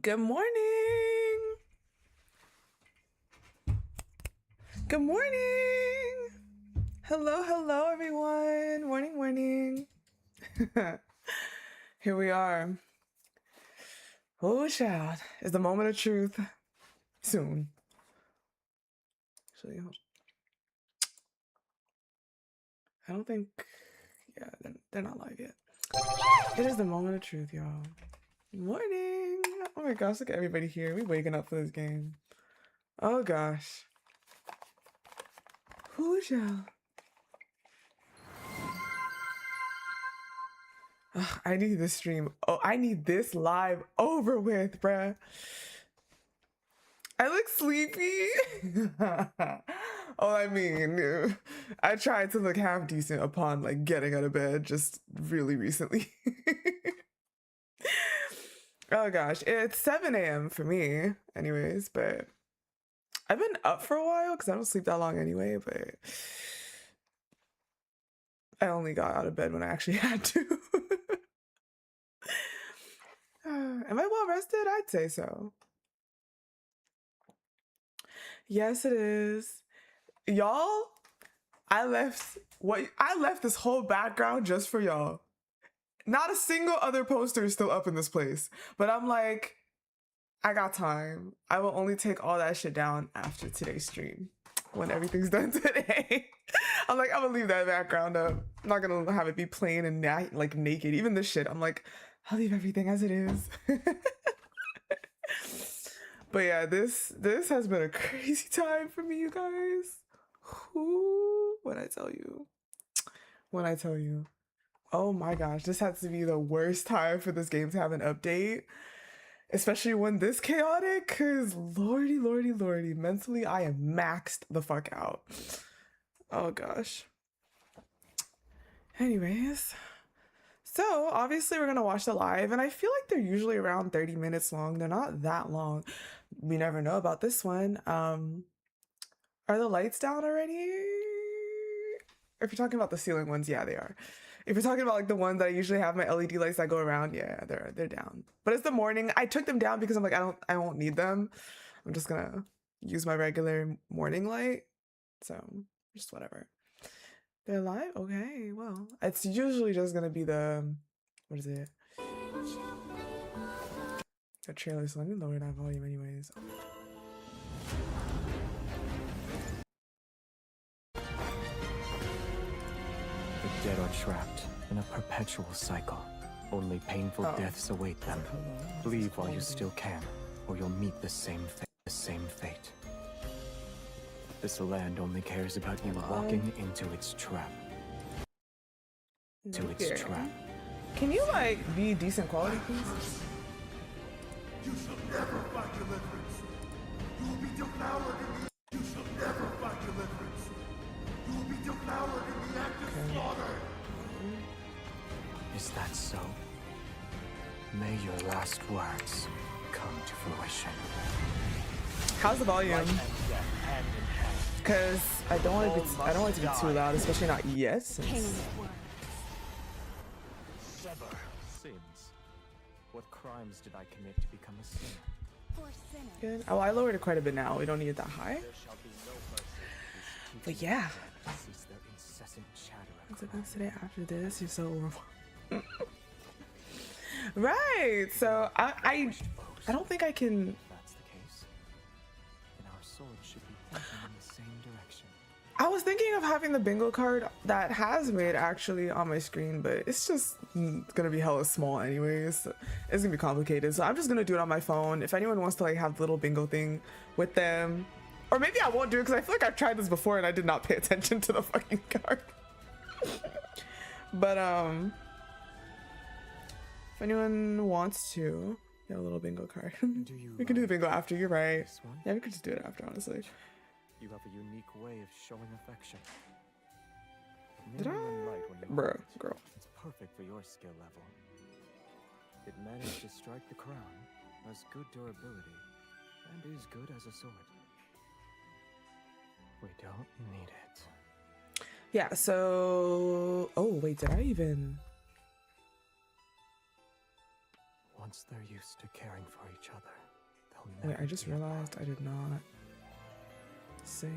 Good morning. Good morning. Hello, hello, everyone. Morning, morning. Here we are. Oh, child. Is the moment of truth soon? Actually, I don't think, yeah, they're not live yet. It is the moment of truth, y'all. Morning. Oh my gosh, look at everybody here. We waking up for this game. Oh gosh. Who shall? I need this stream. Oh, I need this live over with, bruh. I look sleepy. Oh, I mean, I tried to look half decent upon like getting out of bed just really recently. Oh gosh, it's 7 a.m. for me anyways, but I've been up for a while because I don't sleep that long anyway, but I only got out of bed when I actually had to. Am I well rested? I'd say so. Yes, it is. Y'all, I left this whole background just for y'all. Not a single other poster is still up in this place, but I'm like, I got time. I will only take all that shit down after today's stream when everything's done today. I'm like, I'm gonna leave that background up. I'm not gonna have it be plain and like naked. Even this shit, I'm like, I'll leave everything as it is. But yeah, this has been a crazy time for me, you guys. When I tell you. Oh my gosh, this has to be the worst time for this game to have an update. Especially when this chaotic, because lordy, mentally I am maxed the fuck out. Oh gosh. Anyways, so obviously we're gonna watch the live, and I feel like they're usually around 30 minutes long. They're not that long. We never know about this one. Are the lights down already? If you're talking about the ceiling ones, yeah, they are. If you're talking about like the ones that I usually have my LED lights that go around, yeah, they're down. But it's the morning. I took them down because I'm like, I won't need them. I'm just gonna use my regular morning light. So just whatever. They're live? Okay, well, it's usually just gonna be the, what is it? The trailer, so let me lower that volume anyways. The dead are trapped in a perpetual cycle. Only painful deaths await them. Leave while you still can, or you'll meet the same fate. This land only cares about you walking into its trap. Can you like be decent quality, please? You shall never find deliverance. You will be devoured in the... You shall never find deliverance. You will be devoured in the act of slaughter. Is that so? May your last words come to fruition. How's the volume? Because I don't want it to be too loud, especially not yet. Sever sins. What crimes did I commit to become a sinner? Good. Oh, I lowered it quite a bit now. We don't need it that high. But yeah. What's it today after this? You're so horrible. Right. So I don't think I can. If that's the case, then our swords should be pointing in the same direction. I was thinking of having the bingo card that has made actually on my screen, but it's just gonna be hella small anyways. It's gonna be complicated, so I'm just gonna do it on my phone. If anyone wants to like have the little bingo thing with them, or maybe I won't do it because I feel like I've tried this before and I did not pay attention to the fucking card. But if anyone wants to get a little bingo card, we can do the bingo after. You're right. Yeah, we could just do it after, honestly. You have a unique way of showing affection. Did I? Bruh, girl. It's perfect for your skill level. It managed to strike the crown, has good durability, and is good as a sword. We don't need it. Yeah, so... Oh, wait, did I even... Once they're used to caring for each other, they'll Wait, never I just be apart. realized I did not say.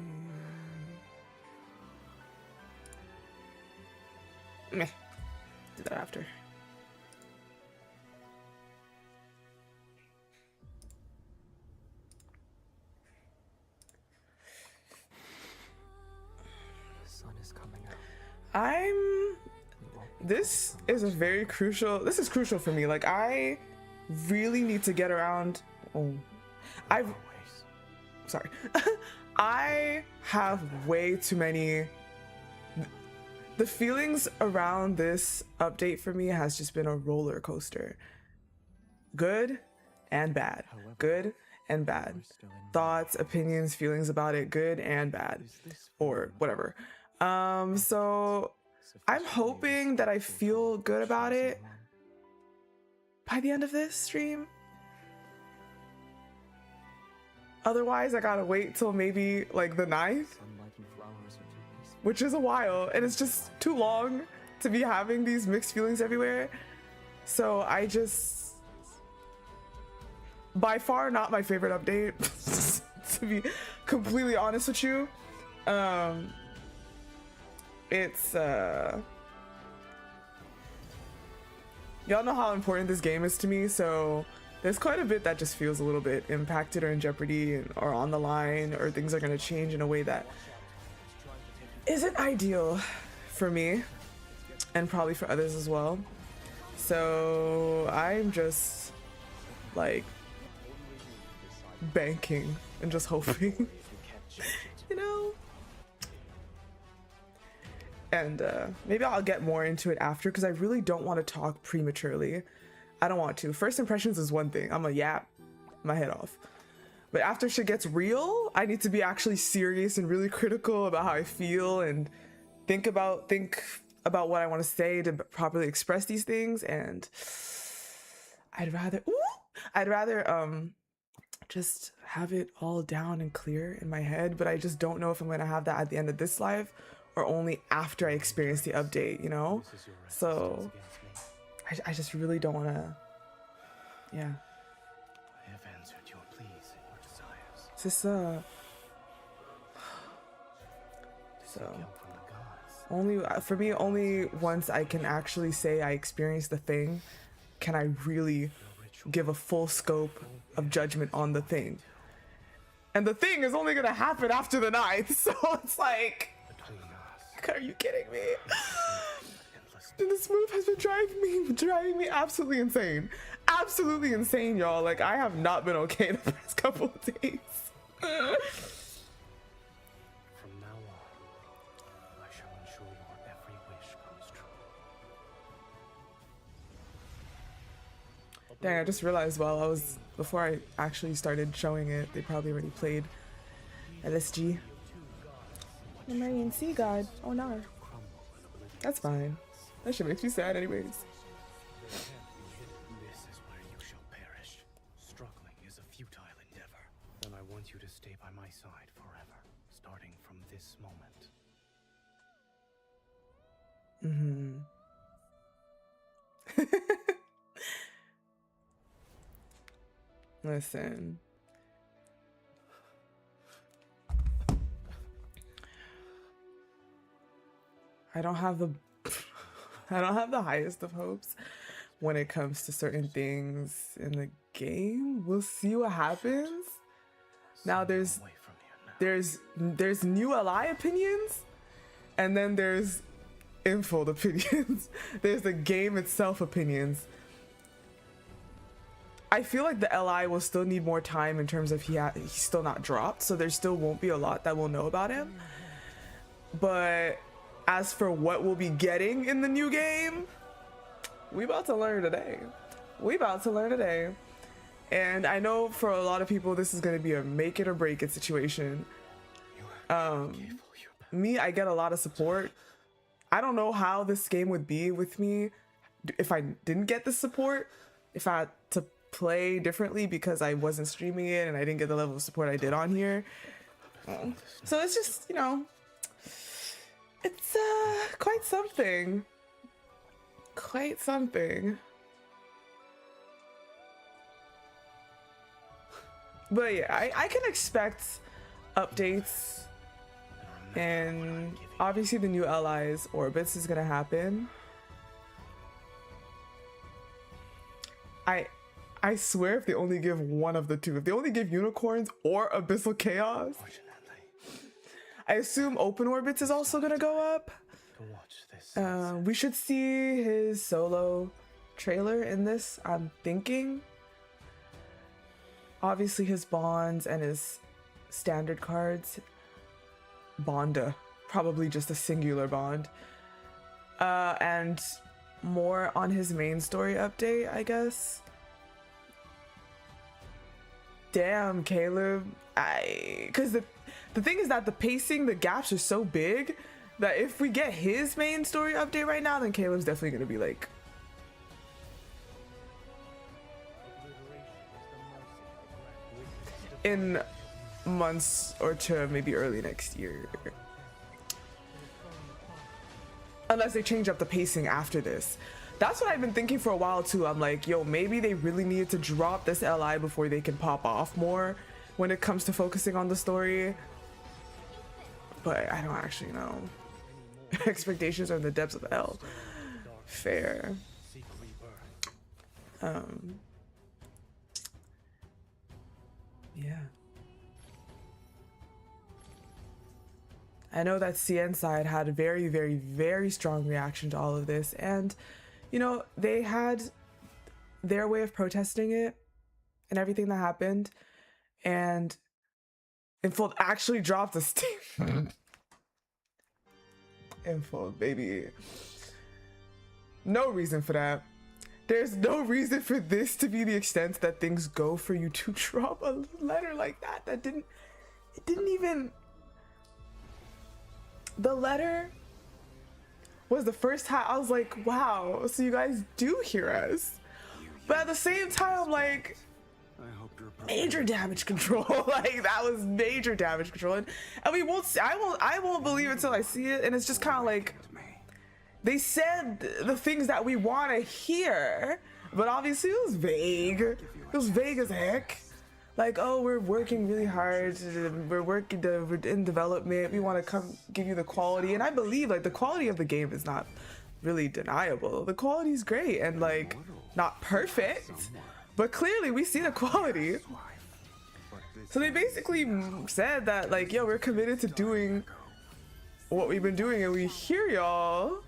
Meh. Do that after. The sun is coming out. This is a very crucial. This is crucial for me. Like, I really need to get around. Oh, Always. sorry. I have way too many. The feelings around this update for me has just been a roller coaster. Good and bad. However, Good and bad. we're still in Thoughts, opinions, feelings about it, good and bad. Is this Or whatever. So I'm sufficiently hoping that I respectful feel for good the about chosen it one? by the end of this stream. Otherwise, I gotta wait till maybe like the 9th, Sunlight and flowers are too peaceful. which is a while, and it's just too long to be having these mixed feelings everywhere. So I just, by far not my favorite update, to be completely honest with you. It's y'all know how important this game is to me, so there's quite a bit that just feels a little bit impacted or in jeopardy or on the line, or things are going to change in a way that isn't ideal for me and probably for others as well. So I'm just like banking and just hoping, you know. And maybe I'll get more into it after, because I really don't want to talk prematurely. I don't want to. First impressions is one thing. I'm a yap my head off. But after shit gets real, I need to be actually serious and really critical about how I feel and think about what I want to say to properly express these things. And I'd rather just have it all down and clear in my head, but I just don't know if I'm gonna have that at the end of this live or only after I experience the update, you know? This is your So resistance against me. I just really don't want to, yeah. I have answered your pleas and your desires. It's just, so Come from the gods. only, for me, only once I can actually say I experienced the thing, can I really give a full scope of judgment on the thing. And the thing is only gonna happen after the 9th, so it's like, Between us, are you kidding me? endless And this move has been driving me absolutely insane. Absolutely insane, y'all. Like, I have not been okay the past couple of days. From now on, I shall ensure your every wish comes true. Dang, I just realized before I actually started showing it, they probably already played LSG. The Marian Sea God. Oh no. That's fine. That shit makes me sad anyways. This is where you shall perish. Struggling is a futile endeavor. Then I want you to stay by my side forever, starting from this moment. Listen. I don't have the highest of hopes when it comes to certain things in the game. We'll see what happens. Now there's Away from here now. there's new LI opinions, and then there's infold opinions. There's the game itself opinions. I feel like the LI will still need more time in terms of he's still not dropped, so there still won't be a lot that we'll know about him. But as for what we'll be getting in the new game, we about to learn today. And I know for a lot of people this is going to be a make it or break it situation. Me, I get a lot of support. I don't know how this game would be with me if I didn't get the support, if I had to play differently because I wasn't streaming it and I didn't get the level of support I did on here. So it's just, you know, it's quite something. But yeah, I can expect updates, and obviously the new allies orbits is gonna happen. I swear if they only give one of the two, if they only give unicorns or abyssal chaos, I assume open orbits is also gonna go up. We should see his solo trailer in this, I'm thinking. Obviously his bonds and his standard cards. Bonda, probably just a singular bond. And more on his main story update, I guess. Damn, Caleb. Because the thing is that the pacing, the gaps are so big that if we get his main story update right now, then Caleb's definitely going to be like... in months or to maybe early next year. Unless they change up the pacing after this. That's what I've been thinking for a while too. I'm like, yo, maybe they really needed to drop this LI before they can pop off more when it comes to focusing on the story. But I don't actually know. Expectations are in the depths of hell. Fair. Yeah. I know that CN side had a very, very, very strong reaction to all of this, and you know, they had their way of protesting it and everything that happened, and Infold actually dropped a statement. Infold, baby. No reason for that. There's no reason for this to be the extent that things go for you to drop a letter like that. It didn't even... The letter was the first time I was like, wow, so you guys do hear us. But at the same time, I'm like, major damage control. Like, that was major damage control. And we won't, I won't believe it until I see it. And it's just kind of like, they said the things that we want to hear, but obviously it was vague. It was vague as heck. Like, oh, we're working really hard. We're in development. We want to come give you the quality. And I believe like the quality of the game is not really deniable. The quality is great and like not perfect, but clearly we see the quality. So they basically said that like, yo, we're committed to doing what we've been doing and we hear y'all.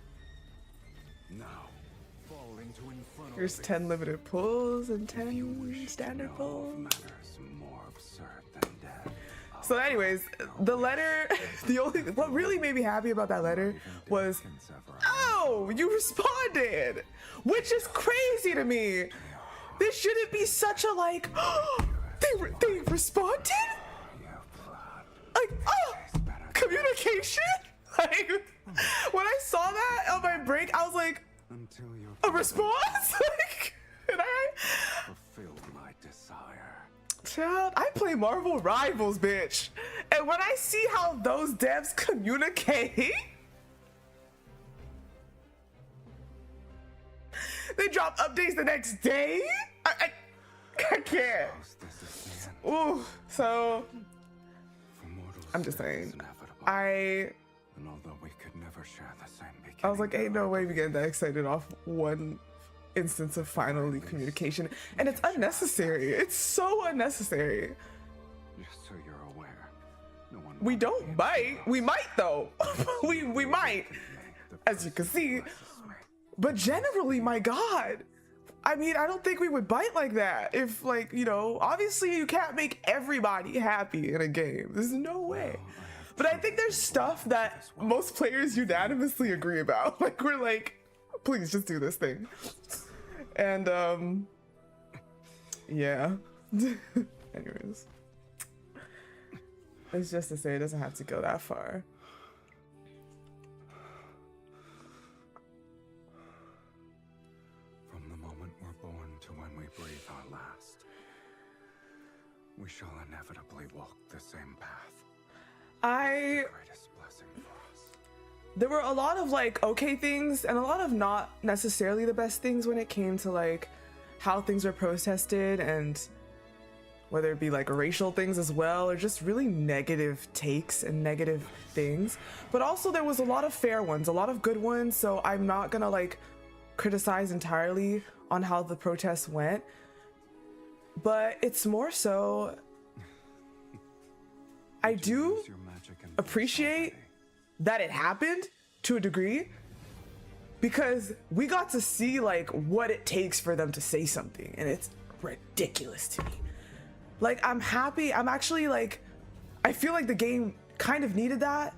Here's 10 limited pulls and 10 standard pulls. So anyways, the letter, what really made me happy about that letter was, oh, you responded, which is crazy to me. This shouldn't be such a like, oh, they responded? Like, oh, communication? Like, when I saw that on my break, I was like, a response? Like, and I fulfilled my desire. Child, I play Marvel Rivals, bitch. And when I see how those devs communicate, they drop updates the next day. I can't. Ooh, so I'm just saying. I was like, ain't no way we get that excited off one instance of finally communication, and it's unnecessary. It's so unnecessary. Just so you're aware, we don't bite. We might though. we might, as you can see. But generally, my God, I mean, I don't think we would bite like that. If like, you know, obviously you can't make everybody happy in a game. There's no way. But I think there's stuff that most players unanimously agree about. Like, we're like, please just do this thing. And, yeah. Anyways. It's just to say it doesn't have to go that far. From the moment we're born to when we breathe our last, we shall inevitably walk the same path. There were a lot of like okay things and a lot of not necessarily the best things when it came to like how things were protested and whether it be like racial things as well, or just really negative takes and negative things. But also there was a lot of fair ones, a lot of good ones. So I'm not gonna like criticize entirely on how the protests went, but it's more so I do appreciate that it happened to a degree, because we got to see like what it takes for them to say something, and it's ridiculous to me. Like, I'm happy. I'm actually like, I feel like the game kind of needed that.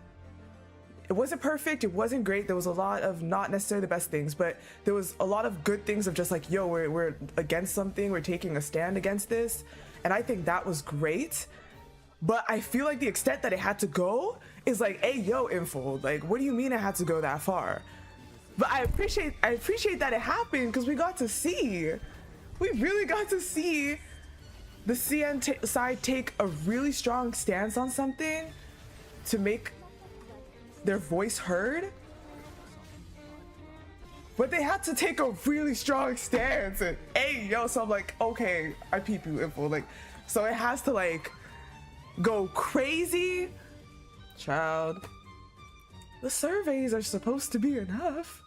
It wasn't perfect, it wasn't great, there was a lot of not necessarily the best things, but there was a lot of good things of just like, yo, we're against something, we're taking a stand against this, and I think that was great. But I feel like the extent that it had to go is like, hey, yo, Info, like, what do you mean it had to go that far? But I appreciate that it happened, because we really got to see the CN side take a really strong stance on something to make their voice heard. But they had to take a really strong stance, and hey, yo, so I'm like, okay, I peep you, Info, like, so it has to like go crazy. Child, the surveys are supposed to be enough.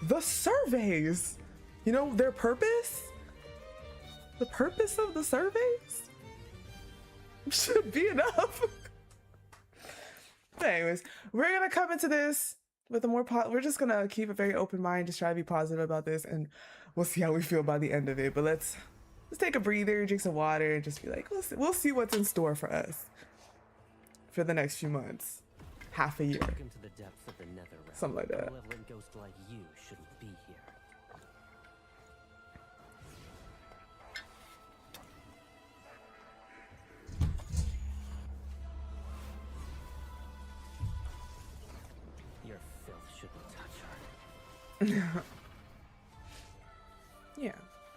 The surveys, you know, their purpose, the purpose of the surveys should be enough. But anyways, we're gonna come into this with a more we're just gonna keep a very open mind, just try to be positive about this, and we'll see how we feel by the end of it. But let's take a breather, drink some water, and just be like, we'll see what's in store for us for the next few months, half a year, Into the depths of the nether realm. something like that. A malevolent ghost like you shouldn't be here. Your filth shouldn't touch her. Yeah.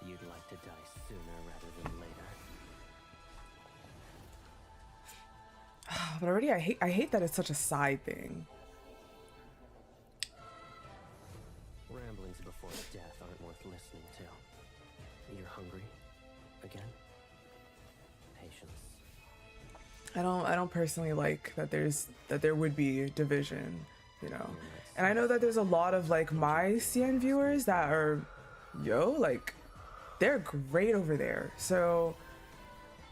You'd like to die sooner rather than later. But already I hate that it's such a side thing. Ramblings before death aren't worth listening to. You're hungry? Again? Patience. I don't personally like that there would be division, you know. And I know that there's a lot of like my CN viewers that are, yo, like, they're great over there. So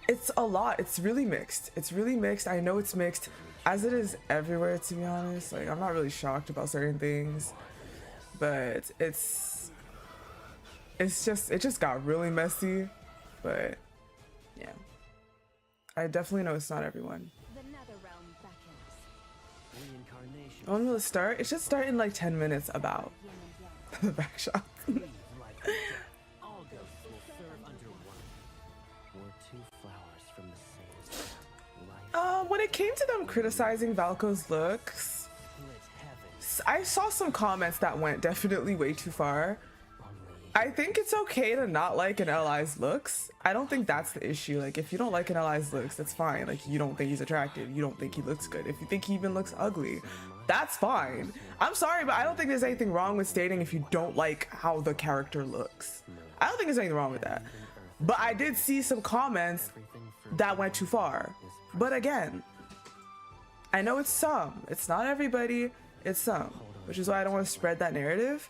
it's a lot. It's really mixed. It's really mixed. I know it's mixed, as it is everywhere, to be honest. Like, I'm not really shocked about certain things, but it just got really messy. But yeah, I definitely know it's not everyone. The nether realm beckons. Reincarnation. When will it start? It should start in like 10 minutes about Yin and yang. the back shop. Breathe like death. All ghosts will serve under one. We're two flowers from the same stem. Life When it came to them criticizing Valko's looks, split heaven. I saw some comments that went definitely way too far. I think it's okay to not like an ally's looks. I don't think that's the issue. Like, if you don't like an ally's looks, that's fine. Like, you don't think he's attractive, you don't think he looks good. If you think he even looks ugly, that's fine. I'm sorry, but I don't think there's anything wrong with stating if you don't like how the character looks. I don't think there's anything wrong with that. But I did see some comments that went too far. But again, I know it's some. It's not everybody, it's some. Which is why I don't want to spread that narrative.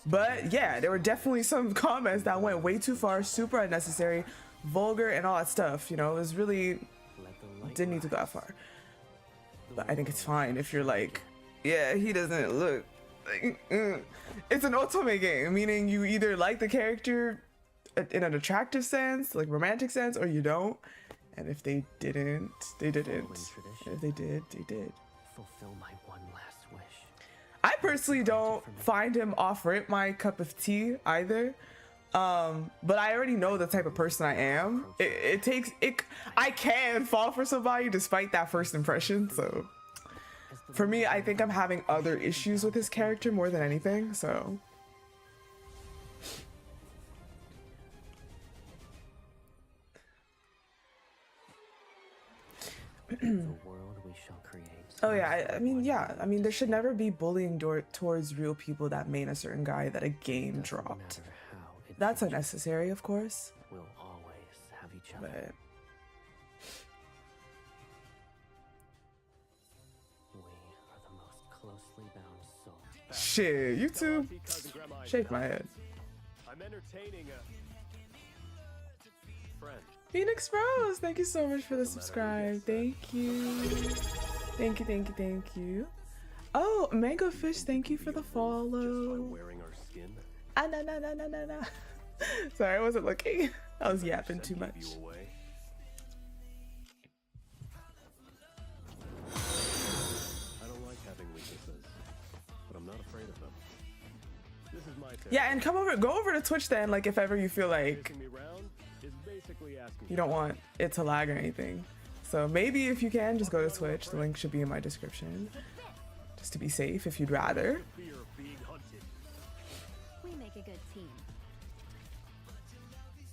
But yeah, there were definitely some comments that went way too far, super unnecessary, vulgar, and all that stuff. You know, it was really, didn't need to go that far. But I think it's fine if you're like, yeah, he doesn't look like, It's an otome game, meaning you either like the character in an attractive sense, like romantic sense, or you don't. And if they didn't, they didn't. And if they did, they did. Fulfill my one last wish. I personally don't find him off rip my cup of tea either. But I already know the type of person I am. I can fall for somebody despite that first impression. So for me, I think I'm having other issues with his character more than anything. So The world we shall create. oh yeah, I mean, yeah, I mean, there should never be bullying towards real people that main a certain guy that a game Doesn't dropped. matter how it That's changes, unnecessary, of course, we'll always have each other. but closely bound soul. Shit, YouTube, shake my head. I'm entertaining a friend. Phoenix Rose, thank you so much for the subscribe. Thank you. Thank you, thank you, thank you. Oh, Mango Fish, thank you for the follow. Wearing our skin. Ah, no, no, no, no, no, no. Sorry, I wasn't looking. I was yapping too much. You away. I don't like having weaknesses, but I'm not afraid of them. This is my turn. Yeah, and go over to Twitch then, like if ever you feel like Chasing me round is basically asking you don't want it to lag or anything. So maybe if you can, just go to Twitch. The link should be in my description. Just to be safe if you'd rather. fear of being hunted. We make a good team.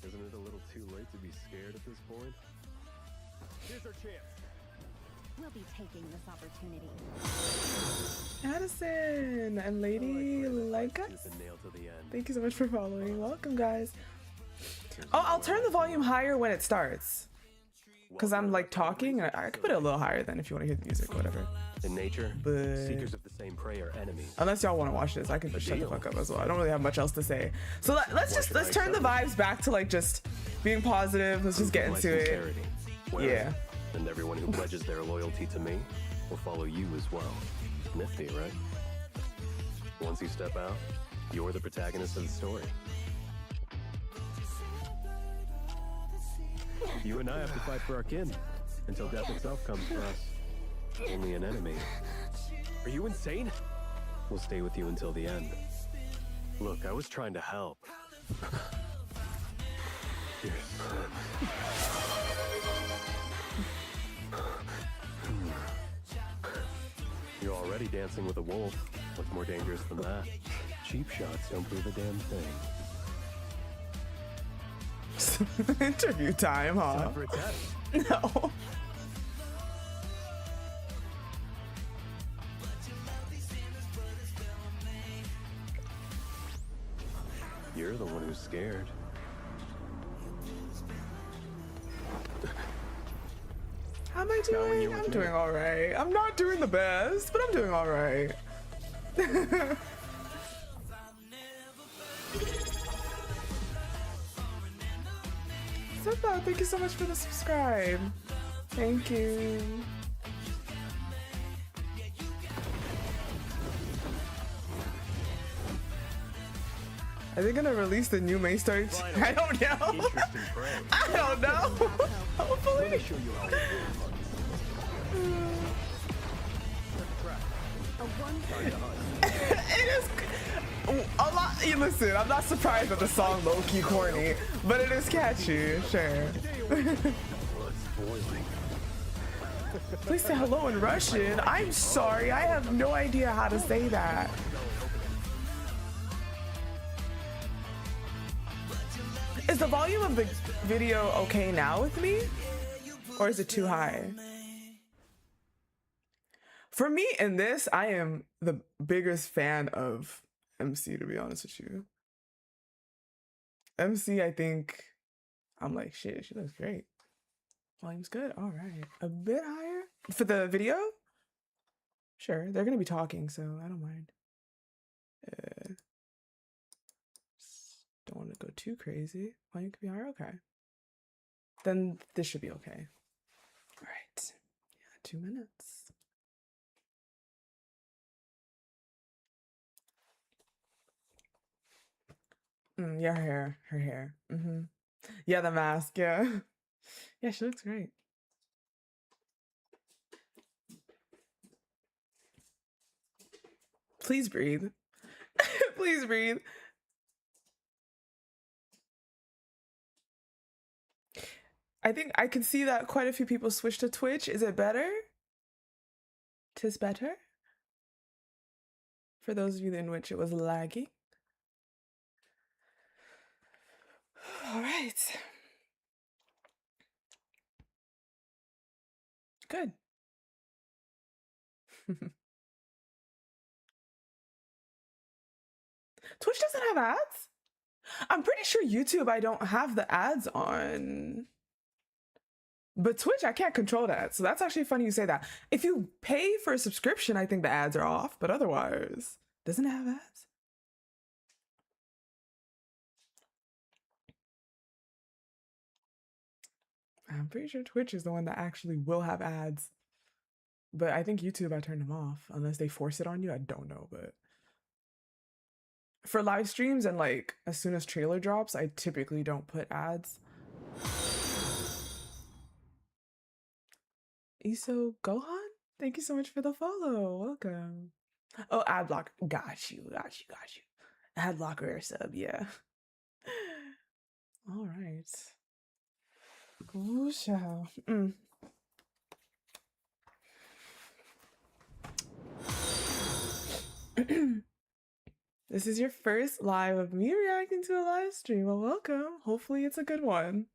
Isn't it a little too late to be scared at this point? Here's our chance. We'll be taking this opportunity. Addison and Lady like us. Tooth and nail to the end. Thank you so much for following. Welcome, guys. Oh, I'll turn the volume higher when it starts. Because I'm like talking, and I could put it a little higher then if you want to hear the music or whatever. In nature, But seekers of the same prey are enemies. unless y'all want to watch this, I can just shut the fuck up as well. I don't really have much else to say. So let's turn the vibes back to like just being positive. Let's just get My into it. sincerity. Wear Yeah. it, and everyone who pledges their loyalty to me will follow you as well. Nifty, right? Once you step out, you're the protagonist of the story. You and I have to fight for our kin until death itself comes for us. Only an enemy. Are you insane? We'll stay with you until the end. Look, I was trying to help. You're sick. You're already dancing with a wolf. What's more dangerous than that? Cheap shots don't prove a damn thing. Interview time, huh? Time for a test. No. You're the one who's scared. How am I Now when doing? you're I'm with doing me. all right. I'm not doing the best, but I'm doing all right. Simba, thank you so much for the subscribe. Thank you. Are they gonna release the new main story? I don't know. Interesting prey. I don't know. Hopefully. Let me show you how it A one It is a lot. Listen, I'm not surprised that the song low-key corny, but it is catchy. Sure. Blood's boiling. Please say hello in Russian. I'm sorry, I have no idea how to say that. Is the volume of the video okay now with me? Or is it too high? For me, in this, I am the biggest fan of MC, to be honest with you. MC, I think, I'm like, shit, she looks great. Volume's good, all right. A bit higher? For the video? Sure, they're gonna be talking, so I don't mind. Don't want to go too crazy. Volume could be higher, okay. Then this should be okay. All right, yeah, 2 minutes. Yeah, her hair. Yeah, the mask, yeah. Yeah, she looks great. Please breathe. Please breathe. I think I can see that quite a few people switched to Twitch. Is it better? 'Tis better? For those of you in which it was laggy. All right. Good. Twitch doesn't have ads? I'm pretty sure YouTube I don't have the ads on. But Twitch, I can't control that. So that's actually funny you say that. If you pay for a subscription, I think the ads are off, but otherwise, doesn't it have ads? I'm pretty sure Twitch is the one that actually will have ads. But I think YouTube, I turned them off unless they force it on you. I don't know, but for live streams and like as soon as trailer drops, I typically don't put ads. Iso Gohan, thank you so much for the follow. Welcome. Oh, ad block. Got you. Ad blocker or sub, yeah. All right. Whoosha. This is your first live of me reacting to a live stream. Well, welcome. Hopefully it's a good one.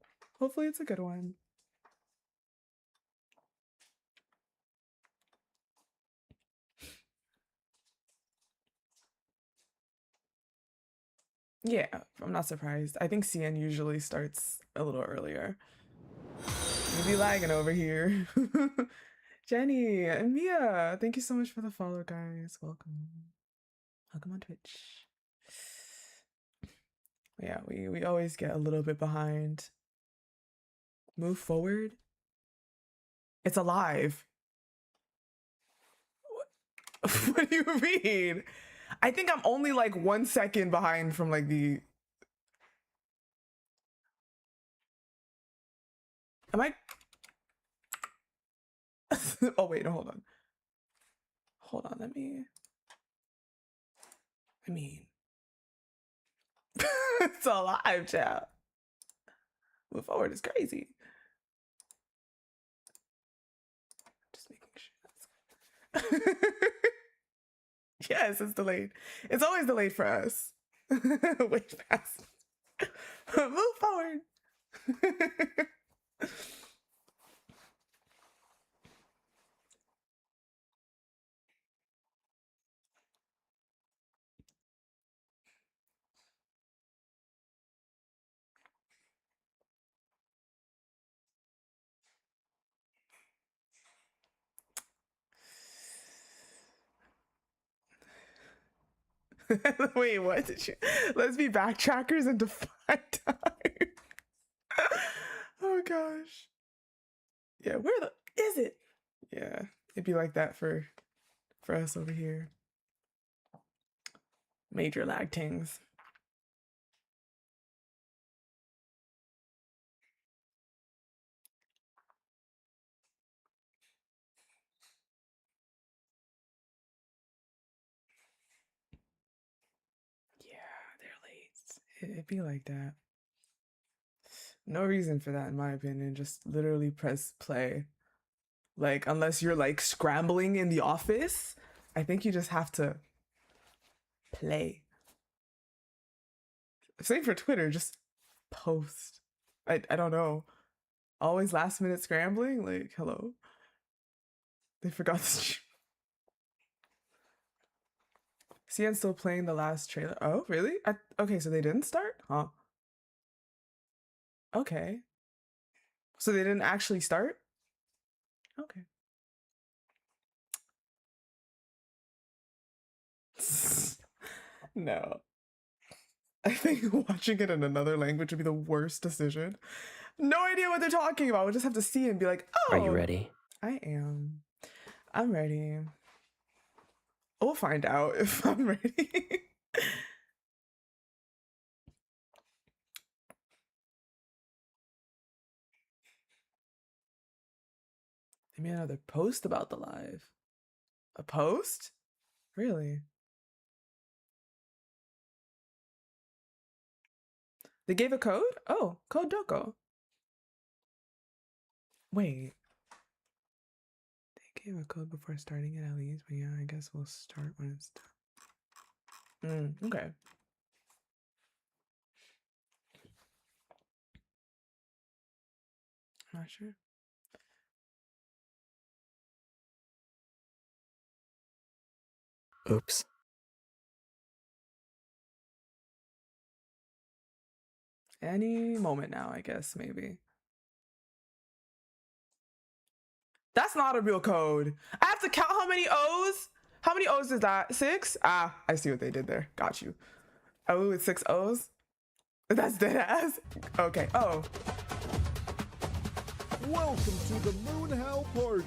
Yeah, I'm not surprised. I think CN usually starts a little earlier. You be lagging over here. Jenny and Mia, thank you so much for the follow, guys. Welcome. Welcome on Twitch. Yeah, we always get a little bit behind. Move forward. It's alive. What do you mean? I think I'm only like 1 second behind from like the... Am I... Oh wait, no, hold on. Let me... I mean... It's alive, child. Move forward is crazy. Just making sure that's... Yes, it's delayed. It's always delayed for us. Way fast. Move forward. Wait, what did you? Let's be backtrackers and define time. Oh gosh. Yeah, where the is it? Yeah, it'd be like that for us over here. Major lag tings. Yeah, they're late. It'd be like that. No reason for that, in my opinion. Just literally press play. Like, unless you're like scrambling in the office, I think you just have to play. Same for Twitter, just post. I don't know. Always last minute scrambling? Like, hello. They forgot this. CN's still playing the last trailer. Oh, really? Okay, so they didn't start? Huh. Okay. So they didn't actually start? Okay. No. I think watching it in another language would be the worst decision. No idea what they're talking about. We'll just have to see and be like, oh. Are you ready? I am. I'm ready. We'll find out if I'm ready. They made another post about the live. A post? Really? They gave a code? Oh, code Doko. Wait. They gave a code before starting it at least, but yeah, I guess we'll start when it's done. Okay. I'm not sure. Oops. Any moment now, I guess, maybe. That's not a real code. I have to count how many O's? How many O's is that? 6? Ah, I see what they did there. Got you. Oh, it's 6 O's? That's dead ass. Okay. Oh. Welcome to the Moon Howl Party.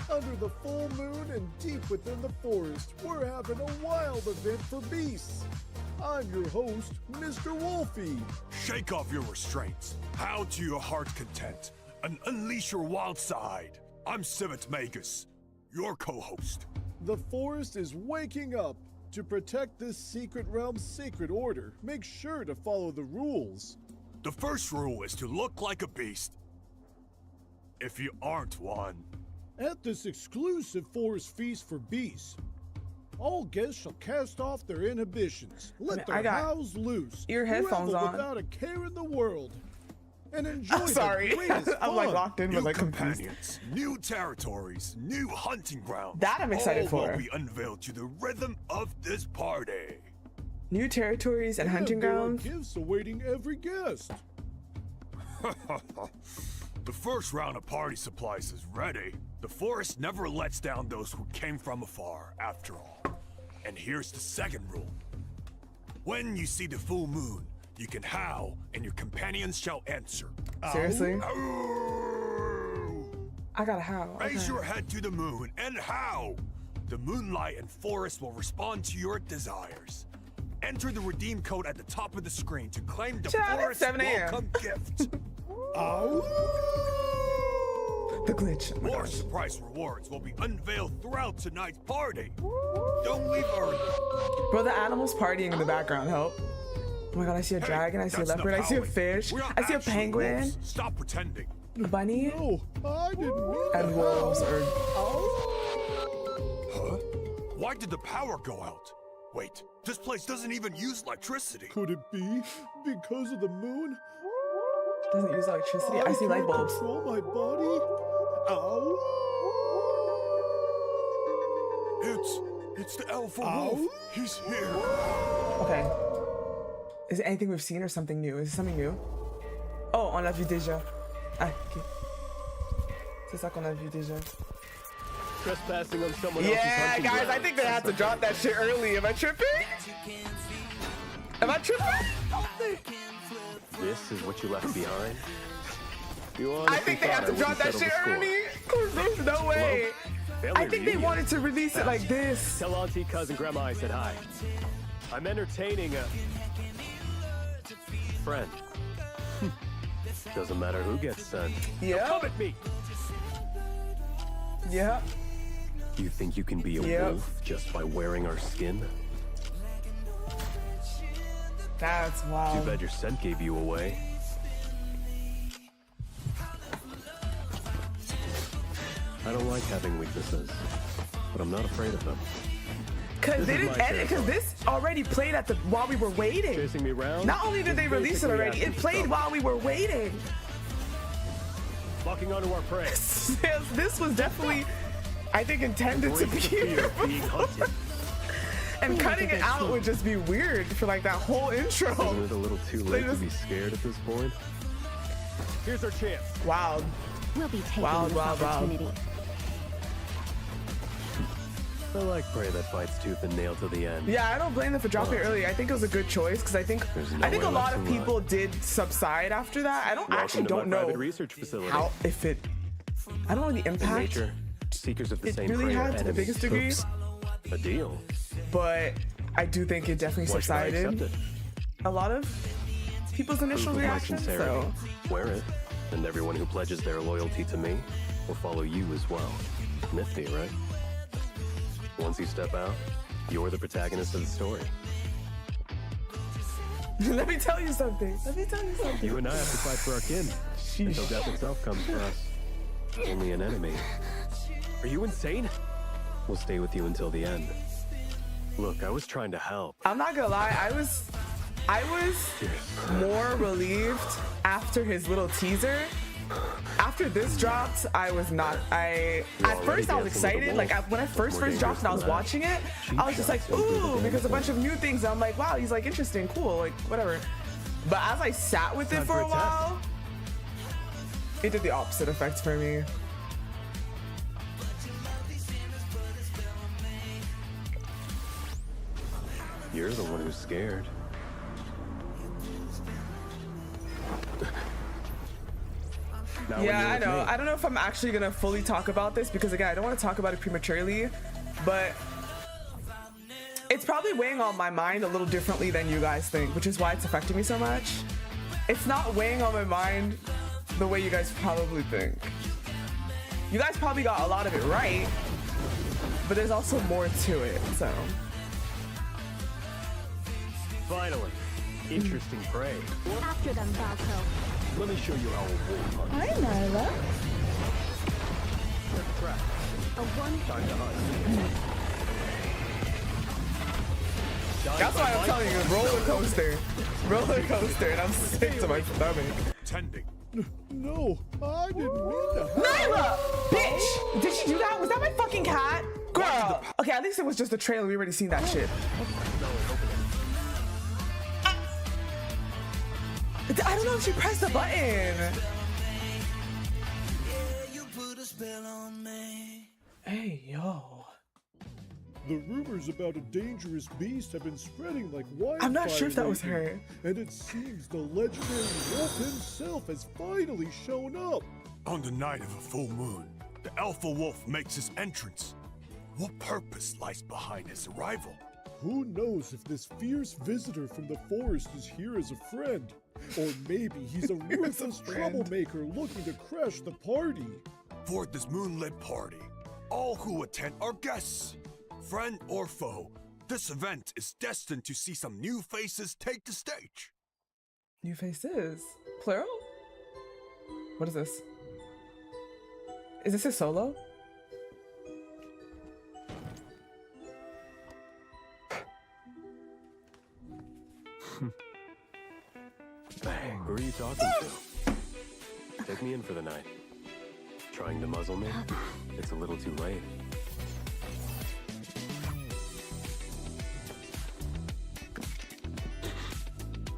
Under the full moon and deep within the forest, we're having a wild event for beasts. I'm your host, Mr. Wolfie. Shake off your restraints. Howl to your heart's content and unleash your wild side. I'm Civet Magus, your co-host. The forest is waking up. To protect this secret realm's sacred order, make sure to follow the rules. The first rule is to look like a beast. If you aren't one. At this exclusive forest feast for beasts, all guests shall cast off their inhibitions, let I their got howls loose, ear headphones revel on. without a care in the world, and enjoy I'm sorry. the greatest I'm like fun. locked in New with like confused. companions, new territories, new hunting grounds. That I'm excited all for. will be unveiled to the rhythm of this party. New territories and hunting there are grounds. gifts awaiting every guest. The first round of party supplies is ready. The forest never lets down those who came from afar, after all. And here's the second rule. When you see the full moon, you can howl, and your companions shall answer. Seriously? Ow! I gotta howl. Raise Okay. your head to the moon and howl. The moonlight and forest will respond to your desires. Enter the redeem code at the top of the screen to claim the Child, it's forest 7 a.m. welcome gift. The glitch. Oh my More gosh. surprise rewards will be unveiled throughout tonight's party. Don't leave early. Bro, the animals partying in the background help. Oh my god, I see a dragon, I see a That's leopard, I enough see a howling. fish, We are I see a actually penguin, wolves. Stop pretending. a bunny, No, I didn't mean and to wolves howl. are. Huh? Why did the power go out? Wait, this place doesn't even use electricity. Could it be because of the moon? Doesn't use electricity. I see light can't bulbs. Control my body. Ow! It's the alpha Ow. wolf. He's here. Okay. Is it anything we've seen or something new? Is it something new? Oh, on l'a vu déjà. Ah, ok. C'est ça qu'on a vu déjà. Trespassing on someone else's Yeah, hunting guys, I ground. think they had to drop that shit early. Am I tripping? Am I tripping? This is what you left behind. You I honestly think they thought had to I drop that wouldn't shit settle the score. early. 'Cause there's no way. Family I think they reunion. wanted to release it like this. Tell Auntie, Cousin, Grandma I said hi. I'm entertaining a friend. Doesn't matter who gets sent. Yeah. Come at me. Yeah. You think you can be a Yep. wolf just by wearing our skin? That's Too wild. bad your scent gave you away. I don't like having weaknesses, but I'm not afraid of them. Cause This they is didn't my edit. Cause territory. this already played at the while we were waiting. Chasing me around? Not only did they release it basically already, it asking played for while we were waiting. Locking onto our prey. This was definitely, I think, intended to Break be the fear here. of being hunted. And cutting it out would just be weird for like that whole intro. Isn't it a little too late to just- be scared at this point? Here's our chance. Wild. We'll be taking Wild, this wild, wild. opportunity. I like prey that fights tooth and nail to the end. Yeah, I don't blame them for dropping it early. I think it was a good choice because I think There's a nowhere lot left of to run. people did subside after that. I actually Welcome to don't my know private research facility. how if it. I don't know the In impact, nature, seekers of the It same really prey are had to the enemies. biggest degree. Oops. A deal. but I do think it definitely Why should I accept subsided it? a lot of people's initial Proof of my reactions. sincerity. So Wear it, and everyone who pledges their loyalty to me will follow you as well. Nifty, right? Once you step out, you're the protagonist of the story. let me tell you something. Let me tell you something. You and I have to fight for our kin until Sheesh. death itself comes for us. Only an enemy. Are you insane? We'll stay with you until the end. Look, I was trying to help. I'm not gonna lie. I was more relieved after his little teaser. After this dropped, I was not. At first I was excited. Like when I first dropped and I was watching it, I was just like, ooh, because a bunch of new things. And I'm like, wow, he's like interesting, cool, like whatever. But as I sat with it Time for for a a test. while, it did the opposite effect for me. You're the one who's scared. Now when Yeah, you're I with know. me- I don't know if I'm actually gonna fully talk about this because again, I don't want to talk about it prematurely, but it's probably weighing on my mind a little differently than you guys think, which is why it's affecting me so much. It's not weighing on my mind the way you guys probably think. You guys probably got a lot of it right, but there's also more to it, so. Finally, interesting prey. After them, xoxo. Let me show you how a wolf hunts. Hi, Nyla. Trap. A one Time to hunt. That's why I'm telling you, roller coaster. Roller coaster, and I'm sick to my stomach. Tending. No, I didn't mean to. Nyla! Bitch! Did she do that? Was that my fucking cat? Girl! Okay, at least it was just a trailer. We already seen that shit. I don't know if she pressed the button. Hey, yo. The rumors about a dangerous beast have been spreading like wildfire. I'm not sure if that was lately, her. And it seems the legendary wolf himself has finally shown up. On the night of a full moon, the alpha wolf makes his entrance. What purpose lies behind his arrival? Who knows if this fierce visitor from the forest is here as a friend? Or maybe he's a ruthless friend. troublemaker looking to crash the party. For this moonlit party, all who attend are guests. Friend or foe, this event is destined to see some new faces take the stage. New faces. Plural? What is this? Is this a solo? Bang. Who are you talking to? Take me in for the night. Trying to muzzle me? It's a little too late.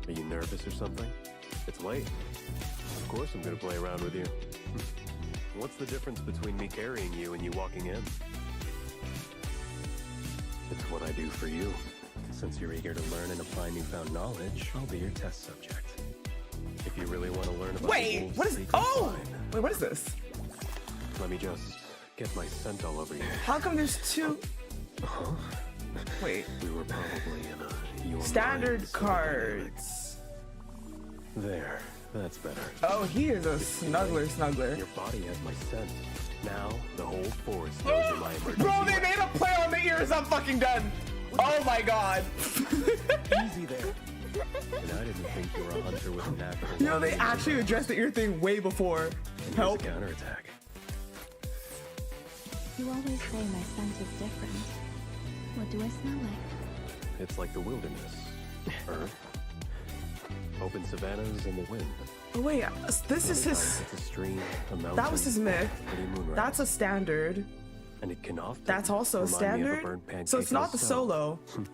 Are you nervous or something? It's late. Of course I'm gonna play around with you. What's the difference between me carrying you and you walking in? It's what I do for you. Since you're eager to learn and apply newfound knowledge, I'll be your test subject. If you really want to learn about the Wait, wolves, what is? seek and Oh! find. Wait, what is this? Let me just get my scent all over you. How come there's two? Wait, We were probably in a your standard mind cards. There, that's better. Oh, he is a snuggler. Your body has my scent. Now the whole forest knows you're my emergency. Bro, they weapon. made a play on the ears. I'm fucking done. Oh my god. Easy there. And I didn't think you were a hunter with a knack for You know, they walking actually around. addressed the ear thing way before. And here's a Help. counterattack. You always say my scent is different. What do I smell like? It's like the wilderness. Earth. Open savannas and the wind. Oh, wait, this is Other his. times it's a stream, a mountain, That was his myth. pretty moonrise. That's a standard. And it can often That's also a remind me of standard. burnt pancake So it's not the on a stove. solo.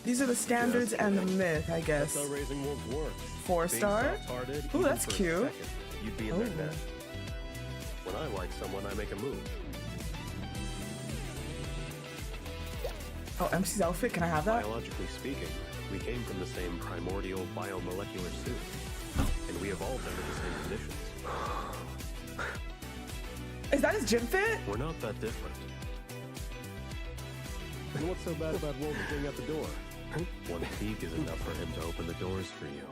These are the standards Just and the kidding. myth, I guess. That's how raising wolves works. 4-star. Being soft-hearted, Ooh, even that's for a cute. second, you'd be in their Oh. net. When I like someone, I make a move. Oh, MC's outfit. Can I have that? Biologically speaking, we came from the same primordial biomolecular soup, and we evolved under the same conditions. Is that his gym fit? We're not that different. And what's so bad about wolves being at the door? One peek is enough for him to open the doors for you.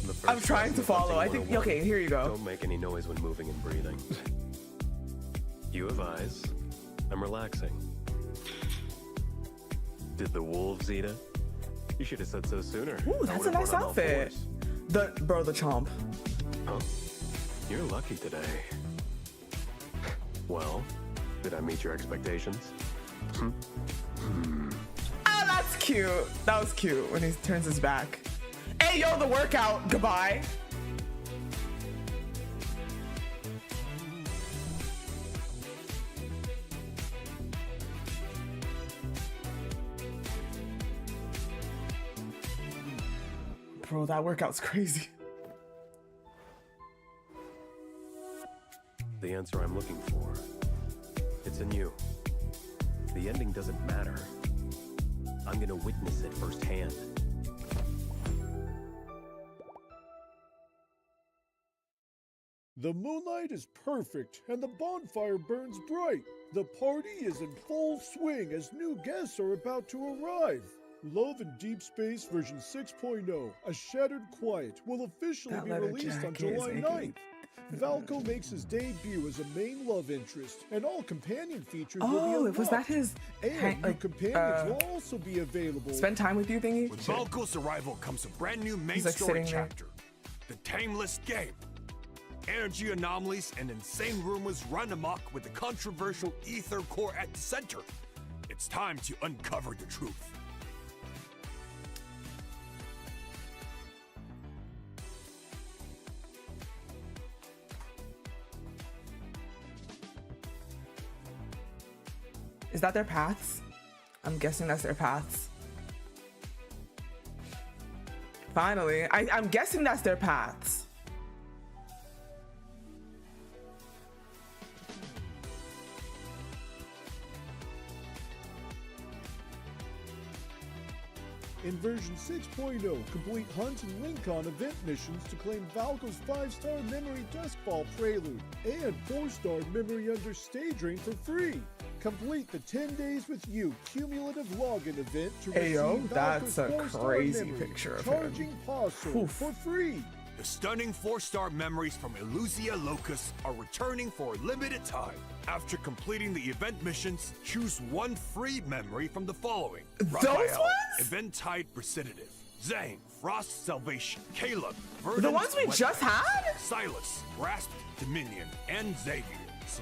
The first I'm trying to lesson of follow. I hunting think. Okay, 101, here you go. Don't make any noise when moving and breathing. You have eyes. I'm relaxing. Did the wolves eat it? You should have said so sooner. Ooh, I that's a would've nice run on all outfit. fours. The chomp. Huh? You're lucky today. Well, did I meet your expectations? Ah, that's cute. That was cute when he turns his back. Hey, yo, the workout. Goodbye. Bro, that workout's crazy. The answer I'm looking for. It's in you. The ending doesn't matter. I'm gonna witness it firsthand. The moonlight is perfect, and the bonfire burns bright. The party is in full swing as new guests are about to arrive. Love and Deepspace version 6.0, A Shattered Quiet, will officially be released on July 9th. Falco makes his debut as a main love interest, and all companion features will be unlocked. Was that his And new companions will also be available. spend time with you thingy? With Falco's arrival comes a brand new main like story sitting there. chapter, the Tameless Game. Energy anomalies and insane rumors run amok with the controversial ether core at the center. It's time to uncover the truth. Is that their paths? I'm guessing that's their paths. Finally, I'm guessing that's their paths. In version 6.0, complete hunt and link-on event missions to claim Valko's 5-star memory Duskfall prelude and 4-star memory under stage rain for free. Complete the 10 days with you cumulative login event to receive Ayo, that's a Valko's 4-star crazy memory, picture of him. Charging Passo for free. The stunning 4-star memories from Elusia Locus are returning for a limited time. After completing the event missions, choose one free memory from the following. Rafayel, ones? Event-Tide Precipitive, Zayne, Frost Salvation, Caleb, The Verdant ones we Wet just Rain, had? Sylus, Grasped Dominion, and Xavier.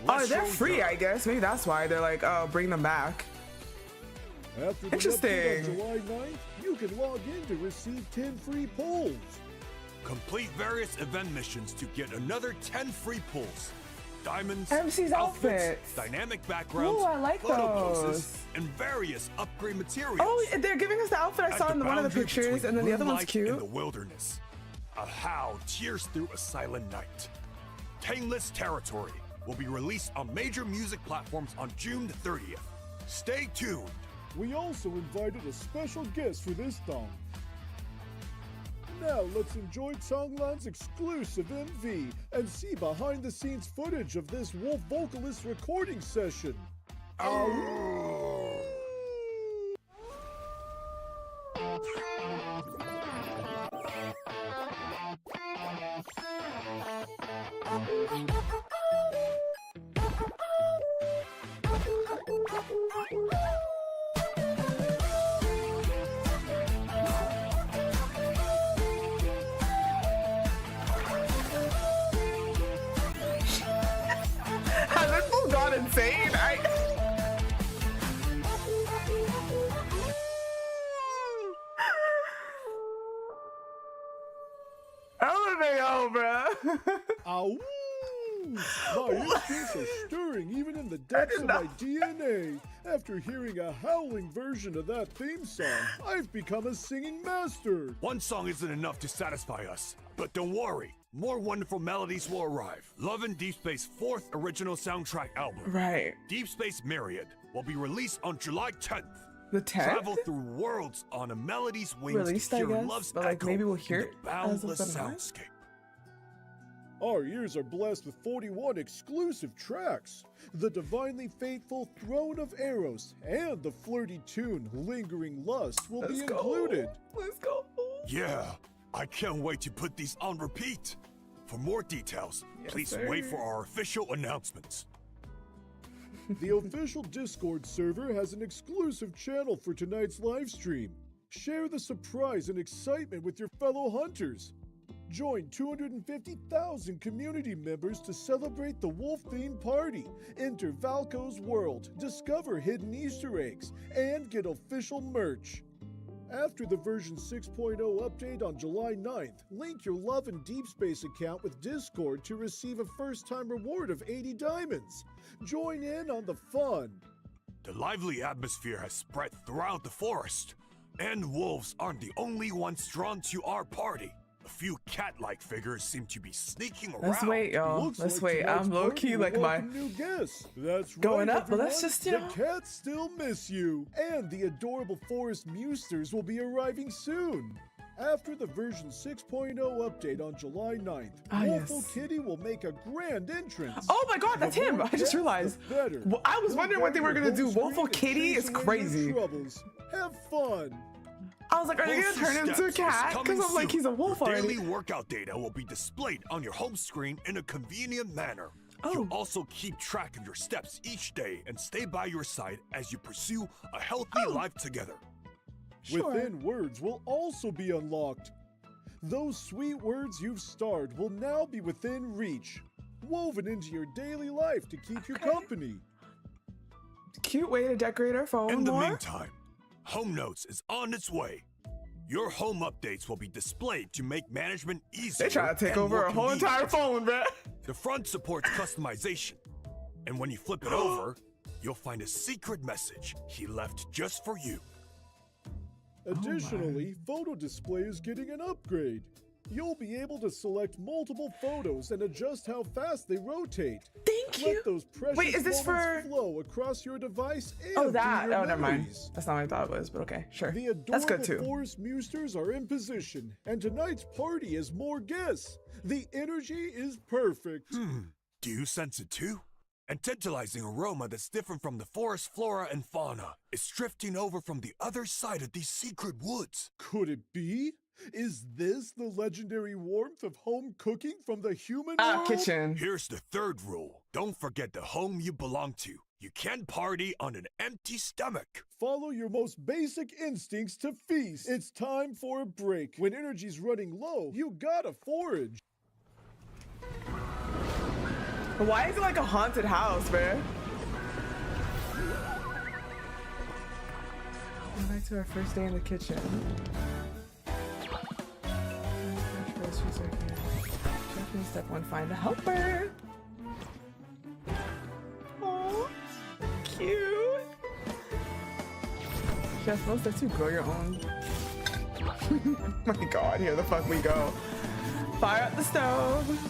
Oh, they're Celestial free, Dawn. I guess. Maybe that's why they're like, oh, bring them back. After the Interesting. update on July 9th, you can log in to receive 10 free polls. Complete various event missions to get another 10 free pulls. Diamonds, MC's outfits. dynamic backgrounds, Ooh, I like photo those. poses, and various upgrade materials. Oh, they're giving us the outfit I At saw in one of the boundary pictures, between and then the other one's moonlight cute. and the wilderness, a howl tears through a silent night. Tameless Territory will be released on major music platforms on June the 30th. Stay tuned. We also invited a special guest for this song. Now let's enjoy Tonglan's exclusive MV and see behind the scenes footage of this wolf vocalist recording session. Has this fool gone insane? LMAO, bruh. Ow! My instincts are stirring even in the depths of my DNA. After hearing a howling version of that theme song, I've become a singing master. One song isn't enough to satisfy us, but don't worry. More wonderful melodies will arrive. Love and Deepspace's 4th original soundtrack album, Right. Deepspace Myriad, will be released on July 10th. The 10th? Travel through worlds on a melody's wings Released, to I hear guess, love's but, like, echo maybe we'll in hear the it as of boundless the night? soundscape. Our ears are blessed with 41 exclusive tracks. The divinely faithful Throne of Eros and the flirty tune Lingering Lust will be included. Let's go. Yeah, I can't wait to put these on repeat. For more details, please sir. wait for our official announcements. The official Discord server has an exclusive channel for tonight's live stream. Share the surprise and excitement with your fellow hunters. Join 250,000 community members to celebrate the wolf-themed party. Enter Valko's world, discover hidden Easter eggs, and get official merch. After the version 6.0 update on July 9th, link your Love and Deepspace account with Discord to receive a first-time reward of 80 diamonds. Join in on the fun. The lively atmosphere has spread throughout the forest, and wolves aren't the only ones drawn to our party. A few cat-like figures seem to be sneaking around. Let's wait, y'all. Looks Let's like wait. tonight's I'm low party key will like my. welcome new guests. That's Going right, up, but let's everyone. just, you know. The cats still miss you, and the adorable forest musters will be arriving soon. After the version 6.0 update on July 9th, Wolful yes. Kitty will make a grand entrance. Oh my god, that's The him! more I just guests, realized. the better. Well, I was Go wondering what they grab were your gonna do. home Wolful screen and Kitty chase is away your crazy. troubles. Have fun. I was like, are they gonna Closer turn him into a Steps is cat? coming Because I'm like, soon. he's a wolf Your already. daily workout data will be displayed on your home screen in a convenient manner. Oh. You'll also keep track of your steps each day and stay by your side as you pursue a healthy life together. Sure. Within words will also be unlocked. Those sweet words you've starred will now be within reach, woven into your daily life to keep you Okay. company. Cute way to decorate our phone In the more. meantime, Home Notes is on its way. Your home updates will be displayed to make management easier. They try to take and over more our whole convenient. entire phone, bruh. The front supports customization, and when you flip it over, you'll find a secret message he left just for you. Additionally, photo display is getting an upgrade. You'll be able to select multiple photos and adjust how fast they rotate. Thank you. Let those precious Wait, is this moments for? flow across your device and Oh, through that. your Oh, never mind. memories. That's not what I thought it was, but okay, sure. The adorable That's good too. forest musters are in position, and tonight's party has more guests. The energy is perfect. Do you sense it too? A tantalizing aroma that's different from the forest flora and fauna is drifting over from the other side of these secret woods. Could it be? Is this the legendary warmth of home cooking from the human world? Kitchen. Here's the third rule. Don't forget the home you belong to. You can't party on an empty stomach. Follow your most basic instincts to feast. It's time for a break. When energy's running low, you gotta forage. Why is it like a haunted house, man? Go back to our first day in the kitchen. Fresh groceries are here. Definitely step one, find a helper. Oh, cute. Chef, most of you grow your own. My God, here the fuck we go. Fire up the stove.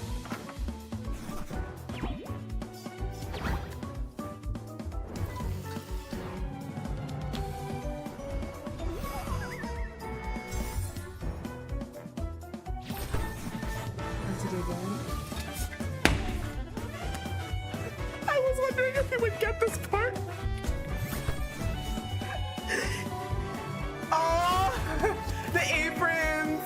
I was wondering if you would get this part. Oh, the aprons.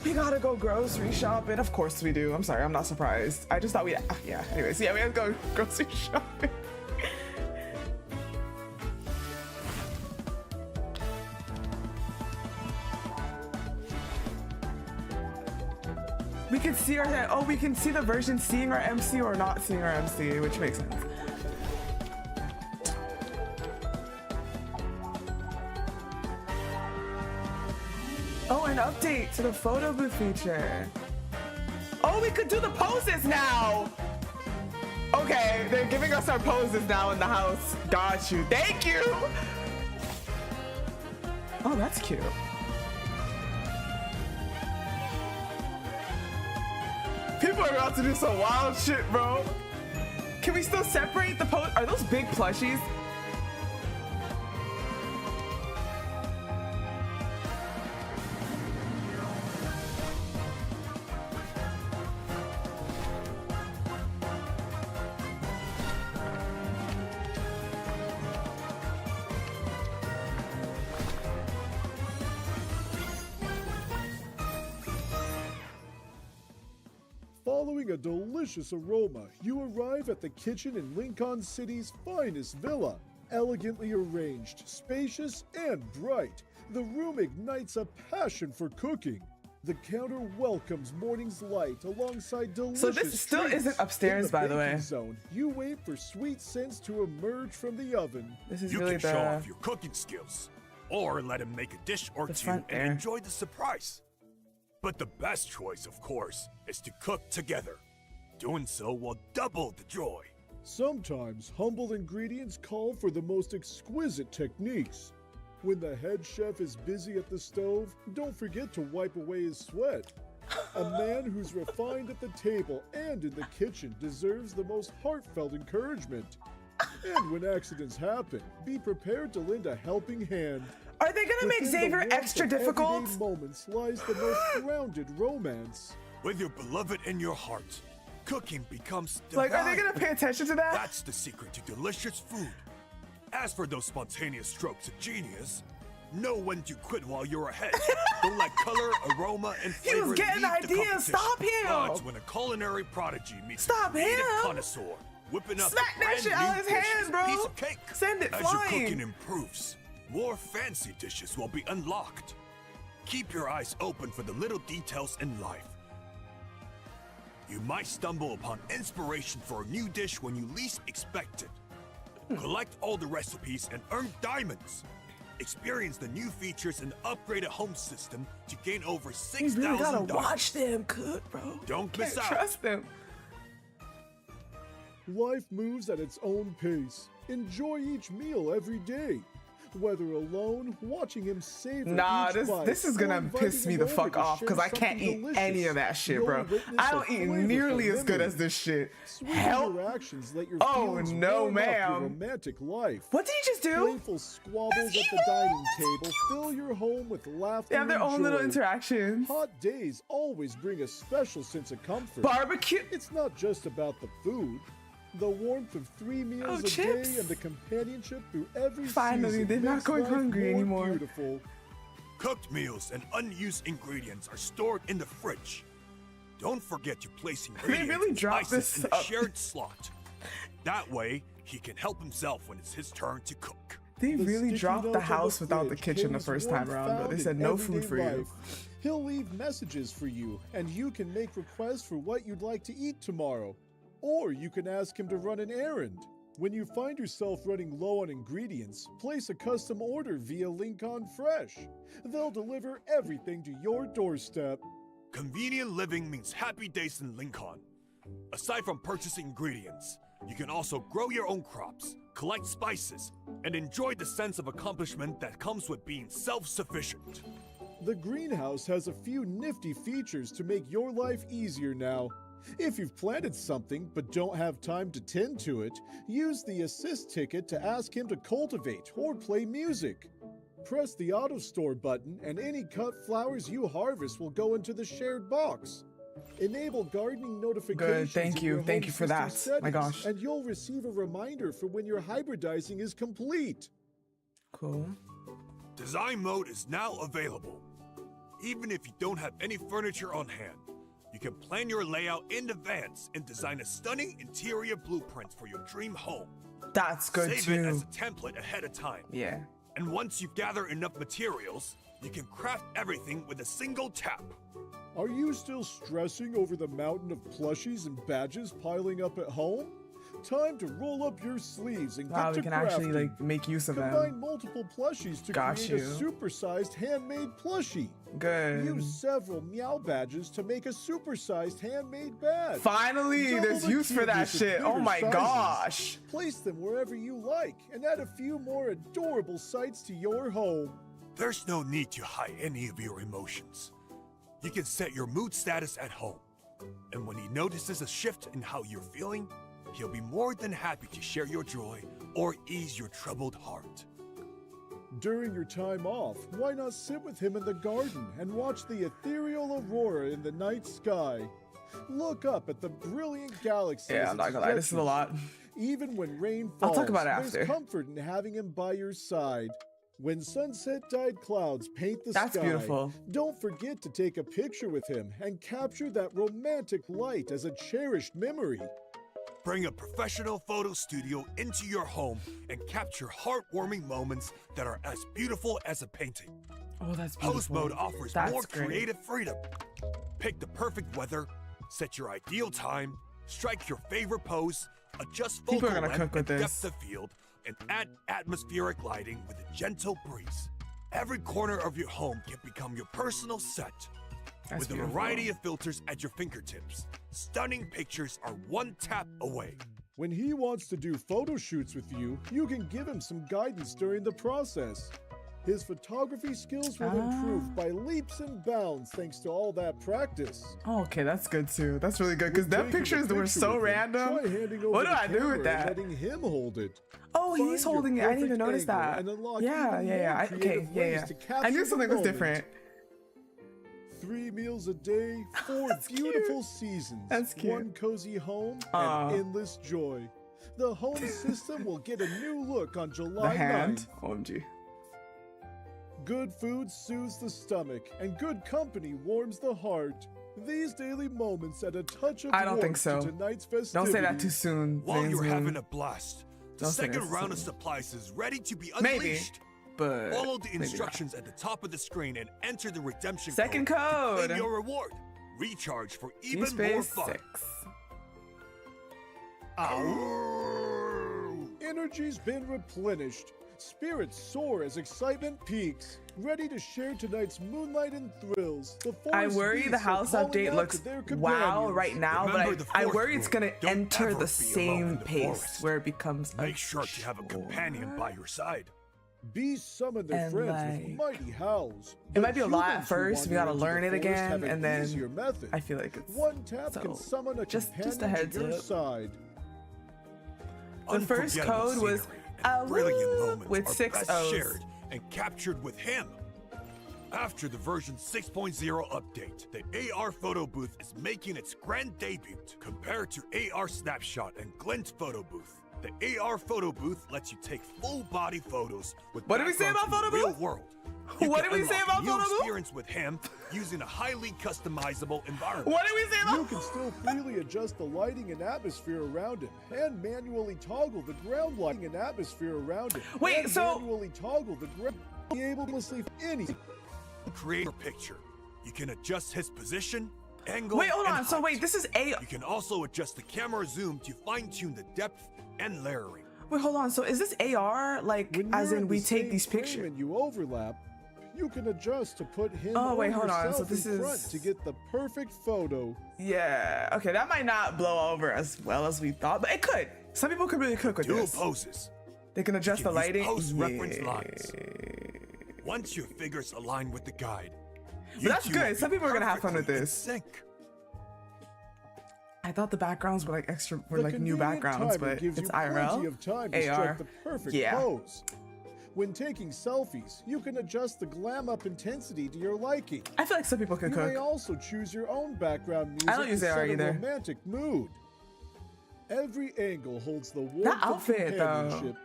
We gotta go grocery shopping. Of course we do. I'm sorry, I'm not surprised. I just thought yeah. Anyways, yeah, we have to go grocery shopping. We can see we can see the version seeing our MC or not seeing our MC, which makes sense. Oh, an update to the photo booth feature. Oh, we could do the poses now. Okay, they're giving us our poses now in the house. Got you. Thank you. Oh, that's cute. People are about to do some wild shit, bro. Can we still separate the pose? Are those big plushies? Following a delicious aroma, you arrive at the kitchen in Lincoln City's finest villa. Elegantly arranged, spacious, and bright, the room ignites a passion for cooking. The counter welcomes morning's light alongside delicious So this still treats. isn't upstairs, In by the baking way. zone, you wait for sweet scents to emerge from the oven. This is You really can show the off your cooking skills, or let him make a dish or The two front and there. enjoy the surprise. But the best choice, of course, is to cook together. Doing so will double the joy. Sometimes humble ingredients call for the most exquisite techniques. When the head chef is busy at the stove, don't forget to wipe away his sweat. A man who's refined at the table and in the kitchen deserves the most heartfelt encouragement. And when accidents happen, be prepared to lend a helping hand. Are they gonna make Within the Xavier warmth extra of difficult? everyday moments lies the most grounded romance. With your beloved in your heart, cooking becomes Like, are they divine. gonna pay attention to that? That's the secret to delicious food. As for those spontaneous strokes of genius, know when to quit while you're ahead. Don't let color, aroma, and He flavor was getting lead the ideas. competition. Stop him. Odds when a culinary prodigy meets Stop a creative him. connoisseur, whipping up Smack a that brand shit new out of his dish hand, is a bro. piece of cake. Send it As flying. your cooking improves, more fancy dishes will be unlocked. Keep your eyes open for the little details in life. You might stumble upon inspiration for a new dish when you least expect it. Collect all the recipes and earn diamonds. Experience the new features in the upgraded home system to gain over You 6,000 really gotta diamonds. watch them cook, bro. Don't Can't miss out. trust them. Life moves at its own pace. Enjoy each meal every day. Whether alone, watching him savor Nah, each bite, this is or gonna inviting piss me him the over fuck to off because share I can't something eat any delicious, of that shit, you'll bro. witness I a don't eat flavorful nearly as good memory. as this shit. Sweet Help! interactions let your Oh, feelings no, warm up your ma'am. romantic life. What did he just do? Playful squabbles at the dining table fill your home with laughter They have their and own little joy. interactions. Hot days always bring a special sense of comfort. Barbecue. It's not just about the food. The warmth of 3 meals a chips. day and the companionship through every Finally, season they're not makes going life hungry more anymore. Beautiful. Cooked meals and unused ingredients are stored in the fridge. Don't forget to place ingredients really and dropped spices this in the up. shared slot. That way, he can help himself when it's his turn to cook. They The really sticky dropped the notes on house without the fridge kitchen the carries first time warmth around, bro. found They in said no everyday food for you. life. He'll leave messages for you, and you can make requests for what you'd like to eat tomorrow. Or you can ask him to run an errand. When you find yourself running low on ingredients, place a custom order via Lincoln Fresh. They'll deliver everything to your doorstep. Convenient living means happy days in Lincoln. Aside from purchasing ingredients, you can also grow your own crops, collect spices, and enjoy the sense of accomplishment that comes with being self-sufficient. The greenhouse has a few nifty features to make your life easier now. If you've planted something but don't have time to tend to it, use the assist ticket to ask him to cultivate or play music. Press the auto store button and any cut flowers you harvest will go into the shared box. Enable gardening notifications. thank in you. your Thank home you for system that. My settings, gosh. And you'll receive a reminder for when your hybridizing is complete. Cool. Design mode is now available. Even if you don't have any furniture on hand, you can plan your layout in advance and design a stunning interior blueprint for your dream home. That's good Save too. it as a template ahead of time. Yeah. And once you gather enough materials, you can craft everything with a single tap. Are you still stressing over the mountain of plushies and badges piling up at home? Time to roll up your sleeves and Wow, get we to can actually crafting. like make use of Combine them. multiple plushies to Got create you. a supersized handmade plushie. Good. Use several meow badges to make a supersized handmade badge. Finally, Double there's the use for that cuteness of shit. Oh bigger my sizes. gosh. Place them wherever you like and add a few more adorable sights to your home. There's no need to hide any of your emotions. You can set your mood status at home. And when he notices a shift in how you're feeling, he'll be more than happy to share your joy or ease your troubled heart. During your time off, why not sit with him in the garden and watch the ethereal aurora in the night sky? Look up at the brilliant galaxy. Yeah, as I'm not it gonna lie, this is a stretches. lot. Even when rain I'll falls, talk about it there's after. comfort in having him by your side. When sunset-dyed clouds paint the That's sky, beautiful. don't forget to take a picture with him and capture that romantic light as a cherished memory. Bring a professional photo studio into your home and capture heartwarming moments that are as beautiful as a painting. Oh, that's Host beautiful. mode offers That's more great. creative freedom. Pick the perfect weather, set your ideal time, strike your favorite pose, adjust People focal are gonna length cook with and this. depth of field, and add atmospheric lighting with a gentle breeze. Every corner of your home can become your personal set. That's With a beautiful. variety of filters at your fingertips, stunning pictures are one tap away. When he wants to do photo shoots with you, you can give him some guidance during the process. His photography skills will improve by leaps and bounds thanks to all that practice. Oh, okay, that's good too. That's really good because that Taking a pictures were picture so with him, random. try handing over What do the I do camera with and that? Letting him hold it. Oh, Find he's your holding it. I didn't even perfect notice angle that. and unlock Yeah, even yeah, more okay, creative yeah, ways yeah. to I capture knew the something was moment. different. 3 meals a day, 4 That's beautiful cute. seasons, That's cute. 1 cozy home, Aw. and endless joy. The home system will get a new look on The July hand. 9th. OMG. Good food soothes the stomach, and good company warms the heart. These daily moments add a touch of I don't think warmth so. to tonight's festivities. Don't say that too soon. While Zayne's you're moon. having a blast, the Don't say second that round of soon. supplies is ready to be Maybe, unleashed. but Follow the maybe not. instructions at the top of the screen and enter the redemption Second code to code. claim your reward. Recharge for even more Deepspace fun. 6. Energy's been replenished. Spirits soar as excitement peaks. Ready to share tonight's moonlight and thrills. The I forest worry the beasts are house calling update out looks to their wow companions. right now, Remember but the I fourth worry it's rule. gonna Don't enter ever the be alone in same the pace forest. where it becomes a Make sure to have a companion by your side. Beasts summon their And, friends like, with mighty howls. it might be a But lot at humans who first. We wander gotta into learn the it forest again, have an and then easier method. I feel like it's One tap so, can summon a just a companion heads to your up. side. The first Unforgettable code was scenery and brilliant woo moments with are 6 best O's. shared and captured with him. After the version 6.0 update, the AR photo booth is making its grand debut. Compared to AR Snapshot and Glint photo booth, the AR photo booth lets you take full body photos with What did we say backgrounds about in the photo real booth? world. What can did we say unlock about a new photo booth? experience with him using a highly customizable environment. What did we say You about? can still freely adjust the lighting and atmosphere around him, and manually toggle the ground lighting and atmosphere around him. Wait, and so- manually toggle the ground. Be able to see anything. Create a picture. You can adjust his position, angle, Wait, hold and on. So height. wait, this is a. You can also adjust the camera zoom to fine-tune the depth and layering. Wait, hold on. So is this AR like When as you're in in we the take same these frame pictures? and you overlap, you can adjust to put him Oh, wait, or hold on. So yourself this in front is- to get the perfect photo. Yeah. Okay, that might not blow over as well as we thought, but it could. Some people could really cook with Dual this. poses. They can adjust You the can use lighting. post-reference lines. Once your figures align with the guide, you that's two good. will be Some people are gonna have fun with perfectly in this. sync. I thought the backgrounds were like extra, were The like new convenient backgrounds, timer but gives it's you plenty IRL. of time to AR. strike the perfect Yeah. pose. When taking selfies, you can adjust the glam up intensity to your liking. I feel like some people can You cook. may also choose your own background music I don't use to AR set a either. romantic mood. Every angle holds the warmth That of outfit, though. companionship.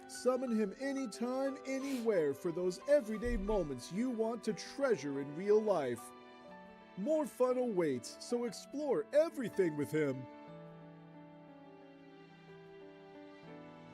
Summon him anytime, anywhere for those everyday moments you want to treasure in real life. More fun awaits, so explore everything with him.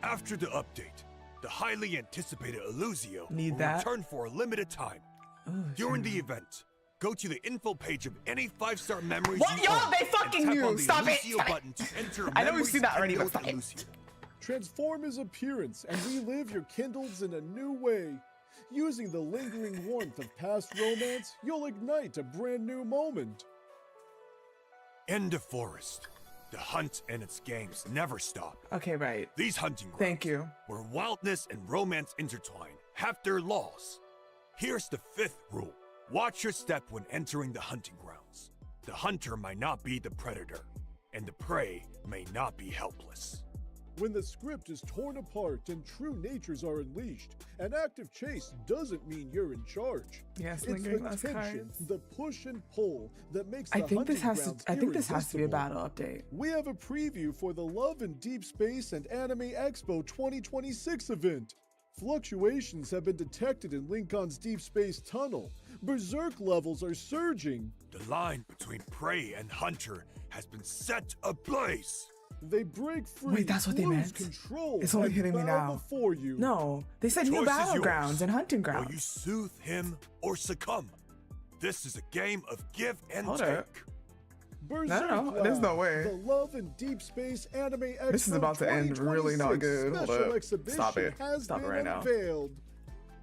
After the update, the highly anticipated Illusio Need will that. return for a limited time. Ooh, During the event, go to the info page of any 5-star memories What? you Y'all, own they and fucking tap knew. on the Stop it. Illusio Stop it. button to enter I know we've memories seen that already, kindled but with stop it. Illusio. Transform his appearance and relive your kindles in a new way. Using the lingering warmth of past romance, you'll ignite a brand new moment. In the forest, the hunt and its games never stop. Okay, right. These hunting grounds, Thank you. where wildness and romance intertwine, have their laws. Here's the 5th rule. Watch your step when entering the hunting grounds. The hunter might not be the predator, and the prey may not be helpless. When the script is torn apart and true natures are unleashed, an active chase doesn't mean you're in charge. Yes, It's lingering the last tension, cards. the push and pull that makes I the think this hunting has to. grounds I think this has to be a irresistible. battle update. We have a preview for the Love and Deep Space and Anime Expo 2026 event. Fluctuations have been detected in Lincoln's Deep Space tunnel. Berserk levels are surging. The line between prey and hunter has been set ablaze. They break free, Wait, that's what they lose meant? control, It's only and hitting me bow now. before you. No, they said new Choice is yours. battlegrounds and hunting Will you grounds. soothe him or succumb? This is a game of give and Hold take. up. Berserk No, there's no Lab, way. The Love and Deep Space Anime Expo This is about to end really not 2026 good. Hold special up. exhibition Stop it. has Stop it been right now. unveiled.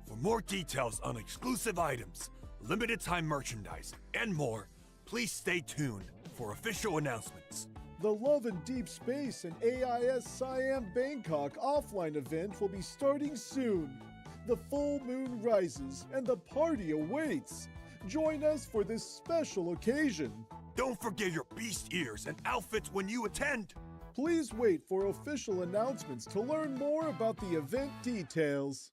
For more details on exclusive items, limited time merchandise, and more, please stay tuned for official announcements. The Love in Deep Space and AIS Siam Bangkok offline event will be starting soon. The full moon rises and the party awaits. Join us for this special occasion. Don't forget your beast ears and outfits when you attend. Please wait for official announcements to learn more about the event details.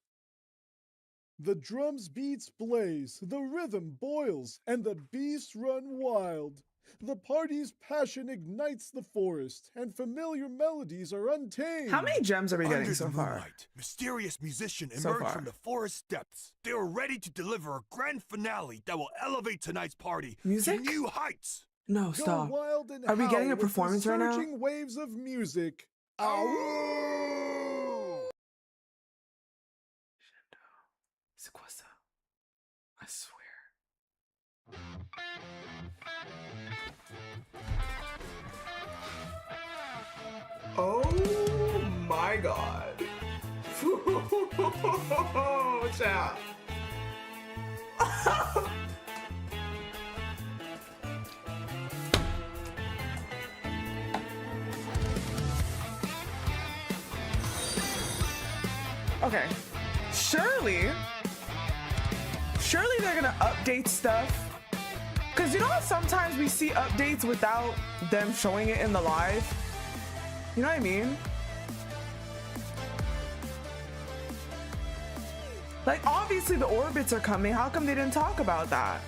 The drums beats blaze, the rhythm boils, and the beasts run wild. The party's passion ignites the forest, and familiar melodies are untamed. How many gems are we getting Under so the far? moonlight, mysterious musician So emerged far. from the forest depths. They are ready to deliver a grand finale that will elevate tonight's party Music? to new heights. No, Go stop. wild and Are we getting howl a with the performance right now? surging waves of music. Ow! 6.0. I swear. Oh my god. Chat. Okay. Surely they're gonna update stuff. Cause you know how sometimes we see updates without them showing it in the live? You know what I mean? Like obviously the orbits are coming. How come they didn't talk about that?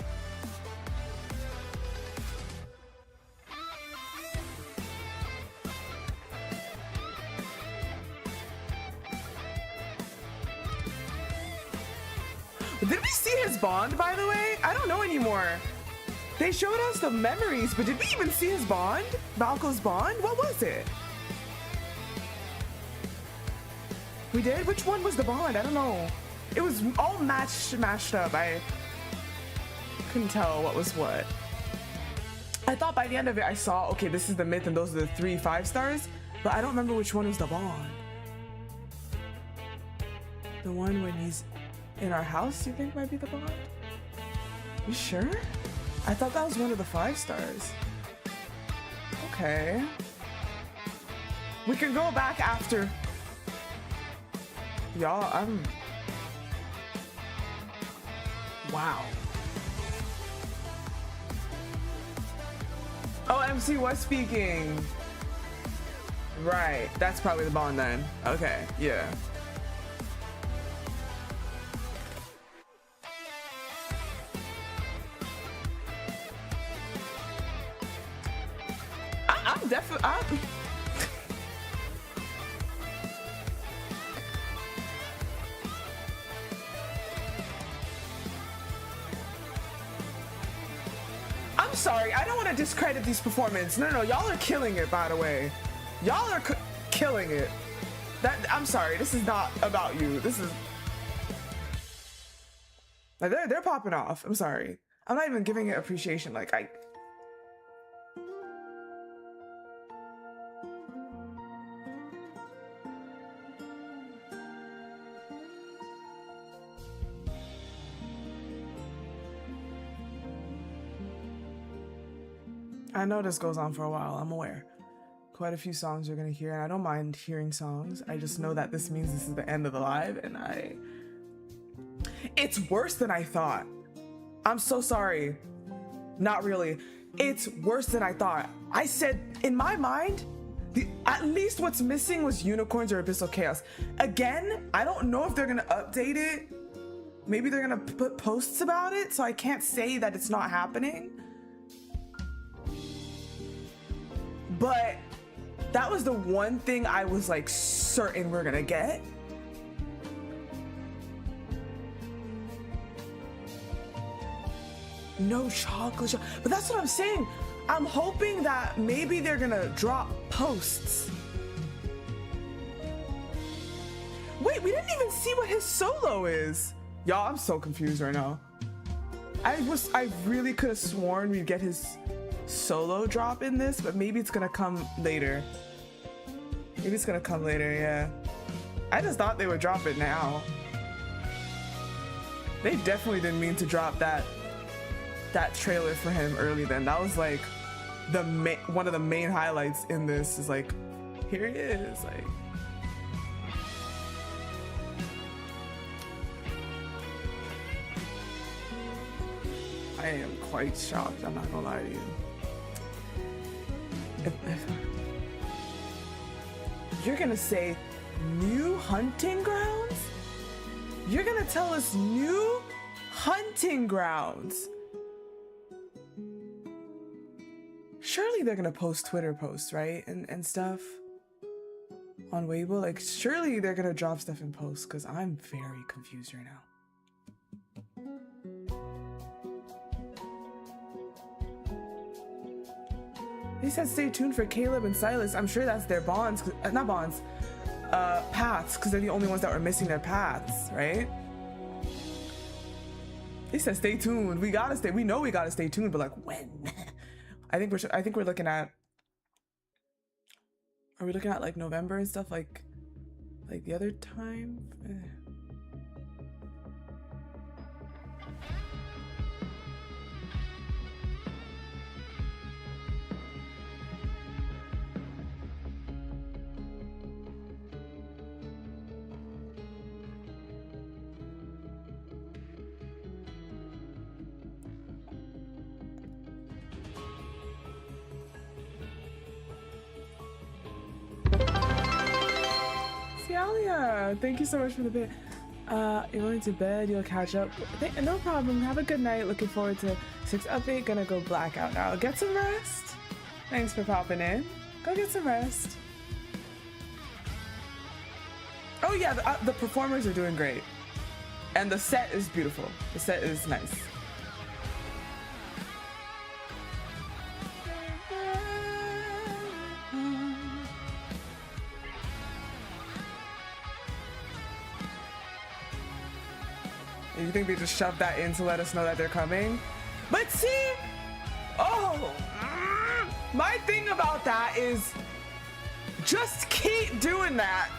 Did we see his bond, by the way? I don't know anymore. They showed us the memories, but did we even see his bond? Balco's bond? What was it? We did? Which one was the bond? I don't know. It was all mashed up. I couldn't tell what was what. I thought by the end of it, I saw, okay, this is the myth and those are the 3 5-stars, but I don't remember which one was the bond. The one when he's in our house, you think might be the bond? You sure? I thought that was one of the 5-stars. Okay. We can go back after. Y'all, wow. Oh, MC was speaking. Right, that's probably the bond then. Okay, yeah. I'm definitely. I'm sorry. I don't want to discredit these performances. No, y'all are killing it. By the way, y'all are killing it. I'm sorry. This is not about you. This is. Like they're popping off. I'm sorry. I'm not even giving it appreciation. Like I know this goes on for a while, I'm aware. Quite a few songs you're gonna hear, and I don't mind hearing songs. I just know that this means this is the end of the live, and it's worse than I thought. I'm so sorry. Not really. It's worse than I thought. I said, in my mind, at least what's missing was unicorns or abyssal chaos. Again, I don't know if they're gonna update it. Maybe they're gonna put posts about it, so I can't say that it's not happening. But that was the one thing I was like certain we're gonna get. No chocolate, but that's what I'm saying. I'm hoping that maybe they're gonna drop posts. Wait, we didn't even see what his solo is. Y'all, I'm so confused right now. I really could have sworn we'd get his solo drop in this, but maybe it's gonna come later. Maybe it's gonna come later, yeah. I just thought they would drop it now. They definitely didn't mean to drop that trailer for him early then. That was like one of the main highlights in this is like, here he is, like. I am quite shocked, I'm not gonna lie to you. You're gonna say new hunting grounds? You're gonna tell us new hunting grounds? Surely they're gonna post Twitter posts, right? And stuff on Weibo. Like, surely they're gonna drop stuff in posts, because I'm very confused right now. They said stay tuned for Caleb and Sylus. I'm sure that's their bonds, not bonds, paths, because they're the only ones that were missing their paths, right? They said stay tuned. We gotta stay. We know we gotta stay tuned, but like when? I think we're looking at. Are we looking at like November and stuff like the other time? Thank you so much for the bit. You're going to bed, you'll catch up. No problem, have a good night. Looking forward to 6 update. Gonna go blackout now. Get some rest. Thanks for popping in. Go get some rest. Oh yeah, the performers are doing great. And the set is beautiful. The set is nice. You think they just shoved that in to let us know that they're coming? But see, my thing about that is just keep doing that.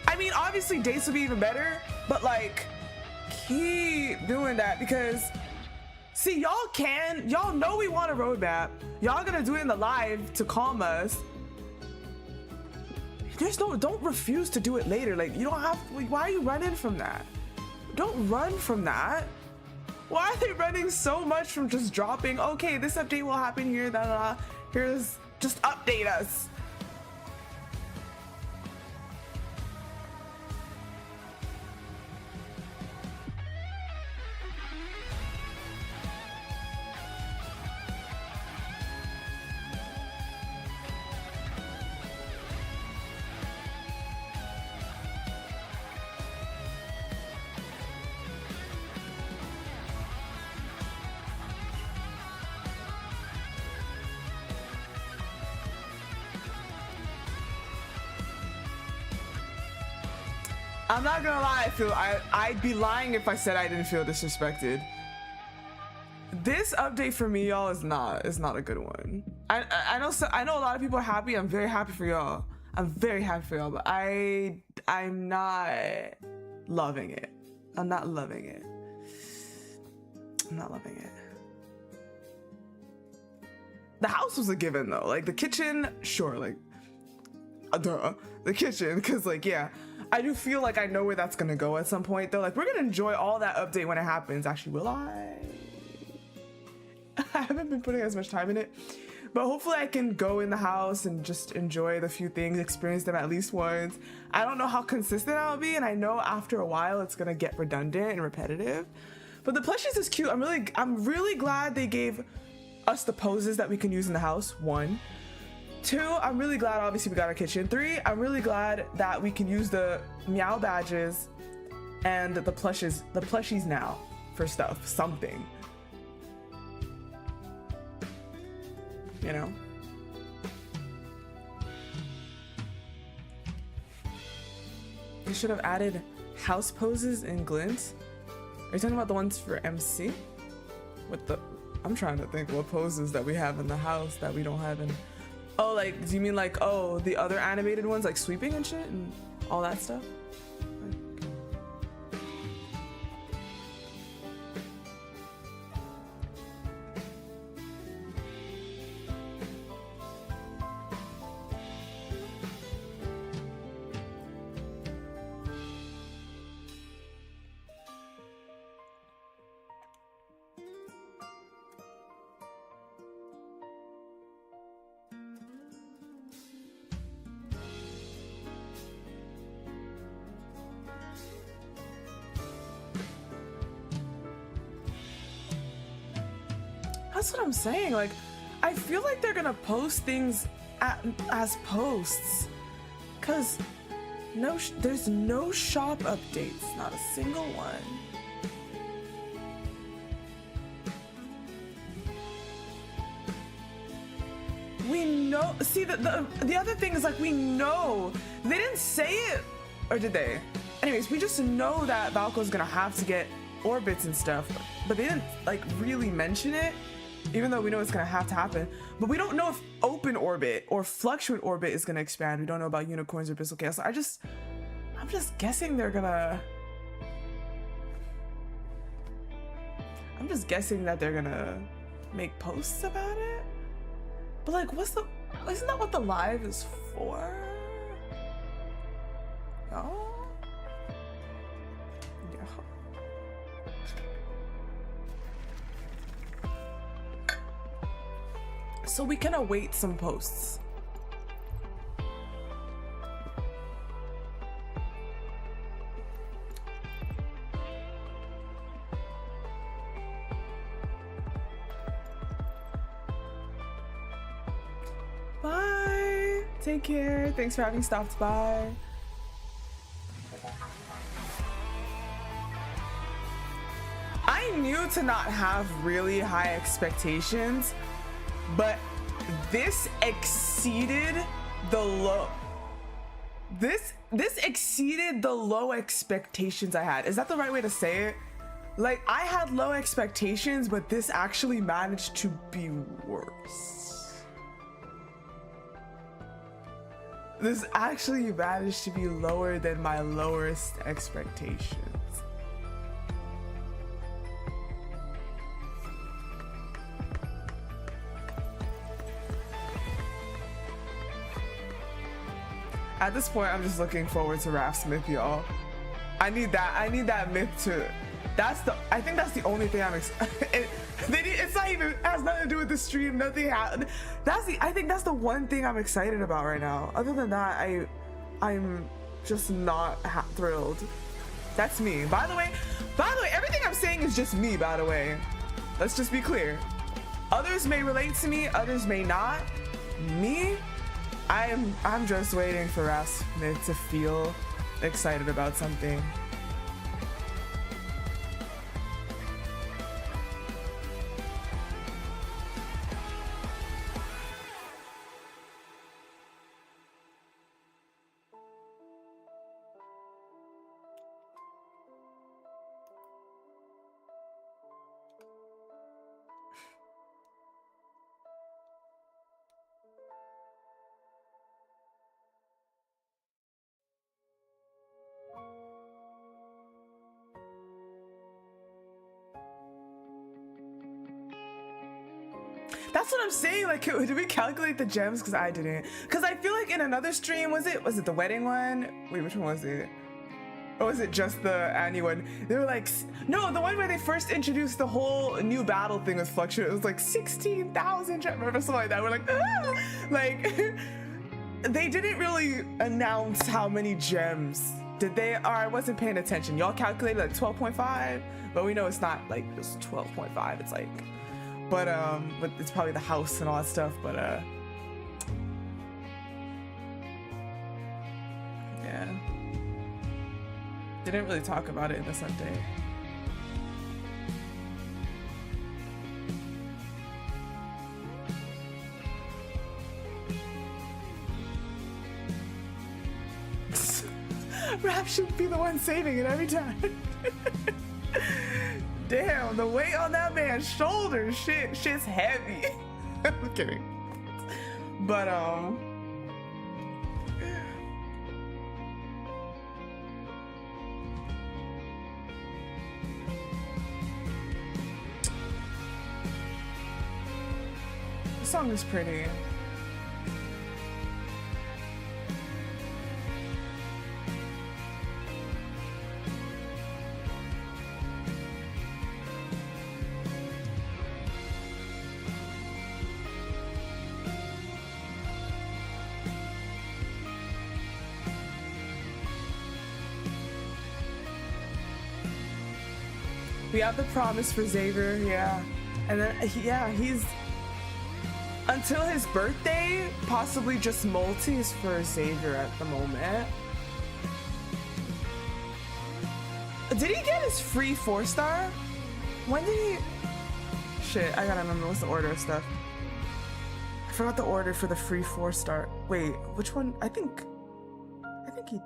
I mean, obviously dates would be even better, but like, keep doing that because see, y'all know we want a roadmap. Y'all gonna do it in the live to calm us. Don't refuse to do it later. Like, you don't have, why are you running from that? Don't run from that. Why are they running so much from just dropping, okay, this update will happen here, here's, just update us. I'm not gonna lie, I'd be lying if I said I didn't feel disrespected. This update for me, y'all, is not a good one. I know a lot of people are happy. I'm very happy for y'all. I'm very happy for y'all, but I'm not loving it. I'm not loving it. I'm not loving it. The house was a given though. Like the kitchen, sure, like duh. The kitchen, because like, yeah. I do feel like I know where that's gonna go at some point though. Like, we're gonna enjoy all that update when it happens. Actually, will I? I haven't been putting as much time in it, but hopefully I can go in the house and just enjoy the few things, experience them at least once. I don't know how consistent I'll be, and I know after a while it's gonna get redundant and repetitive. But the plushies is cute. I'm really glad they gave us the poses that we can use in the house. 1. 2, I'm really glad obviously we got our kitchen. 3, I'm really glad that we can use the meow badges and the plushies now for stuff, something. You know? They should have added house poses in Glint. Are you talking about the ones for MC? I'm trying to think what poses that we have in the house that we don't have in. Oh, like, do you mean like, oh, the other animated ones, like sweeping and shit and all that stuff? That's what I'm saying. Like, I feel like they're gonna post things as posts, cause there's no shop updates, not a single one. We know. See, the other thing is, like, we know they didn't say it, or did they? Anyways, we just know that Valko's gonna have to get orbits and stuff, but they didn't like really mention it, even though we know it's gonna have to happen. But we don't know if open orbit or fluctuant orbit is gonna expand. We don't know about unicorns or abyssal chaos. So I'm just guessing they're gonna. I'm just guessing that they're gonna make posts about it. But like, isn't that what the live is for? No? Yeah. So we can await some posts. Bye. Take care. Thanks for having stopped by. I knew to not have really high expectations, but this exceeded the low. This exceeded the low expectations I had. Is that the right way to say it? Like, I had low expectations, but this actually managed to be worse. This actually managed to be lower than my lowest expectations. At this point, I'm just looking forward to Raph Smith, y'all. I need that myth to. I think that's the only thing I'm excited. It's not even, it has nothing to do with the stream. Nothing happened. I think that's the one thing I'm excited about right now. Other than that, I'm just not thrilled. That's me. By the way, everything I'm saying is just me, by the way. Let's just be clear. Others may relate to me, others may not. Me, I'm just waiting for Raph Smith to feel excited about something. That's what I'm saying. Like, did we calculate the gems? Because I didn't. Because I feel like in another stream, was it the wedding one? Wait, which one was it? Or was it just the Annie one? They were like, no, the one where they first introduced the whole new battle thing with Fluctuate. It was like 16,000 gems or something like that. We're like, ah! Like, they didn't really announce how many gems. Did they? Or I wasn't paying attention. Y'all calculated like 12.5, but we know it's not like just 12.5. It's like. But it's probably the house and all that stuff, but yeah. They didn't really talk about it in this update. Raph should be the one saving it every time. Damn, the weight on that man's shoulders, shit's heavy. I'm kidding. But the song is pretty. We have the promise for Xavier, yeah. And then, yeah, he's... Until his birthday, possibly just multis for Xavier at the moment. Did he get his free 4-star? When did he... Shit, I gotta remember what's the order of stuff. I forgot the order for the free 4-star. Wait, which one? I think he...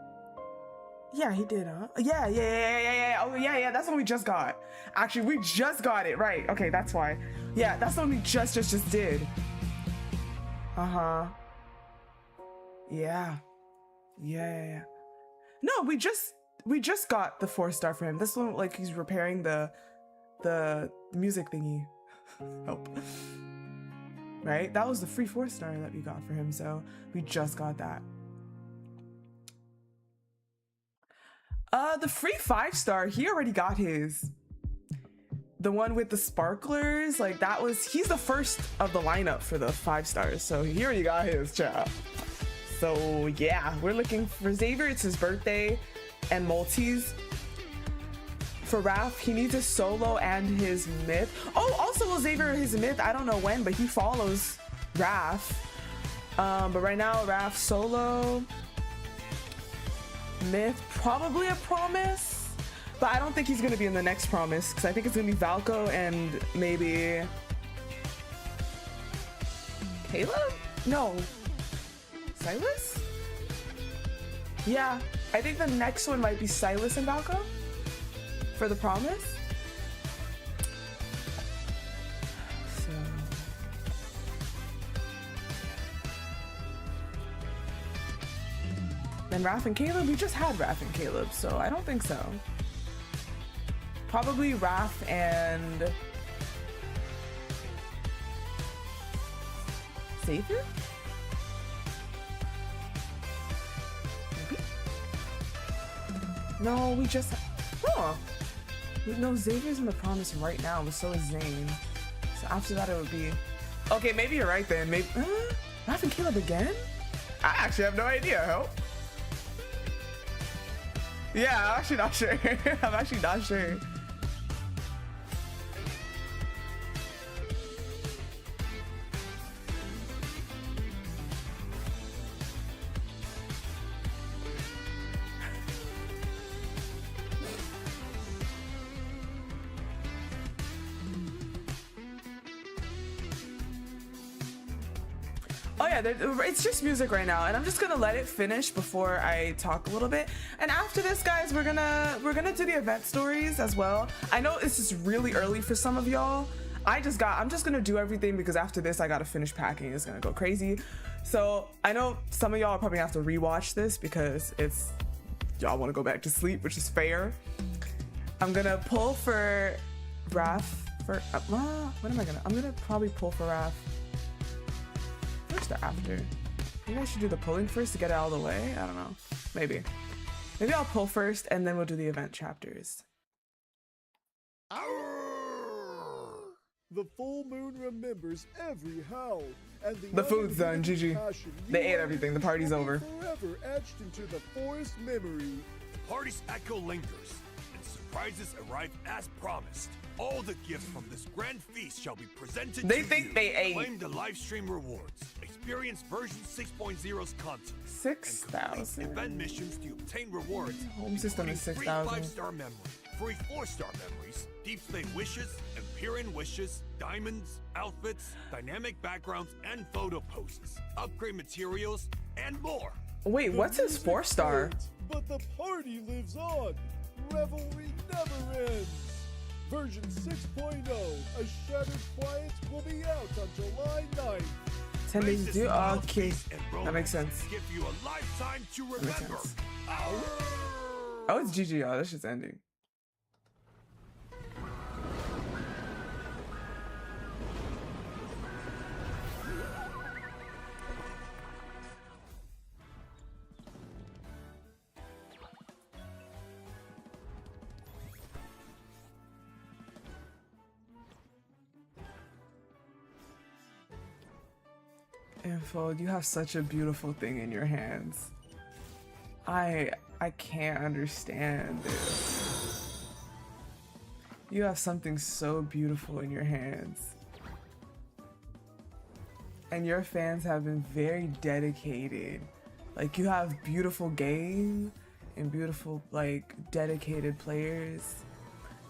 Yeah, he did, huh? Yeah. Oh, yeah, that's what we just got. Actually, we just got it, right. Okay, that's why. Yeah, that's the one we just did. Uh-huh. Yeah. No, we just got the 4-star for him. This one, like, he's repairing the music thingy. Help. Right? That was the free 4-star that we got for him, so we just got that. The free 5-star, he already got his. The one with the sparklers, like that was, he's the first of the lineup for the 5 stars, so he already got his, chat. So yeah, we're looking for Xavier. It's his birthday and multis. For Raph, he needs his solo and his myth. Oh, also Xavier his myth, I don't know when, but he follows Raph. But right now, Raph solo, myth, probably a promise, but I don't think he's gonna be in the next promise because I think it's gonna be Valko and maybe Caleb? No, Sylus? Yeah, I think the next one might be Sylus and Valko for the promise. So then Raph and Caleb, we just had Raph and Caleb, so I don't think so. Probably Raph and Xavier? Maybe? No, we just... Oh! No, Xavier's in the promise right now, but so is Zayne. So after that it would be... Okay, maybe you're right then. Maybe... Raph and Caleb again? I actually have no idea, help. Yeah, I'm actually not sure. I'm actually not sure. Oh yeah, it's just music right now, and I'm just gonna let it finish before I talk a little bit. And after this, guys, we're gonna do the event stories as well. I know this is really early for some of y'all. I'm just gonna do everything because after this I gotta finish packing. It's gonna go crazy. So I know some of y'all are probably gonna have to rewatch this because y'all want to go back to sleep, which is fair. I'm gonna pull for Raph for I'm gonna probably pull for Raph first or after. Maybe I should do the pulling first to get it out of the way. I don't know. Maybe I'll pull first and then we'll do the event chapters. The full moon remembers every howl, and the food's done, GG. They ate everything. The party's over. Forever etched into the forest memory. The party's echo lingers, and surprises arrive as promised. All the gifts from this grand feast shall be presented They to think you. they ate. Claim the live stream rewards. Experience version 6.0's content. 6,000. Event missions to obtain rewards. Home system is Free 6,000. 5-star memory, free 4-star memories, Deepspace wishes, Empyrean wishes, diamonds, outfits, dynamic backgrounds, and photo poses, upgrade materials, and more. Wait, what's his 4-star? But the party lives on. Revelry never ends. Version 6.0, A Shattered Quiet, will be out on July 9th. 10 days due? Okay, that makes sense. Give you a lifetime to That makes remember. sense. Oh, it's GG. Oh, this shit's ending. Info, you have such a beautiful thing in your hands. I can't understand this. You have something so beautiful in your hands. And your fans have been very dedicated. Like, you have beautiful game and beautiful, like, dedicated players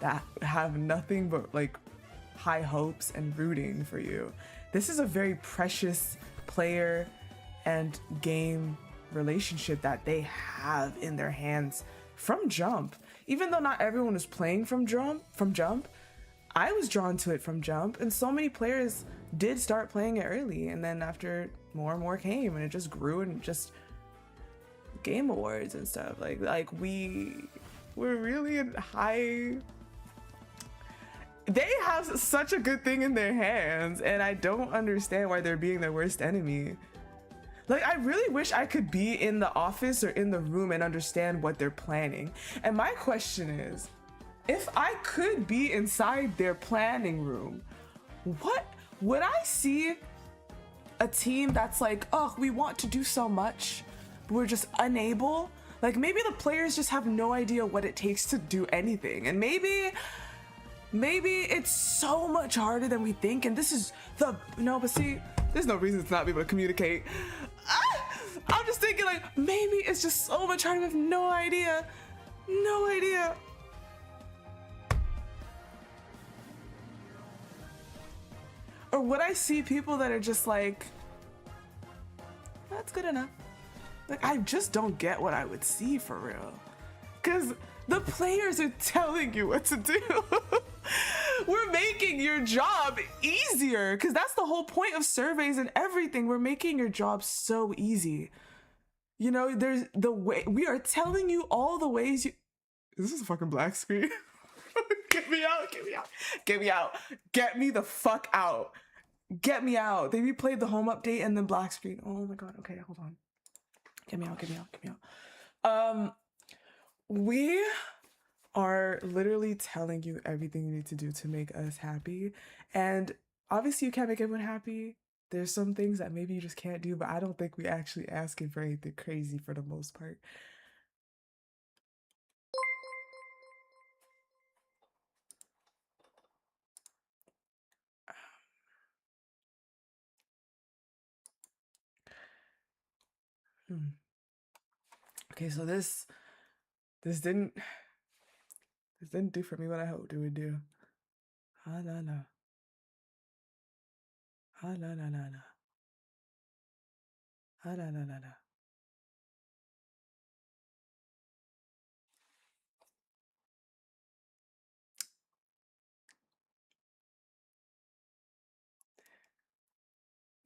that have nothing but, like, high hopes and rooting for you. This is a very precious player and game relationship that they have in their hands from jump. Even though not everyone was playing from jump, I was drawn to it from jump, and so many players did start playing it early, and then after more and more came, and it just grew, and just game awards and stuff. Like we're really in high. They have such a good thing in their hands, and I don't understand why they're being their worst enemy. Like, I really wish I could be in the office or in the room and understand what they're planning. And my question is, if I could be inside their planning room, what would I see? A team that's like, oh, we want to do so much, but we're just unable. Like, maybe the players just have no idea what it takes to do anything, and maybe it's so much harder than we think, and this is the but see, there's no reason to not be able to communicate. I'm just thinking, like, maybe it's just so much harder. We have no idea. Or would I see people that are just like, that's good enough? Like, I just don't get what I would see for real. Because the players are telling you what to do. We're making your job easier, because that's the whole point of surveys and everything. We're making your job so easy. You know, there's the way we are telling you all the ways you. Is this a fucking black screen? Get me out. Get me the fuck out. Get me out. They replayed the home update and then black screen. Oh my god. Okay, hold on. Get me out. We are literally telling you everything you need to do to make us happy. And obviously you can't make everyone happy. There's some things that maybe you just can't do, but I don't think we actually asking for anything crazy for the most part. Okay, so this didn't do for me what I hoped it would do. Ah la la. Ah la la la la. Ah la la la la.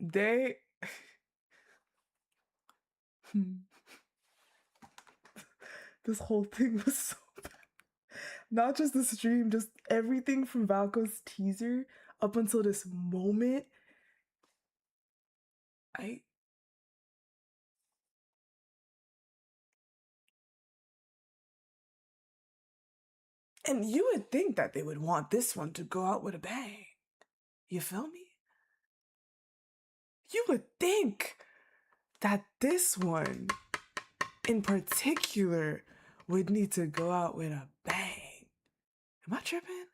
They this whole thing was so bad. Not just the stream, just everything from Valko's teaser up until this moment. And you would think that they would want this one to go out with a bang. You feel me? You would think that this one in particular would need to go out with a bang. Am I tripping?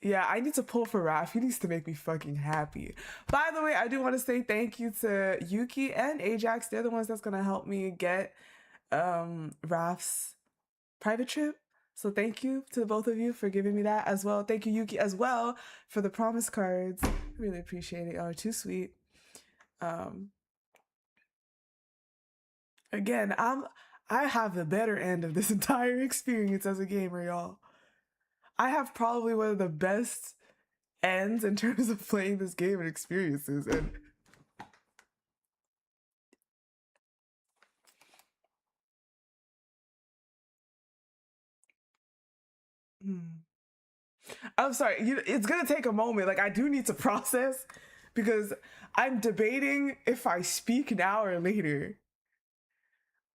Yeah, I need to pull for Raph. He needs to make me fucking happy. By the way, I do want to say thank you to Yuki and Ajax. They're the ones that's going to help me get Raph's private trip. So thank you to both of you for giving me that as well. Thank you, Yuki, as well, for the promise cards. Really appreciate it. Y'all are too sweet. Again, I have the better end of this entire experience as a gamer, y'all. I have probably one of the best ends in terms of playing this game and experiences. And I'm sorry, it's gonna take a moment. Like, I do need to process because I'm debating if I speak now or later.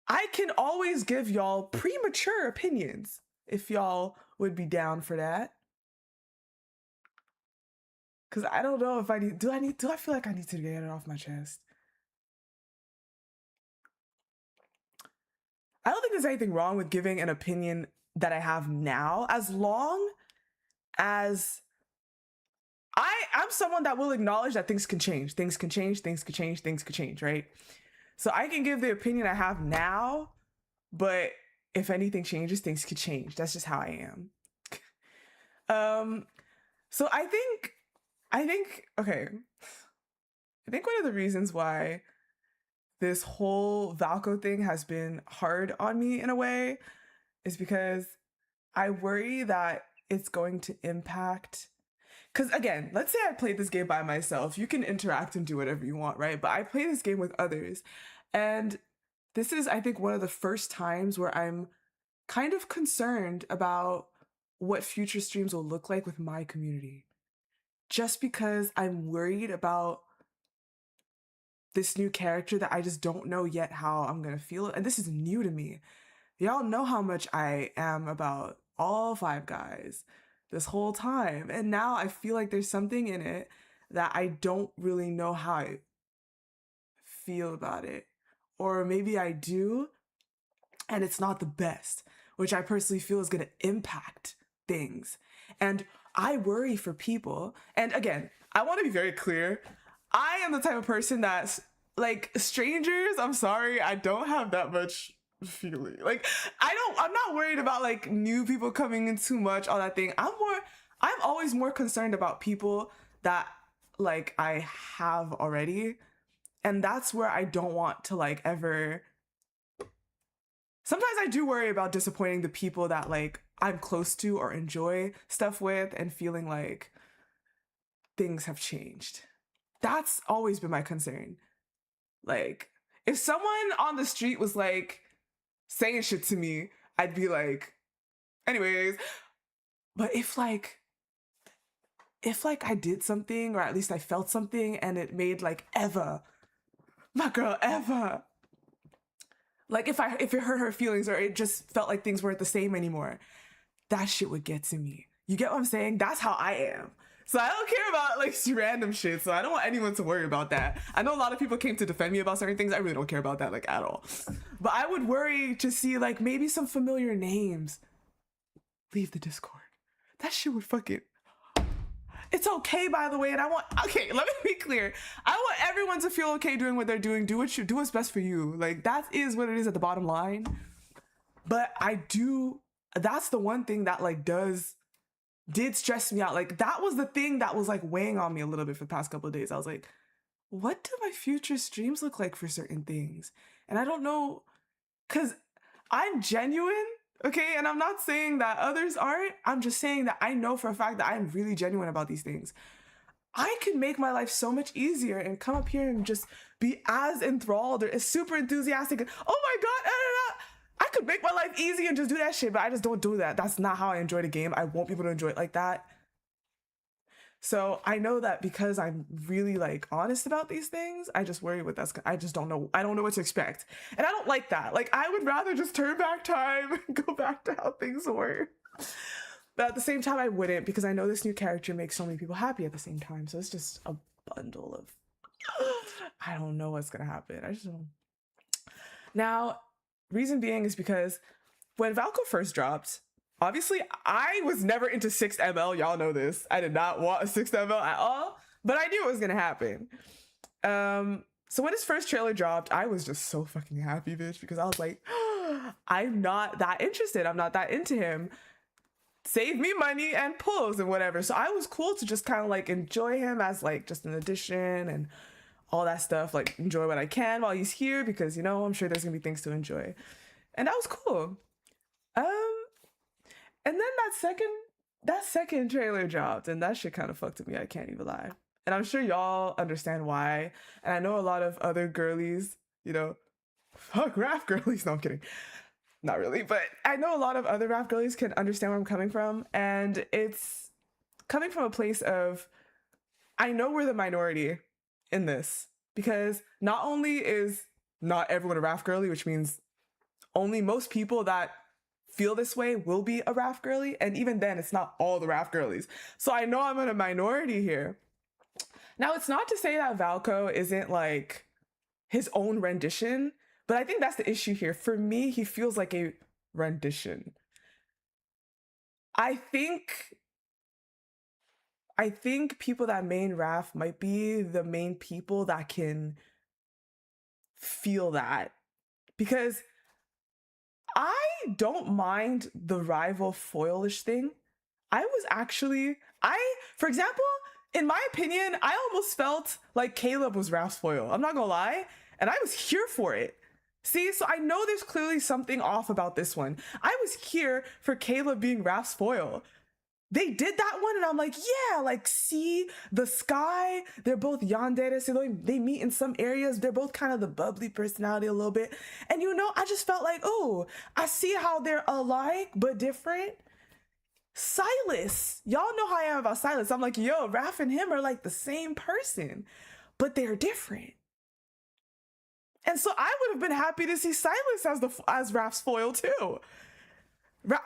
I can always give y'all premature opinions if y'all would be down for that. Cause I don't know if I need, do I feel like I need to get it off my chest? I don't think there's anything wrong with giving an opinion that I have now, as long as I'm someone that will acknowledge that things can change. Things can change, things could change, things could change, right? So I can give the opinion I have now, but if anything changes, things could change. That's just how I am. So I think, okay. I think one of the reasons why this whole Valko thing has been hard on me in a way is because I worry that it's going to impact. Because again, let's say I played this game by myself. You can interact and do whatever you want, right? But I play this game with others. And this is, I think, one of the first times where I'm kind of concerned about what future streams will look like with my community. Just because I'm worried about this new character that I just don't know yet how I'm gonna feel. And this is new to me. Y'all know how much I am about all Five Guys this whole time. And now I feel like there's something in it that I don't really know how I feel about it. Or maybe I do, and it's not the best, which I personally feel is gonna impact things. And I worry for people. And again, I wanna be very clear. I am the type of person that's like strangers. I'm sorry, I don't have that much feeling. Like I'm not worried about like new people coming in too much, all that thing. I'm always more concerned about people that like I have already. And that's where I don't want to like ever. Sometimes I do worry about disappointing the people that like I'm close to or enjoy stuff with and feeling like things have changed. That's always been my concern. Like, if someone on the street was like saying shit to me, I'd be like, anyways. But if I did something, or at least I felt something, and it made like Eva, my girl Eva, like if it hurt her feelings, or it just felt like things weren't the same anymore, that shit would get to me. You get what I'm saying? That's how I am. So I don't care about like random shit. So I don't want anyone to worry about that. I know a lot of people came to defend me about certain things. I really don't care about that like at all. But I would worry to see like maybe some familiar names leave the Discord. That shit would fucking. It's okay, by the way. And okay, let me be clear. I want everyone to feel okay doing what they're doing. Do what's best for you. Like that is what it is at the bottom line. But that's the one thing that like did stress me out. Like that was the thing that was like weighing on me a little bit for the past couple of days. I was like, what do my future streams look like for certain things? And I don't know, because I'm genuine, okay? And I'm not saying that others aren't. I'm just saying that I know for a fact that I'm really genuine about these things. I could make my life so much easier and come up here and just be as enthralled or as super enthusiastic. And, oh my God, I could make my life easy and just do that shit, but I just don't do that. That's not how I enjoy the game. I won't be able to enjoy it like that. So I know that because I'm really like honest about these things, I just worry with that. I just don't know. I don't know what to expect. And I don't like that. Like I would rather just turn back time and go back to how things were. But at the same time, I wouldn't, because I know this new character makes so many people happy at the same time. So it's just a bundle of, I don't know what's going to happen. I just don't. Now, reason being is because when Valko first dropped, obviously I was never into 6ML. Y'all know this. I did not want a 6ML at all, but I knew it was gonna happen. So when his first trailer dropped, I was just so fucking happy, bitch, because I was like, I'm not that interested. I'm not that into him. Save me money and pulls and whatever. So I was cool to just kind of like enjoy him as like just an addition and all that stuff, like enjoy what I can while he's here, because, you know, I'm sure there's gonna be things to enjoy. And that was cool. And then that second trailer dropped, and that shit kind of fucked with me, I can't even lie. And I'm sure y'all understand why. And I know a lot of other girlies, you know, fuck rap girlies. No, I'm kidding. Not really, but I know a lot of other rap girlies can understand where I'm coming from. And it's coming from a place of, I know we're the minority in this, because not only is not everyone a rap girly, which means only most people that feel this way will be a rap girly, and even then it's not all the rap girlies. So I know I'm in a minority here. Now, it's not to say that Valko isn't like his own rendition, but I think that's the issue here. For me, he feels like a rendition. I think people that main Raf might be the main people that can feel that, because I don't mind the rival foilish thing. For example, in my opinion, I almost felt like Caleb was Raf's foil. I'm not gonna lie. And I was here for it. See, so I know there's clearly something off about this one. I was here for Caleb being Raf's foil. They did that one, and I'm like, yeah, like, see, the sky, they're both yandere, so they meet in some areas. They're both kind of the bubbly personality a little bit. And you know, I just felt like, oh, I see how they're alike but different. Sylus, y'all know how I am about Sylus. I'm like, yo, Raf and him are like the same person, but they're different. And so I would have been happy to see Sylus as Raf's foil too.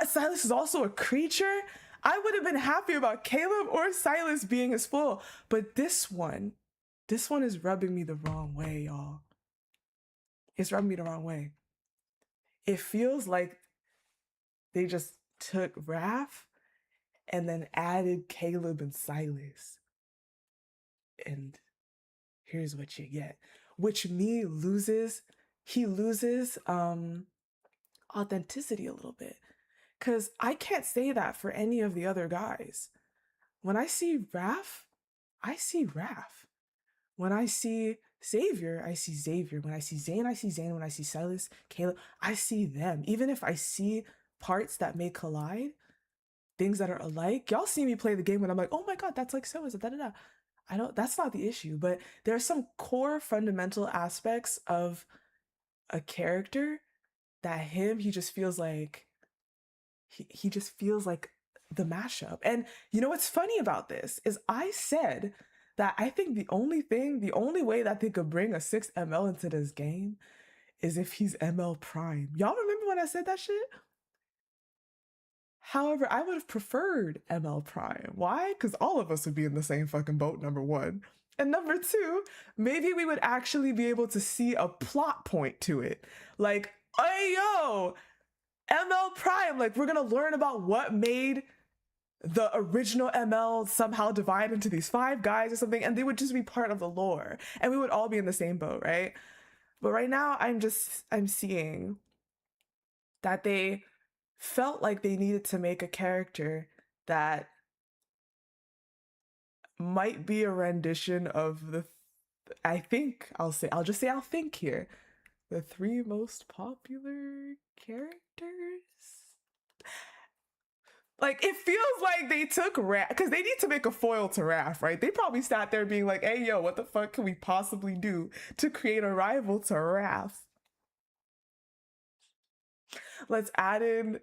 Sylus is also a creature. I would have been happy about Caleb or Sylus being his foil, but this one is rubbing me the wrong way, y'all. It's rubbing me the wrong way. It feels like they just took Raf and then added Caleb and Sylus. And here's what you get. Which he loses authenticity a little bit. Because I can't say that for any of the other guys. When I see Raf, I see Raf. When I see Xavier, I see Xavier. When I see Zayne, I see Zayne. When I see Sylus, Caleb, I see them. Even if I see parts that may collide, things that are alike. Y'all see me play the game when I'm like, oh my god, that's like so is it, da-da-da. That's not the issue, but there are some core fundamental aspects of a character that he just feels like, he just feels like the mashup. And you know what's funny about this is I said that I think the only way that they could bring a 6 ML into this game is if he's ML Prime. Y'all remember when I said that shit? However, I would have preferred ML Prime. Why? Because all of us would be in the same fucking boat, number one. And number two, maybe we would actually be able to see a plot point to it. Like, hey, yo, ML Prime, like, we're gonna learn about what made the original ML somehow divide into these 5 guys or something, and they would just be part of the lore. And we would all be in the same boat, right? But right now, I'm seeing that they felt like they needed to make a character that might be a rendition of I'll just say I'll think here. The 3 most popular characters? Like, it feels like they took Raf, because they need to make a foil to Raf, right? They probably sat there being like, hey, yo, what the fuck can we possibly do to create a rival to Raf? Let's add in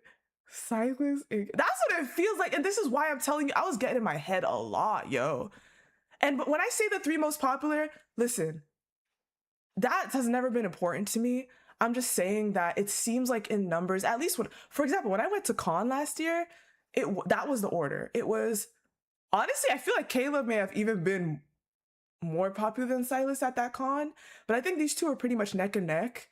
Sylus. That's what it feels like. And this is why I'm telling you, I was getting in my head a lot, yo. But when I say the 3 most popular, listen, that has never been important to me. I'm just saying that it seems like in numbers, at least for example, when I went to con last year, that was the order. It was, honestly, I feel like Caleb may have even been more popular than Sylus at that con, but I think these two are pretty much neck and neck.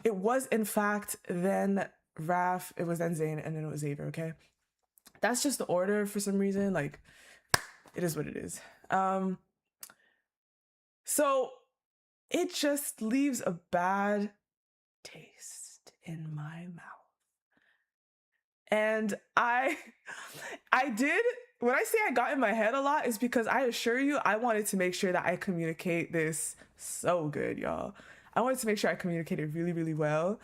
It was, in fact, then Raf, it was then Zayne, and then it was Xavier, okay? That's just the order for some reason. Like, it is what it is. So it just leaves a bad taste in my mouth. And I did, when I say I got in my head a lot, is because I assure you, I wanted to make sure that I communicate this so good, y'all. I wanted to make sure I communicated really, really well.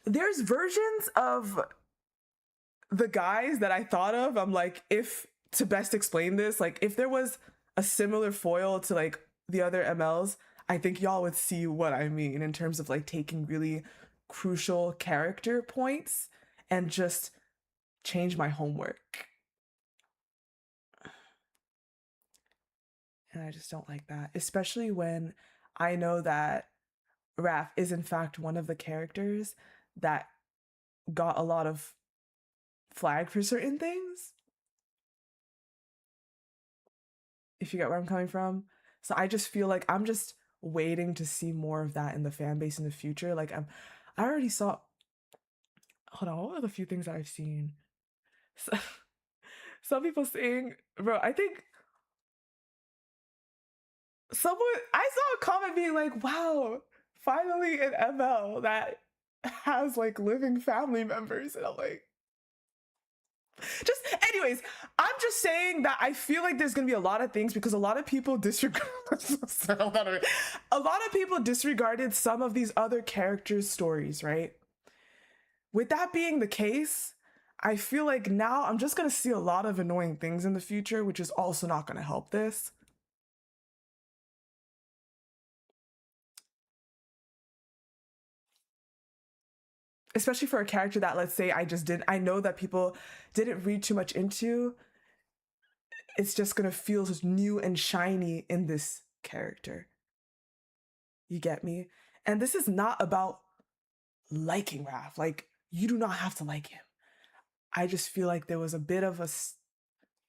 There's versions of the guys that I thought of. I'm like, to best explain this, like, if there was a similar foil to like the other MLs, I think y'all would see what I mean in terms of like taking really crucial character points and just change my homework. And I just don't like that, especially when I know that Raf is in fact one of the characters that got a lot of flag for certain things. If you get where I'm coming from. So I just feel like I'm just waiting to see more of that in the fan base in the future. Like I already saw hold on, what are the few things that I've seen? So, some people saying, bro, I think someone, I saw a comment being like, wow, finally an ML that has like living family members. And I'm like, just anyways, I'm just saying that I feel like there's gonna be a lot of things because a lot of people a lot of people disregarded some of these other characters' stories, right? With that being the case, I feel like now I'm just gonna see a lot of annoying things in the future, which is also not gonna help this. Especially for a character that, let's say, I know that people didn't read too much into. It's just gonna feel new and shiny in this character. You get me? And this is not about liking Raph. Like, you do not have to like him. I just feel like there was a bit of a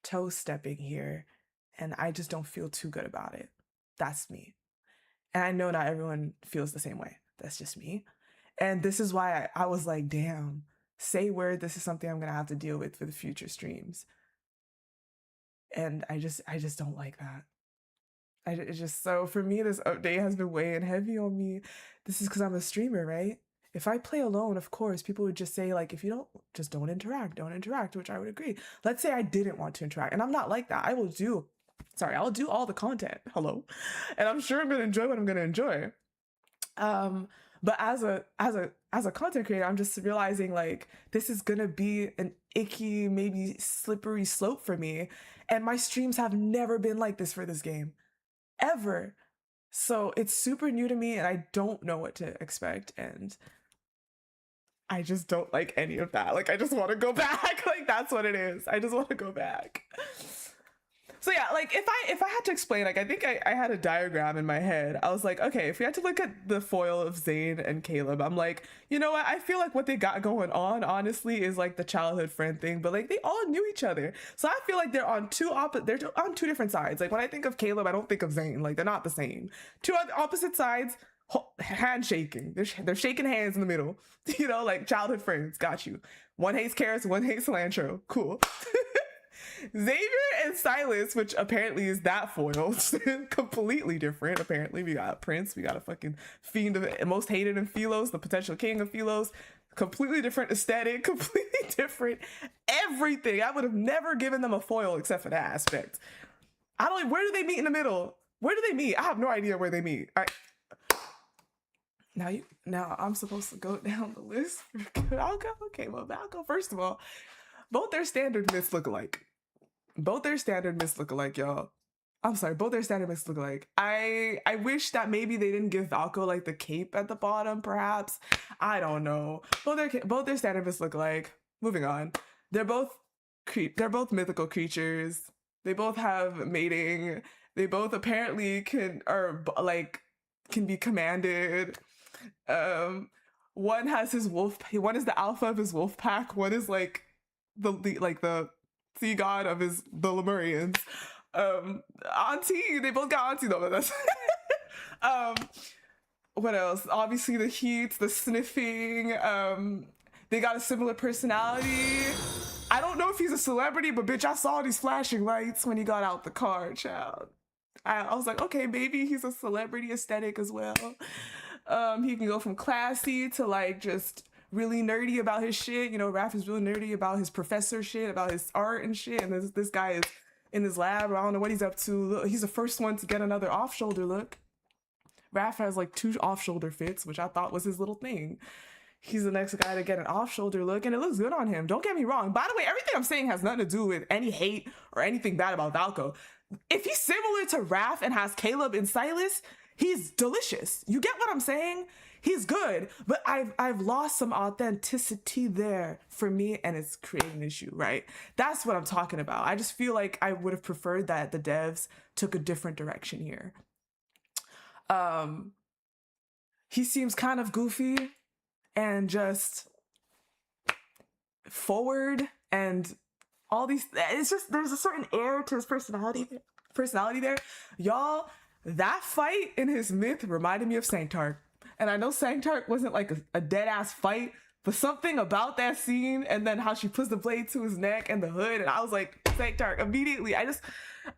toe stepping here, and I just don't feel too good about it. That's me. And I know not everyone feels the same way. That's just me. And this is why I was like, damn, say word, this is something I'm gonna have to deal with for the future streams. And I just don't like that. It's just, so for me, this update has been weighing heavy on me. This is because I'm a streamer, right? If I play alone, of course, people would just say, like, if you don't interact, which I would agree. Let's say I didn't want to interact, and I'm not like that. I'll do all the content, hello. And I'm sure I'm gonna enjoy what I'm gonna enjoy. But as a content creator, I'm just realizing, like, this is gonna be an icky, maybe slippery slope for me. And my streams have never been like this for this game, ever. So it's super new to me and I don't know what to expect. And I just don't like any of that. Like, I just want to go back. Like, that's what it is. I just want to go back. So yeah, like, if I had to explain, like, I think I had a diagram in my head. I was like, okay, if we had to look at the foil of Zayne and Caleb, I'm like, you know what? I feel like what they got going on, honestly, is like the childhood friend thing, but like they all knew each other. So I feel like they're on two different sides. Like, when I think of Caleb, I don't think of Zayne. Like, they're not the same. Two opposite sides, handshaking. They're shaking hands in the middle. You know, like childhood friends. Got you. One hates carrots, one hates cilantro. Cool. Xavier and Sylus, which apparently is that foil, completely different. Apparently, we got a prince, we got a fucking fiend of most hated in Philos, the potential king of Philos. Completely different aesthetic, completely different everything. I would have never given them a foil except for that aspect. I don't. Where do they meet in the middle? Where do they meet? I have no idea where they meet. Now I'm supposed to go down the list. I'll go. Okay, well, I'll go. First of all, both their standard myths look alike. Both their standard myths look alike, y'all. I'm sorry, both their standard myths look alike. I wish that maybe they didn't give Valko like the cape at the bottom, perhaps. I don't know. Both their standard myths look alike. Moving on. They're both mythical creatures. They both have mating. They both apparently can be commanded. One has his wolf. One is the alpha of his wolf pack. One is like the sea god of the Lemurians. Auntie, they both got auntie though, but that's what else? Obviously the heat, the sniffing, they got a similar personality. I don't know if he's a celebrity, but bitch, I saw these flashing lights when he got out the car, child. I was like, okay, maybe he's a celebrity aesthetic as well. He can go from classy to like just really nerdy about his shit. You know, Raph is really nerdy about his professor shit, about his art and shit. And this guy is in his lab. I don't know what he's up to. Look, he's the first one to get another off-shoulder look. Raph has like 2 off-shoulder fits, which I thought was his little thing. He's the next guy to get an off-shoulder look, and it looks good on him. Don't get me wrong. By the way, everything I'm saying has nothing to do with any hate or anything bad about Valko. If he's similar to Raph and has Caleb and Sylus, he's delicious. You get what I'm saying? He's good, but I've lost some authenticity there for me, and it's creating an issue, right? That's what I'm talking about. I just feel like I would have preferred that the devs took a different direction here. He seems kind of goofy and just forward and all these. It's just there's a certain air to his personality there, y'all. That fight in his myth reminded me of Sanctark. And I know Sanctark wasn't like a dead ass fight, But something about that scene and then how she puts the blade to his neck and the hood, and I was like, thank Dark, immediately. I just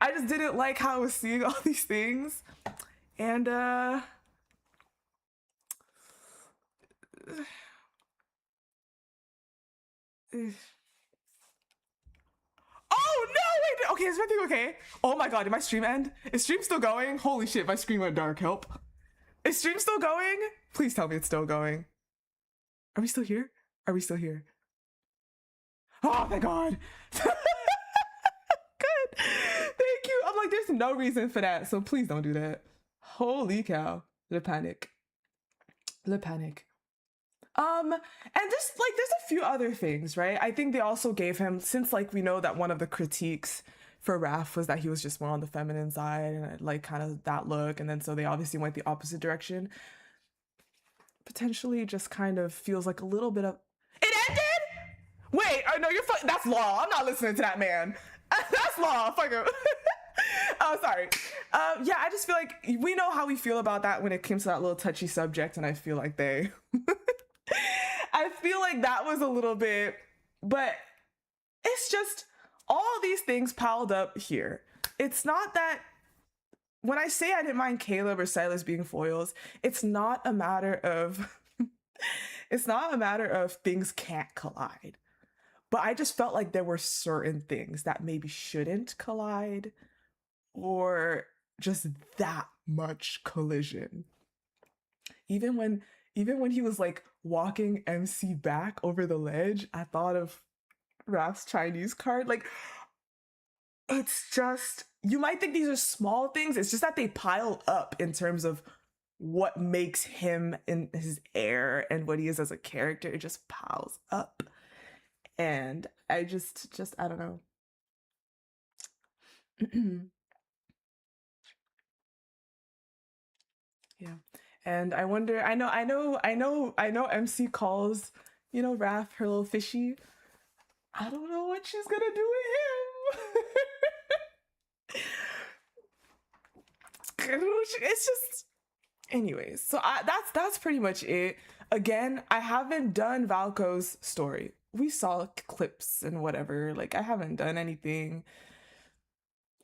didn't like how I was seeing all these things. And oh no, wait, okay, is everything okay? Oh my god, did my stream end? Is stream still going? Holy shit, my stream went dark, help. Is stream still going? Please tell me it's still going. Are we still here? Are we still here? Oh, thank God. Good. Thank you. I'm like, there's no reason for that, so please don't do that. Holy cow. The panic. The panic. And just like, there's a few other things, right? I think they also gave him, since like we know that one of the critiques for Raph was that he was just more on the feminine side and like kind of that look, and then so they obviously went the opposite direction. Potentially just kind of feels like a little bit of... It ended? Wait, oh no, that's Law. I'm not listening to that man. That's Law, fuck him. Oh, sorry. Yeah, I just feel like we know how we feel about that when it comes to that little touchy subject, and I feel like I feel like that was a little bit, but it's just all these things piled up here. It's not that, when I say I didn't mind Caleb or Sylus being foils, it's not a matter of things can't collide. But I just felt like there were certain things that maybe shouldn't collide, or just that much collision. Even when he was like walking MC back over the ledge, I thought of Raph's Chinese card. Like, it's just, you might think these are small things, it's just that they pile up in terms of what makes him in his air and what he is as a character. It just piles up. And I just I don't know. Yeah. And I wonder, I know MC calls, you know, Raph her little fishy. I don't know what she's gonna do with him. It's just, anyways, so that's pretty much it. Again, I haven't done Valko's story. We saw clips and whatever, like I haven't done anything.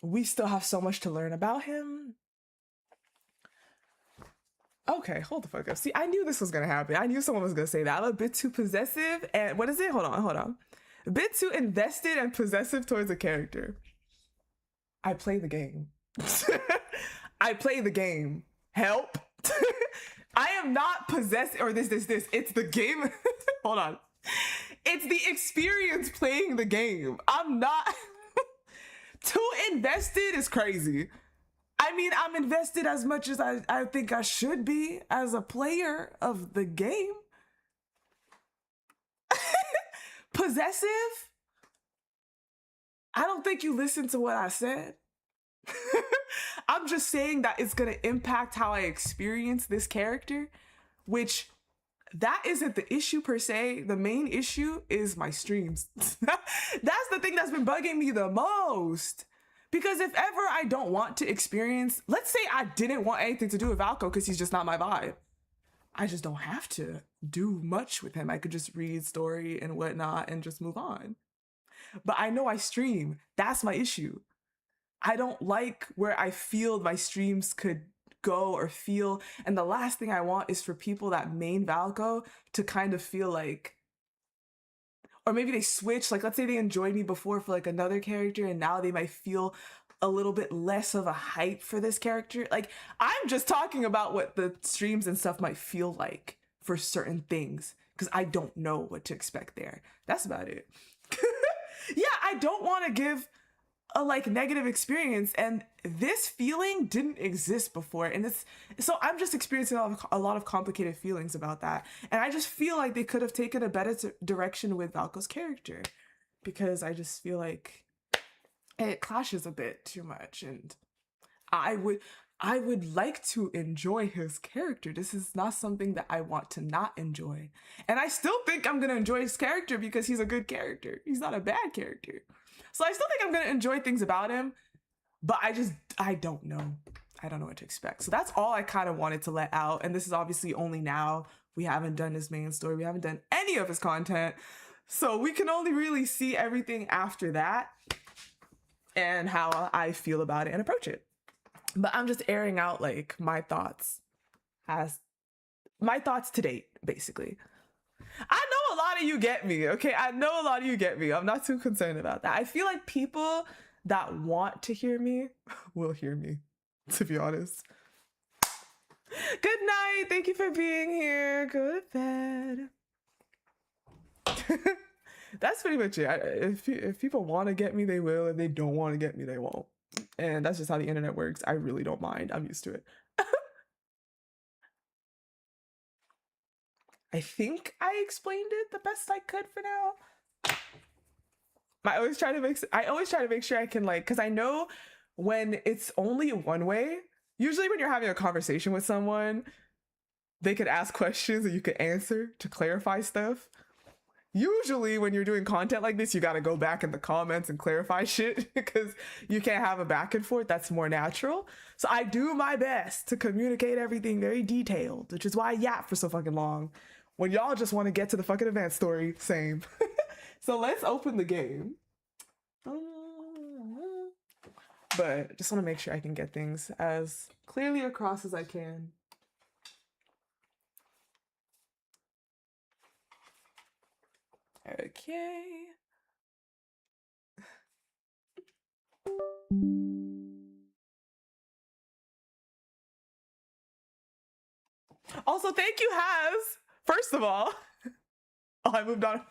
We still have so much to learn about him. Okay, hold the fuck up. See, I knew this was gonna happen. I knew someone was gonna say that. I'm a bit too possessive and, what is it? Hold on. A bit too invested and possessive towards a character. I play the game. I play the game. Help. I am not possessed, or this. It's the game. Hold on. It's the experience playing the game. I'm not. Too invested is crazy. I mean, I'm invested as much as I think I should be as a player of the game. Possessive? I don't think you listened to what I said. I'm just saying that it's gonna impact how I experience this character, which that isn't the issue per se. The main issue is my streams. That's the thing that's been bugging me the most. Because if ever I don't want to experience, let's say I didn't want anything to do with Valko because he's just not my vibe. I just don't have to do much with him. I could just read story and whatnot and just move on. But I know I stream. That's my issue. I don't like where I feel my streams could go or feel. And the last thing I want is for people that main Valko to kind of feel like, or maybe they switch, like let's say they enjoyed me before for like another character and now they might feel a little bit less of a hype for this character. Like, I'm just talking about what the streams and stuff might feel like for certain things, because I don't know what to expect there. That's about it. Yeah, I don't want to give a like negative experience, and this feeling didn't exist before, and so I'm just experiencing a lot of complicated feelings about that, and I just feel like they could have taken a better direction with Valko's character, because I just feel like it clashes a bit too much, and I would like to enjoy his character. This is not something that I want to not enjoy, and I still think I'm gonna enjoy his character because he's a good character. He's not a bad character. So I still think I'm gonna enjoy things about him, but I don't know. I don't know what to expect. So that's all I kind of wanted to let out. And this is obviously only now. We haven't done his main story. We haven't done any of his content. So we can only really see everything after that and how I feel about it and approach it. But I'm just airing out like my thoughts to date, basically. I know a lot of you get me, okay? I know a lot of you get me. I'm not too concerned about that. I feel like people that want to hear me will hear me, to be honest. Good night. Thank you for being here. Go to bed. That's pretty much it. If people want to get me, they will. If they don't want to get me, they won't. And that's just how the internet works. I really don't mind. I'm used to it. I think I explained it the best I could for now. I always try to make sure I can like, because I know when it's only one way, usually when you're having a conversation with someone, they could ask questions and you could answer to clarify stuff. Usually when you're doing content like this, you got to go back in the comments and clarify shit because you can't have a back and forth. That's more natural. So I do my best to communicate everything very detailed, which is why I yap for so fucking long. When y'all just want to get to the fucking event story, same. So let's open the game. But just want to make sure I can get things as clearly across as I can. Okay. Also, thank you, Has. First of all, oh, I moved on.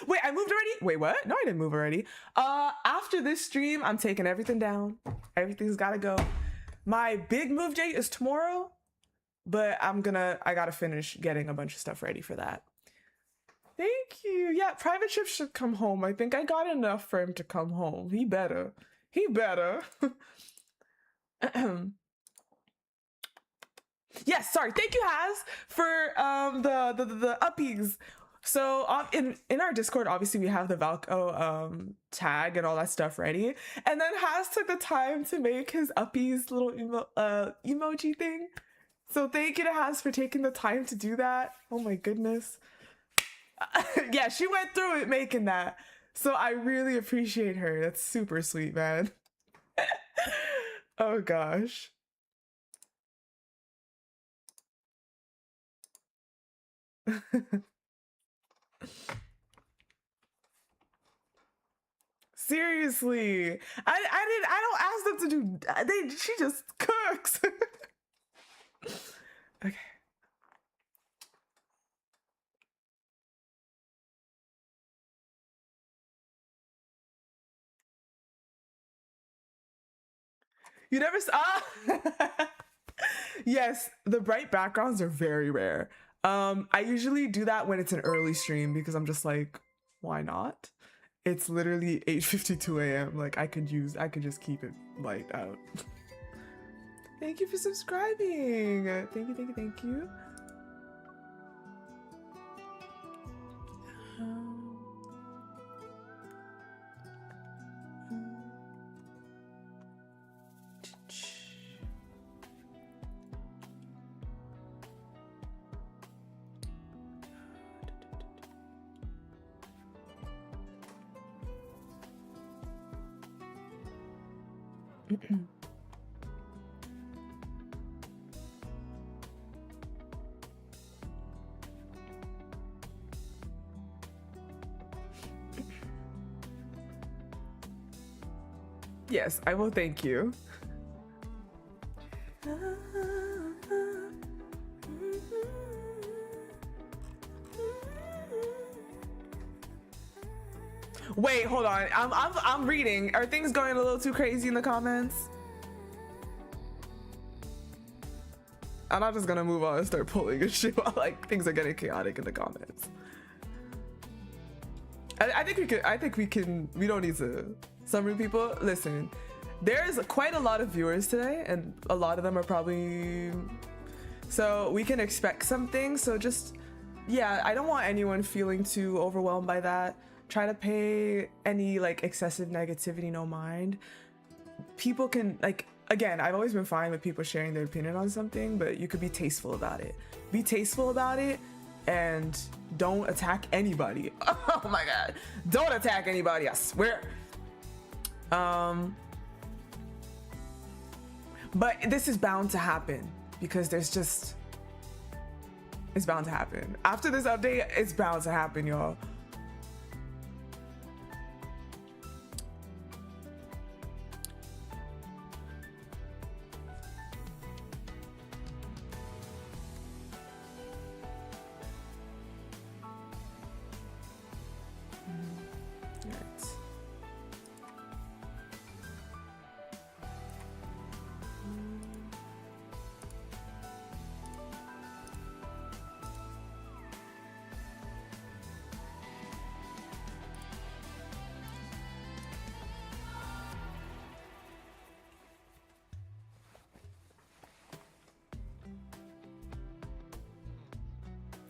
Wait, I moved already? Wait, what? No, I didn't move already. After this stream, I'm taking everything down. Everything's gotta go. My big move date is tomorrow, but I gotta finish getting a bunch of stuff ready for that. Thank you. Yeah, Private Chip should come home. I think I got enough for him to come home. He better. He better. Yes, sorry. Thank you, Has, for the uppies. So in our Discord, obviously we have the Valko tag and all that stuff ready. And then Has took the time to make his uppies little emoji thing. So thank you to Has for taking the time to do that. Oh my goodness. Yeah, she went through it making that. So I really appreciate her. That's super sweet, man. Oh gosh. Seriously, I don't ask them to do. She just cooks. Okay. You never saw. Yes, the bright backgrounds are very rare. I usually do that when it's an early stream because I'm just like, why not? It's literally 8:52 a.m. Like I could just keep it light out. Thank you for subscribing. Thank you. Yes, I will. Thank you. Wait, hold on. I'm reading. Are things going a little too crazy in the comments? I'm not just gonna move on and start pulling and shit while like things are getting chaotic in the comments. I think we can. We don't need to. Some rude people. Listen, there's quite a lot of viewers today, and a lot of them are probably. So we can expect something. So just, yeah, I don't want anyone feeling too overwhelmed by that. Try to pay any like excessive negativity no mind. People can like again, I've always been fine with people sharing their opinion on something, but you could be tasteful about it. Be tasteful about it and don't attack anybody. Oh my God. Don't attack anybody, I swear. But this is bound to happen because there's just, it's bound to happen. After this update, it's bound to happen, y'all.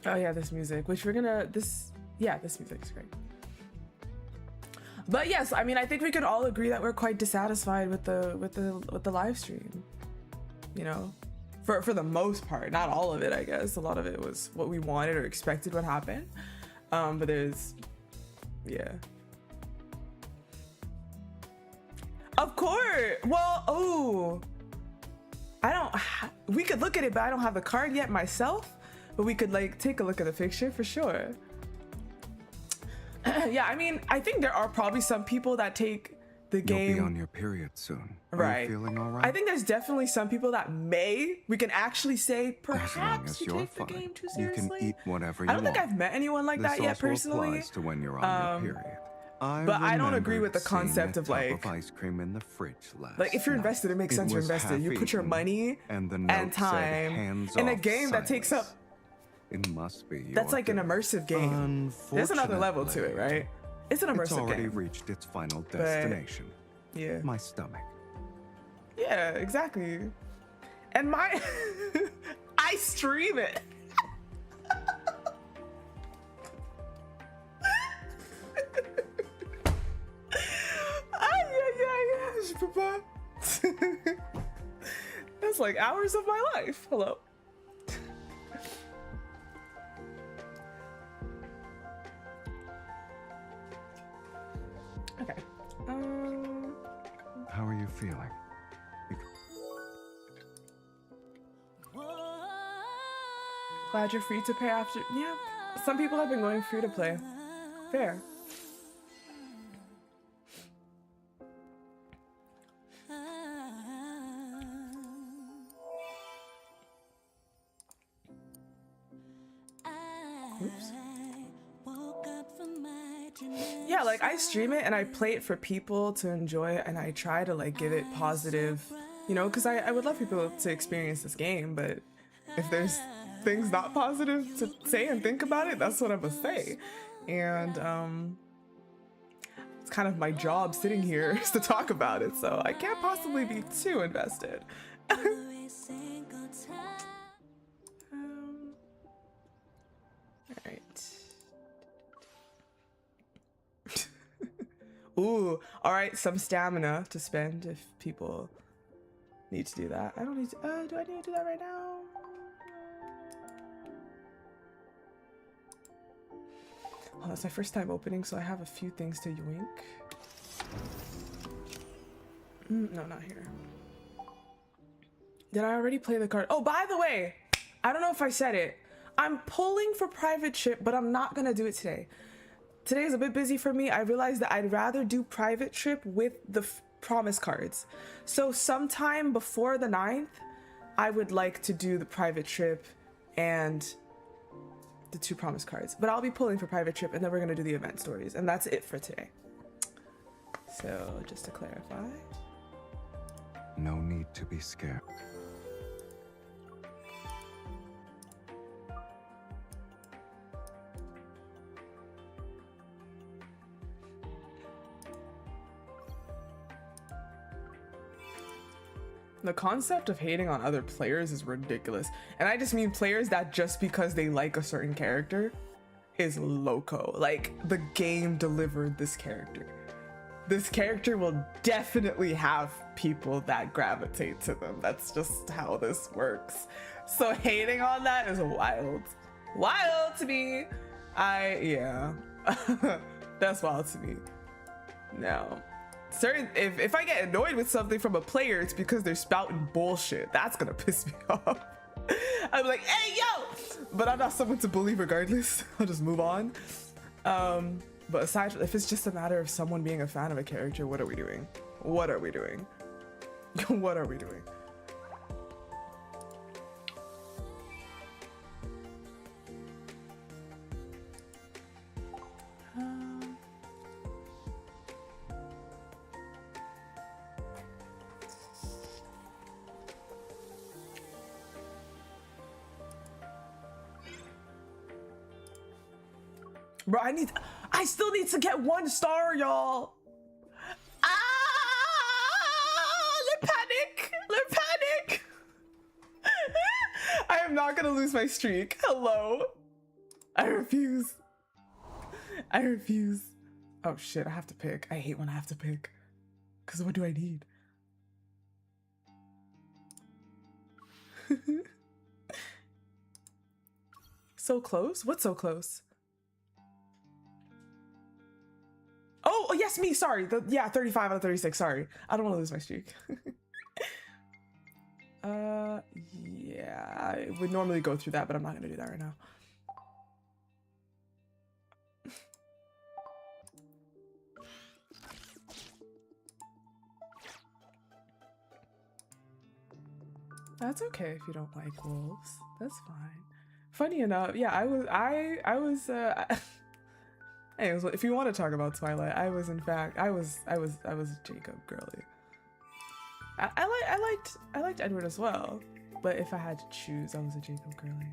Oh yeah, this music, which we're gonna, this music is great. But yes, I mean, I think we could all agree that we're quite dissatisfied with the live stream. You know, for the most part, not all of it, I guess. A lot of it was what we wanted or expected would happen. But there's, yeah. Of course. Well, oh, we could look at it, but I don't have the card yet myself. But we could like take a look at the picture for sure. Yeah, I mean, I think there are probably some people that take the game. You'll be on your period soon. Right. Are you feeling all right? I think there's definitely some people that we can actually say as long perhaps as you you're take the fine, game too you seriously. can eat whatever you I don't want. think I've met anyone like that yet personally. Applies to when you're on your period. But I don't agree with the seeing concept a of tub like ice cream in the fridge last if you're night. invested, it makes sense you're was invested. You put your half-eaten, money and, the and note said, time "Hands in a off, game that takes up. Silas." It must be. That's like an doing. immersive game. There's another level to it, Unfortunately, right? It's an immersive It's already game. reached its final destination. Yeah. My stomach. Yeah, exactly. And my I stream it. That's like hours of my life. Hello. Okay. How are you feeling? Glad you're free to pay after. Yeah, some people have been going free to play. Fair. Oops. Yeah, like I stream it and I play it for people to enjoy it, and I try to like give it positive, you know, because I would love people to experience this game, but if there's things not positive to say and think about it, that's what I'm gonna say. And it's kind of my job sitting here is to talk about it, so I can't possibly be too invested. All right. Ooh, all right, some stamina to spend if people need to do that. I don't need to, do I need to do that right now? Oh, that's my first time opening, so I have a few things to yoink. No, not here. Did I already play the card? Oh, by the way, I don't know if I said it. I'm pulling for private trip, but I'm not gonna do it today. Today is a bit busy for me. I realized that I'd rather do private trip with the promise cards. So sometime before the 9th, I would like to do the private trip and the 2 promise cards. But I'll be pulling for private trip, and then we're gonna do the event stories, and that's it for today. So just to clarify. No need to be scared. The concept of hating on other players is ridiculous. And I just mean players that just because they like a certain character is loco. Like, the game delivered this character. this character will definitely have people that gravitate to them. That's just how this works. So hating on that is wild. Wild to me. Yeah. That's wild to me. No. Certain if I get annoyed with something from a player, it's because they're spouting bullshit. That's gonna piss me off. I'm like, hey yo! But I'm not someone to bully regardless. I'll just move on. But aside, if it's just a matter of someone being a fan of a character, what are we doing? What are we doing? What are we doing? Bro, I still need to get 1 star, y'all. Let panic. I am not gonna lose my streak. Hello. I refuse. Oh shit, I have to pick. I hate when I have to pick. Cause what do I need? So close? What's so close? Oh, yes, me, sorry. Yeah, 35 out of 36, sorry. I don't want to lose my streak. Yeah, I would normally go through that, but I'm not gonna do that right now. That's okay if you don't like wolves. That's fine. Funny enough, yeah, I was anyways, if you want to talk about Twilight, I was Jacob girly. I liked Edward as well, but if I had to choose, I was a Jacob girly.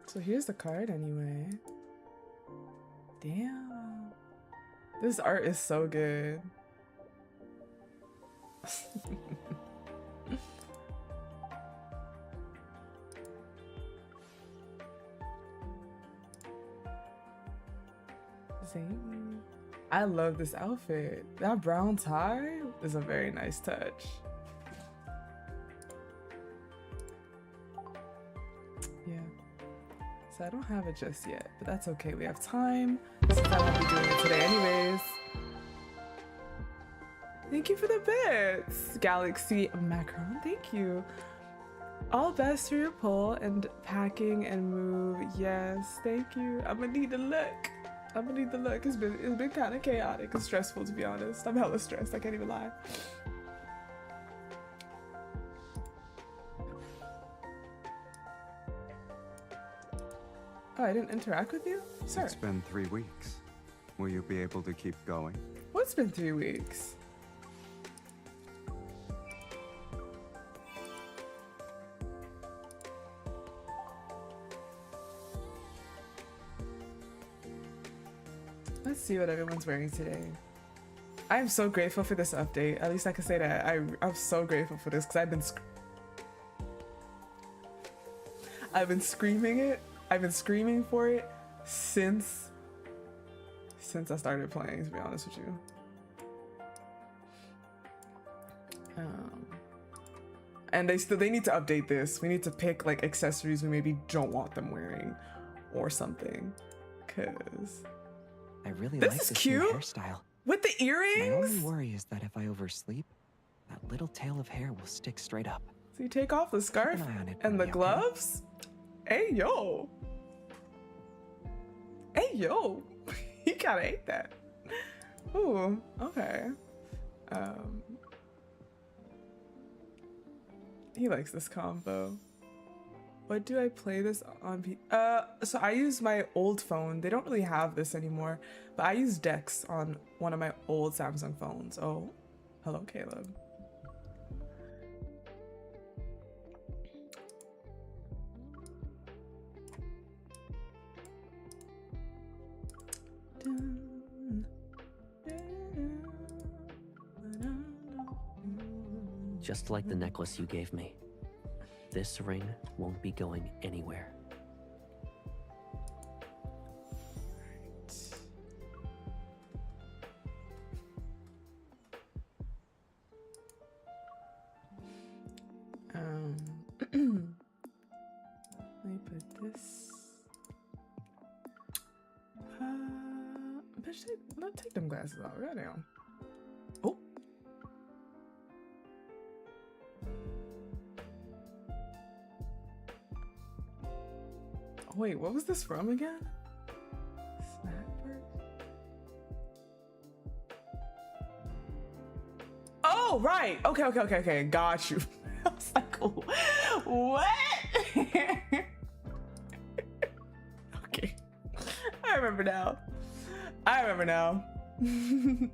So here's the card anyway. Damn. This art is so good. Zayne. I love this outfit. That brown tie is a very nice touch. Yeah. So I don't have it just yet, but that's okay. We have time since I won't be doing it today anyways. Thank you for the bits, Galaxy Macron. Thank you. All best for your pull and packing and move. Yes, thank you. I'm gonna need the look. It's been kind of chaotic and stressful, to be honest. I'm hella stressed. I can't even lie. Oh, I didn't interact with you? Sir. It's been 3 weeks. Will you be able to keep going? What's been 3 weeks? Let's see what everyone's wearing today. I am so grateful for this update. At least I can say that. I'm so grateful for this because I've been screaming it. I've been screaming for it since I started playing, to be honest with you. And they need to update this. We need to pick like accessories we maybe don't want them wearing or something. Cause I really this like is this cute new hairstyle. With the My earrings. only worry is that if I oversleep, that little tail of hair will stick straight up. So you take off the scarf Keep an eye on it, and the Bunny, okay? gloves. Hey yo. Hey yo. He kinda ate that. Ooh, okay. He likes this combo. What do I play this on? So I use my old phone. They don't really have this anymore, but I use Dex on one of my old Samsung phones. Oh, hello, Caleb. Just like the necklace you gave me, this ring won't be going anywhere. Let me put this. Bitch, take them glasses off right now. Oh. Wait, what was this from again? Snackbird? Oh, right. Okay. Got you. I was like, what? Okay. I remember now. Bum,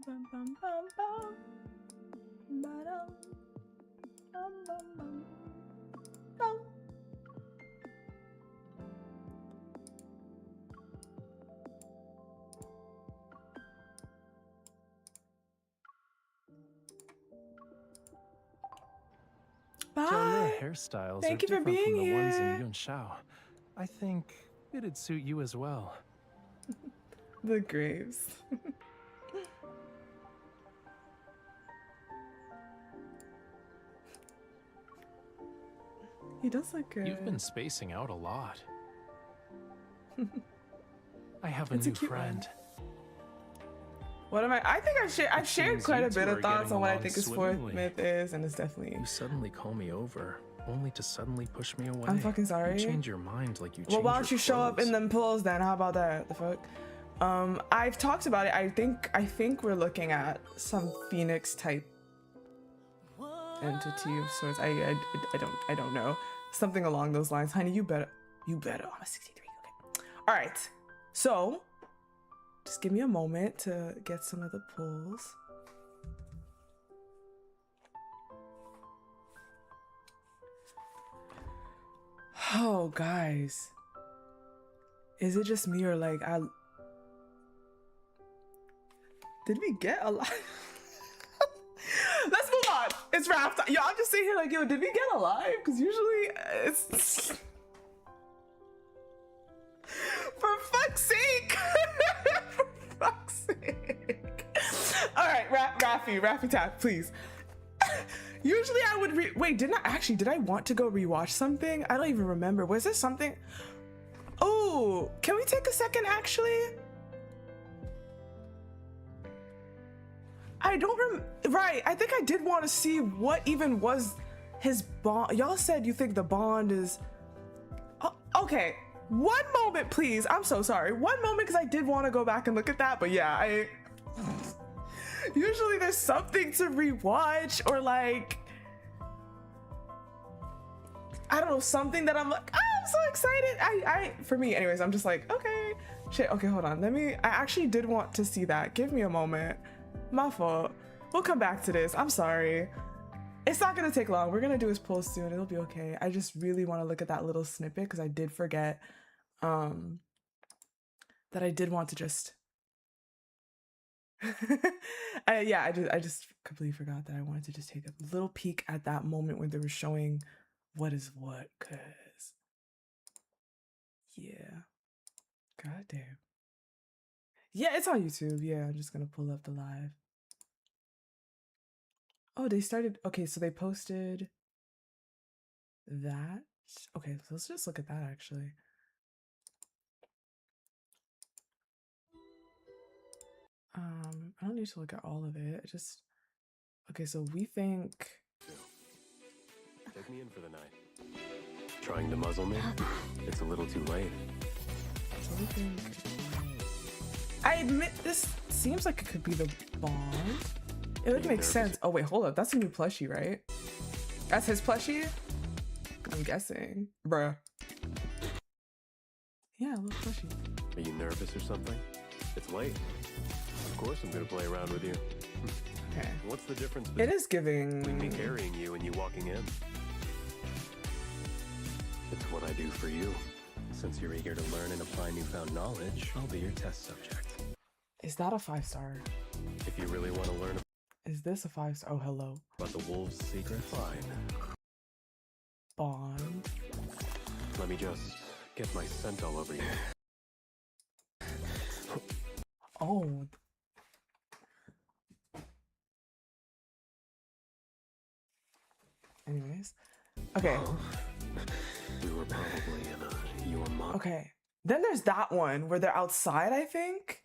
bum, bum, bum. Ba-dum. Bum, bum, bum. Bum. Your Bye. hairstyles Thank are you for different being from the ones here. in Yunshao. I think it'd suit you as well. The graves. He does look good. You've been spacing out a lot. I have a It's a new cute friend. What am I? I think I've shared seems quite you a bit two of are thoughts getting on what I along think his fourth swimmingly. myth is, and it's definitely. You suddenly call me over, only to suddenly push me away. I'm fucking sorry. You change your mind like you change Well, why your don't you show up in clothes. them pools then? How about that? The fuck? I've talked about it. I think we're looking at some Phoenix type entity of sorts. I don't know. Something along those lines. Honey, you better. I'm a 63. Okay. All right. So, just give me a moment to get some of the pulls. Oh, guys. Is it just me or like did we get a lot? Let's move on. It's wrapped. Yo, I'm just sitting here like, yo, did we get alive? Because usually it's for fuck's sake. For fuck's sake. All right, Raffy Tap, please. Usually I would wait, did I want to go rewatch something? I don't even remember. Was there something? Oh, can we take a second actually? I don't right, I think I did want to see what even was his bond. Y'all said you think the bond is okay. One moment, please. I'm so sorry. One moment, because I did want to go back and look at that, but yeah, usually there's something to rewatch or like, I don't know, something that I'm like, oh, I'm so excited. For me anyways, I'm just like, okay, shit, okay, hold on. I actually did want to see that. Give me a moment. My fault. We'll come back to this. I'm sorry. It's not gonna take long. We're gonna do his poll soon. It'll be okay. I just really want to look at that little snippet because I did forget that I did want to just I just completely forgot that I wanted to just take a little peek at that moment when they were showing what is what, cause yeah, goddamn. Yeah, it's on YouTube. Yeah, I'm just gonna pull up the live. Oh, they started. Okay, so they posted that. Okay, so let's just look at that actually. I don't need to look at all of it. Just okay. So we think. Take me in for the night. Trying to muzzle me? It's a little too late. So we think. I admit this seems like it could be the bond. It would make sense. Oh wait, hold up. That's a new plushie, right? That's his plushie? I'm guessing. Bruh. Yeah, a little plushie. Are you nervous or something? It's late. Of course I'm gonna play around with you. Okay. What's the difference It is giving. between me carrying you and you walking in? It's what I do for you. Since you're eager to learn and apply newfound knowledge, I'll be your test subject. Is that a 5-star? If you really want to learn Is this a 5-star? Oh, hello. about the wolves' secret, fine. Bond. Let me just get my scent all over you. Oh. Anyways. Okay. We were probably in your mom. Okay. Then there's that one where they're outside, I think.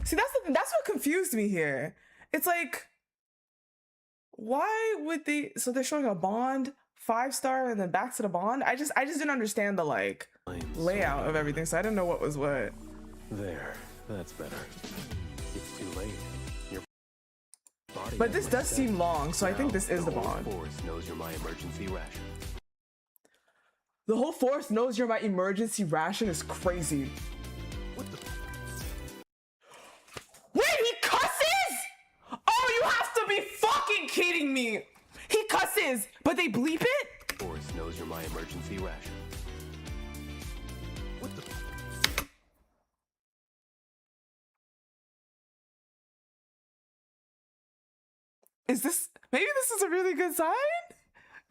See, that's the thing. That's what confused me here. It's like, why would they? So they're showing a Bond 5-star and then back to the Bond. I just didn't understand the like layout of everything, so I didn't know what was what. There, that's better. It's too late. Your body. But this does seem long, so I think this is the whole Bond. force knows you're my emergency ration. The whole force knows you're my emergency ration is crazy. What the? Wait, he cusses? Oh, you have to be fucking kidding me. He cusses, but they bleep it? Force knows you're my emergency ration. What the? Is this, maybe this is a really good sign?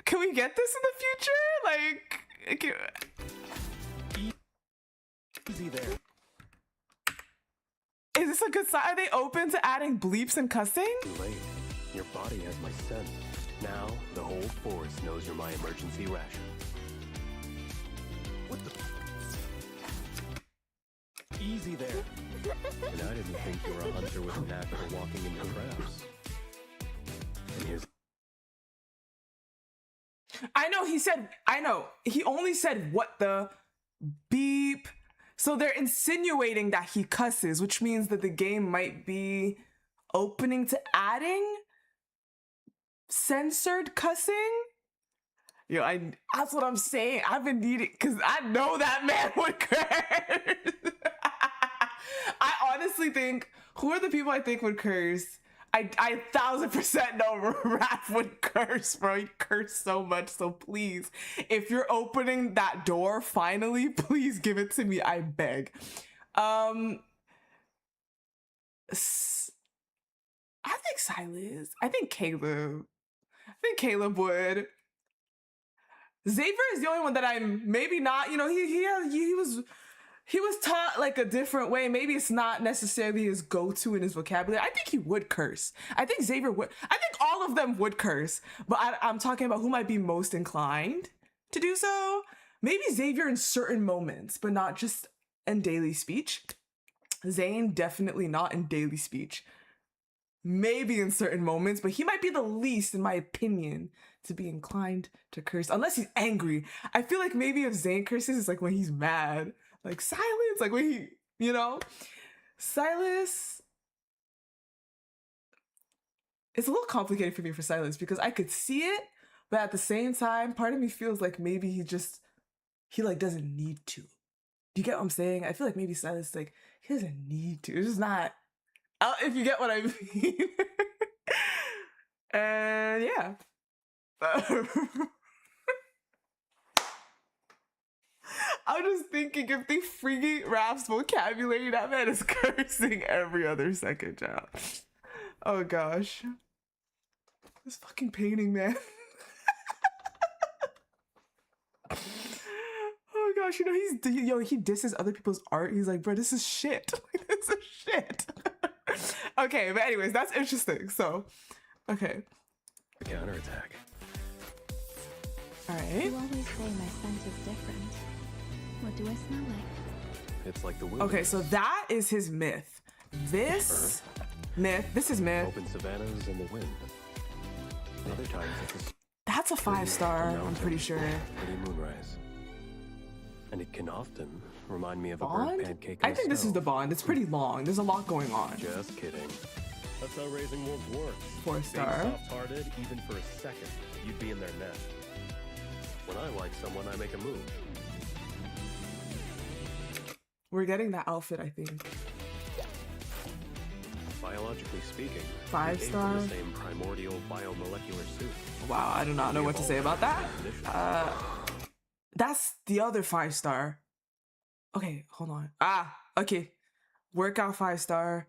Can we get this in the future? Like, Easy there. is this a good sign? Are they open to adding bleeps and cussing? Too late. Your body has my scent. Now the whole force knows you're my emergency ration. What the? Easy there. And I didn't think you were a hunter with a knack for walking into traps. And here's. I know he only said what the beep. So they're insinuating that he cusses, which means that the game might be opening to adding censored cussing. Yo, that's what I'm saying. I've been needing, because I know that man would curse. I honestly think, who are the people I think would curse? I 1000% know Raph would curse, bro. He'd curse so much. So please, if you're opening that door finally, please give it to me. I beg. I think Sylus. I think Caleb. Would. Xavier is the only one that I'm maybe not. You know, he was taught like a different way. Maybe it's not necessarily his go-to in his vocabulary. I think he would curse. I think Xavier would. I think all of them would curse. But I'm talking about who might be most inclined to do so. Maybe Xavier in certain moments, but not just in daily speech. Zayne definitely not in daily speech. Maybe in certain moments, but he might be the least, in my opinion, to be inclined to curse. Unless he's angry. I feel like maybe if Zayne curses, it's like when he's mad. Like Silence, like when he, you know, Sylus. It's a little complicated for me for Sylus because I could see it, but at the same time, part of me feels like maybe he like doesn't need to. Do you get what I'm saying? I feel like maybe Sylus, like, he doesn't need to. It's just not, if you get what I mean. And yeah. I'm just thinking, if they freaking Raph's vocabulary, that man is cursing every other second, child. Oh gosh. This fucking painting, man. Oh gosh, you know, he disses other people's art. He's like, bro, this is shit. This is shit. Okay, but anyways, that's interesting. So, okay. Counterattack. All right. You always say my scent is different. What do I smell like? It's like the wind. Okay, so that is his myth. This is myth. Open savannas and the wind. Other times it's a That's a 5-star, I'm pretty sure. pretty moonrise. And it can often remind me of a burnt Bond? pancake. I think this is the Bond. It's pretty long. There's a lot going on. Just kidding. That's how raising wolves works. 4-star. Being soft-hearted, even for a second, you'd be in their net. When I like someone, I make a move. We're getting that outfit, I think. If I Biologically speaking, 5 they came star. from the same primordial biomolecular soup. Wow, I do not know what to say about that. That's the other 5 star. Okay, hold on. Okay. Workout 5 star.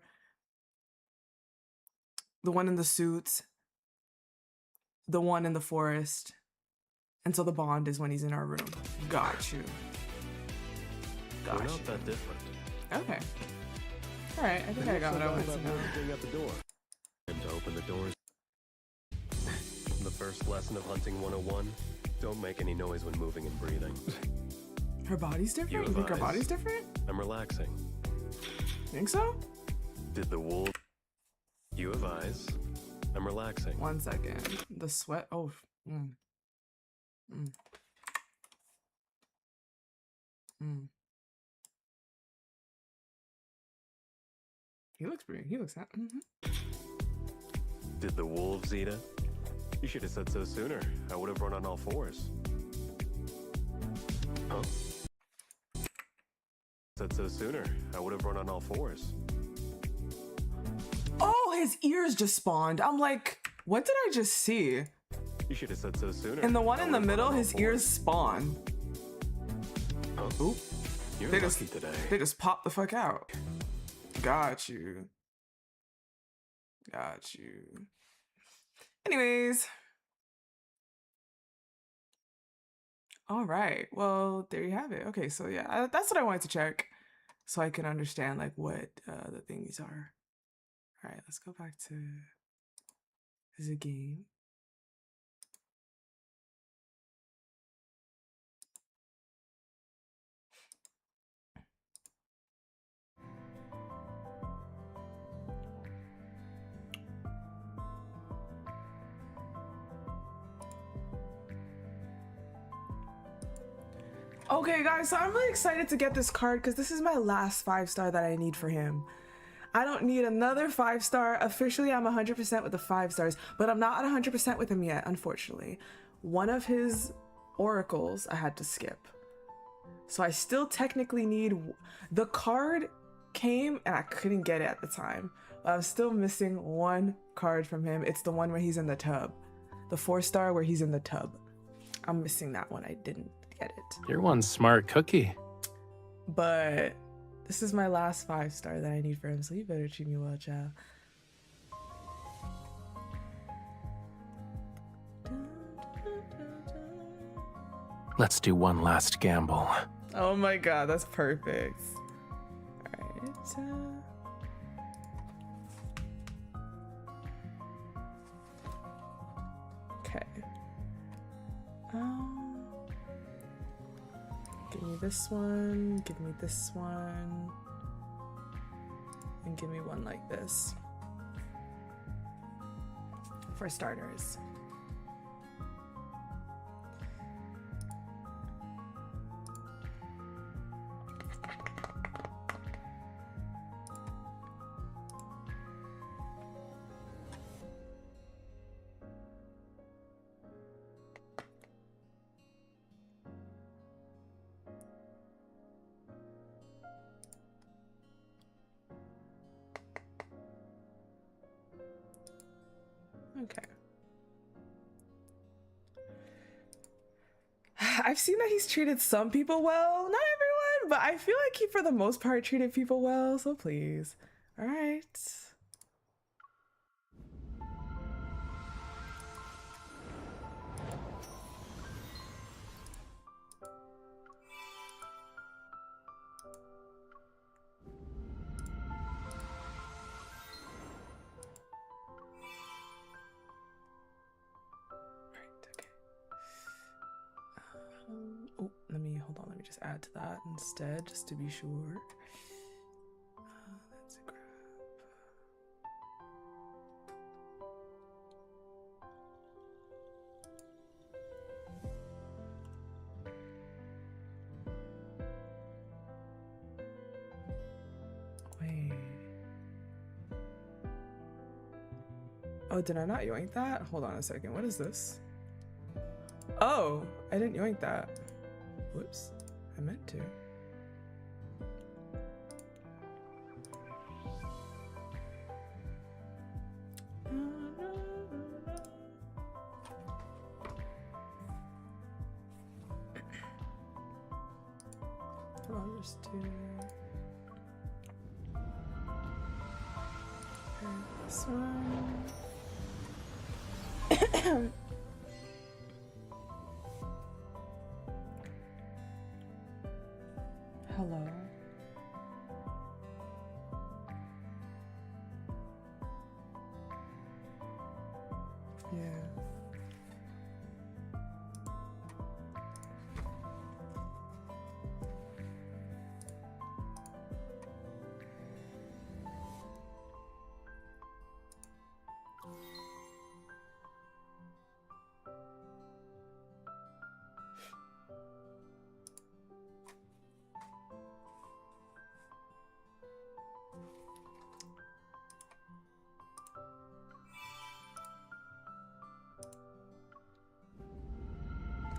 The one in the suit. The one in the forest. And so the bond is when he's in our room. Got you. We're not that different. Okay. Alright, I think I got what I wanted to know. Everything at the door. And to open the doors. The first lesson of Hunting 101, don't make any noise when moving and breathing. Her body's different? You think her body's different? I'm relaxing. Think so? Did the wolf... You have eyes. I'm relaxing. 1 second. The sweat. Oh. He looks happy. Did the wolves eat it? You should have said so sooner. I would have run on all fours. Huh? Said so sooner. I would have run on all fours. Oh, his ears just spawned. I'm like, what did I just see? You should have said so sooner. And the one in the middle, his ears spawn. Huh? Oop. You're They lucky today. They just pop the fuck out. Got you. Got you. Anyways. All right. Well, there you have it. Okay, so yeah, that's what I wanted to check so I can understand like what the thingies are. All right, let's go back to the game. Okay guys, so I'm really excited to get this card because this is my last 5 star that I need for him. I don't need another 5 star. Officially, I'm 100% with the 5 stars, but I'm not at 100% with him yet, unfortunately. One of his oracles I had to skip. So I still technically need... The card came and I couldn't get it at the time. But I'm still missing 1 card from him. It's the one where he's in the tub. The 4 star where he's in the tub. I'm missing that one. I didn't get it. You're one smart cookie. But this is my last 5 star that I need for him, so you better treat me well, child. Let's do one last gamble. Oh my god, that's perfect. Alright. Okay. Give me this one, give me this one, and give me one like this. For starters. Okay. I've seen that he's treated some people well, not everyone, but I feel like he for the most part treated people well, so please. All right. Oh, hold on, let me just add to that instead, just to be sure. Let's grab. Wait. Oh, did I not yoink that? Hold on a second, what is this? Oh, I didn't yoink that. Whoops, I meant to. First two. And this one. Hello. Yeah.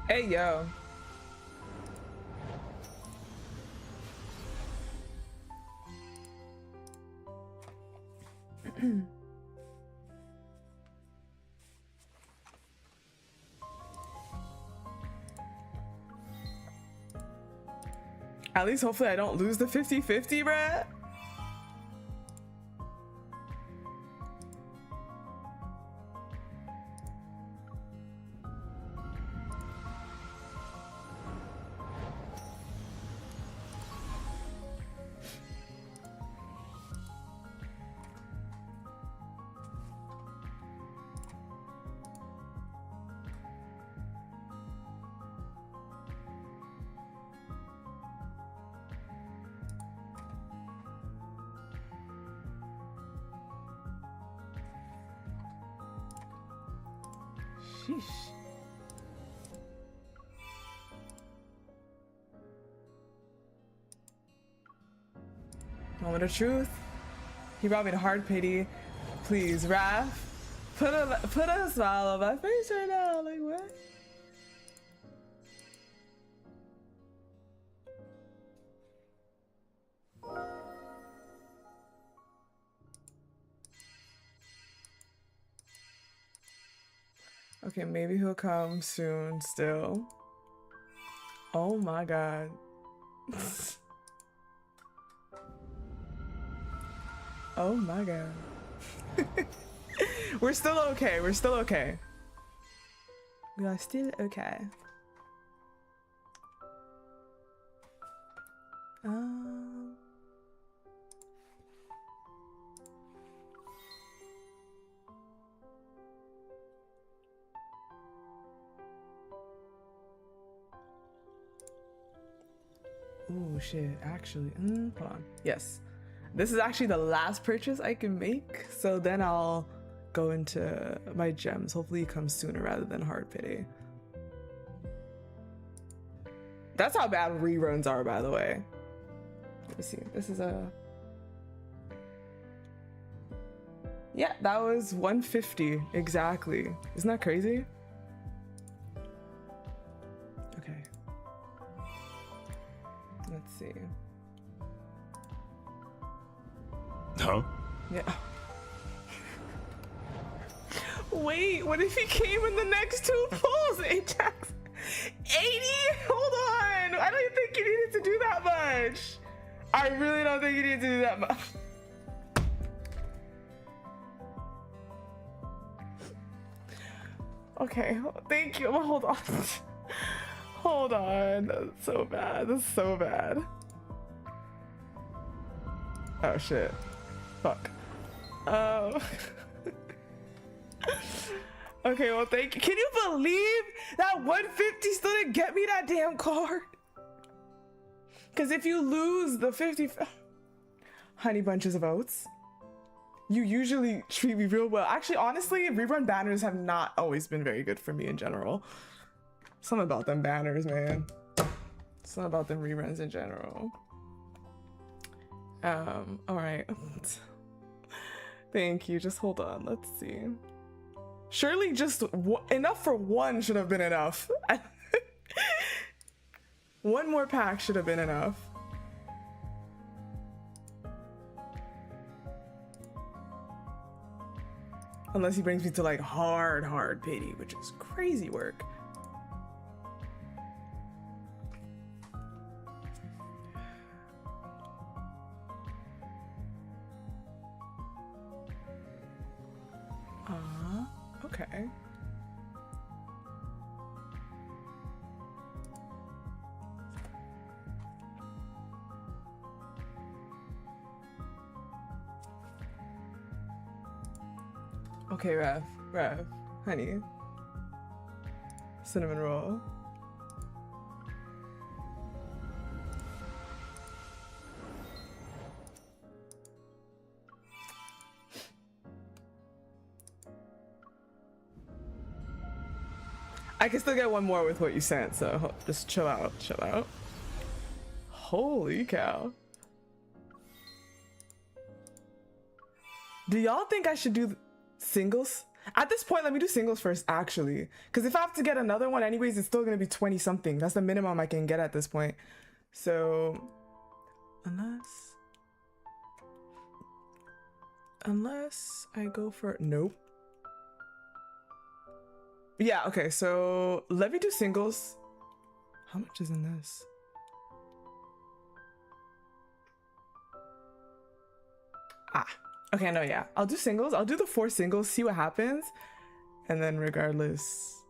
Hey, yo. At least hopefully I don't lose the 50-50, bruh. Sheesh. Moment of truth. He brought me to hard pity. Please, Raph, put a smile on my face right now. Like what? Okay, maybe he'll come soon still. Oh my god. Oh my god. We're still okay. We're still okay. We are still okay. Oh shit, actually, hold on. Yes, this is actually the last purchase I can make, so then I'll go into my gems. Hopefully it comes sooner rather than hard pity. That's how bad reruns are, by the way. Let me see, this is a... Yeah, that was 150, exactly. Isn't that crazy? Okay. Let's see. Huh? Yeah. Wait, what if he came in the next two pulls? Ajax. 80? Hold on. I don't think you needed to do that much. I really don't think you needed to do that much. Okay, thank you. Hold on. Hold on. That's so bad. That's so bad. Oh shit. Fuck. Oh. Okay, well thank you. Can you believe that 150 still didn't get me that damn card? Because if you lose the 50 honey bunches of oats, you usually treat me real well. Actually, honestly, rerun banners have not always been very good for me in general. Something about them banners, man. Something about them reruns in general. All right. Thank you. Just hold on. Let's see. Surely just enough for one should have been enough. One more pack should have been enough. Unless he brings me to like hard pity, which is crazy work. Okay. Okay, Rev, honey. Cinnamon roll. I can still get one more with what you sent, so just chill out, chill out. Holy cow. Do y'all think I should do singles? At this point, let me do singles first, actually. Because if I have to get another one anyways, it's still going to be 20 something. That's the minimum I can get at this point. So, unless I go for, nope. Yeah, okay, so let me do singles. How much is in this? Okay, no, yeah. I'll do singles. I'll do the 4 singles, see what happens. And then regardless.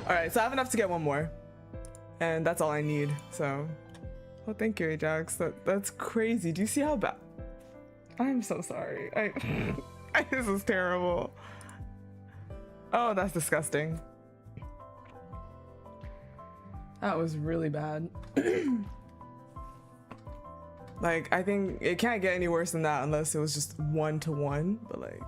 All right, so I have enough to get one more. And that's all I need, so. Oh, thank you, Ajax. That's crazy. Do you see how bad? I'm so sorry. This is terrible. Oh, that's disgusting. That was really bad. Like, I think it can't get any worse than that unless it was just 1-to-1, but like.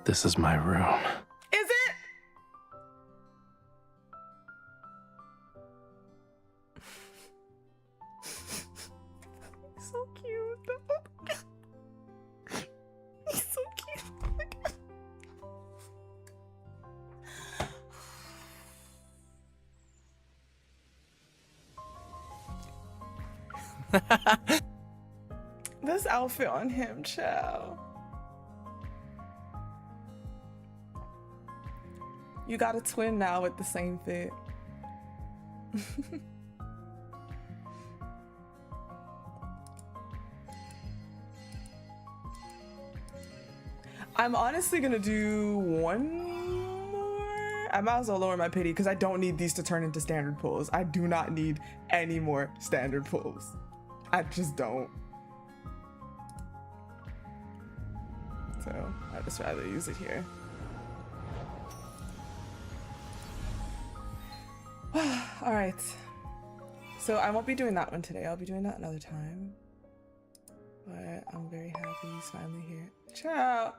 This is my room. Is it? So cute. He's so cute. This outfit on him, child. You got a twin now with the same fit. I'm honestly gonna do one more. I might as well lower my pity because I don't need these to turn into standard pulls. I do not need any more standard pulls. I just don't. So I'd just rather use it here. All right, so I won't be doing that one today. I'll be doing that another time, but I'm very happy he's finally here. Ciao.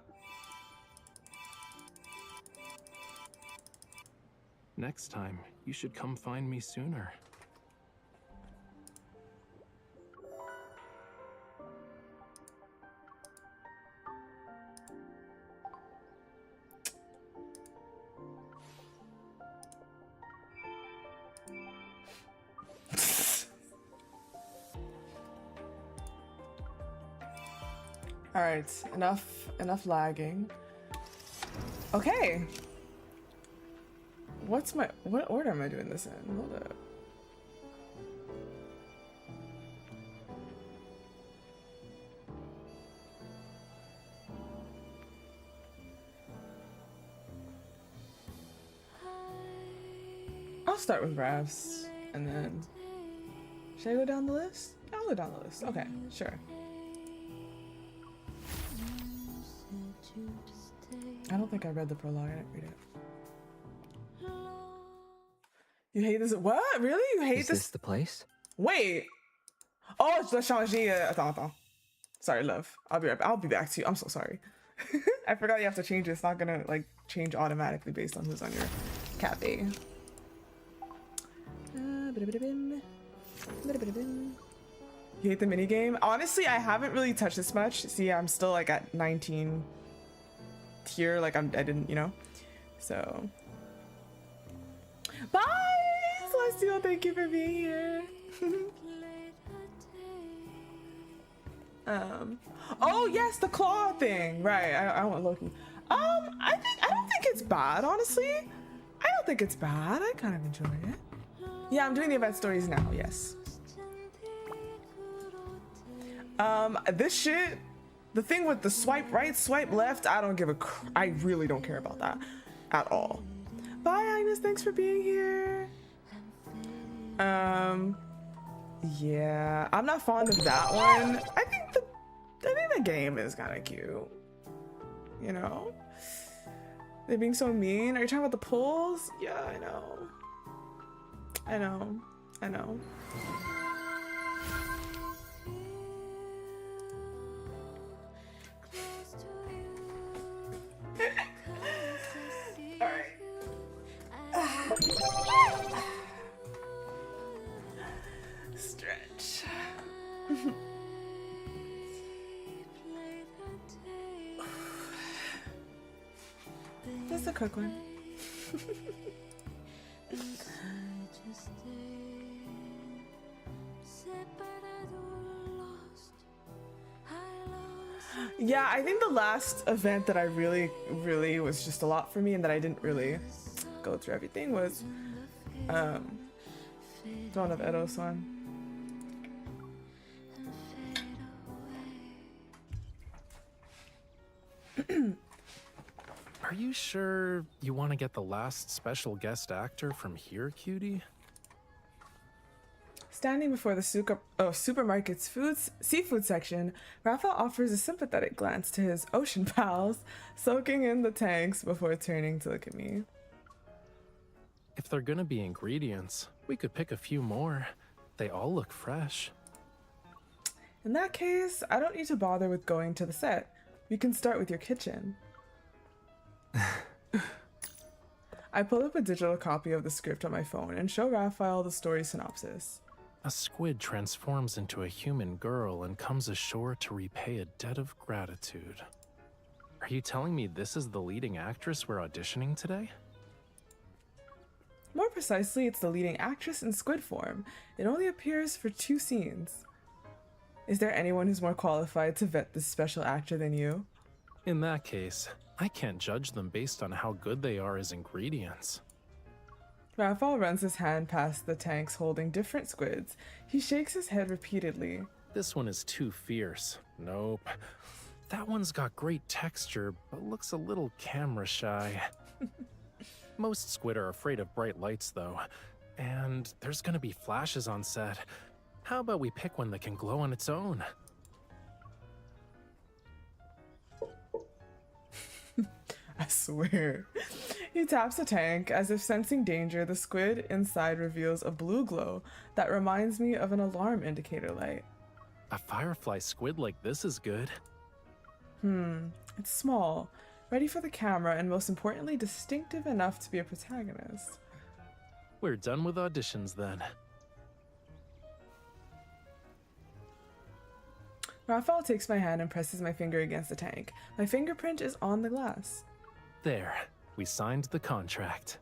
Next time, you should come find me sooner. All right, enough lagging. Okay. What order am I doing this in? Hold up. I'll start with Ravs and then should I go down the list? I'll go down the list. Okay, sure. I don't think I read the prologue. I didn't read it. You hate this? What? Really? You hate Is this? this the place? Wait. Oh, je dois changer. Attends. Sorry, love. I'll be back to you. I'm so sorry. I forgot you have to change it. It's not gonna like change automatically based on who's on your cafe. You hate the minigame? Honestly, I haven't really touched this much. See, I'm still like at 19 tier. Like I didn't, you know. So, bye, Celestial. Thank you for being here. Oh yes, the claw thing. Right. I want Loki. I don't think it's bad. Honestly, I don't think it's bad. I kind of enjoy it. Yeah, I'm doing the event stories now. Yes. This shit, the thing with the swipe right, swipe left, I don't give a I really don't care about that at all. Bye, Agnes. Thanks for being here. Yeah, I'm not fond of that one. I think the game is kind of cute. You know, they're being so mean. Are you talking about the pulls? Yeah, I know. All right. Stretch. That's a quick one. Yeah, I think the last event that I really was just a lot for me and that I didn't really go through everything was Dawn of Edos one. Are you sure you want to get the last special guest actor from here, cutie? Standing before the supermarket's seafood section, Rafayel offers a sympathetic glance to his ocean pals, soaking in the Thanx before turning to look at me. If they're gonna be ingredients, we could pick a few more. They all look fresh. In that case, I don't need to bother with going to the set. We can start with your kitchen. I pull up a digital copy of the script on my phone and show Rafayel the story synopsis. A squid transforms into a human girl and comes ashore to repay a debt of gratitude. Are you telling me this is the leading actress we're auditioning today? More precisely, it's the leading actress in squid form. It only appears for 2 scenes. Is there anyone who's more qualified to vet this special actor than you? In that case, I can't judge them based on how good they are as ingredients. Rafayel runs his hand past the tanks holding different squids. He shakes his head repeatedly. This one is too fierce. Nope. That one's got great texture, but looks a little camera shy. Most squid are afraid of bright lights, though. And there's gonna be flashes on set. How about we pick one that can glow on its own? I swear. He taps a tank. As if sensing danger, the squid inside reveals a blue glow that reminds me of an alarm indicator light. A firefly squid like this is good. It's small, ready for the camera, and most importantly, distinctive enough to be a protagonist. We're done with auditions then. Rafayel takes my hand and presses my finger against the tank. My fingerprint is on the glass. There, we signed the contract.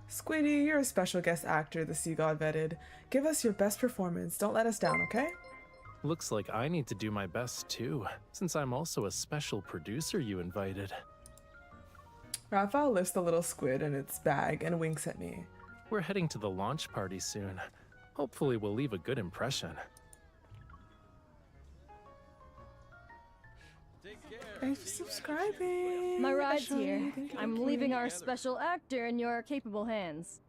Squiddy, you're a special guest actor the sea god vetted. Give us your best performance. Don't let us down, okay? Looks like I need to do my best too, since I'm also a special producer you invited. Rafayel lifts the little squid in its bag and winks at me. We're heading to the launch party soon. Hopefully we'll leave a good impression. Thanks for subscribing. My ride's Ashley. here. Thank you, I'm thank leaving you. our special actor in your capable hands.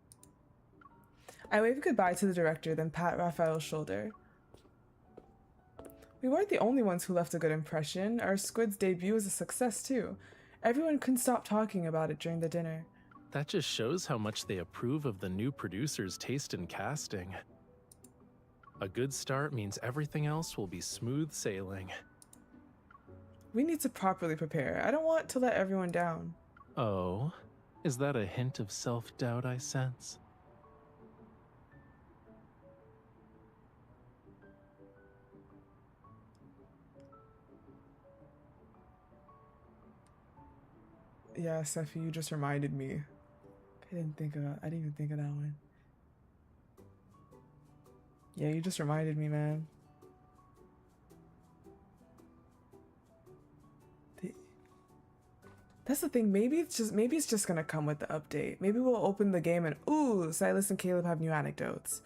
I wave goodbye to the director, then pat Rafayel's shoulder. We weren't the only ones who left a good impression. Our squid's debut was a success too. Everyone couldn't stop talking about it during the dinner. That just shows how much they approve of the new producer's taste in casting. A good start means everything else will be smooth sailing. We need to properly prepare. I don't want to let everyone down. Oh, is that a hint of self-doubt I sense? Yeah, Sephi, you just reminded me. I didn't even think of that one. Yeah, you just reminded me, man. That's the thing. Maybe it's just gonna come with the update. Maybe we'll open the game and ooh, Sylus and Caleb have new anecdotes.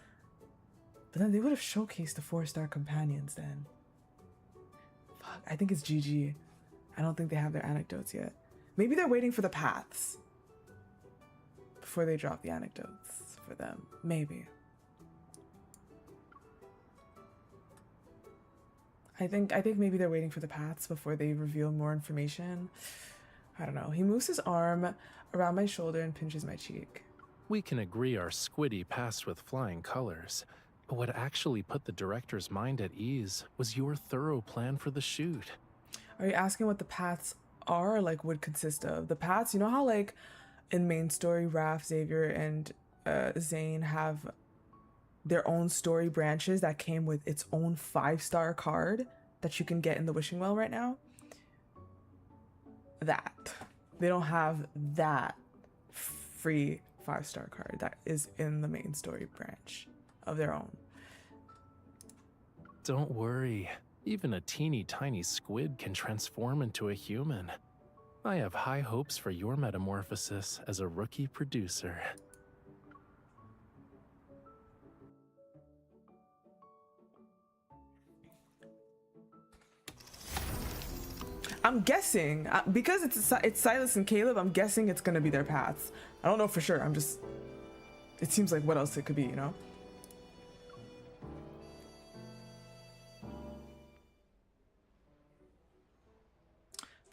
But then they would have showcased the 4-star companions then. Fuck, I think it's GG. I don't think they have their anecdotes yet. Maybe they're waiting for the paths before they drop the anecdotes for them. Maybe. I think maybe they're waiting for the paths before they reveal more information. I don't know. He moves his arm around my shoulder and pinches my cheek. We can agree our squiddy passed with flying colors, but what actually put the director's mind at ease was your thorough plan for the shoot. Are you asking what the paths are, like would consist of? The paths, you know how like in main story, Raph, Xavier, and Zayne have their own story branches that came with its own 5-star card that you can get in the wishing well right now? That. They don't have that free 5-star card that is in the main story branch of their own. Don't worry. Even a teeny tiny squid can transform into a human. I have high hopes for your metamorphosis as a rookie producer. I'm guessing, because it's Sylus and Caleb, I'm guessing it's gonna be their paths. I don't know for sure, it seems like what else it could be, you know?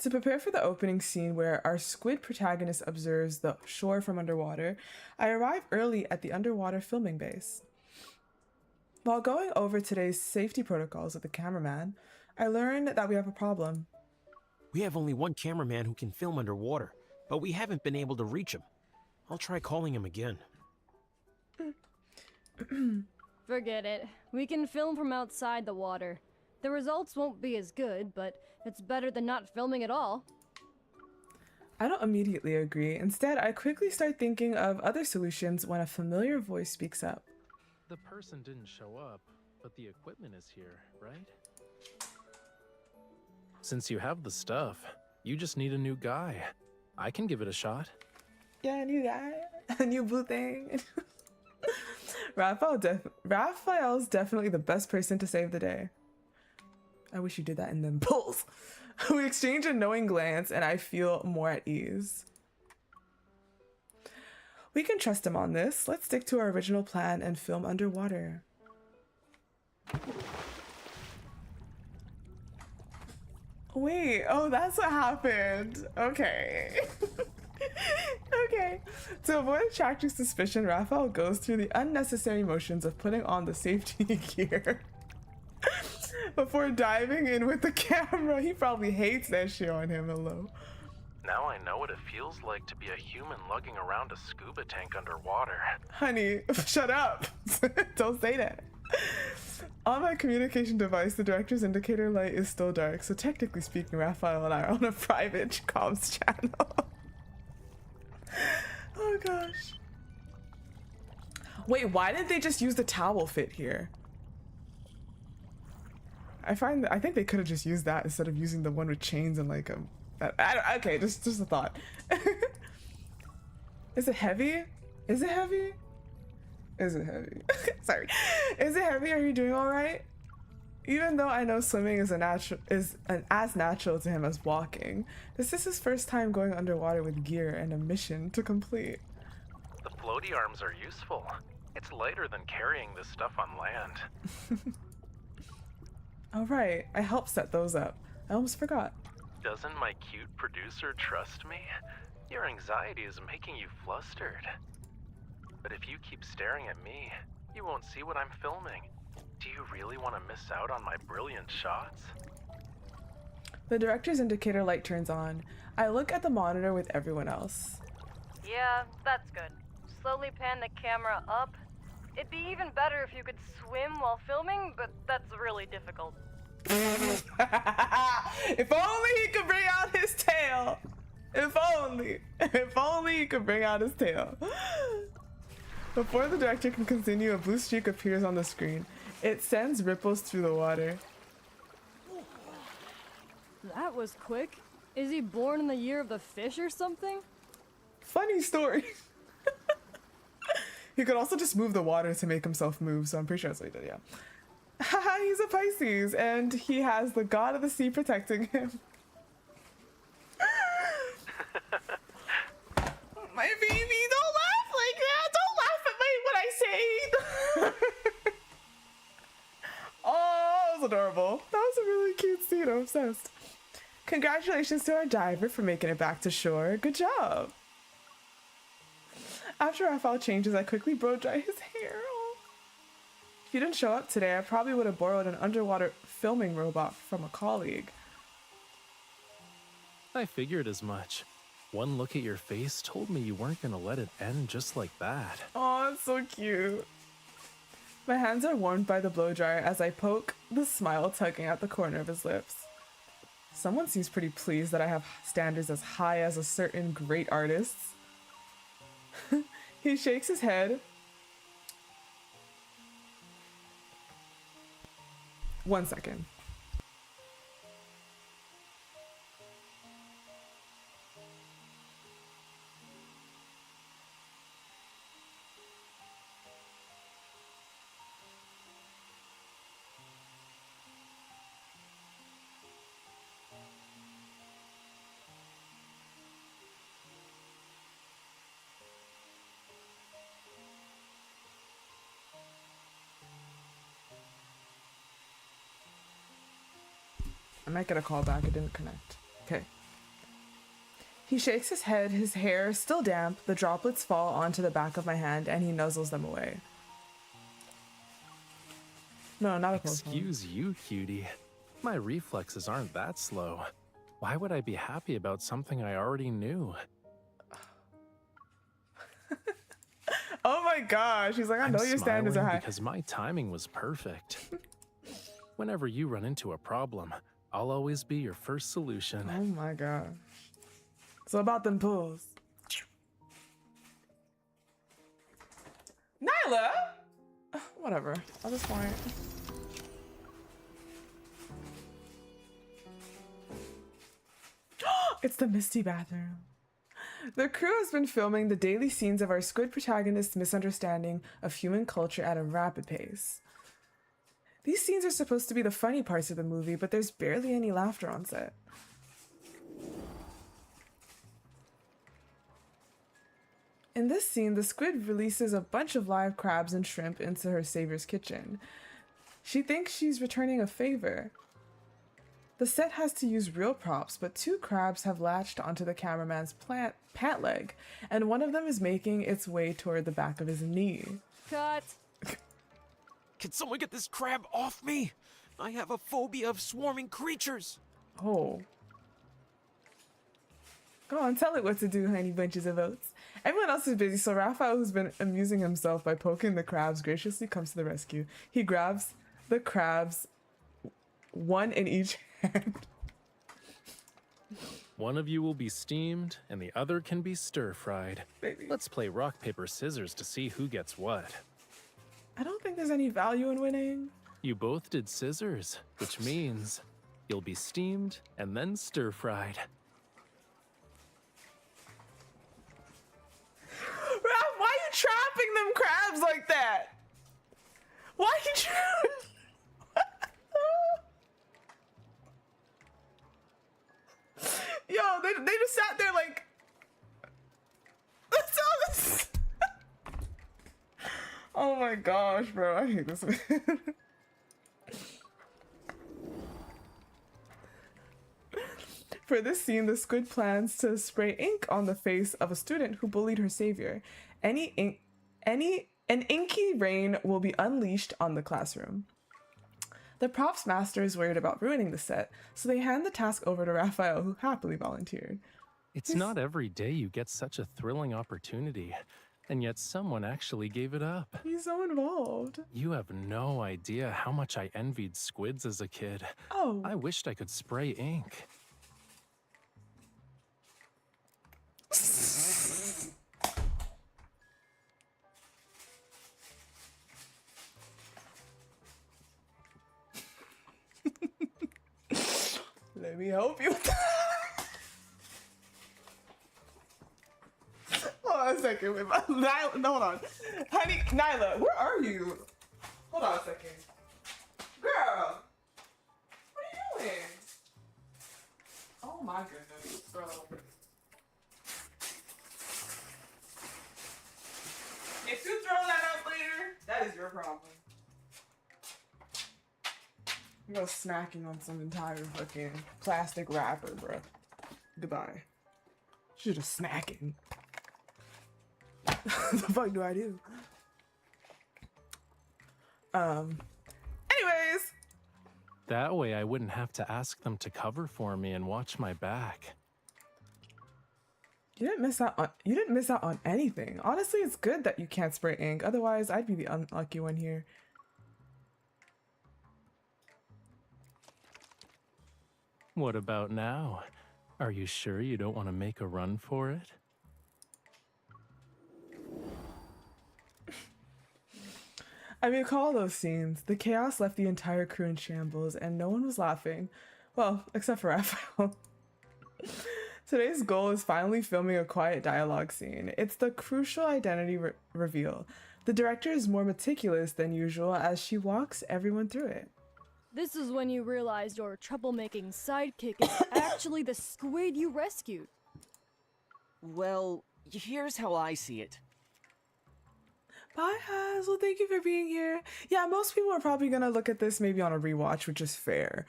To prepare for the opening scene where our squid protagonist observes the shore from underwater, I arrive early at the underwater filming base. While going over today's safety protocols with the cameraman, I learned that we have a problem. We have only one cameraman who can film underwater, but we haven't been able to reach him. I'll try calling him again. Forget it. We can film from outside the water. The results won't be as good, but it's better than not filming at all. I don't immediately agree. Instead, I quickly start thinking of other solutions when a familiar voice speaks up. The person didn't show up, but the equipment is here, right? Since you have the stuff, you just need a new guy. I can give it a shot. Yeah, a new guy. A new boo thing. Raphael's definitely the best person to save the day. I wish you did that in them pulls. We exchange a knowing glance and I feel more at ease. We can trust him on this. Let's stick to our original plan and film underwater. Wait, oh, that's what happened. Okay. Okay. To avoid attracting suspicion, Rafayel goes through the unnecessary motions of putting on the safety gear before diving in with the camera. He probably hates that shit on him, hello. Now I know what it feels like to be a human lugging around a scuba tank underwater. Honey, shut up. Don't say that. On my communication device, the director's indicator light is still dark, so technically speaking, Rafayel and I are on a private comms channel. Oh gosh. Wait, why didn't they just use the towel fit here? I think they could have just used that instead of using the one with chains and like okay, just a thought. Is it heavy? Is it heavy? Is it heavy? Sorry. Is it heavy? Are you doing all right? Even though I know swimming is as natural to him as walking, this is his first time going underwater with gear and a mission to complete. The floaty arms are useful. It's lighter than carrying this stuff on land. Oh right, I helped set those up. I almost forgot. Doesn't my cute producer trust me? Your anxiety is making you flustered. But if you keep staring at me, you won't see what I'm filming. Do you really want to miss out on my brilliant shots? The director's indicator light turns on. I look at the monitor with everyone else. Yeah, that's good. Slowly pan the camera up. It'd be even better if you could swim while filming, but that's really difficult. If only he could bring out his tail. If only he could bring out his tail. Before the director can continue, a blue streak appears on the screen. It sends ripples through the water. That was quick. Is he born in the year of the fish or something? Funny story. He could also just move the water to make himself move, so I'm pretty sure that's what he did, yeah. Haha, he's a Pisces, and he has the god of the sea protecting him. My baby, don't laugh like that! Don't laugh at me when I say Oh, that was adorable. That was a really cute scene, I'm obsessed. Congratulations to our diver for making it back to shore. Good job. After Rafayel changes, I quickly blow dry his hair. Oh. If you didn't show up today, I probably would have borrowed an underwater filming robot from a colleague. I figured as much. One look at your face told me you weren't gonna let it end just like that. Oh, it's so cute. My hands are warmed by the blow dryer as I poke the smile tugging at the corner of his lips. Someone seems pretty pleased that I have standards as high as a certain great artist. He shakes his head. 1 second. I might get a call back, it didn't connect. Okay. He shakes his head, his hair still damp, the droplets fall onto the back of my hand and he nuzzles them away. No, not a postphone. Excuse you, cutie. My reflexes aren't that slow. Why would I be happy about something I already knew? Oh my gosh, he's like, I know your standards are high. Because my timing was perfect. Whenever you run into a problem, I'll always be your first solution. Oh my god. So about them pulls. Nyla! Whatever. I'll just want it. It's the Misty bathroom. The crew has been filming the daily scenes of our squid protagonist's misunderstanding of human culture at a rapid pace. These scenes are supposed to be the funny parts of the movie, but there's barely any laughter on set. In this scene, the squid releases a bunch of live crabs and shrimp into her savior's kitchen. She thinks she's returning a favor. The set has to use real props, but 2 crabs have latched onto the cameraman's pant leg, and one of them is making its way toward the back of his knee. Cut. Can someone get this crab off me? I have a phobia of swarming creatures. Oh. Go on, tell it what to do, honey bunches of oats. Everyone else is busy, so Rafayel, who's been amusing himself by poking the crabs, graciously comes to the rescue. He grabs the crabs, one in each hand. One of you will be steamed, and the other can be stir-fried. Baby. Let's play rock, paper, scissors to see who gets what. I don't think there's any value in winning. You both did scissors, which means you'll be steamed and then stir-fried. Raph, why are you trapping them crabs like that? Why are you trapping? Yo, they just sat there like. That's all this. Oh my gosh, bro, I hate this man. For this scene, the squid plans to spray ink on the face of a student who bullied her savior. An inky rain will be unleashed on the classroom. The props master is worried about ruining the set, so they hand the task over to Rafayel, who happily volunteered. It's not every day you get such a thrilling opportunity, and yet someone actually gave it up. He's so involved. You have no idea how much I envied squids as a kid. Oh. I wished I could spray ink. Let me help you with that. Hold on a second. Wait, Nyla, hold on. Honey, Nyla, where are you? Hold on a second. Girl, what are you doing? Oh my goodness, bro. If you throw that up later, that is your problem. I'm going snacking on some entire fucking plastic wrapper, bro. Goodbye. She's just snacking. What the fuck do I do? Anyways. That way I wouldn't have to ask them to cover for me and watch my back. You didn't miss out on anything. Honestly, it's good that you can't spray ink. Otherwise, I'd be the unlucky one here. What about now? Are you sure you don't want to make a run for it? I recall those scenes. The chaos left the entire crew in shambles, and no one was laughing. Well, except for Rafayel. Today's goal is finally filming a quiet dialogue scene. It's the crucial identity reveal. The director is more meticulous than usual as she walks everyone through it. This is when you realize your troublemaking sidekick is actually the squid you rescued. Well, here's how I see it. Bye, Hazel. Thank you for being here. Yeah, most people are probably gonna look at this maybe on a rewatch, which is fair.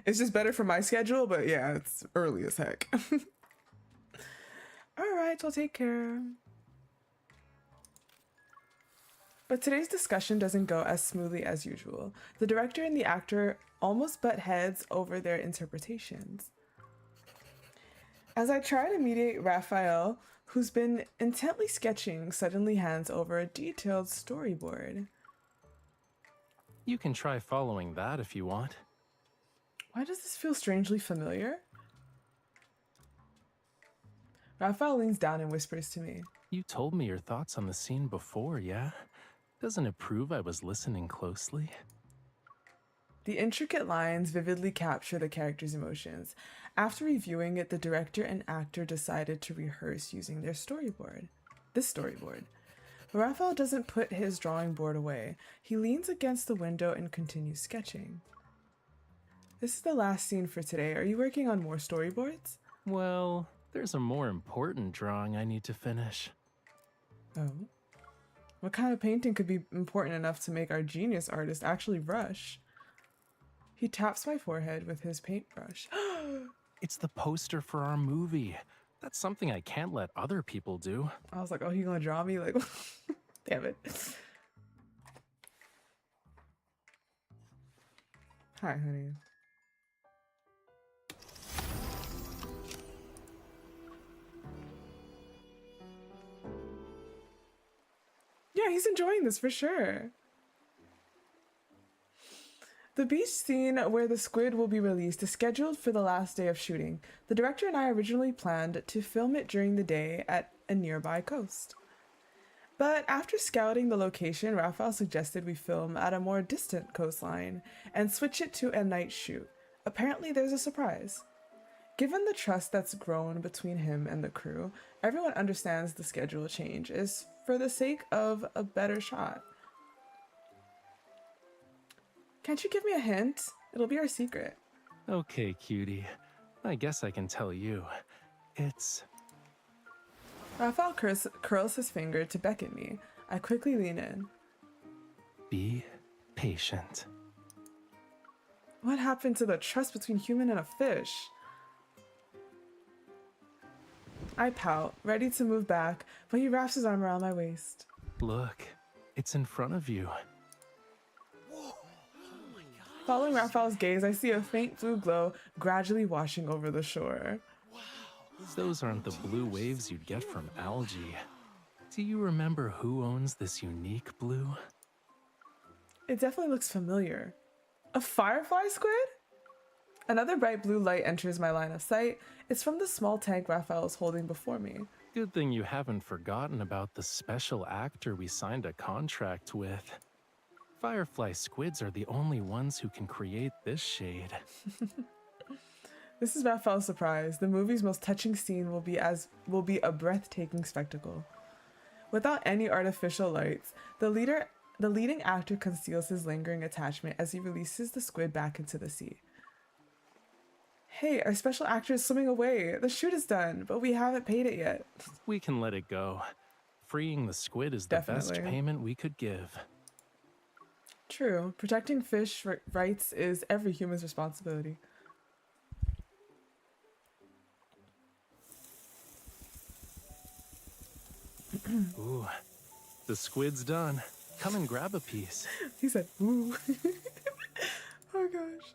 It's just better for my schedule, but yeah, it's early as heck. All right, well, take care. But today's discussion doesn't go as smoothly as usual. The director and the actor almost butt heads over their interpretations. As I try to mediate, Rafayel, who's been intently sketching, suddenly hands over a detailed storyboard. You can try following that if you want. Why does this feel strangely familiar? Rafayel leans down and whispers to me. You told me your thoughts on the scene before, yeah? Doesn't it prove I was listening closely? The intricate lines vividly capture the character's emotions. After reviewing it, the director and actor decided to rehearse using their storyboard. This storyboard. But Rafayel doesn't put his drawing board away. He leans against the window and continues sketching. This is the last scene for today. Are you working on more storyboards? Well, there's a more important drawing I need to finish. Oh? What kind of painting could be important enough to make our genius artist actually rush? He taps my forehead with his paintbrush. It's the poster for our movie. That's something I can't let other people do. I was like, oh, he gonna draw me? Like, damn it. Hi, honey. Yeah, he's enjoying this for sure. The beach scene where the squid will be released is scheduled for the last day of shooting. The director and I originally planned to film it during the day at a nearby coast. But after scouting the location, Rafayel suggested we film at a more distant coastline and switch it to a night shoot. Apparently there's a surprise. Given the trust that's grown between him and the crew, everyone understands the schedule change is for the sake of a better shot. Can't you give me a hint? It'll be our secret. Okay, cutie. I guess I can tell you. It's... Rafayel curls his finger to beckon me. I quickly lean in. Be patient. What happened to the trust between human and a fish? I pout, ready to move back, but he wraps his arm around my waist. Look, it's in front of you. Following Raphael's gaze, I see a faint blue glow gradually washing over the shore. Those aren't the blue waves you'd get from algae. Do you remember who owns this unique blue? It definitely looks familiar. A firefly squid? Another bright blue light enters my line of sight. It's from the small tank Raphael is holding before me. Good thing you haven't forgotten about the special actor we signed a contract with. Firefly squids are the only ones who can create this shade. This is Raphael's surprise. The movie's most touching scene will be a breathtaking spectacle. Without any artificial lights, the leading actor conceals his lingering attachment as he releases the squid back into the sea. Hey, our special actor is swimming away. The shoot is done, but we haven't paid it yet. We can let it go. Freeing the squid is the best payment we could give. True. Protecting fish rights is every human's responsibility. Ooh, the squid's done. Come and grab a piece. He said, ooh. Oh gosh.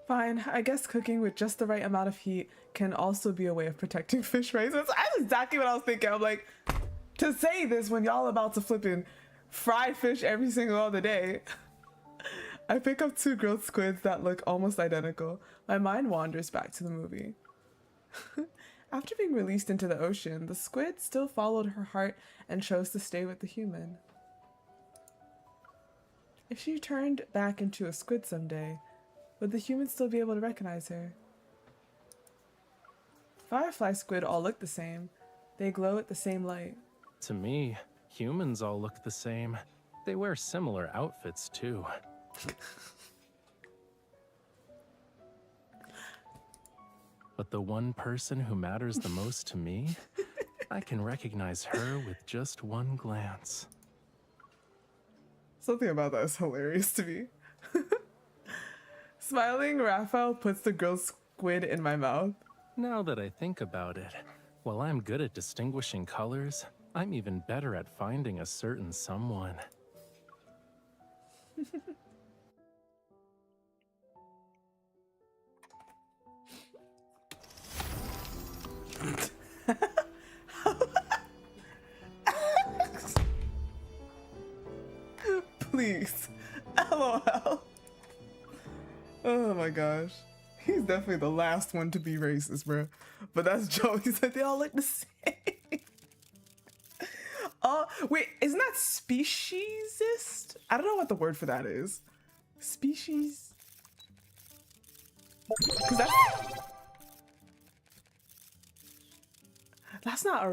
Fine, I guess cooking with just the right amount of heat can also be a way of protecting fish rights. That's exactly what I was thinking. I'm like, to say this when y'all about to flippin' fry fish every single other day. I pick up 2 grilled squids that look almost identical. My mind wanders back to the movie. After being released into the ocean, the squid still followed her heart and chose to stay with the human. If she turned back into a squid someday, would the human still be able to recognize her? Firefly squid all look the same. They glow at the same light. To me, humans all look the same. They wear similar outfits, too. But the one person who matters the most to me, I can recognize her with just one glance. Something about that is hilarious to me. Smiling, Raphael puts the grilled squid in my mouth. Now that I think about it, while I'm good at distinguishing colors, I'm even better at finding a certain someone. Please. LOL. Oh my gosh. He's definitely the last one to be racist, bro. But that's Joe. He said they all look the same. Wait, isn't that speciesist? I don't know what the word for that is. Species? Because that's not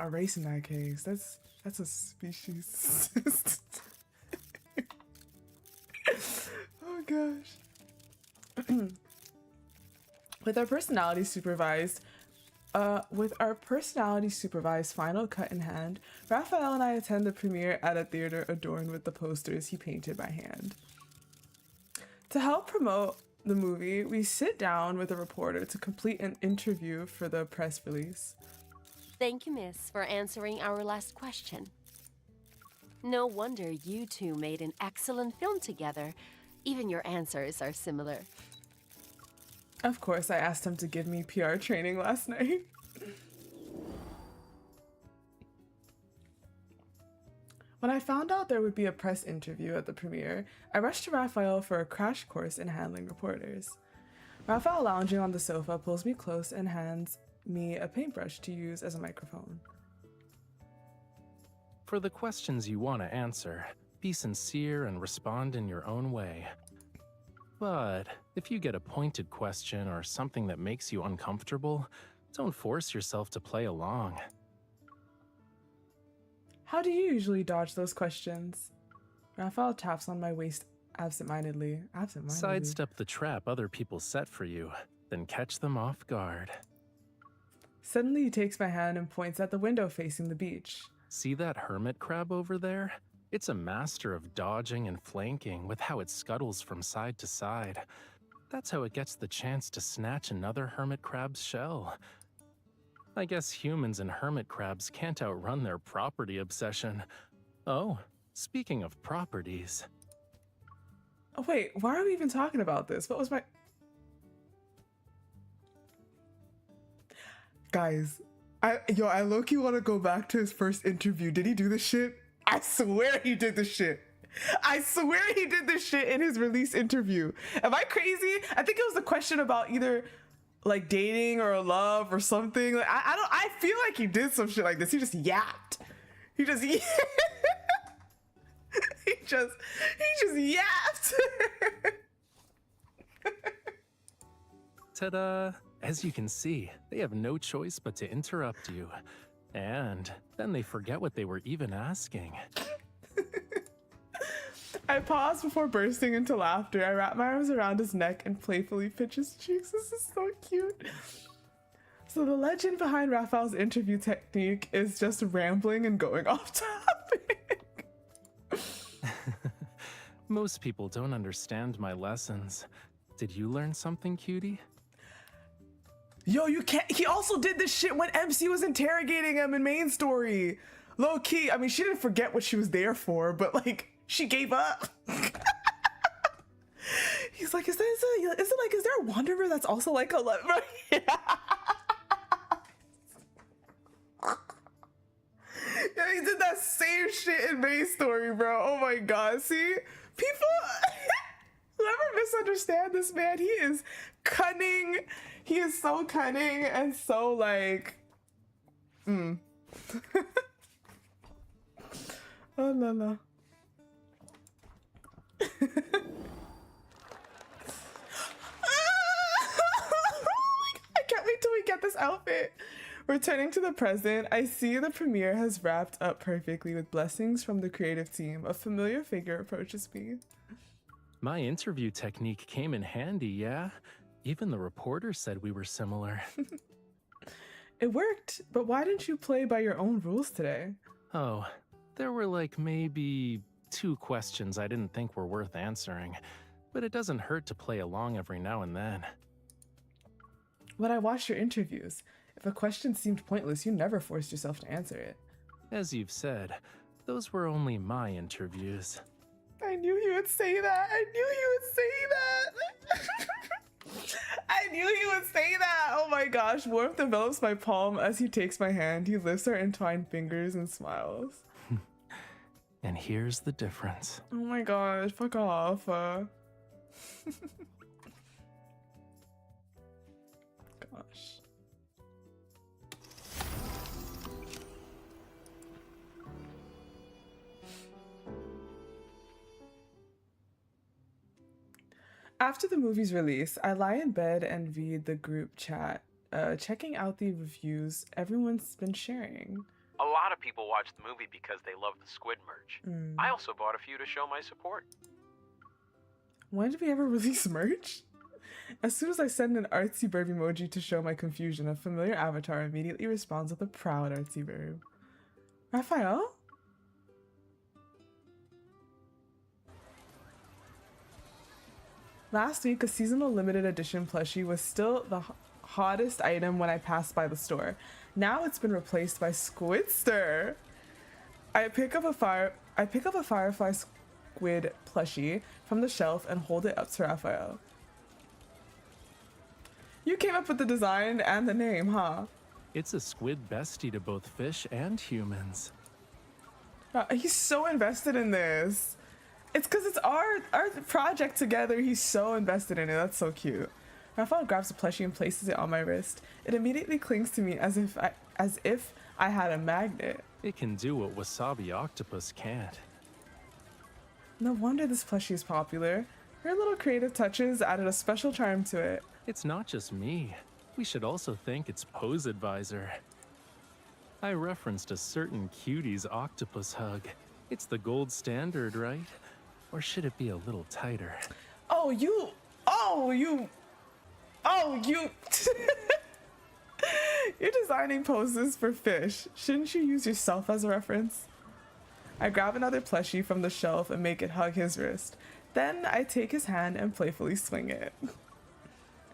a race in that case. That's a species. Oh gosh. With our personality supervised final cut in hand, Raphael and I attend the premiere at a theater adorned with the posters he painted by hand. To help promote the movie, we sit down with a reporter to complete an interview for the press release. Thank you, miss, for answering our last question. No wonder you two made an excellent film together. Even your answers are similar. Of course, I asked him to give me PR training last night. When I found out there would be a press interview at the premiere, I rushed to Raphael for a crash course in handling reporters. Raphael, lounging on the sofa, pulls me close and hands me a paintbrush to use as a microphone. For the questions you want to answer, be sincere and respond in your own way. But if you get a pointed question or something that makes you uncomfortable, don't force yourself to play along. How do you usually dodge those questions? Raphael taps on my waist absentmindedly. Sidestep the trap other people set for you, then catch them off guard. Suddenly he takes my hand and points at the window facing the beach. See that hermit crab over there? It's a master of dodging and flanking with how it scuttles from side to side. That's how it gets the chance to snatch another hermit crab's shell. I guess humans and hermit crabs can't outrun their property obsession. Oh, speaking of properties. Oh wait, why are we even talking about this? What was my... Guys, I low-key want to go back to his first interview. Did he do this shit? I swear he did this shit. I swear he did this shit in his release interview. Am I crazy? I think it was a question about either like dating or love or something. Like I feel like he did some shit like this. He just yapped. He just he just yapped. Ta-da! As you can see, they have no choice but to interrupt you. And then they forget what they were even asking. I paused before bursting into laughter. I wrapped my arms around his neck and playfully pinched his cheeks. This is so cute. So the legend behind Rafayel's interview technique is just rambling and going off topic. Most people don't understand my lessons. Did you learn something, cutie? Yo, you can't. He also did this shit when MC was interrogating him in main story. Low key. I mean, she didn't forget what she was there for, but like, she gave up. He's like, is there a wanderer that's also like a lover? Yeah, he did that same shit in main story, bro. Oh my god. See, people never misunderstand this man. He is cunning. He is so cunning and so like, Oh la la. I can't wait till we get this outfit. Returning to the present, I see the premiere has wrapped up perfectly with blessings from the creative team. A familiar figure approaches me. My interview technique came in handy, yeah? Even the reporter said we were similar. It worked, but why didn't you play by your own rules today? Oh, there were like maybe 2 questions I didn't think were worth answering, but it doesn't hurt to play along every now and then. When I watched your interviews, if a question seemed pointless, you never forced yourself to answer it. As you've said, those were only my interviews. I knew you would say that. I knew you would say that. I knew you would say that. Oh my gosh. Warmth envelops my palm as he takes my hand. He lifts our entwined fingers and smiles. And here's the difference. Oh my gosh. Fuck off. Gosh. After the movie's release, I lie in bed and read the group chat, checking out the reviews everyone's been sharing. A lot of people watch the movie because they love the squid merch. I also bought a few to show my support. When did we ever release merch? As soon as I send an artsy bird emoji to show my confusion, a familiar avatar immediately responds with a proud artsy bird. Rafayel? Last week, a seasonal limited edition plushie was still the hottest item when I passed by the store. Now it's been replaced by Squidster. I pick up a firefly squid plushie from the shelf and hold it up to Rafayel. You came up with the design and the name, huh? It's a squid bestie to both fish and humans. He's so invested in this. It's because it's our project together. He's so invested in it. That's so cute. Rafayel grabs a plushie and places it on my wrist. It immediately clings to me as if I had a magnet. It can do what Wasabi Octopus can't. No wonder this plushie is popular. Her little creative touches added a special charm to it. It's not just me. We should also thank its pose advisor. I referenced a certain cutie's octopus hug. It's the gold standard, right? Or should it be a little tighter? You're designing poses for fish. Shouldn't you use yourself as a reference? I grab another plushie from the shelf and make it hug his wrist. Then I take his hand and playfully swing it.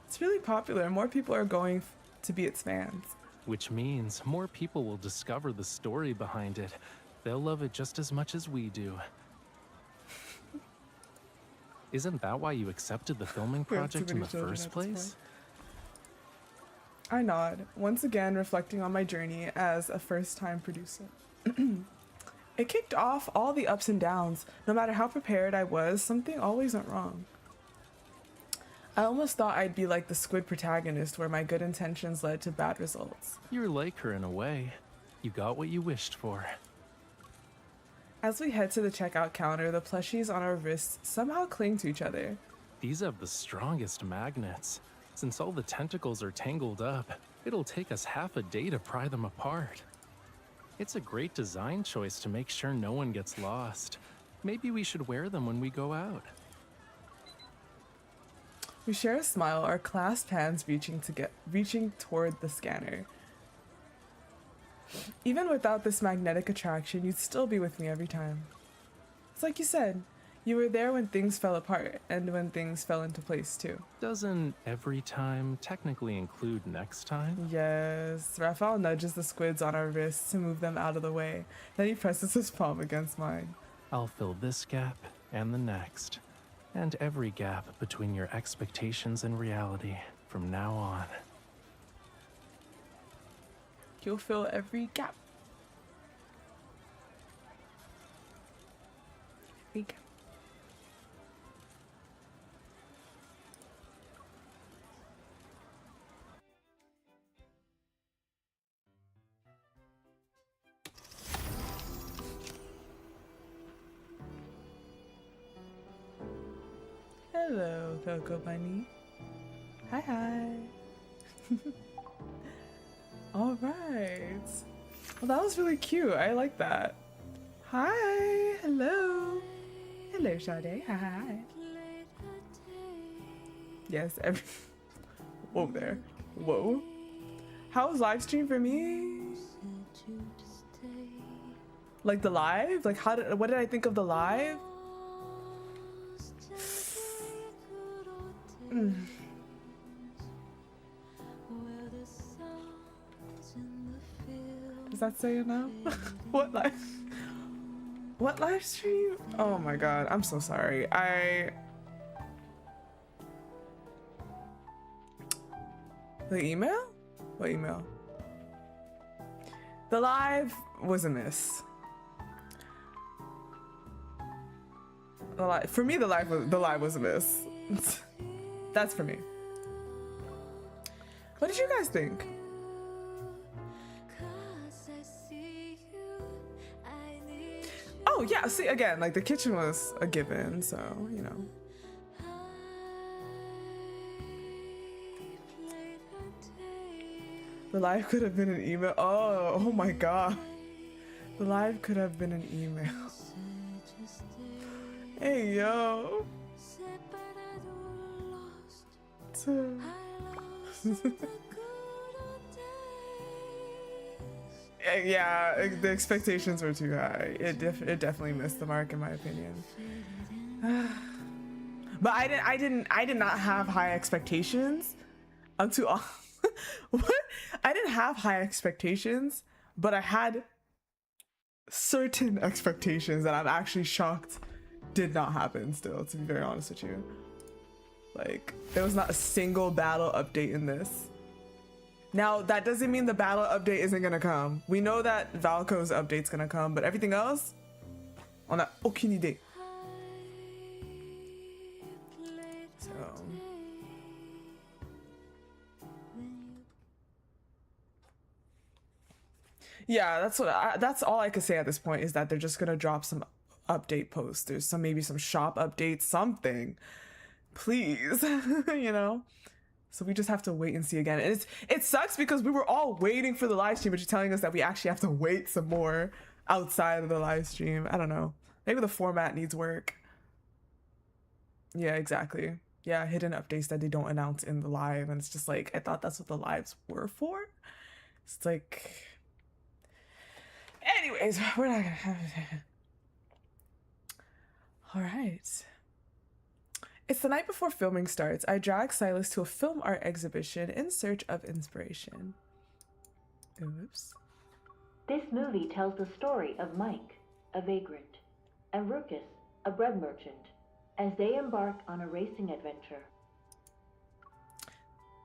It's really popular. More people are going to be its fans. Which means more people will discover the story behind it. They'll love it just as much as we do. Isn't that why you accepted the filming project in the first place? I nod, once again reflecting on my journey as a first-time producer. It kicked off all the ups and downs. No matter how prepared I was, something always went wrong. I almost thought I'd be like the squid protagonist where my good intentions led to bad results. You're like her in a way. You got what you wished for. As we head to the checkout counter, the plushies on our wrists somehow cling to each other. These have the strongest magnets. Since all the tentacles are tangled up, it'll take us half a day to pry them apart. It's a great design choice to make sure no one gets lost. Maybe we should wear them when we go out. We share a smile, our clasped hands reaching toward the scanner. Even without this magnetic attraction, you'd still be with me every time. It's like you said, you were there when things fell apart, and when things fell into place too. Doesn't every time technically include next time? Yes. Rafayel nudges the squids on our wrists to move them out of the way. Then he presses his palm against mine. I'll fill this gap and the next. And every gap between your expectations and reality from now on. You'll fill every gap. Every gap. Hello, Coco Bunny. Hi, hi. All right. Well, that was really cute. I like that. Hi. Hello. Hello, Sade. Hi. Yes. Whoa there. Whoa. How was live stream for me? Like the live? Like what did I think of the live? Does that say enough? What live stream? Oh my god, I'm so sorry. The email? What email? The live was a miss. For me, the live was a miss. That's for me. What did you guys think? Oh yeah, see again, like the kitchen was a given, so you know. The live could have been an email. Oh my god. The live could have been an email. Hey yo. Yeah, the expectations were too high. It definitely missed the mark in my opinion. But I did not have high expectations. I'm too off. What? I didn't have high expectations, but I had certain expectations that I'm actually shocked did not happen still, to be very honest with you. Like, there was not a single battle update in this. Now, that doesn't mean the battle update isn't gonna come. We know that Valco's update's gonna come, but everything else, on a aucune idée. So. Yeah, that's all I could say at this point is that they're just gonna drop some update posts. There's maybe some shop updates, something. Please, you know? So we just have to wait and see again. And it sucks because we were all waiting for the live stream, but you're telling us that we actually have to wait some more outside of the live stream. I don't know. Maybe the format needs work. Yeah, exactly. Yeah, hidden updates that they don't announce in the live. And it's just like, I thought that's what the lives were for. It's like, anyways, we're not gonna have it. All right. It's the night before filming starts. I drag Sylus to a film art exhibition in search of inspiration. Oops. This movie tells the story of Mike, a vagrant, and Ruckus, a bread merchant, as they embark on a racing adventure.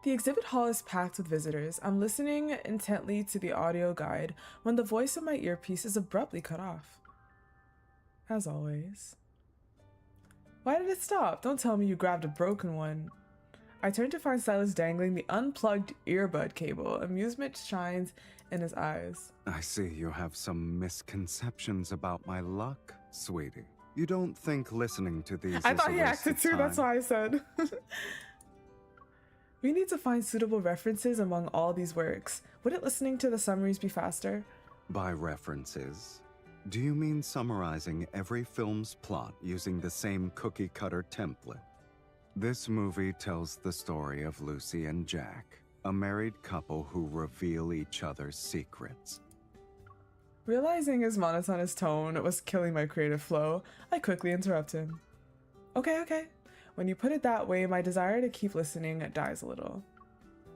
The exhibit hall is packed with visitors. I'm listening intently to the audio guide when the voice of my earpiece is abruptly cut off. As always. Why did it stop? Don't tell me you grabbed a broken one. I turn to find Sylus dangling the unplugged earbud cable. Amusement shines in his eyes. I see you have some misconceptions about my luck, sweetie. You don't think listening to these I is thought a he waste acted of too, time? that's why I said. We need to find suitable references among all these works. Wouldn't listening to the summaries be faster? By references, do you mean summarizing every film's plot using the same cookie-cutter template? This movie tells the story of Lucy and Jack, a married couple who reveal each other's secrets. Realizing his monotonous tone was killing my creative flow, I quickly interrupt him. Okay. When you put it that way, my desire to keep listening dies a little.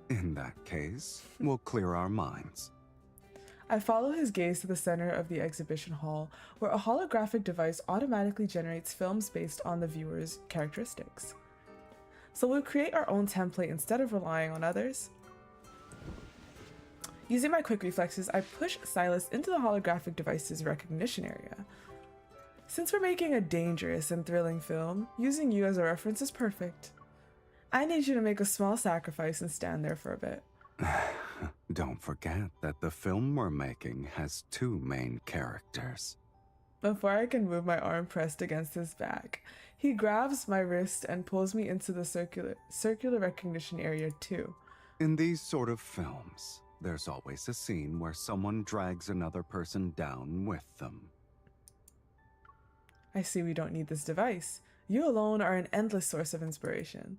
In that case, we'll clear our minds. I follow his gaze to the center of the exhibition hall, where a holographic device automatically generates films based on the viewer's characteristics. So we'll create our own template instead of relying on others. Using my quick reflexes, I push Sylus into the holographic device's recognition area. Since we're making a dangerous and thrilling film, using you as a reference is perfect. I need you to make a small sacrifice and stand there for a bit. Don't forget that the film we're making has two main characters. Before I can move my arm pressed against his back, he grabs my wrist and pulls me into the circular recognition area too. In these sort of films, there's always a scene where someone drags another person down with them. I see we don't need this device. You alone are an endless source of inspiration.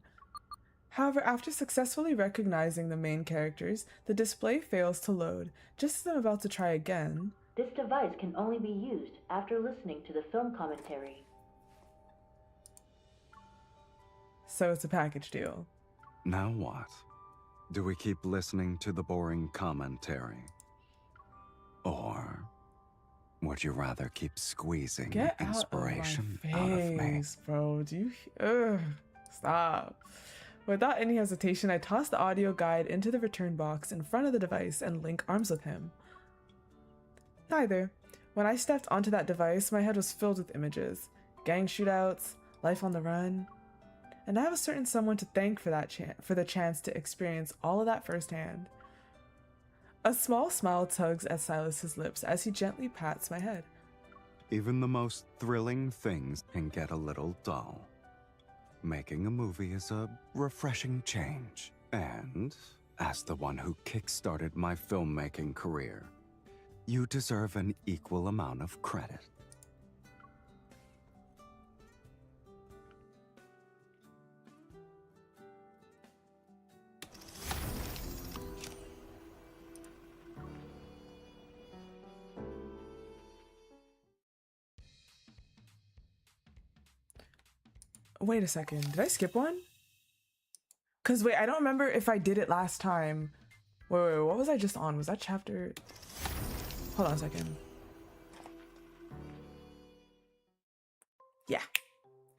However, after successfully recognizing the main characters, the display fails to load. Just as I'm about to try again... This device can only be used after listening to the film commentary. So it's a package deal. Now what? Do we keep listening to the boring commentary? Or would you rather keep squeezing Get inspiration out of my face, bro. Do you... Ugh. Stop. Without any hesitation, I toss the audio guide into the return box in front of the device and link arms with him. Neither. When I stepped onto that device, my head was filled with images. Gang shootouts, life on the run. And I have a certain someone to thank for the chance to experience all of that firsthand. A small smile tugs at Sylus's lips as he gently pats my head. Even the most thrilling things can get a little dull. Making a movie is a refreshing change. And, as the one who kick-started my filmmaking career, you deserve an equal amount of credit. Wait a second, did I skip one? Cause wait, I don't remember if I did it last time. Wait, what was I just on? Was that chapter? Hold on a second. Yeah,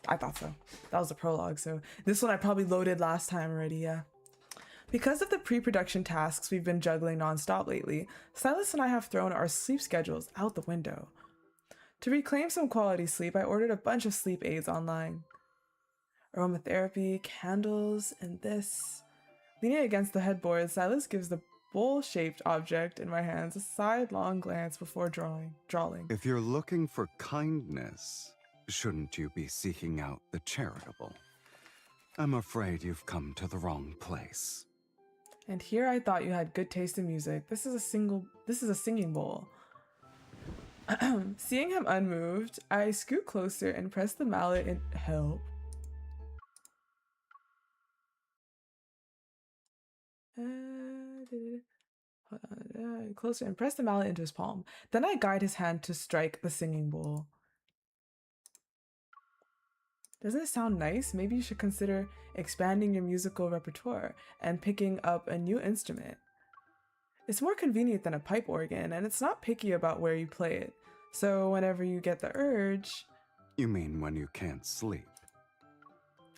I thought so. That was the prologue, so this one I probably loaded last time already, yeah. Because of the pre-production tasks we've been juggling non-stop lately, Sylus and I have thrown our sleep schedules out the window. To reclaim some quality sleep, I ordered a bunch of sleep aids online. Aromatherapy, candles, and this. Leaning against the headboard, Sylus gives the bowl-shaped object in my hands a sidelong glance before drawing. If you're looking for kindness, shouldn't you be seeking out the charitable? I'm afraid you've come to the wrong place. And here I thought you had good taste in music. This is a singing bowl. Seeing him unmoved, I scoot closer and press the mallet in help. Closer and press the mallet into his palm. Then I guide his hand to strike the singing bowl. Doesn't it sound nice? Maybe you should consider expanding your musical repertoire and picking up a new instrument. It's more convenient than a pipe organ, and it's not picky about where you play it. So whenever you get the urge... You mean when you can't sleep?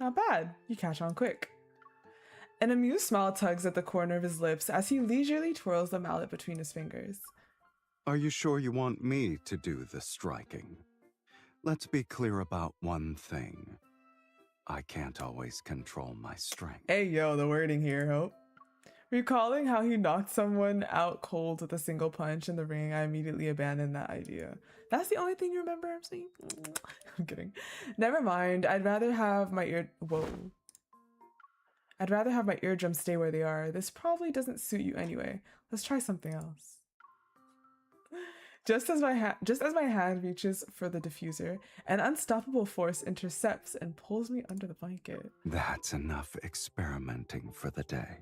Not bad. You catch on quick. An amused smile tugs at the corner of his lips as he leisurely twirls the mallet between his fingers. Are you sure you want me to do the striking? Let's be clear about one thing. I can't always control my strength. Hey yo, the wording here, Hope. Recalling how he knocked someone out cold with a single punch in the ring, I immediately abandoned that idea. That's the only thing you remember, MC? I'm kidding. Never mind. I'd rather have my eardrums stay where they are. This probably doesn't suit you anyway. Let's try something else. Just as my hand reaches for the diffuser, an unstoppable force intercepts and pulls me under the blanket. That's enough experimenting for the day.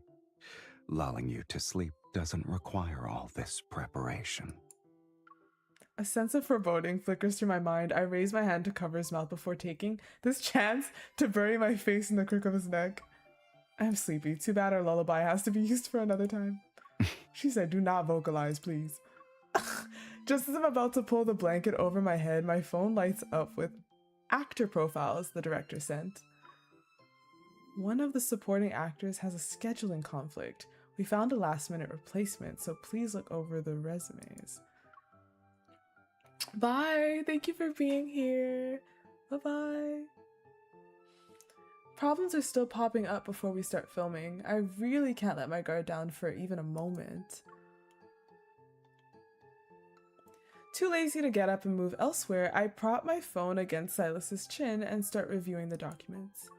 Lulling you to sleep doesn't require all this preparation. A sense of foreboding flickers through my mind. I raise my hand to cover his mouth before taking this chance to bury my face in the crook of his neck. I'm sleepy. Too bad our lullaby has to be used for another time. She said, do not vocalize, please. Just as I'm about to pull the blanket over my head, my phone lights up with actor profiles the director sent. One of the supporting actors has a scheduling conflict. We found a last-minute replacement, so please look over the resumes. Bye! Thank you for being here. Bye-bye. Problems are still popping up before we start filming. I really can't let my guard down for even a moment. Too lazy to get up and move elsewhere, I prop my phone against Sylus's chin and start reviewing the documents.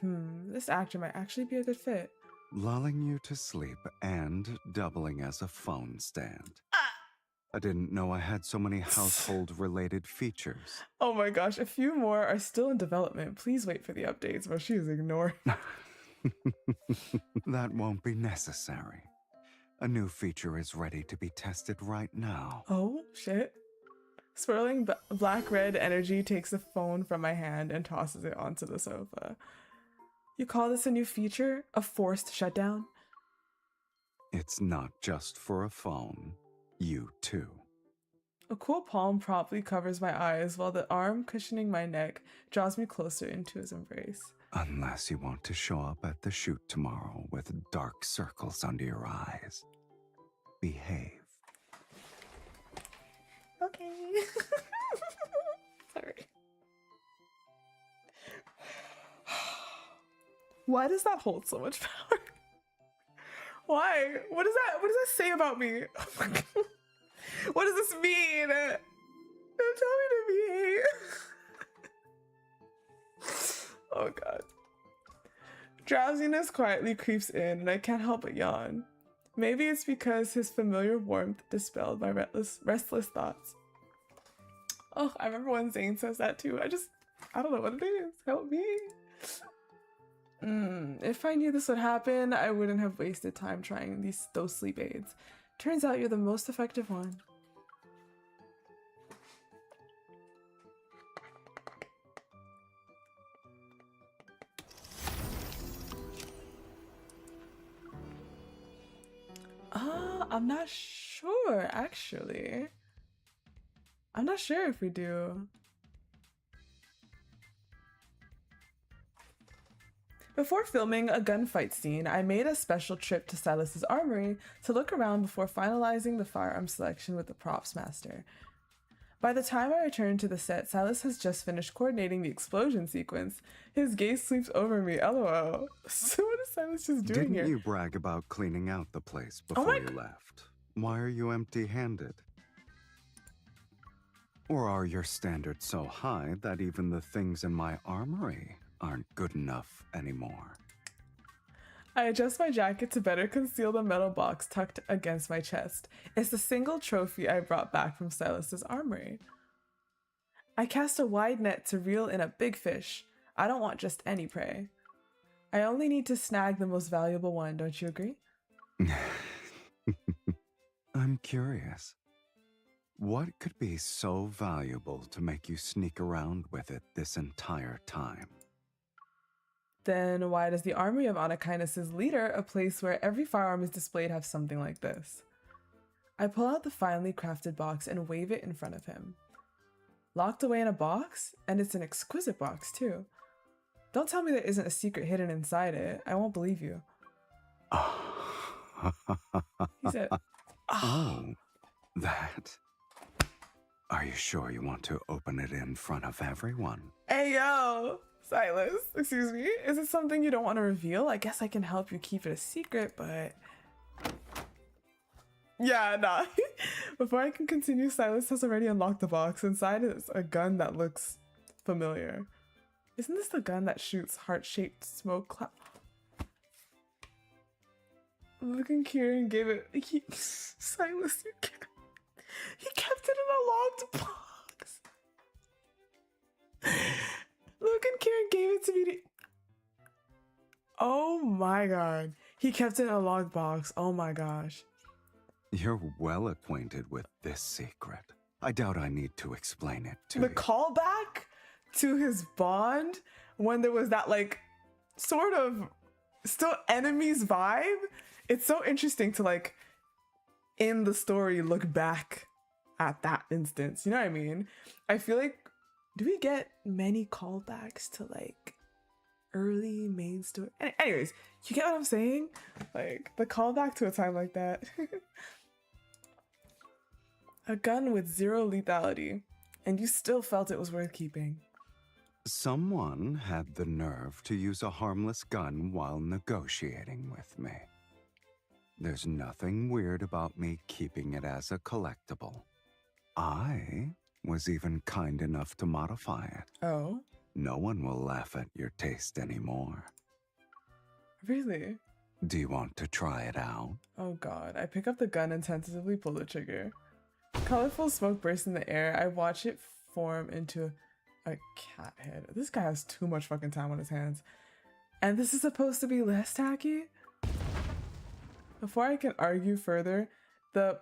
This actor might actually be a good fit. Lulling you to sleep and doubling as a phone stand. I didn't know I had so many household-related features. Oh my gosh, a few more are still in development. Please wait for the updates. Well, she is ignoring. That won't be necessary. A new feature is ready to be tested right now. Oh, shit. Swirling black-red energy takes the phone from my hand and tosses it onto the sofa. You call this a new feature? A forced shutdown? It's not just for a phone. You too. A cool palm promptly covers my eyes while the arm cushioning my neck draws me closer into his embrace. Unless you want to show up at the shoot tomorrow with dark circles under your eyes. Behave. Okay. Sorry. Why does that hold so much power? Why? What does that say about me? What does this mean? Don't tell me to behave. Oh god. Drowsiness quietly creeps in and I can't help but yawn. Maybe it's because his familiar warmth dispelled my restless thoughts. Oh, I remember when Zayne says that too. I don't know what it is. Help me. If I knew this would happen, I wouldn't have wasted time trying those sleep aids. Turns out you're the most effective one. I'm not sure, actually. I'm not sure if we do. Before filming a gunfight scene, I made a special trip to Sylus's armory to look around before finalizing the firearm selection with the props master. By the time I returned to the set, Sylus has just finished coordinating the explosion sequence. His gaze sweeps over me, lol. So what is Sylus just doing here? Didn't you brag about cleaning out the place before you left? Why are you empty-handed? Or are your standards so high that even the things in my armory aren't good enough anymore? I adjust my jacket to better conceal the metal box tucked against my chest. It's the single trophy I brought back from Sylus's armory. I cast a wide net to reel in a big fish. I don't want just any prey. I only need to snag the most valuable one, don't you agree? I'm curious. What could be so valuable to make you sneak around with it this entire time? Then why does the armory of Anakinus' leader, a place where every firearm is displayed, have something like this? I pull out the finely crafted box and wave it in front of him. Locked away in a box? And it's an exquisite box, too. Don't tell me there isn't a secret hidden inside it. I won't believe you. He said, Oh, that. Are you sure you want to open it in front of everyone? Hey, yo! Sylus, excuse me. Is it something you don't want to reveal? I guess I can help you keep it a secret, but... Yeah, nah. Before I can continue, Sylus has already unlocked the box. Inside is a gun that looks familiar. Isn't this the gun that shoots heart-shaped smoke cloud? Look and Kieran gave it... Sylus, you can't... He kept it in a locked box. Look and Kieran gave it to me to... Oh my god. He kept it in a locked box. Oh my gosh. You're well acquainted with this secret. I doubt I need to explain it to you. The callback to his bond when there was that like sort of still enemies vibe. It's so interesting to like in the story look back at that instance. You know what I mean? I feel like, do we get many callbacks to like early main story? Anyways, you get what I'm saying? Like the callback to a time like that. A gun with 0 lethality, and you still felt it was worth keeping. Someone had the nerve to use a harmless gun while negotiating with me. There's nothing weird about me keeping it as a collectible. I was even kind enough to modify it. Oh? No one will laugh at your taste anymore. Really? Do you want to try it out? Oh god, I pick up the gun and tentatively pull the trigger. Colorful smoke bursts in the air. I watch it form into a cat head. This guy has too much fucking time on his hands. And this is supposed to be less tacky? Before I can argue further, the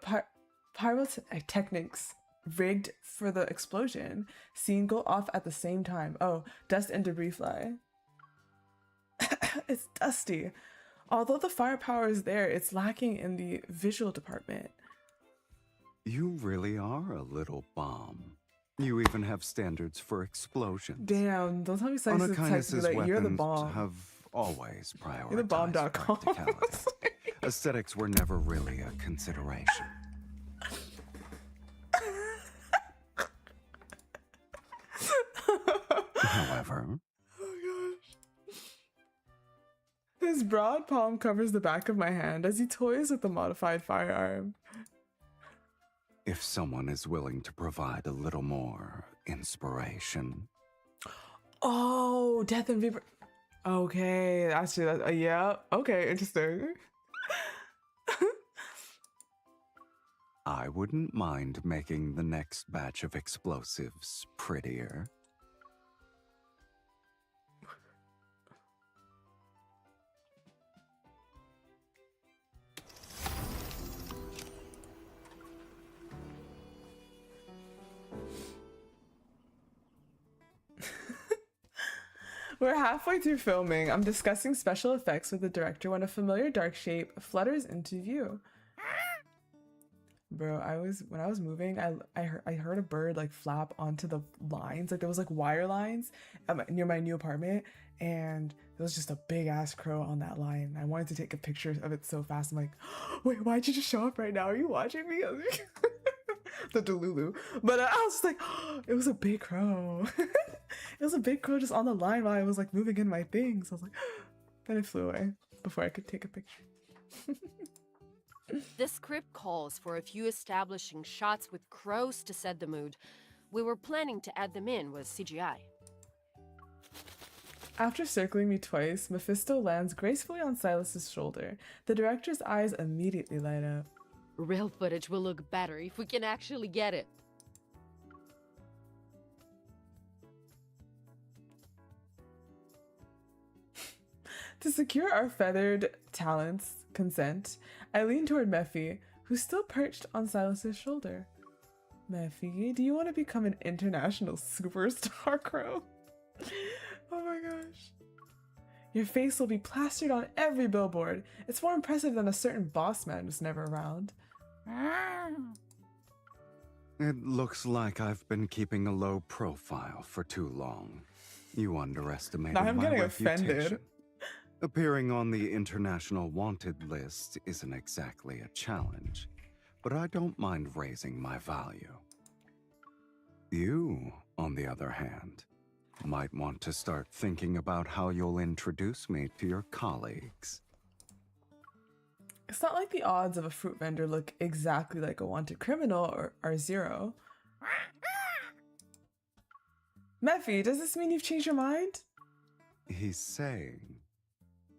pyrotechnics rigged for the explosion scene go off at the same time. Oh, dust and debris fly. It's dusty. Although the firepower is there, it's lacking in the visual department. You really are a little bomb. You even have standards for explosions. Damn, don't tell me Sylus is text me like, you're the bomb. Have always prioritized You're the bomb.com. practicality. Aesthetics were never really a consideration. However... Oh gosh. His broad palm covers the back of my hand as he toys with the modified firearm. If someone is willing to provide a little more inspiration. Oh, death and vibra... Okay, actually, that, yeah. Okay, interesting. I wouldn't mind making the next batch of explosives prettier. We're halfway through filming. I'm discussing special effects with the director when a familiar dark shape flutters into view. Bro, when I was moving, I heard a bird like flap onto the lines. Like there was like wire lines near my new apartment, and there was just a big ass crow on that line. I wanted to take a picture of it so fast. I'm like, wait, why'd you just show up right now? Are you watching me? The Delulu. But I was just like, it was a big crow. It was a big crow just on the line while I was like moving in my things. I was like, then it flew away before I could take a picture. The script calls for a few establishing shots with crows to set the mood. We were planning to add them in with CGI. After circling me twice, Mephisto lands gracefully on Sylus's shoulder. The director's eyes immediately light up. Real footage will look better if we can actually get it. To secure our feathered talents' consent, I lean toward Mephi, who's still perched on Sylus's shoulder. Mephi, do you want to become an international superstar crow? Oh my gosh. Your face will be plastered on every billboard. It's more impressive than a certain boss man who's never around. It looks like I've been keeping a low profile for too long. You underestimated Now I'm my getting reputation. offended. Appearing on the international wanted list isn't exactly a challenge, but I don't mind raising my value. You, on the other hand, might want to start thinking about how you'll introduce me to your colleagues. It's not like the odds of a fruit vendor look exactly like a wanted criminal are zero. Mephi, does this mean you've changed your mind? He's saying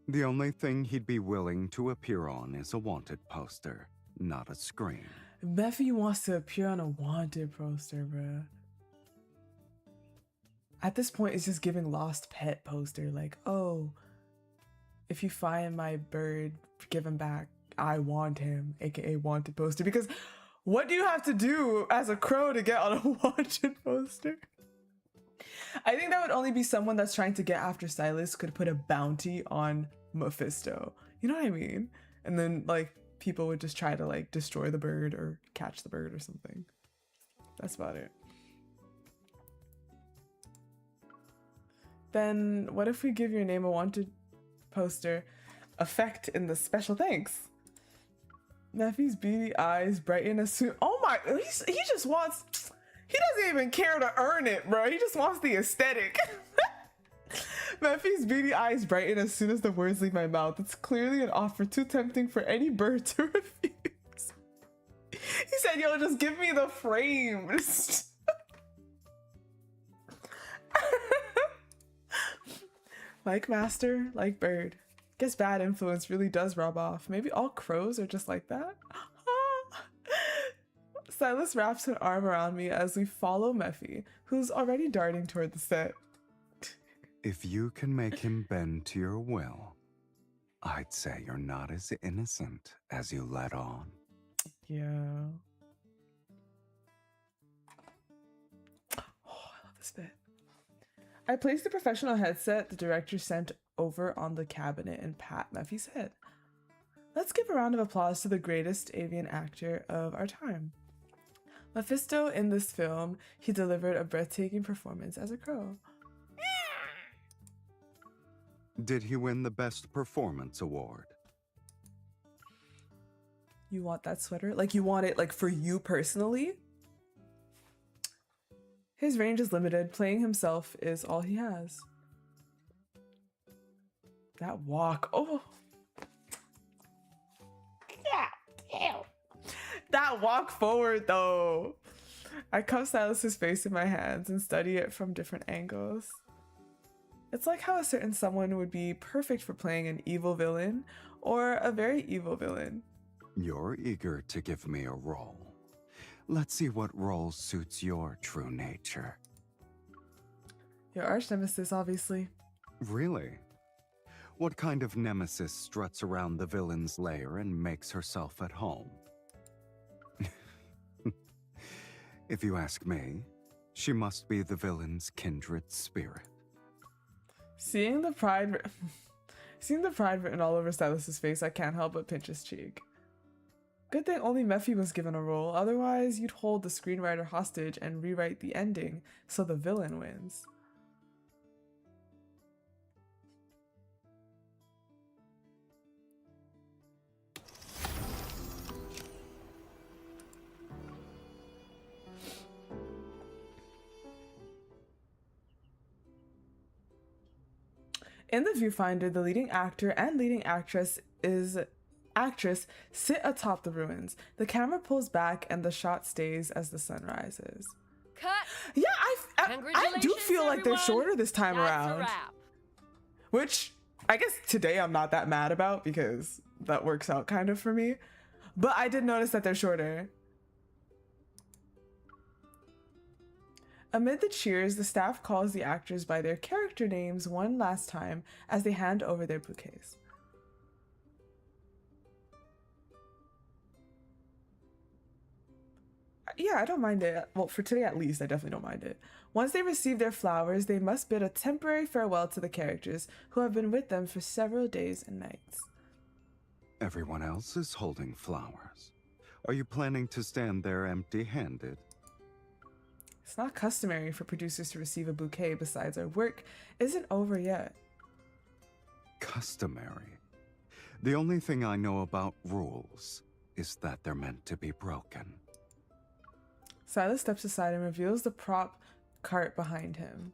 the only thing he'd be willing to appear on is a wanted poster, not a screen. Mephi wants to appear on a wanted poster, bruh. At this point, it's just giving lost pet poster. Like, oh, if you find my bird, give him back. I want him, aka wanted poster. Because what do you have to do as a crow to get on a wanted poster? I think that would only be someone that's trying to get after Sylus could put a bounty on Mephisto. You know what I mean? And then like people would just try to like destroy the bird or catch the bird or something. That's about it. Then what if we give your name a wanted poster effect in the special thanks? Mephi's beady eyes brighten as soon. Oh my, he just wants. He doesn't even care to earn it, bro. He just wants the aesthetic. Mephi's beady eyes brighten as soon as the words leave my mouth. It's clearly an offer too tempting for any bird to refuse. He said, yo, just give me the frame. Like master, like bird. Guess bad influence really does rub off. Maybe all crows are just like that? Sylus wraps an arm around me as we follow Mephi, who's already darting toward the set. If you can make him bend to your will, I'd say you're not as innocent as you let on. Yeah. Oh, I love this bit. I placed the professional headset the director sent over on the cabinet and pat Mephi's head. Let's give a round of applause to the greatest avian actor of our time. Mephisto in this film, he delivered a breathtaking performance as a crow. Did he win the Best Performance Award? You want that sweater? Like you want it like for you personally? His range is limited. Playing himself is all he has. That walk. Oh. Yeah, damn. That walk forward though. I cuff Sylus's face in my hands and study it from different angles. It's like how a certain someone would be perfect for playing an evil villain or a very evil villain. You're eager to give me a role. Let's see what role suits your true nature. Your arch nemesis, obviously. Really? What kind of nemesis struts around the villain's lair and makes herself at home? If you ask me, she must be the villain's kindred spirit. Seeing the pride written all over Sylus's face, I can't help but pinch his cheek. Good thing only Mephi was given a role, otherwise you'd hold the screenwriter hostage and rewrite the ending so the villain wins. In the viewfinder, the leading actor and leading actress sit atop the ruins. The camera pulls back and the shot stays as the sun rises. Cut! Yeah, I do feel like they're shorter this time That's around. a wrap. Which I guess today I'm not that mad about because that works out kind of for me. But I did notice that they're shorter. Amid the cheers, the staff calls the actors by their character names one last time as they hand over their bouquets. Yeah, I don't mind it. Well, for today at least, I definitely don't mind it. Once they receive their flowers, they must bid a temporary farewell to the characters who have been with them for several days and nights. Everyone else is holding flowers. Are you planning to stand there empty-handed? It's not customary for producers to receive a bouquet. Besides, our work isn't over yet. Customary? The only thing I know about rules is that they're meant to be broken. Sylus steps aside and reveals the prop cart behind him.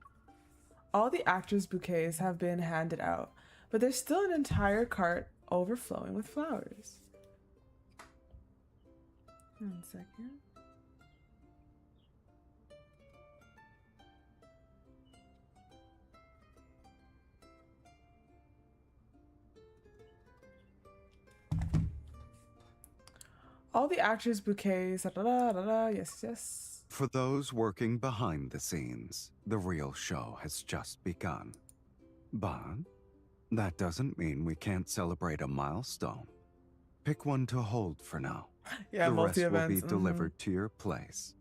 All the actors' bouquets have been handed out, but there's still an entire cart overflowing with flowers. 1 second. All the actors' bouquets, yes. For those working behind the scenes, the real show has just begun. But that doesn't mean we can't celebrate a milestone. Pick one to hold for now. Yeah, the rest will be multi-events, delivered to your place.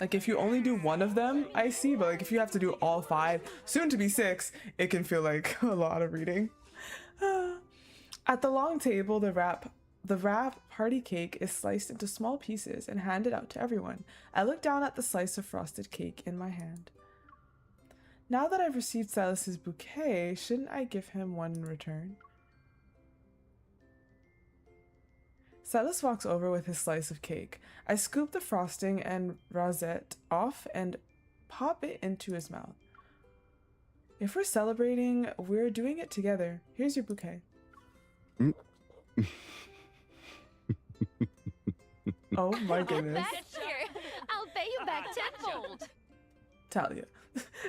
Like, if you only do one of them, I see, but like if you have to do all 5, soon to be 6, it can feel like a lot of reading. At the long table, the wrap party cake is sliced into small pieces and handed out to everyone. I look down at the slice of frosted cake in my hand. Now that I've received Sylus's bouquet, shouldn't I give him one in return? Sylus walks over with his slice of cake. I scoop the frosting and rosette off and pop it into his mouth. If we're celebrating, we're doing it together. Here's your bouquet. Oh my goodness. I'll pay you back tenfold. Talia.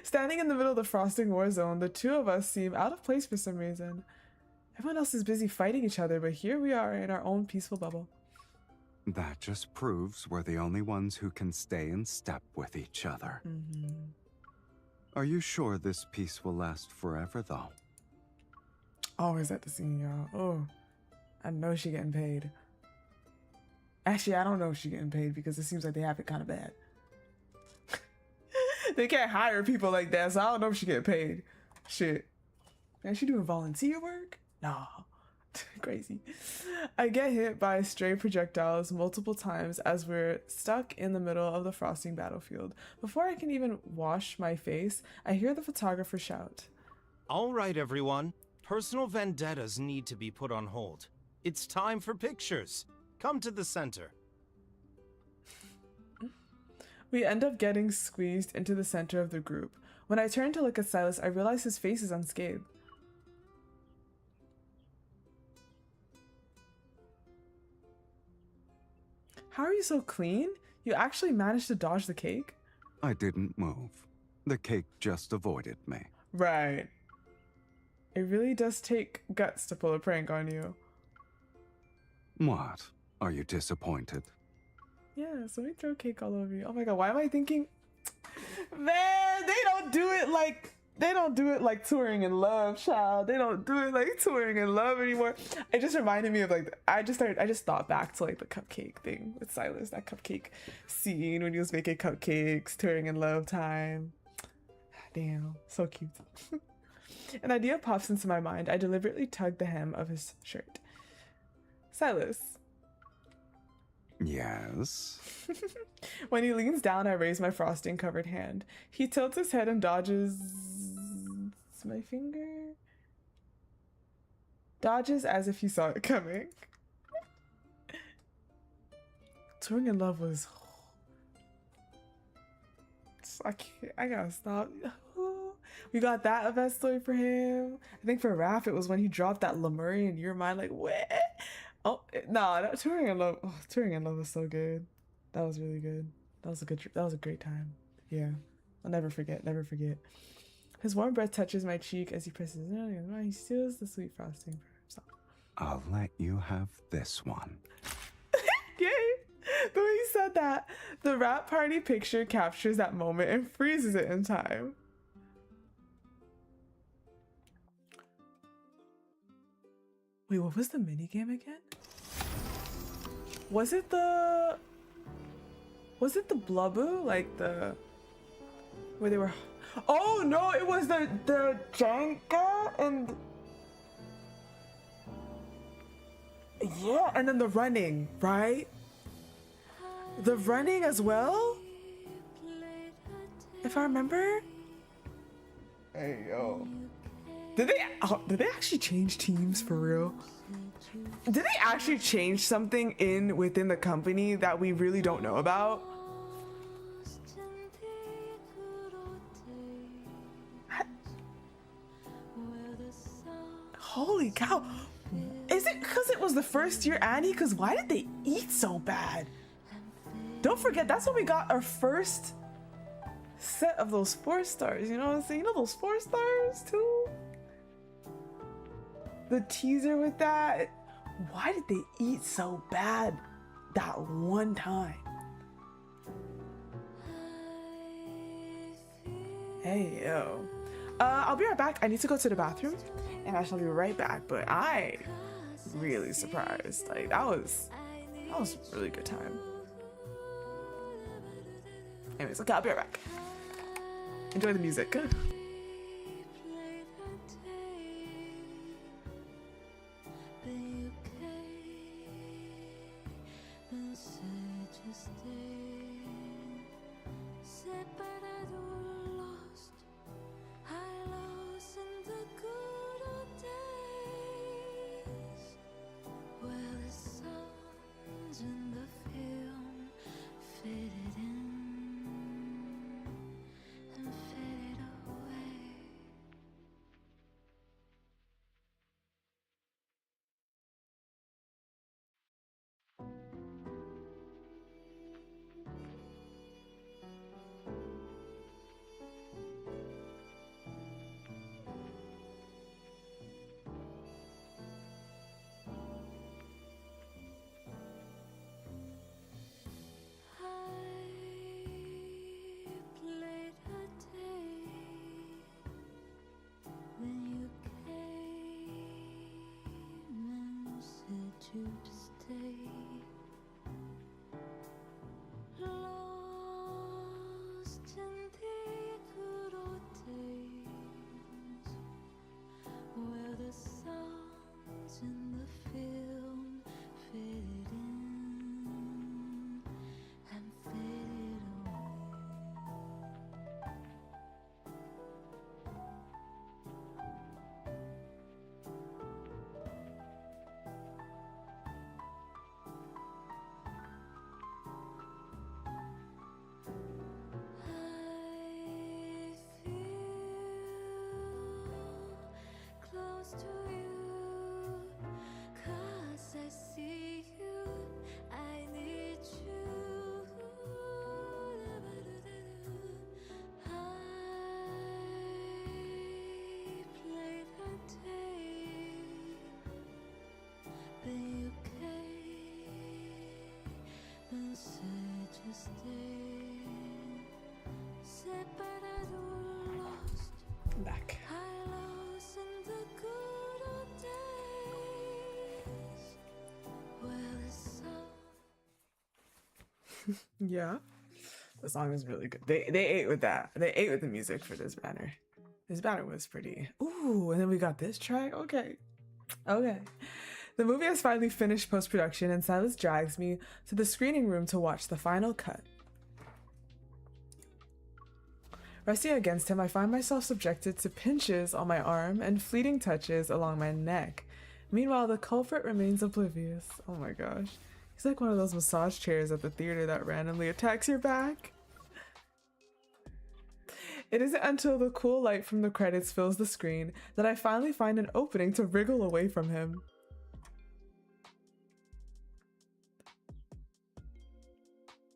Standing in the middle of the frosting war zone, the two of us seem out of place for some reason. Everyone else is busy fighting each other, but here we are in our own peaceful bubble. That just proves we're the only ones who can stay in step with each other. Are you sure this peace will last forever, though? Always at the scene, y'all. Oh, I know she getting paid. Actually, I don't know if she getting paid because it seems like they have it kind of bad. They can't hire people like that, so I don't know if she getting paid. Shit. Man, she doing volunteer work? Nah. Crazy. I get hit by stray projectiles multiple times as we're stuck in the middle of the frosting battlefield. Before I can even wash my face, I hear the photographer shout. All right, everyone. Personal vendettas need to be put on hold. It's time for pictures. Come to the center. We end up getting squeezed into the center of the group. When I turn to look at Sylus, I realize his face is unscathed. How are you so clean? You actually managed to dodge the cake? I didn't move. The cake just avoided me. Right. It really does take guts to pull a prank on you. What? Are you disappointed? Yeah, so we throw cake all over you. Oh my god, why am I thinking? Man, they don't do it like touring in love, child. They don't do it like touring in love anymore. It just reminded me of like I just thought back to like the cupcake thing with Sylus, that cupcake scene when he was making cupcakes, touring in love time. Damn, so cute. An idea pops into my mind. I deliberately tug the hem of his shirt. Sylus. Yes? When he leans down, I raise my frosting-covered hand. He tilts his head and dodges my finger. Dodges as if he saw it coming. Touring in love was... I gotta stop. We got that event story for him. I think for Raph, it was when he dropped that Lemurray in your mind, like, what? Oh, no, Touring in Love. Oh, Touring in Love was so good. That was really good. That was a great time. Yeah. I'll never forget. His warm breath touches my cheek as he presses it on. He steals the sweet frosting for himself. I'll let you have this one. Yay! The way he said that, the wrap party picture captures that moment and freezes it in time. Wait, what was the minigame again? Was it the Blubbu? Like where they were... Oh no, it was the Jenga and yeah, and then the running, right? The running as well, if I remember. Hey yo, did they actually change teams for real? Did they actually change something within the company that we really don't know about? Holy cow. Is it because it was the first year Annie? Because why did they eat so bad? Don't forget, that's when we got our first set of those 4 stars. You know what I'm saying? You know those 4 stars too? The teaser with that. Why did they eat so bad that one time? Hey, yo. I'll be right back. I need to go to the bathroom and I shall be right back. But I really surprised. Like that was a really good time. Anyways, okay, I'll be right back. Enjoy the music. I'm back. Yeah, the song is really good. They ate with that. They ate with the music for this banner. This banner was pretty. Ooh, and then we got this track. Okay. The movie has finally finished post-production and Sylus drags me to the screening room to watch the final cut. Resting against him, I find myself subjected to pinches on my arm and fleeting touches along my neck. Meanwhile, the culprit remains oblivious. Oh my gosh. He's like one of those massage chairs at the theater that randomly attacks your back. It isn't until the cool light from the credits fills the screen that I finally find an opening to wriggle away from him.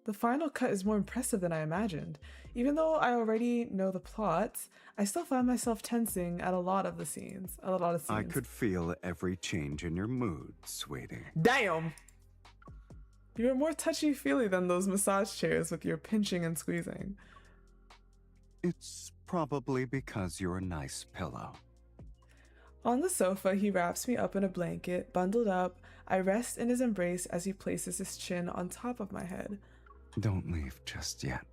The final cut is more impressive than I imagined. Even though I already know the plot, I still find myself tensing at a lot of scenes. I could feel every change in your mood, sweetie. Damn! You're more touchy-feely than those massage chairs with your pinching and squeezing. It's probably because you're a nice pillow. On the sofa, he wraps me up in a blanket, bundled up. I rest in his embrace as he places his chin on top of my head. Don't leave just yet.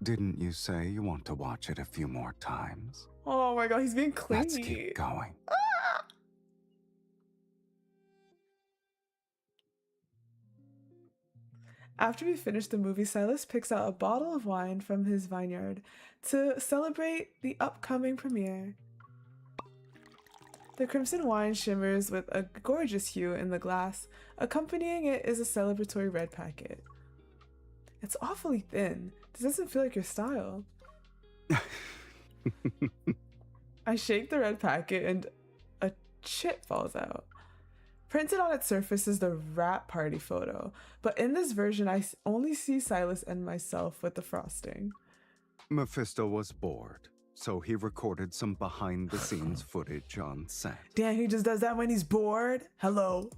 Didn't you say you want to watch it a few more times? Oh my god, he's being clingy. Let's keep going. After we finish the movie, Sylus picks out a bottle of wine from his vineyard to celebrate the upcoming premiere. The crimson wine shimmers with a gorgeous hue in the glass. Accompanying it is a celebratory red packet. It's awfully thin. This doesn't feel like your style. I shake the red packet and a chip falls out. Printed on its surface is the wrap party photo, but in this version I only see Sylus and myself with the frosting. Mephisto was bored, so he recorded some behind-the-scenes footage on set. Damn, he just does that when he's bored? Hello?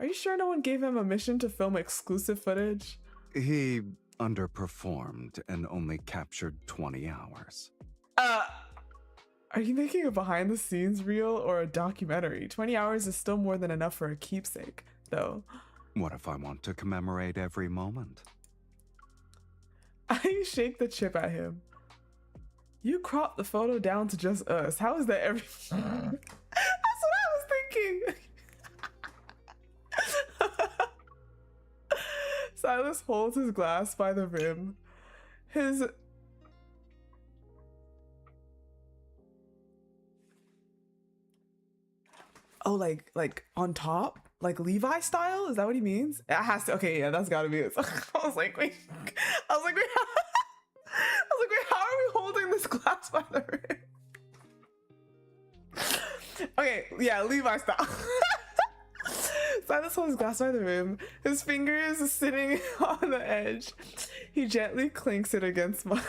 Are you sure no one gave him a mission to film exclusive footage? He underperformed and only captured 20 hours. Are you making a behind-the-scenes reel or a documentary? 20 hours is still more than enough for a keepsake, though. What if I want to commemorate every moment? I shake the chip at him. You cropped the photo down to just us. How is that every... That's what I was thinking. Sylus holds his glass by the rim. His... Oh, like on top? Like Levi style? Is that what he means? It has to. Okay, yeah, that's gotta be it. I was like, wait. I was like, wait, how are we holding this glass by the rim? Okay, yeah, Levi style. Sylus holds his glass by the rim. His fingers sitting on the edge. He gently clinks it against mine.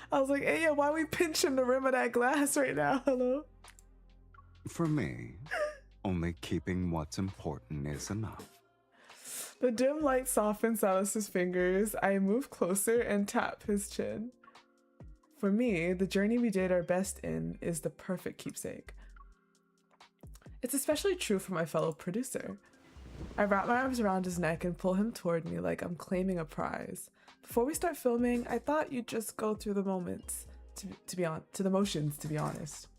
I was like, hey, yeah, why are we pinching the rim of that glass right now? Hello? For me, only keeping what's important is enough. The dim light softens Sylus's fingers. I move closer and tap his chin. For me, the journey we did our best in is the perfect keepsake. It's especially true for my fellow producer. I wrap my arms around his neck and pull him toward me like I'm claiming a prize. Before we start filming, I thought you'd just go through the moments, to the motions, to be honest.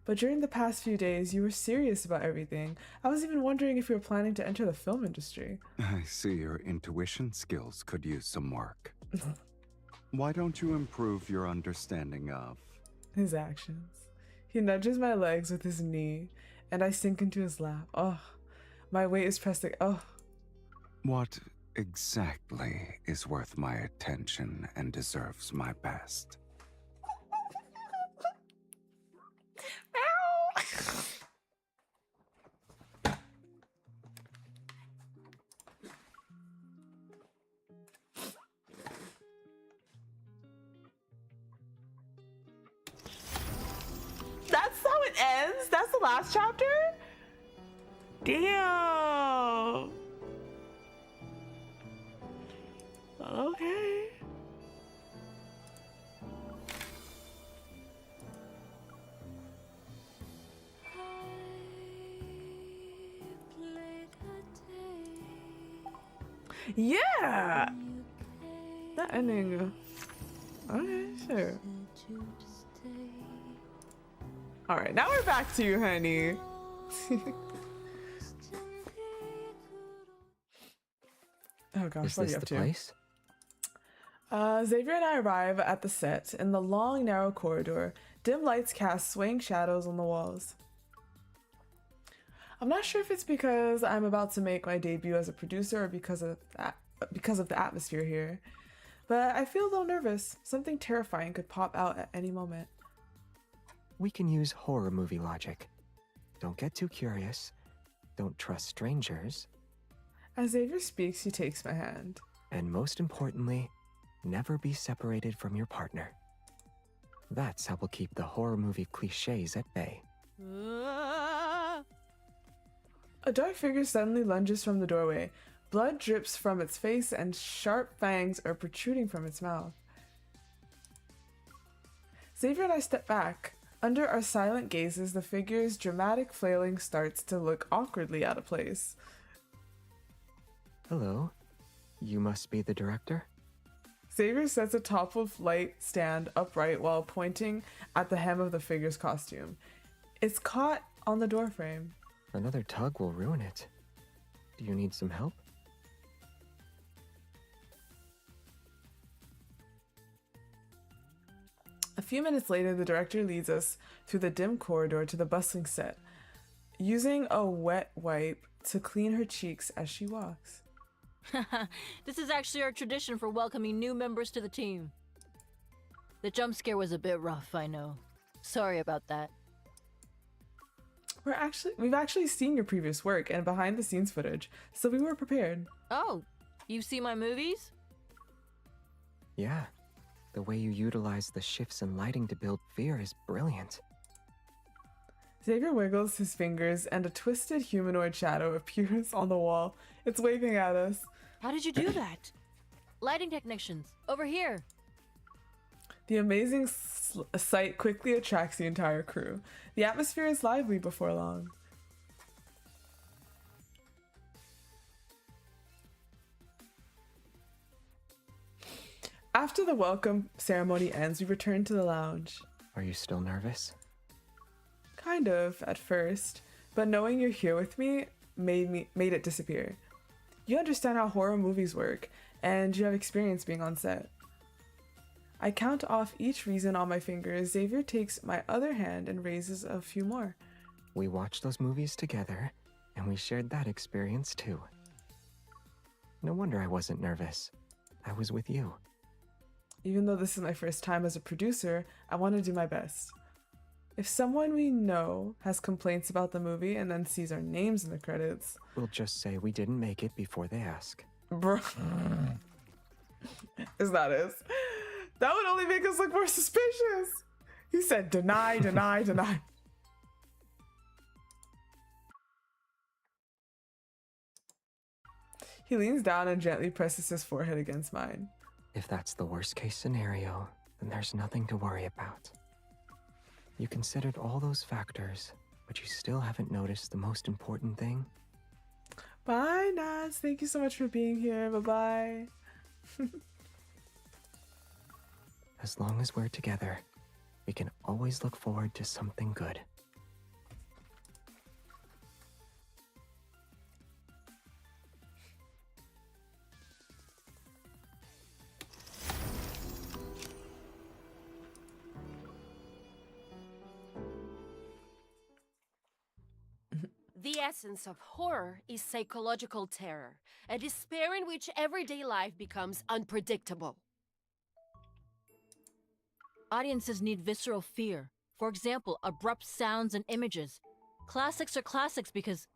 But during the past few days, you were serious about everything. I was even wondering if you were planning to enter the film industry. I see your intuition skills could use some work. Why don't you improve your understanding of... his actions? He nudges my legs with his knee, and I sink into his lap. Oh, my weight is pressed. Oh. What exactly is worth my attention and deserves my best? That's how it ends? That's the last chapter? Damn. Okay. Yeah. That ending. Okay, sure. All right, now we're back to you, honey. Oh gosh, Is what are this you up the to? place? Xavier and I arrive at the set in the long, narrow corridor. Dim lights cast swaying shadows on the walls. I'm not sure if it's because I'm about to make my debut as a producer or because of the atmosphere here, but I feel a little nervous. Something terrifying could pop out at any moment. We can use horror movie logic. Don't get too curious. Don't trust strangers. As Xavier speaks, he takes my hand. And most importantly, never be separated from your partner. That's how we'll keep the horror movie cliches at bay. A dark figure suddenly lunges from the doorway. Blood drips from its face and sharp fangs are protruding from its mouth. Xavier and I step back. Under our silent gazes, the figure's dramatic flailing starts to look awkwardly out of place. Hello. You must be the director? Xavier sets a top of light stand upright while pointing at the hem of the figure's costume. It's caught on the doorframe. Another tug will ruin it. Do you need some help? A few minutes later, the director leads us through the dim corridor to the bustling set, using a wet wipe to clean her cheeks as she walks. This is actually our tradition for welcoming new members to the team. The jump scare was a bit rough, I know. Sorry about that. We've actually seen your previous work and behind the scenes footage, so we were prepared. Oh, you've seen my movies? Yeah. The way you utilize the shifts in lighting to build fear is brilliant. Xavier wiggles his fingers and a twisted humanoid shadow appears on the wall. It's waving at us. How did you do that? Lighting technicians, over here. The amazing sight quickly attracts the entire crew. The atmosphere is lively before long. After the welcome ceremony ends, we return to the lounge. Are you still nervous? Kind of, at first, but knowing you're here with me made it disappear. You understand how horror movies work, and you have experience being on set. I count off each reason on my fingers. Xavier takes my other hand and raises a few more. We watched those movies together, and we shared that experience too. No wonder I wasn't nervous. I was with you. Even though this is my first time as a producer, I want to do my best. If someone we know has complaints about the movie and then sees our names in the credits... We'll just say we didn't make it before they ask. Bro. Is that it? That would only make us look more suspicious. He said deny, deny, deny. He leans down and gently presses his forehead against mine. If that's the worst case scenario, then there's nothing to worry about. You considered all those factors, but you still haven't noticed the most important thing. Bye, Naz. Thank you so much for being here. Bye-bye. As long as we're together, we can always look forward to something good. The essence of horror is psychological terror, a despair in which everyday life becomes unpredictable. Audiences need visceral fear. For example, abrupt sounds and images. Classics are classics because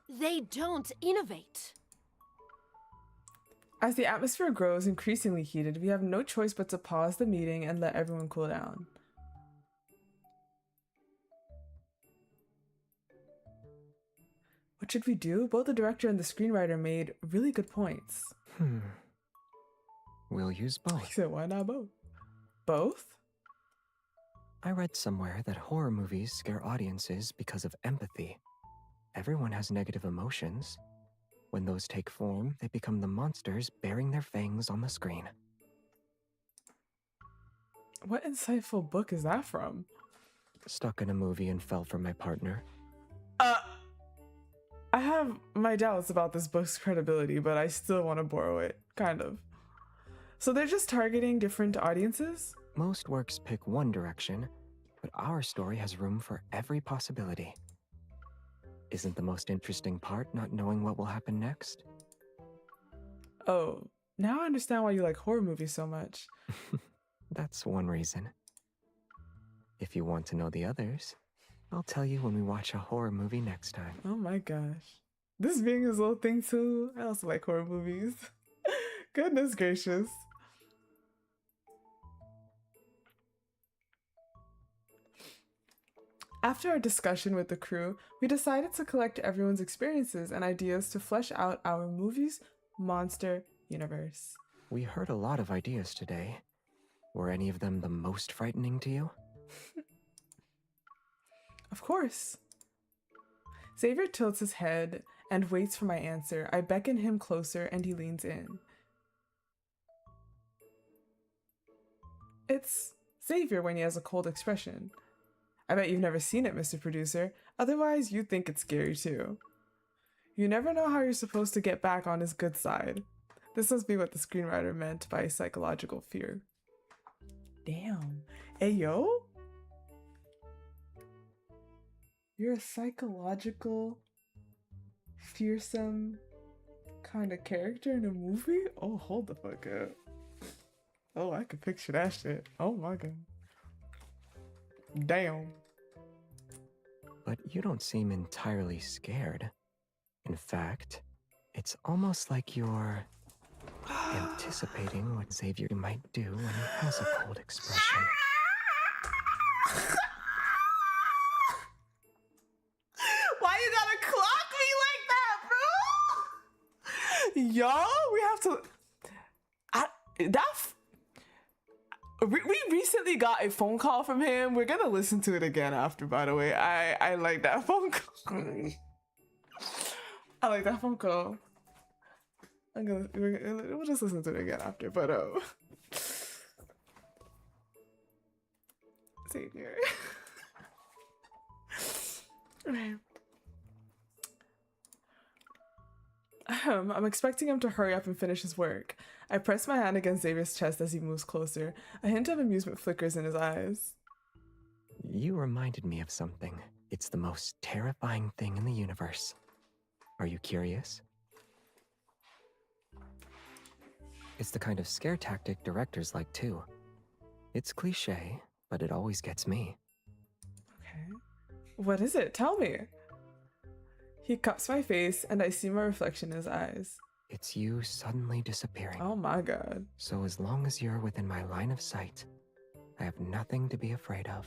they don't innovate. As the atmosphere grows increasingly heated, we have no choice but to pause the meeting and let everyone cool down. What should we do? Both the director and the screenwriter made really good points. We'll use both. He said, why not both? Both? I read somewhere that horror movies scare audiences because of empathy. Everyone has negative emotions. When those take form, they become the monsters bearing their fangs on the screen. What insightful book is that from? Stuck in a movie and fell for my partner. I have my doubts about this book's credibility, but I still want to borrow it. Kind of. So they're just targeting different audiences? Most works pick one direction, but our story has room for every possibility. Isn't the most interesting part not knowing what will happen next? Oh, now I understand why you like horror movies so much. That's one reason. If you want to know the others, I'll tell you when we watch a horror movie next time. Oh my gosh. This being his little thing too. I also like horror movies. Goodness gracious. After our discussion with the crew, we decided to collect everyone's experiences and ideas to flesh out our movie's monster universe. We heard a lot of ideas today. Were any of them the most frightening to you? Of course. Xavier tilts his head and waits for my answer. I beckon him closer and he leans in. It's Xavier when he has a cold expression. I bet you've never seen it, Mr. Producer. Otherwise, you'd think it's scary too. You never know how you're supposed to get back on his good side. This must be what the screenwriter meant by psychological fear. Damn. Hey, yo? You're a psychological, fearsome kind of character in a movie? Oh, hold the fuck up. Oh, I could picture that shit. Oh my god. Damn. But you don't seem entirely scared. In fact, it's almost like you're anticipating what Xavier might do when he has a cold expression. Why you gotta clock me like that, bro? Yo, we have to. We recently got a phone call from him. We're gonna listen to it again after, by the way. I like that phone call. I like that phone call. We'll just listen to it again after, but Xavier. Okay. I'm expecting him to hurry up and finish his work. I press my hand against Xavier's chest as he moves closer. A hint of amusement flickers in his eyes. You reminded me of something. It's the most terrifying thing in the universe. Are you curious? It's the kind of scare tactic directors like too. It's cliché, but it always gets me. Okay. What is it? Tell me. He cups my face and I see my reflection in his eyes. It's you suddenly disappearing. Oh my god. So as long as you're within my line of sight, I have nothing to be afraid of.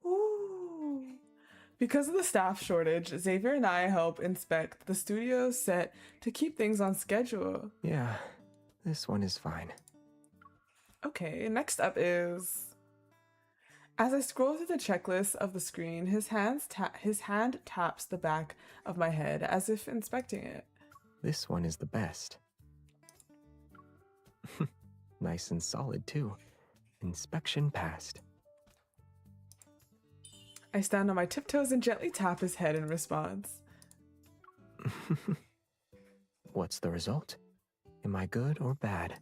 Ooh. Because of the staff shortage, Xavier and I help inspect the studio set to keep things on schedule. Yeah, this one is fine. Okay, next up is... As I scroll through the checklist of the screen, his hand taps the back of my head as if inspecting it. This one is the best. Nice and solid too. Inspection passed. I stand on my tiptoes and gently tap his head in response. What's the result? Am I good or bad?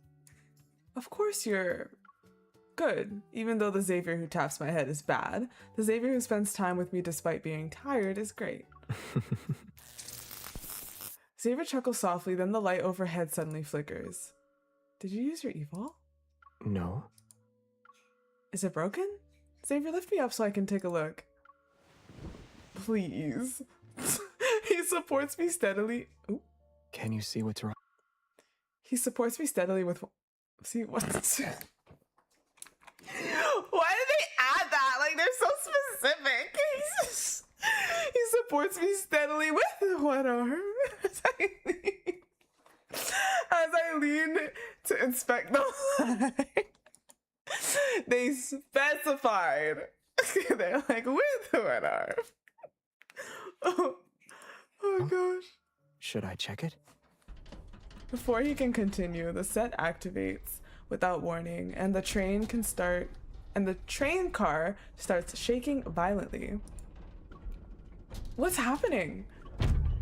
Of course you're good, even though the Xavier who taps my head is bad. The Xavier who spends time with me despite being tired is great. Xavier chuckles softly, then the light overhead suddenly flickers. Did you use your evil? No. Is it broken? Xavier, lift me up so I can take a look. Please. He supports me steadily. Ooh. Can you see what's wrong? He supports me steadily with... See, what? Why did they add that? Like, they're so specific. He supports me steadily with one arm as I lean to inspect the light. They specified. They're like, with one arm. Oh gosh. Should I check it? Before he can continue, the set activates without warning, and the train car starts shaking violently. What's happening?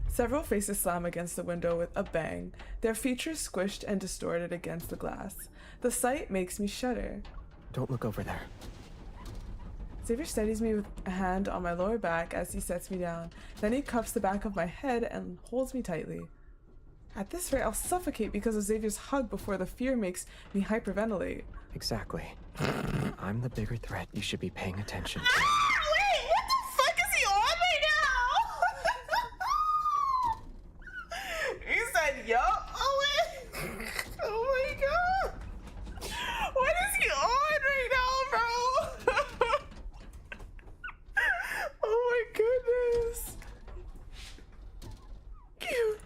Several faces slam against the window with a bang, their features squished and distorted against the glass. The sight makes me shudder. Don't look over there. Xavier steadies me with a hand on my lower back as he sets me down. Then he cups the back of my head and holds me tightly. At this rate, I'll suffocate because of Xavier's hug before the fear makes me hyperventilate. Exactly. I'm the bigger threat you should be paying attention to. Wait, what the fuck is he on right now? He said, yo. Oh, wait. Oh my god. What is he on right now, bro? Oh my goodness. Cute.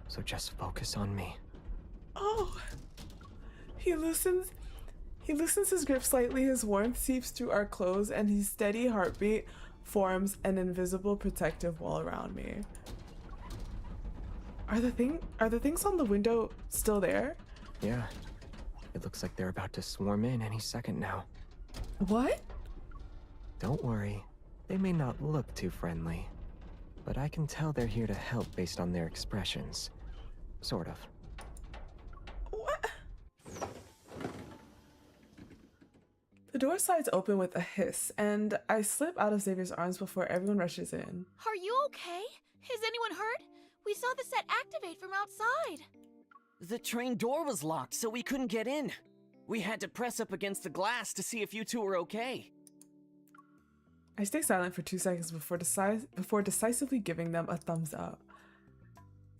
So just focus on me. Oh. He He loosens his grip slightly, his warmth seeps through our clothes, and his steady heartbeat forms an invisible protective wall around me. Are the things on the window still there? Yeah. It looks like they're about to swarm in any second now. What? Don't worry. They may not look too friendly, but I can tell they're here to help based on their expressions. Sort of. What? The door slides open with a hiss, and I slip out of Xavier's arms before everyone rushes in. Are you okay? Is anyone hurt? We saw the set activate from outside. The train door was locked, so we couldn't get in. We had to press up against the glass to see if you two were okay. I stay silent for 2 seconds before decisively giving them a thumbs up.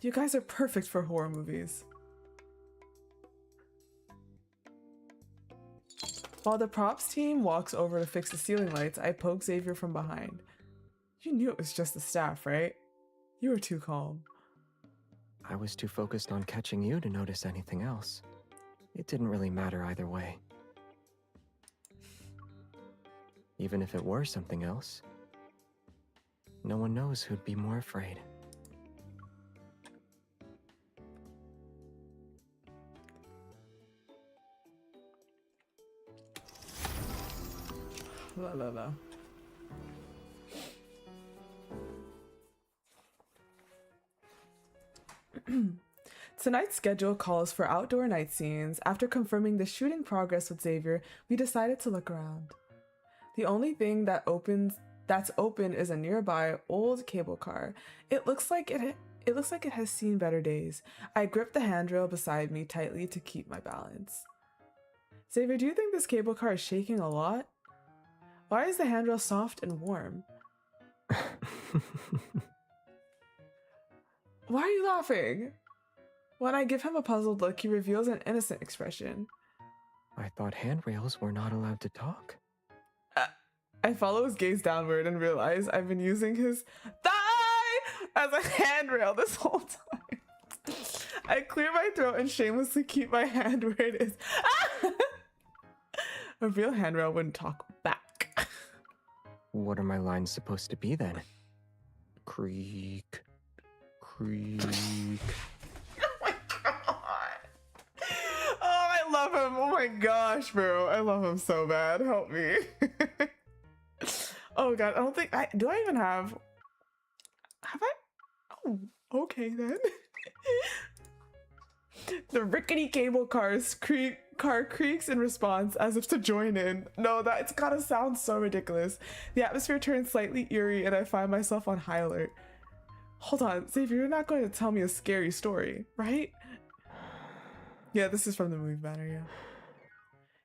You guys are perfect for horror movies. While the props team walks over to fix the ceiling lights, I poke Xavier from behind. You knew it was just the staff, right? You were too calm. I was too focused on catching you to notice anything else. It didn't really matter either way. Even if it were something else, no one knows who'd be more afraid. La la la. Tonight's schedule calls for outdoor night scenes. After confirming the shooting progress with Xavier, we decided to look around. The only thing that's open is a nearby old cable car. It looks like it has seen better days. I grip the handrail beside me tightly to keep my balance. Xavier, do you think this cable car is shaking a lot? Why is the handrail soft and warm? Why are you laughing? When I give him a puzzled look, he reveals an innocent expression. I thought handrails were not allowed to talk. I follow his gaze downward and realize I've been using his thigh as a handrail this whole time. I clear my throat and shamelessly keep my hand where it is. A real handrail wouldn't talk back. What are my lines supposed to be then? Creak, creak. Oh my god. Oh, I love him. Oh my gosh, bro. I love him so bad. Help me. Oh god, I don't think do I even have I? Oh, okay then. The rickety cable car creaks in response as if to join in. No, it's gotta sound so ridiculous. The atmosphere turns slightly eerie and I find myself on high alert. Hold on, Xavier, you're not going to tell me a scary story, right? Yeah, this is from the movie banner, yeah.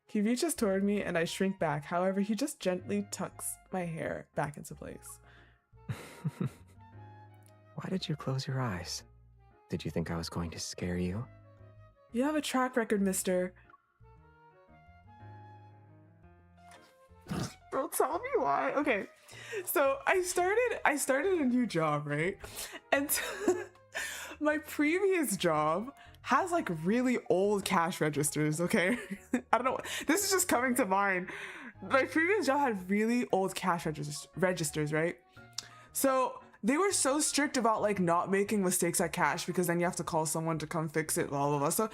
He reaches toward me and I shrink back. However, he just gently tucks my hair back into place. Why did you close your eyes? Did you think I was going to scare you? You have a track record, mister. Bro, tell me why. Okay, so I started a new job, right? And my previous job has like really old cash registers, okay? I don't know. This is just coming to mind. My previous job had really old cash registers, right? So they were so strict about like not making mistakes at cash because then you have to call someone to come fix it, blah, blah, blah. So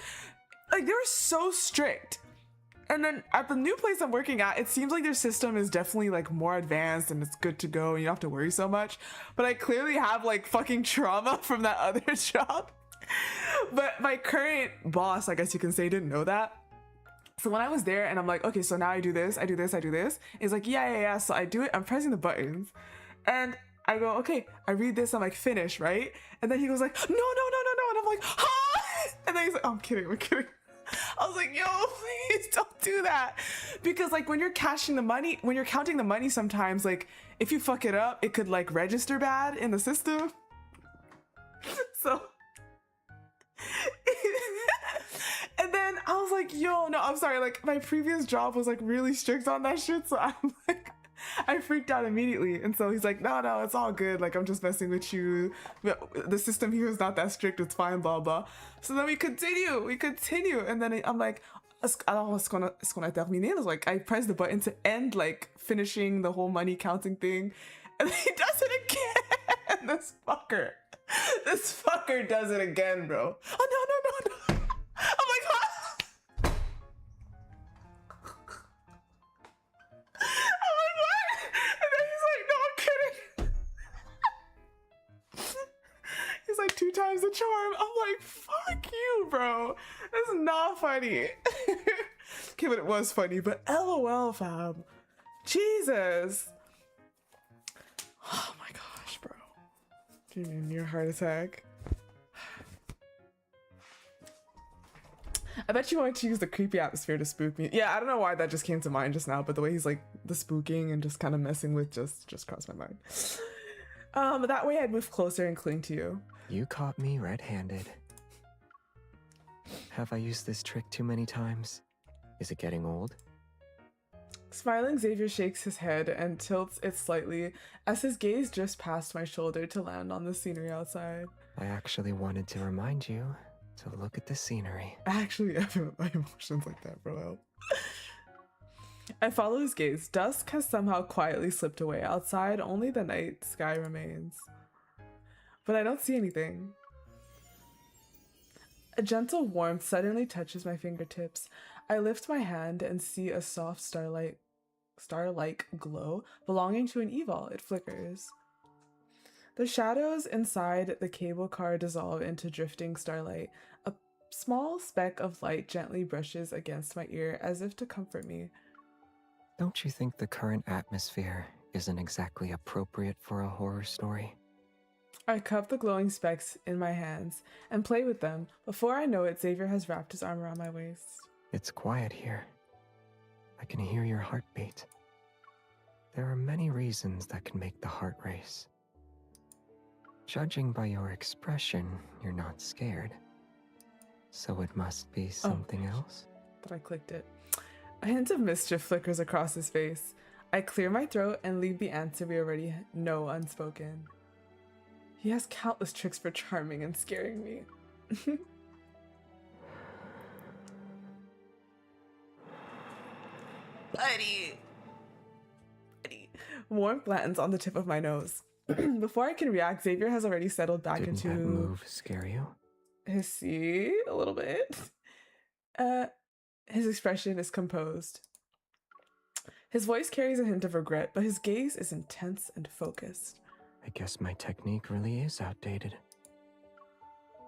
like they were so strict. And then at the new place I'm working at, it seems like their system is definitely like more advanced and it's good to go and you don't have to worry so much. But I clearly have like fucking trauma from that other job. But my current boss, I guess you can say, didn't know that. So when I was there and I'm like, okay, so now I do this, I do this, I do this. He's like, yeah. So I do it, I'm pressing the buttons. And I go, okay, I read this, I'm like, finish, right? And then he goes like, no. And I'm like, huh? And then he's like, oh, I'm kidding. I was like, yo, please don't do that. Because like when you're counting the money sometimes, like if you fuck it up, it could like register bad in the system. So, and then I was like, yo, no, I'm sorry. Like my previous job was like really strict on that shit. So I'm like, I freaked out immediately. And so he's like, no, it's all good. Like, I'm just messing with you. The system here is not that strict. It's fine, blah, blah. So then we continue. And then I'm like, alors ce qu'on a terminé is like I press the button to end like finishing the whole money counting thing, and then he does it again. This fucker does it again, bro. Oh no. Oh my god. Oh my god. And then he's like, no, I'm kidding. He's like 2 times the charm. I'm like, fuck you, bro. That's not funny. Okay, but it was funny, but LOL, fam. Jesus. Oh my gosh, bro. Near heart attack. I bet you wanted to use the creepy atmosphere to spook me. Yeah, I don't know why that just came to mind just now, but the way he's like the spooking and just kind of messing with just crossed my mind. That way I'd move closer and cling to you. You caught me red-handed. Have I used this trick too many times? Is it getting old? Smiling, Xavier shakes his head and tilts it slightly as his gaze drifts past my shoulder to land on the scenery outside. I actually wanted to remind you to look at the scenery. I actually have my emotions like that, bro. I follow his gaze. Dusk has somehow quietly slipped away. Outside, only the night sky remains. But I don't see anything. A gentle warmth suddenly touches my fingertips. I lift my hand and see a soft star-like glow belonging to an evol. It flickers. The shadows inside the cable car dissolve into drifting starlight. A small speck of light gently brushes against my ear as if to comfort me. Don't you think the current atmosphere isn't exactly appropriate for a horror story? I cup the glowing specks in my hands and play with them. Before I know it, Xavier has wrapped his arm around my waist. It's quiet here. I can hear your heartbeat. There are many reasons that can make the heart race. Judging by your expression, you're not scared. So it must be something else? But I clicked it. A hint of mischief flickers across his face. I clear my throat and leave the answer we already know unspoken. He has countless tricks for charming and scaring me. Buddy. Warmth lands on the tip of my nose. Before I can react, Xavier has already settled back Didn't into that move scare you? his seat a little bit. His expression is composed. His voice carries a hint of regret, but his gaze is intense and focused. I guess my technique really is outdated.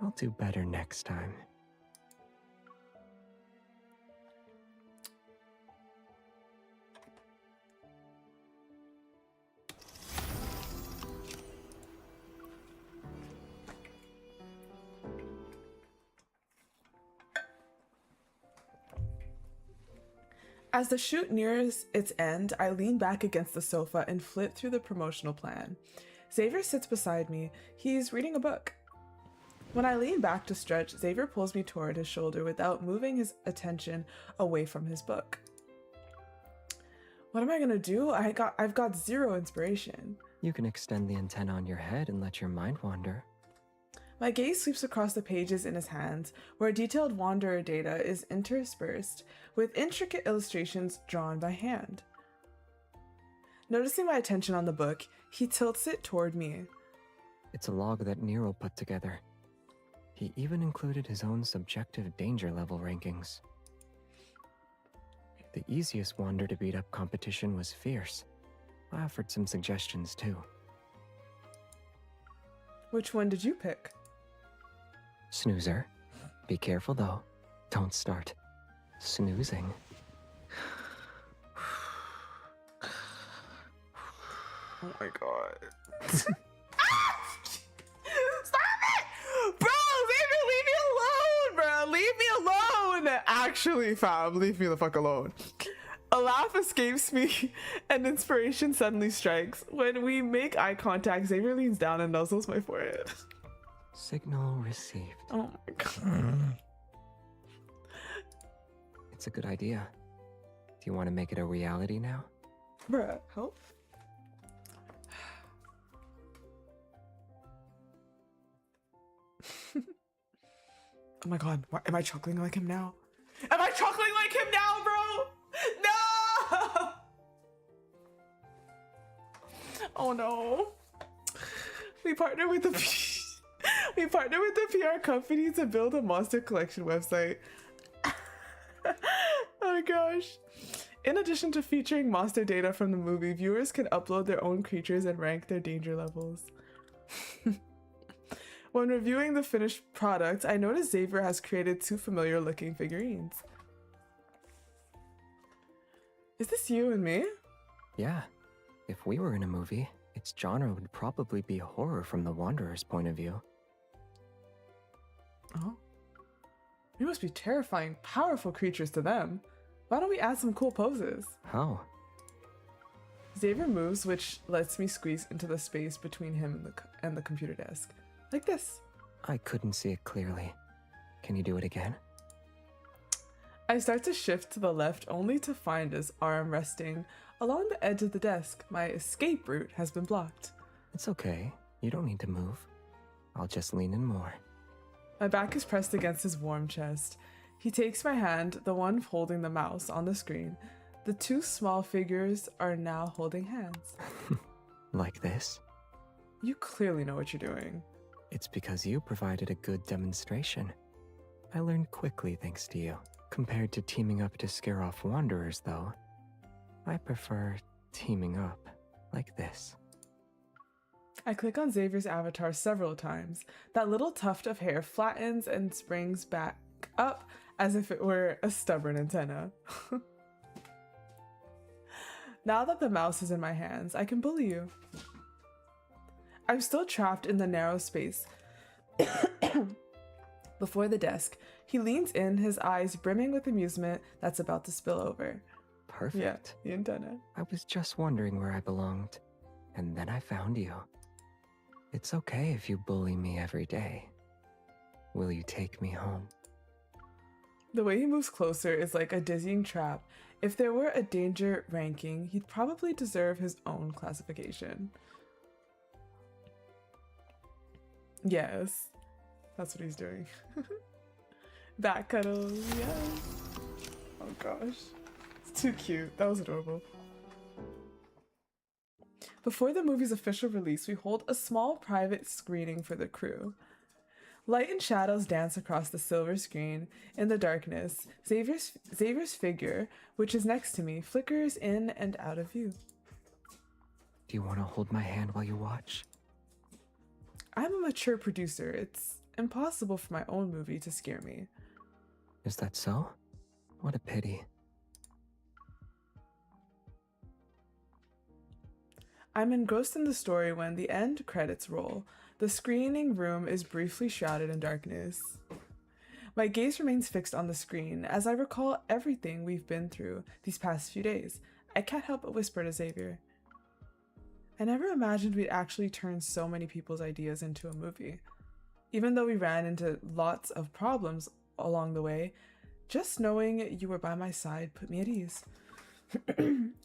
I'll do better next time. As the shoot nears its end, I lean back against the sofa and flip through the promotional plan. Xavier sits beside me. He's reading a book. When I lean back to stretch, Xavier pulls me toward his shoulder without moving his attention away from his book. What am I gonna do? I've got zero inspiration. You can extend the antenna on your head and let your mind wander. My gaze sweeps across the pages in his hands, where detailed wanderer data is interspersed with intricate illustrations drawn by hand. Noticing my attention on the book, he tilts it toward me. It's a log that Nero put together. He even included his own subjective danger level rankings. The easiest wander to beat up competition was fierce. I offered some suggestions too. Which one did you pick? Snoozer. Be careful though. Don't start snoozing. Oh my god. Stop it! Bro, Xavier, leave me alone, bro! Leave me alone! Actually, fam, leave me the fuck alone. A laugh escapes me, and inspiration suddenly strikes. When we make eye contact, Xavier leans down and nuzzles my forehead. Signal received. Oh my god. It's a good idea. Do you want to make it a reality now? Bruh, help? Oh my god, am I chuckling like him now? Am I chuckling like break him now, bro! No! Oh no. We partnered with the PR company to build a monster collection website. Oh gosh. In addition to featuring monster data from the movie, viewers can upload their own creatures and rank their danger levels. When reviewing the finished product, I noticed Xavier has created 2 familiar looking figurines. Is this you and me? Yeah. If we were in a movie, its genre would probably be horror from the Wanderer's point of view. Oh. We must be terrifying, powerful creatures to them. Why don't we add some cool poses? How? Xavier moves, which lets me squeeze into the space between him and the computer desk. Like this. I couldn't see it clearly. Can you do it again? I start to shift to the left only to find his arm resting along the edge of the desk. My escape route has been blocked. It's okay. You don't need to move. I'll just lean in more. My back is pressed against his warm chest. He takes my hand, the one holding the mouse on the screen. The 2 small figures are now holding hands. Like this? You clearly know what you're doing. It's because you provided a good demonstration. I learned quickly thanks to you. Compared to teaming up to scare off wanderers, though, I prefer teaming up like this. I click on Xavier's avatar several times. That little tuft of hair flattens and springs back up as if it were a stubborn antenna. Now that the mouse is in my hands, I can bully you. I'm still trapped in the narrow space before the desk. He leans in, his eyes brimming with amusement that's about to spill over. Perfect. Yeah, the antenna. I was just wondering where I belonged, and then I found you. It's okay if you bully me every day. Will you take me home? The way he moves closer is like a dizzying trap. If there were a danger ranking, he'd probably deserve his own classification. Yes, that's what he's doing. Back cuddle, yes. Oh gosh, it's too cute. That was adorable. Before the movie's official release, we hold a small private screening for the crew. Light and shadows dance across the silver screen. In the darkness, Xavier's figure, which is next to me, flickers in and out of view. Do you want to hold my hand while you watch? I'm a mature producer. It's impossible for my own movie to scare me. Is that so? What a pity. I'm engrossed in the story when the end credits roll. The screening room is briefly shrouded in darkness. My gaze remains fixed on the screen as I recall everything we've been through these past few days. I can't help but whisper to Xavier. I never imagined we'd actually turn so many people's ideas into a movie. Even though we ran into lots of problems along the way, just knowing you were by my side put me at ease.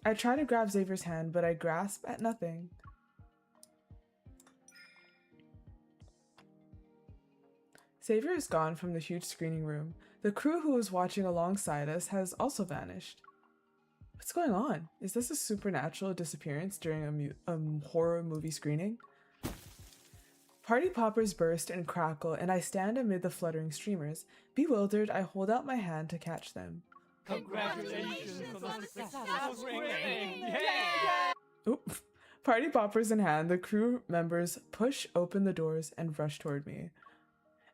I try to grab Xavier's hand, but I grasp at nothing. Xavier is gone from the huge screening room. The crew who was watching alongside us has also vanished. What's going on? Is this a supernatural disappearance during a horror movie screening? Party poppers burst and crackle, and I stand amid the fluttering streamers. Bewildered, I hold out my hand to catch them. Congratulations on the successful screening! Yeah! Oop. Party poppers in hand, the crew members push open the doors and rush toward me.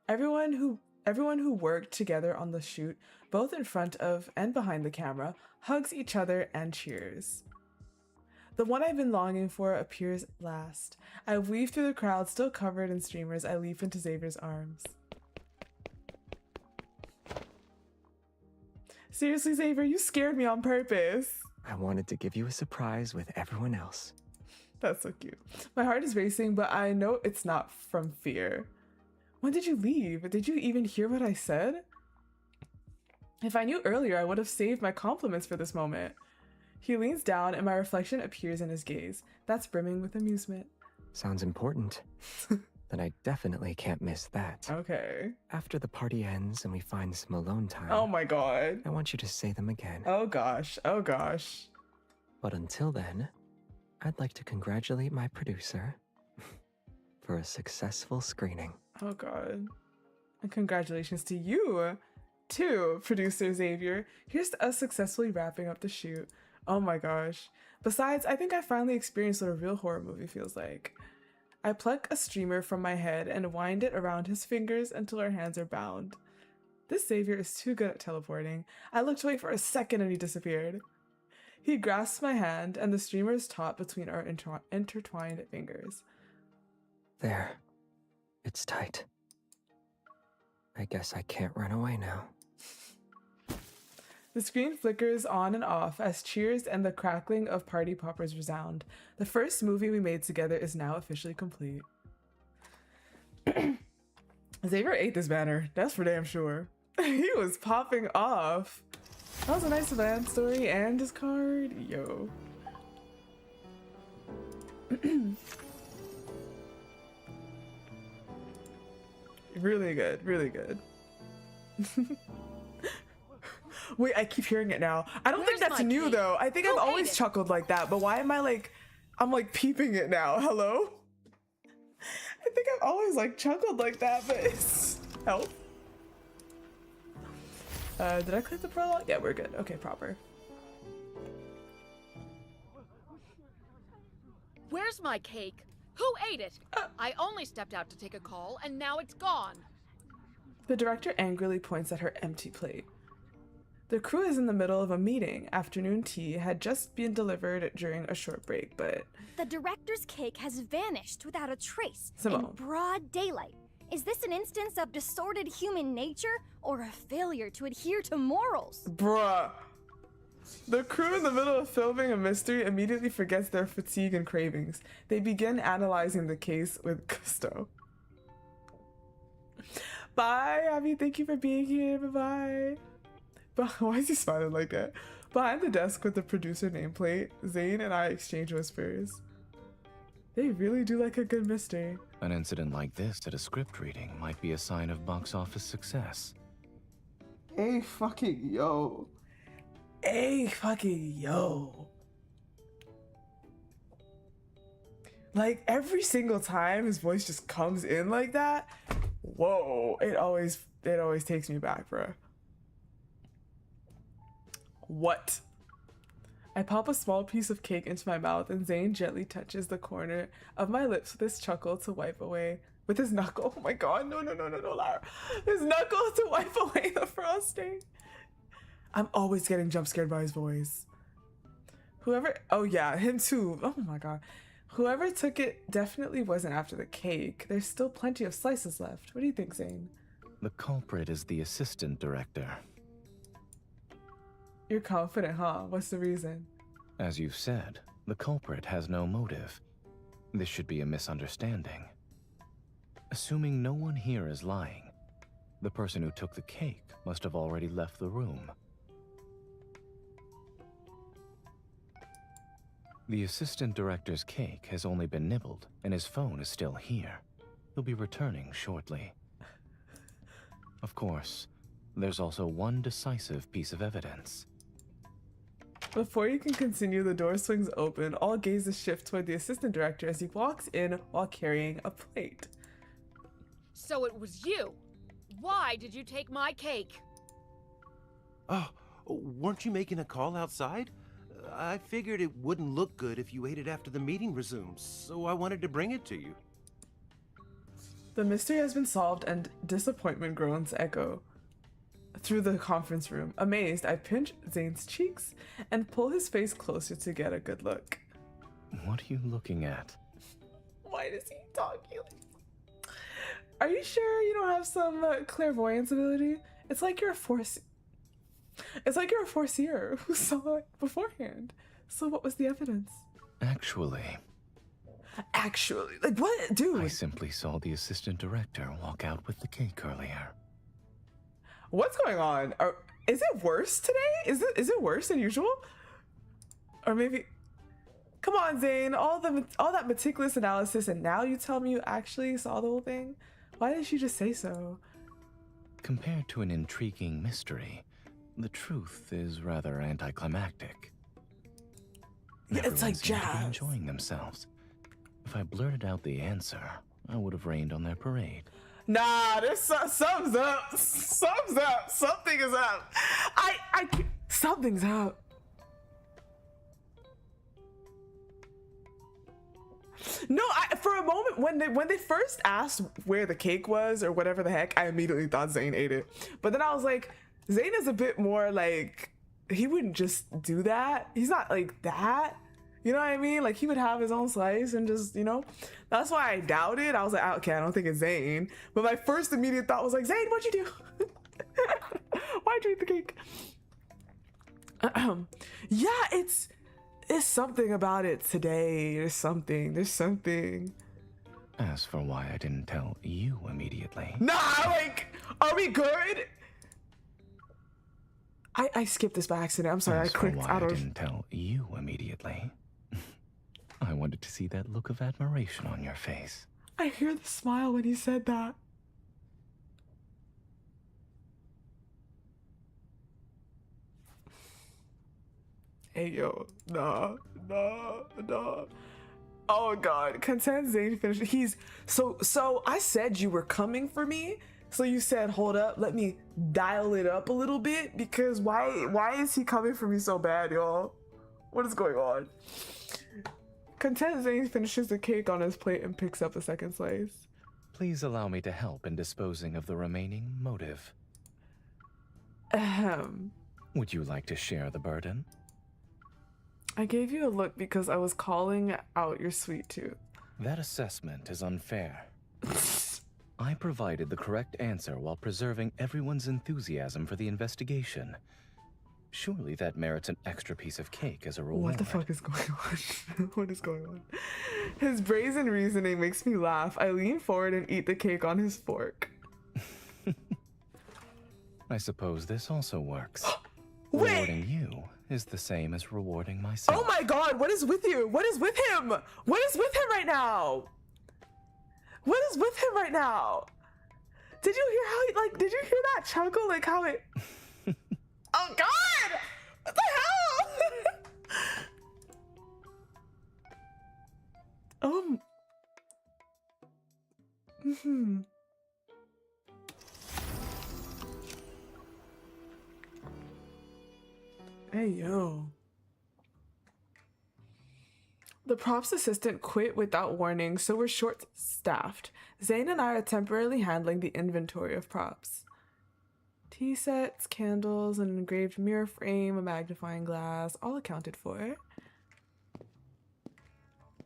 Everyone who worked together on the shoot, both in front of and behind the camera, hugs each other and cheers. The one I've been longing for appears last. I weave through the crowd, still covered in streamers. I leap into Xavier's arms. Seriously, Xavier, you scared me on purpose. I wanted to give you a surprise with everyone else. That's so cute. My heart is racing, but I know it's not from fear. When did you leave? Did you even hear what I said? If I knew earlier, I would have saved my compliments for this moment. He leans down and my reflection appears in his gaze. That's brimming with amusement. Sounds important. then I definitely can't miss that. Okay. After the party ends and we find some alone time, Oh my god. I want you to say them again. Oh gosh. Oh gosh. But until then, I'd like to congratulate my producer for a successful screening. Oh god. And congratulations to you, too, producer Xavier. Here's to us successfully wrapping up the shoot. Oh my gosh. Besides, I think I finally experienced what a real horror movie feels like. I pluck a streamer from my head and wind it around his fingers until our hands are bound. This Xavier is too good at teleporting. I looked away for a second and he disappeared. He grasps my hand and the streamer is taut between our intertwined fingers. There. It's tight. I guess I can't run away now. The screen flickers on and off as cheers and the crackling of party poppers resound. The first movie we made together is now officially complete. Xavier ate this banner, that's for damn sure. He was popping off. That was a nice van story and his card. Yo. Really good, really good. Wait, I keep hearing it now. I don't think that's new though. I think I've always chuckled like that, but why am I like, I'm like peeping it now. Hello? I think I've always like chuckled like that, but it's help. Did I click the prologue? Yeah, we're good. Okay, proper. Where's my cake? Who ate it? I only stepped out to take a call, and now it's gone. The director angrily points at her empty plate. The crew is in the middle of a meeting. Afternoon tea had just been delivered during a short break, but... The director's cake has vanished without a trace Simone. in broad daylight. Is this an instance of distorted human nature or a failure to adhere to morals? Bruh. The crew in the middle of filming a mystery immediately forgets their fatigue and cravings. They begin analyzing the case with gusto. Bye, Abby. Thank you for being here. Bye-bye. But why is he smiling like that? Behind the desk with the producer nameplate, Zayne and I exchange whispers. They really do like a good mystery. An incident like this at a script reading might be a sign of box office success. Hey, fucking yo. Hey, fucking yo. Like, every single time his voice just comes in like that, whoa, it always takes me back, bro. What? I pop a small piece of cake into my mouth and Zayne gently touches the corner of my lips with his chuckle to wipe away. With his knuckle. Oh my god, no, Lara. His knuckle to wipe away the frosting. I'm always getting jump scared by his voice. Whoever, oh yeah, him too. Oh my god. Whoever took it definitely wasn't after the cake. There's still plenty of slices left. What do you think, Zayne? The culprit is the assistant director. You're confident, huh? What's the reason? As you've said, the culprit has no motive. This should be a misunderstanding. Assuming no one here is lying, the person who took the cake must have already left the room. The assistant director's cake has only been nibbled, and his phone is still here. He'll be returning shortly. Of course, there's also one decisive piece of evidence. Before you can continue, the door swings open. All gazes shift toward the assistant director as he walks in while carrying a plate. So it was you. Why did you take my cake? Oh, weren't you making a call outside? I figured it wouldn't look good if you ate it after the meeting resumes, so I wanted to bring it to you. The mystery has been solved and disappointment groans echo through the conference room. Amazed, I pinch Zayne's cheeks and pull his face closer to get a good look. What are you looking at? Why does he talk like this? Are you sure you don't have some clairvoyance ability? It's like you're a foreseer who saw it beforehand. So what was the evidence? Actually, like what, dude? I simply saw the assistant director walk out with the cake earlier. What's going on? Is it worse today? Is it worse than usual? Or maybe Come on, Zayne. All that meticulous analysis, and now you tell me you actually saw the whole thing? Why didn't you just say so? Compared to an intriguing mystery, the truth is rather anticlimactic. Yeah, it's like Everyone seemed to be jazz. enjoying themselves. If I blurted out the answer, I would have rained on their parade. Nah, there's something's up. Something's up. Something is up. Something's up. No, for a moment when they first asked where the cake was or whatever the heck, I immediately thought Zayne ate it. But then I was like, Zayne is a bit more like, he wouldn't just do that. He's not like that. You know what I mean? Like, he would have his own slice and just, you know? That's why I doubted. I was like, okay, I don't think it's Zayne. But my first immediate thought was like, Zayne, what'd you do? Why'd you eat the cake? Yeah, it's something about it today. There's something. As for why I didn't tell you immediately. Nah, like, are we good? I skipped this by accident. I'm sorry, As I for clicked why out I of... didn't tell you immediately. I wanted to see that look of admiration on your face. I hear the smile when he said that. Hey, yo. Nah. Oh, God. Content Zayne finished. He's... So I said you were coming for me. So you said, hold up, let me dial it up a little bit. Because why is he coming for me so bad, y'all? What is going on? Content Zayne finishes the cake on his plate and picks up a second slice. Please allow me to help in disposing of the remaining motive. Ahem. Would you like to share the burden? I gave you a look because I was calling out your sweet tooth. That assessment is unfair. I provided the correct answer while preserving everyone's enthusiasm for the investigation. Surely that merits an extra piece of cake as a reward. What the fuck is going on? What is going on? His brazen reasoning makes me laugh. I lean forward and eat the cake on his fork. I suppose this also works. Wait! Rewarding you is the same as rewarding myself. Oh my God, what is with you? What is with him? What is with him right now? What is with him right now? Did you hear how he, like, did you hear that chuckle? Like how it... Oh God! What the hell? Hey, yo. The props assistant quit without warning, so we're short-staffed. Zayne and I are temporarily handling the inventory of props. Tea sets, candles, an engraved mirror frame, a magnifying glass, all accounted for.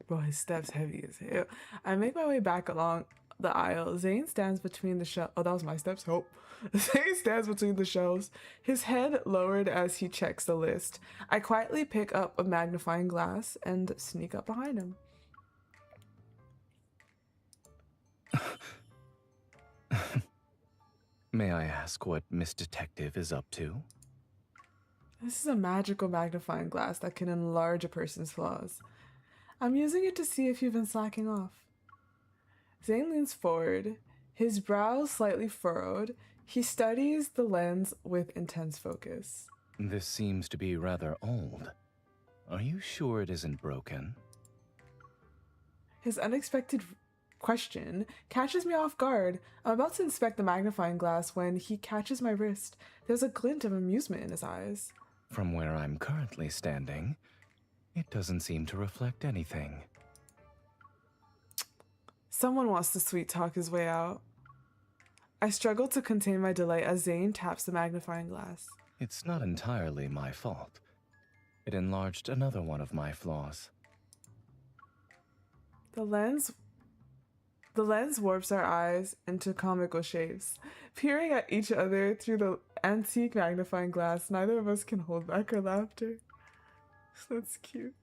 Bro, his steps heavy as hell. I make my way back along the aisle. Zayne stands between the shelves. Oh, that was my steps. Hope. Zayne stands between the shelves, his head lowered as he checks the list. I quietly pick up a magnifying glass and sneak up behind him. May I ask what Miss Detective is up to? This is a magical magnifying glass that can enlarge a person's flaws. I'm using it to see if you've been slacking off. Zayne leans forward, his brows slightly furrowed. He studies the lens with intense focus. This seems to be rather old. Are you sure it isn't broken? His unexpected question catches me off guard. I'm about to inspect the magnifying glass when he catches my wrist. There's a glint of amusement in his eyes. From where I'm currently standing, it doesn't seem to reflect anything. Someone wants to sweet talk his way out. I struggle to contain my delight as Zayne taps the magnifying glass. It's not entirely my fault. It enlarged another one of my flaws. The lens warps our eyes into comical shapes. Peering at each other through the antique magnifying glass, neither of us can hold back our laughter. That's cute.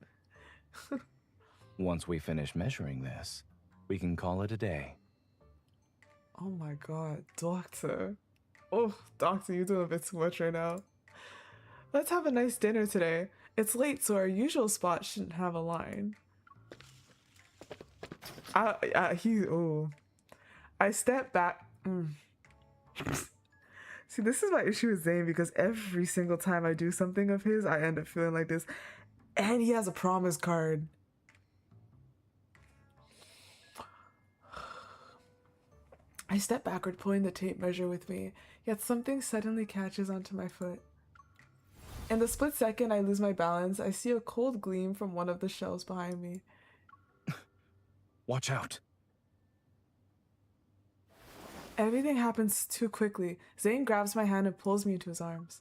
Once we finish measuring this, we can call it a day. Oh my God, Doctor. Oh, Doctor, you're doing a bit too much right now. Let's have a nice dinner today. It's late, so our usual spot shouldn't have a line. I step back. See, this is my issue with Zayne, because every single time I do something of his, I end up feeling like this. And he has a promise card. I step backward, pulling the tape measure with me, yet something suddenly catches onto my foot. In the split second I lose my balance, I see a cold gleam from one of the shelves behind me. Watch out. Everything happens too quickly. Zayne grabs my hand and pulls me into his arms.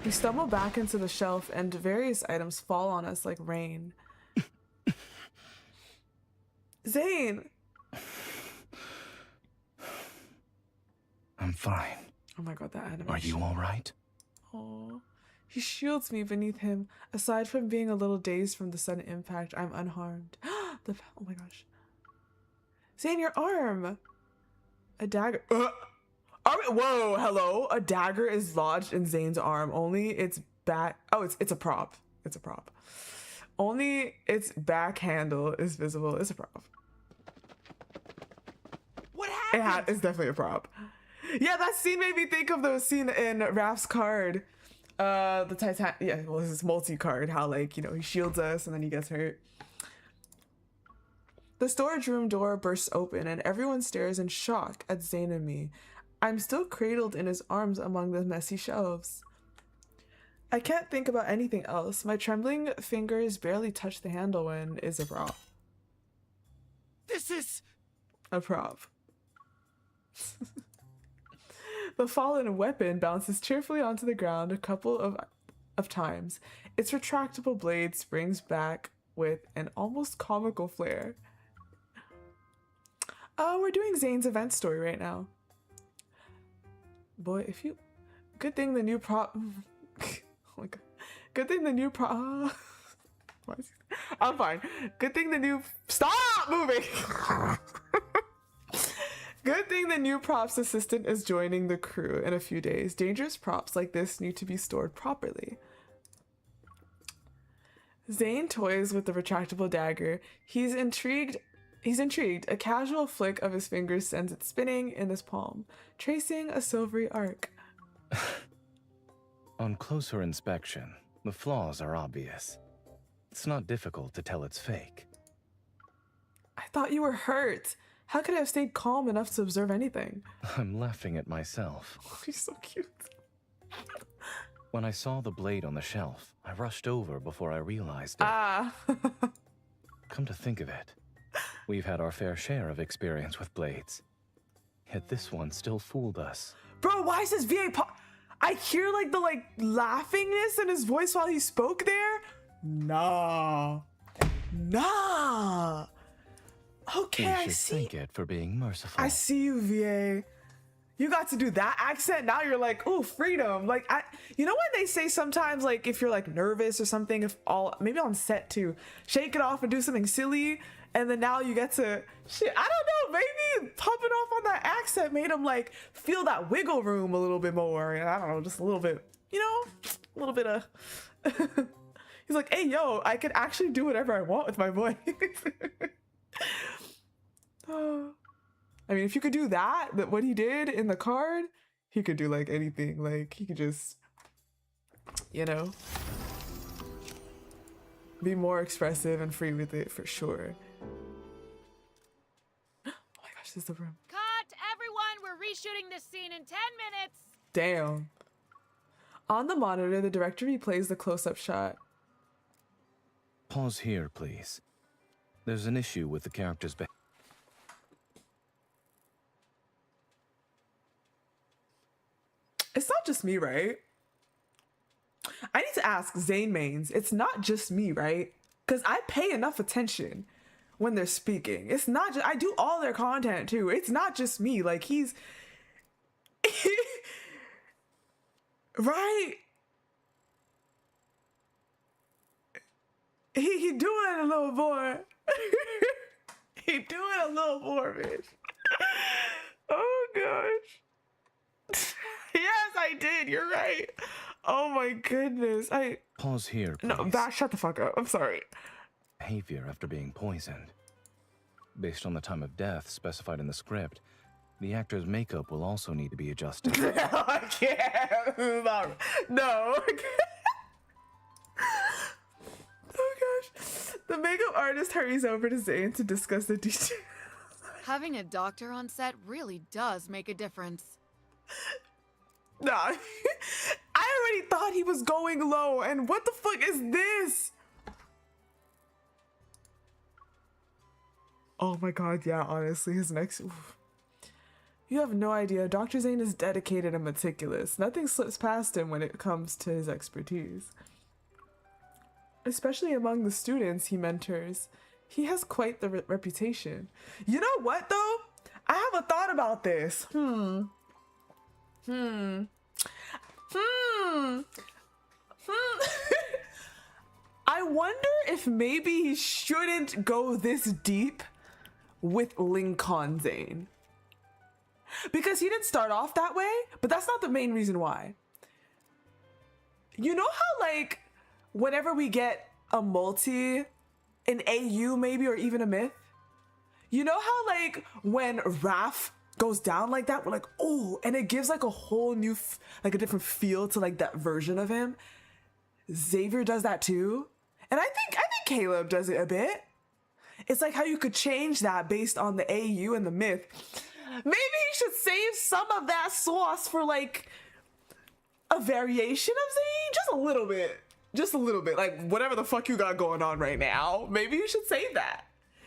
We stumble back into the shelf and various items fall on us like rain. Zayne! I'm fine. Oh my god, that animation. Are you alright? Oh, he shields me beneath him. Aside from being a little dazed from the sudden impact, I'm unharmed. Oh my gosh. Zayne, your arm! A dagger. Whoa, hello. A dagger is lodged in Zayne's arm. Only its back. Oh, it's a prop. It's a prop. Only its back handle is visible. It's a prop. What happened? It's definitely a prop. Yeah, that scene made me think of the scene in Raph's card. The Titan. Yeah, well, this is multi-card. How, like, you know, he shields us and then he gets hurt. The storage room door bursts open and everyone stares in shock at Zayne and me. I'm still cradled in his arms among the messy shelves. I can't think about anything else. My trembling fingers barely touch the handle when it's a prop. This is a prop. The fallen weapon bounces cheerfully onto the ground a couple of times. Its retractable blade springs back with an almost comical flair. We're doing Zayne's event story right now. Boy, if you... Good thing the new prop... Oh my god. Good thing the new prop... I'm fine. Good thing the new... Stop moving! Good thing the new props assistant is joining the crew in a few days. Dangerous props like this need to be stored properly. Zayne toys with the retractable dagger. He's intrigued. A casual flick of his fingers sends it spinning in his palm, tracing a silvery arc. On closer inspection, the flaws are obvious. It's not difficult to tell it's fake. I thought you were hurt. How could I have stayed calm enough to observe anything? I'm laughing at myself. Oh, he's so cute. When I saw the blade on the shelf, I rushed over before I realized it. Come to think of it, we've had our fair share of experience with blades. Yet this one still fooled us. Bro, why is this VA I hear like the laughingness in his voice while he spoke there. Nah. Okay, I see. Thank it for being merciful. I see you, VA. You got to do that accent. Now you're like, ooh, freedom. Like, you know when they say sometimes, like, if you're like nervous or something, maybe on set too, shake it off and do something silly, and then now you get to shit. I don't know. Maybe popping off on that accent made him like feel that wiggle room a little bit more, and I don't know, just a little bit, you know, a little bit of. He's like, hey, yo, I could actually do whatever I want with my voice. I mean, if you could do that, what he did in the card, he could do like anything. Like, he could just, you know, be more expressive and free with it for sure. Oh my gosh, this is the room. Cut, everyone! We're reshooting this scene in 10 minutes! Damn. On the monitor, the director replays the close-up shot. Pause here, please. There's an issue with the character's behavior. It's not just me, right? I need to ask Zayne mains. It's not just me, right? Because I pay enough attention when they're speaking. It's not just... I do all their content, too. It's not just me. Like, he's... right? He doing a little more. He doing a little more, bitch. Oh, gosh. Yes, I did. You're right. Oh my goodness. Pause here, please. No, that shut the fuck up. I'm sorry. Behavior after being poisoned. Based on the time of death specified in the script, the actor's makeup will also need to be adjusted. No, I can't. No. Oh gosh. The makeup artist hurries over to Zayne to discuss the details. Having a doctor on set really does make a difference. Nah. I already thought he was going low, and what the fuck is this? Oh my god, yeah, honestly, his next... Oof. You have no idea. Dr. Zayne is dedicated and meticulous. Nothing slips past him when it comes to his expertise. Especially among the students he mentors. He has quite the reputation. You know what, though? I have a thought about this. I wonder if maybe he shouldn't go this deep with Lincoln Zayne. Because he didn't start off that way, but that's not the main reason why. You know how, like, whenever we get a multi, an AU maybe, or even a myth, you know how, like, when Raph goes down like that, we're like, oh, and it gives like a whole new, like a different feel to like that version of him. Xavier does that too. And I think Caleb does it a bit. It's like how you could change that based on the AU and the myth. Maybe you should save some of that sauce for like a variation of Zayne, just a little bit. Just a little bit, like whatever the fuck you got going on right now, maybe you should save that.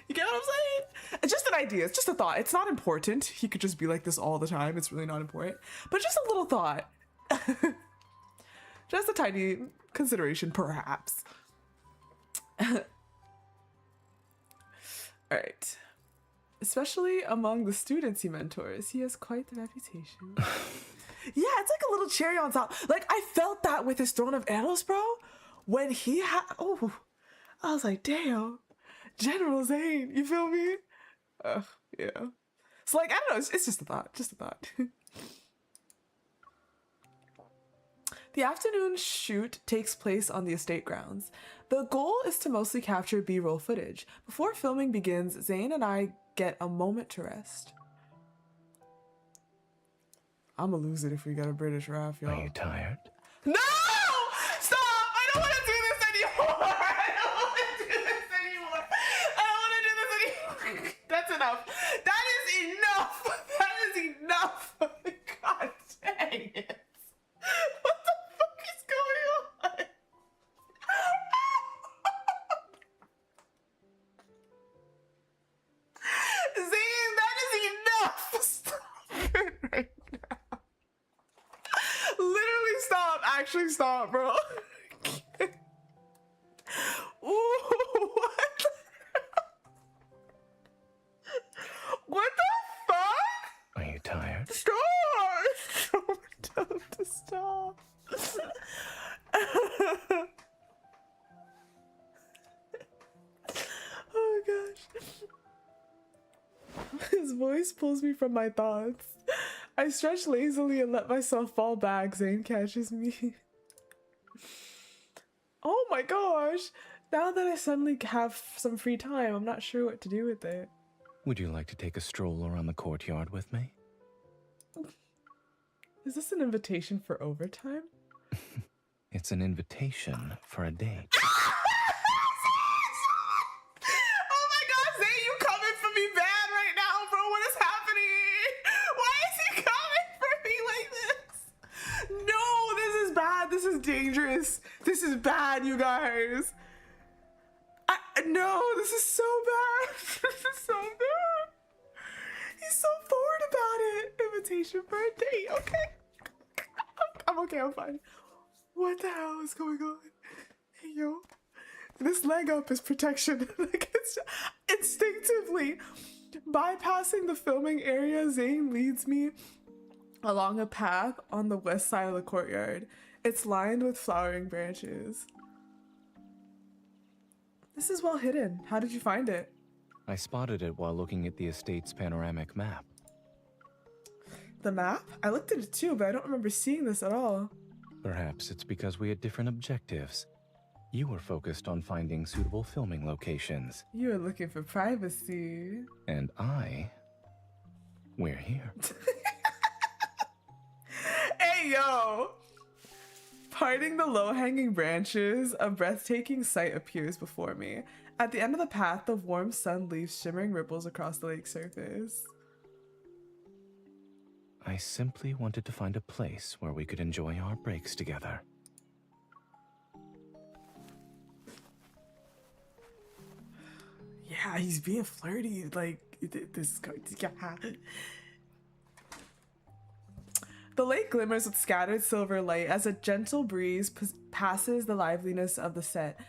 You get what I'm saying? It's just an idea, it's just a thought. It's not important. He could just be like this all the time. It's really not important. But just a little thought. Just a tiny consideration, perhaps. All right. Especially among the students he mentors, he has quite the reputation. Yeah, it's like a little cherry on top. Like, I felt that with his Throne of Arrows, bro. When he had, oh, I was like, damn, General Zayne, you feel me? Yeah. So like, I don't know, it's just a thought, The afternoon shoot takes place on the estate grounds. The goal is to mostly capture B-roll footage. Before filming begins, Zayne and I get a moment to rest. I'ma lose it if we got a British Raph, y'all. Are you tired? No! Stop! I don't want to do this anymore! I don't want to do this anymore! I don't want to do this anymore! That's enough. That is enough! That is enough! God dang it. What the fuck is going on? Zayne, that is enough! Stop it right now. Literally stop. Actually stop, bro. Ooh, what? What the fuck? Are you tired? Stop! Tell him to stop. Oh gosh. His voice pulls me from my thoughts. I stretch lazily and let myself fall back. Zayne catches me. Oh my gosh. Now that I suddenly have some free time, I'm not sure what to do with it. Would you like to take a stroll around the courtyard with me? Is this an invitation for overtime? It's an invitation for a date. Oh my god, Zayne, you coming for me bad right now, bro. What is happening? Why is he coming for me like this? No, this is bad. This is dangerous. This is bad, you guys. No, this is so bad. This is so bad. He's so forward about it. Invitation for a date. Okay. I'm okay. I'm fine. What the hell is going on? Hey, yo. This leg up is protection. Like, it's instinctively. Bypassing the filming area, Zayne leads me along a path on the west side of the courtyard. It's lined with flowering branches. This is well hidden. How did you find it? I spotted it while looking at the estate's panoramic map. The map? I looked at it too, but I don't remember seeing this at all. Perhaps it's because we had different objectives. You were focused on finding suitable filming locations. You were looking for privacy. And we're here. Hey, yo! Parting the low-hanging branches, a breathtaking sight appears before me. At the end of the path, the warm sun leaves shimmering ripples across the lake's surface. I simply wanted to find a place where we could enjoy our breaks together. Yeah, he's being flirty. Like, this guy. Yeah. The lake glimmers with scattered silver light as a gentle breeze passes the liveliness of the set.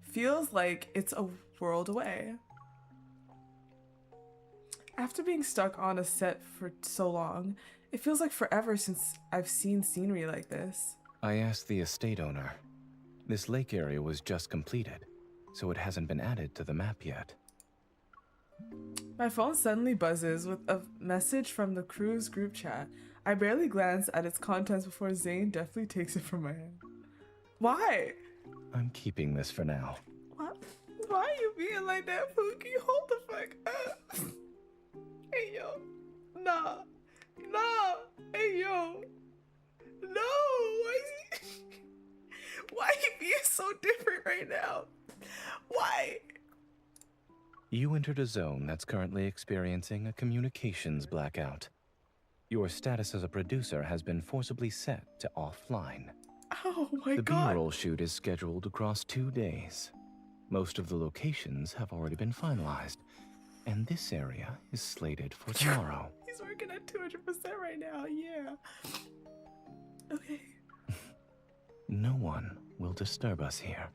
Feels like it's a world away. After being stuck on a set for so long, it feels like forever since I've seen scenery like this. I asked the estate owner. This lake area was just completed, so it hasn't been added to the map yet. My phone suddenly buzzes with a message from the crew's group chat. I barely glance at its contents before Zayne deftly takes it from my hand. Why? I'm keeping this for now. What? Why are you being like that, Pookie? Hold the fuck up. Hey, yo. Nah. Hey, yo. No. Why are you being so different right now? Why? You entered a zone that's currently experiencing a communications blackout. Your status as a producer has been forcibly set to offline. Oh my God. The God. B-roll shoot is scheduled across 2 days. Most of the locations have already been finalized, and this area is slated for tomorrow. He's working at 200% right now, yeah. Okay. No one will disturb us here.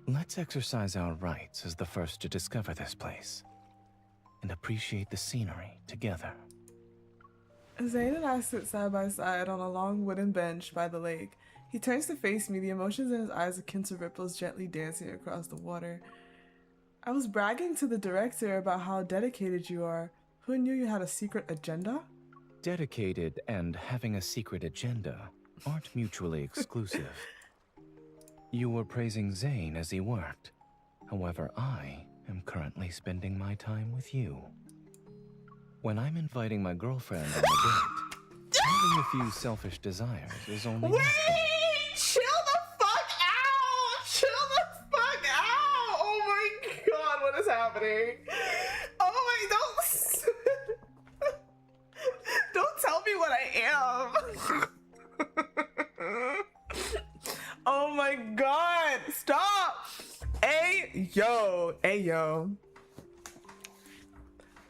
Let's exercise our rights as the first to discover this place and appreciate the scenery together. Zayne and I sit side by side on a long wooden bench by the lake. He turns to face me, the emotions in his eyes akin to ripples gently dancing across the water. I was bragging to the director about how dedicated you are. Who knew you had a secret agenda? Dedicated and having a secret agenda aren't mutually exclusive. You were praising Zayne as he worked. However, I am currently spending my time with you. When I'm inviting my girlfriend on a date, having a few selfish desires is only natural. Chill the fuck out! Chill the fuck out! Oh my God, what is happening? Oh my, don't tell me what I am. Oh my God, stop! Hey yo.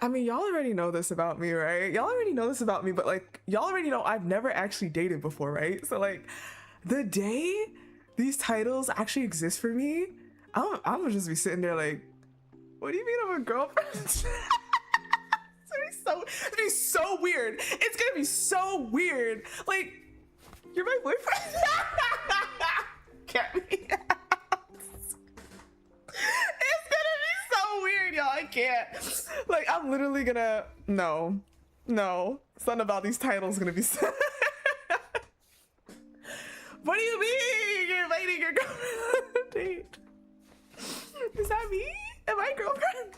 I mean, y'all already know this about me, right? Y'all already know this about me, but like, y'all already know I've never actually dated before, right? So like, the day these titles actually exist for me, I'm gonna just be sitting there like, what do you mean I'm a girlfriend? It's gonna be so weird. It's gonna be so weird. Like, you're my boyfriend? Can't be. It's gonna be so weird, y'all. I can't. Like, I'm literally gonna. No. Something about these titles gonna be. What do you mean? You're inviting your girlfriend on a date? Is that me? Am I girlfriend?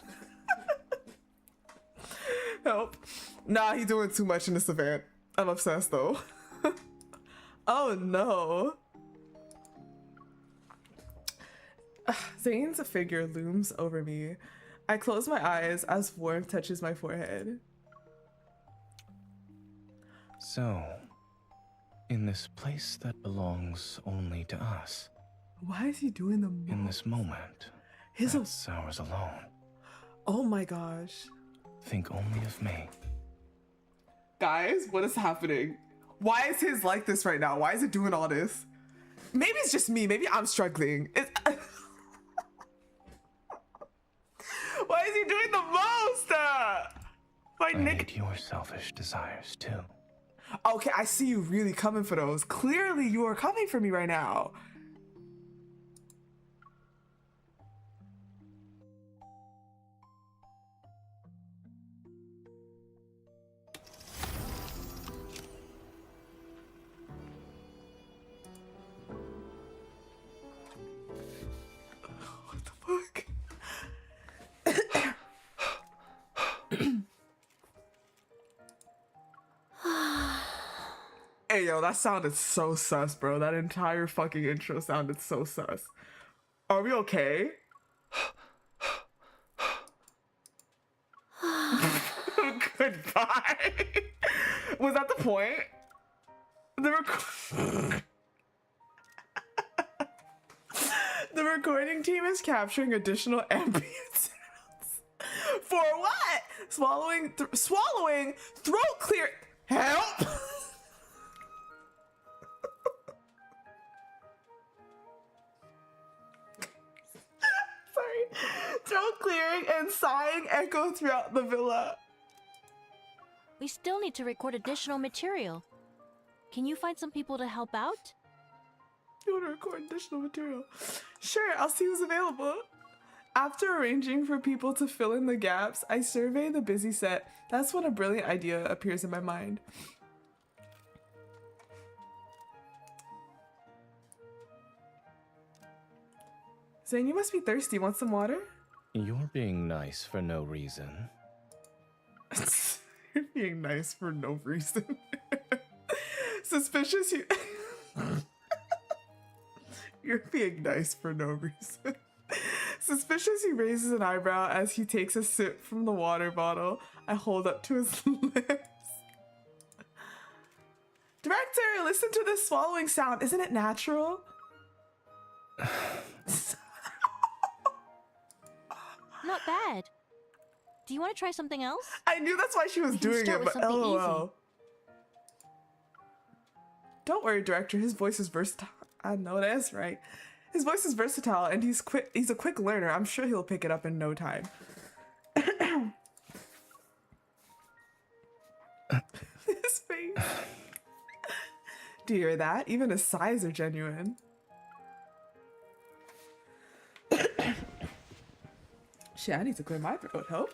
Help. Nah, he's doing too much in this event. I'm obsessed though. Oh no. Zayne's figure looms over me. I close my eyes as warmth touches my forehead. So, in this place that belongs only to us. Why is he doing the most? In this moment, that's ours alone. Oh my gosh. Think only of me. Guys, what is happening? Why is his like this right now? Why is it doing all this? Maybe it's just me. Maybe I'm struggling. Why is he doing the most? I need your selfish desires too. Okay, I see you really coming for those. Clearly, you are coming for me right now. Hey, yo, that sounded so sus, bro. That entire fucking intro sounded so sus. Are we okay? Goodbye. Was that the point? The recording team is capturing additional ambient sounds. For what? Swallowing, throat clear. Help! Sorry. Throat clearing and sighing echo throughout the villa. We still need to record additional material. Can you find some people to help out? You want to record additional material? Sure, I'll see who's available. After arranging for people to fill in the gaps, I survey the busy set. That's when a brilliant idea appears in my mind. Zayne, you must be thirsty. Want some water? You're being nice for no reason. You're being nice for no reason. Suspicious you... You're being nice for no reason. Suspicious he raises an eyebrow as he takes a sip from the water bottle I hold up to his lips. Director, listen to this swallowing sound. Isn't it natural? Not bad. Do you want to try something else? I knew that's why she was doing it, but LOL. Don't worry, director. His voice is versatile. I know that's right. His voice is versatile and he's quick. He's a quick learner. I'm sure he'll pick it up in no time. His face. Do you hear that? Even his sighs are genuine. Shit, I need to clear my throat. Help.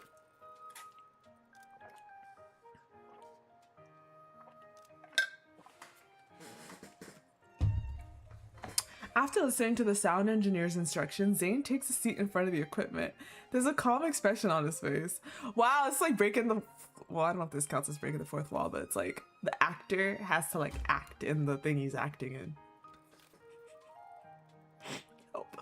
After listening to the sound engineer's instructions, Zayne takes a seat in front of the equipment. There's a calm expression on his face. Wow, it's like breaking the... Well, I don't know if this counts as breaking the fourth wall, but it's like the actor has to like act in the thing he's acting in. Help.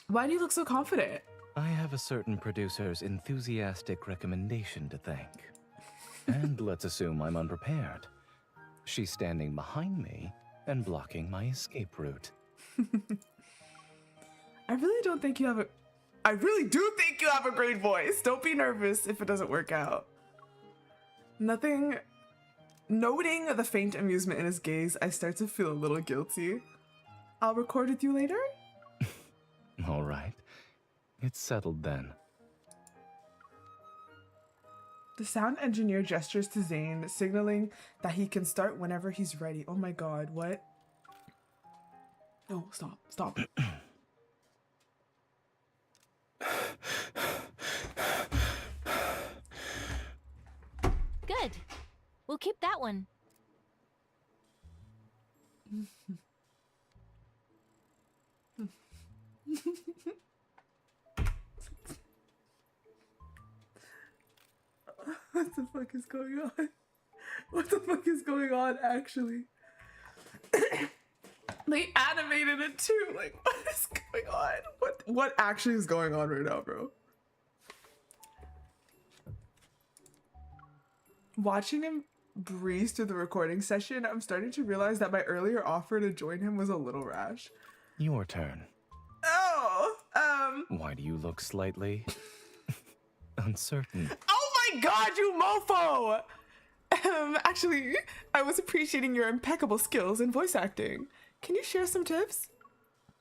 Why do you look so confident? I have a certain producer's enthusiastic recommendation to thank. And let's assume I'm unprepared. She's standing behind me and blocking my escape route. I really do think you have a great voice. Don't be nervous if it doesn't work out. Noting the faint amusement in his gaze, I start to feel a little guilty. I'll record with you later? All right. It's settled then. The sound engineer gestures to Zayne, signaling that he can start whenever he's ready. Oh my god, what? No, stop. Good. We'll keep that one. What the fuck is going on? What the fuck is going on, actually? They animated it too. Like, what is going on? What actually is going on right now, bro? Watching him breeze through the recording session, I'm starting to realize that my earlier offer to join him was a little rash. Your turn. Oh, Why do you look slightly uncertain? Oh my god, you mofo! Actually, I was appreciating your impeccable skills in voice acting. Can you share some tips?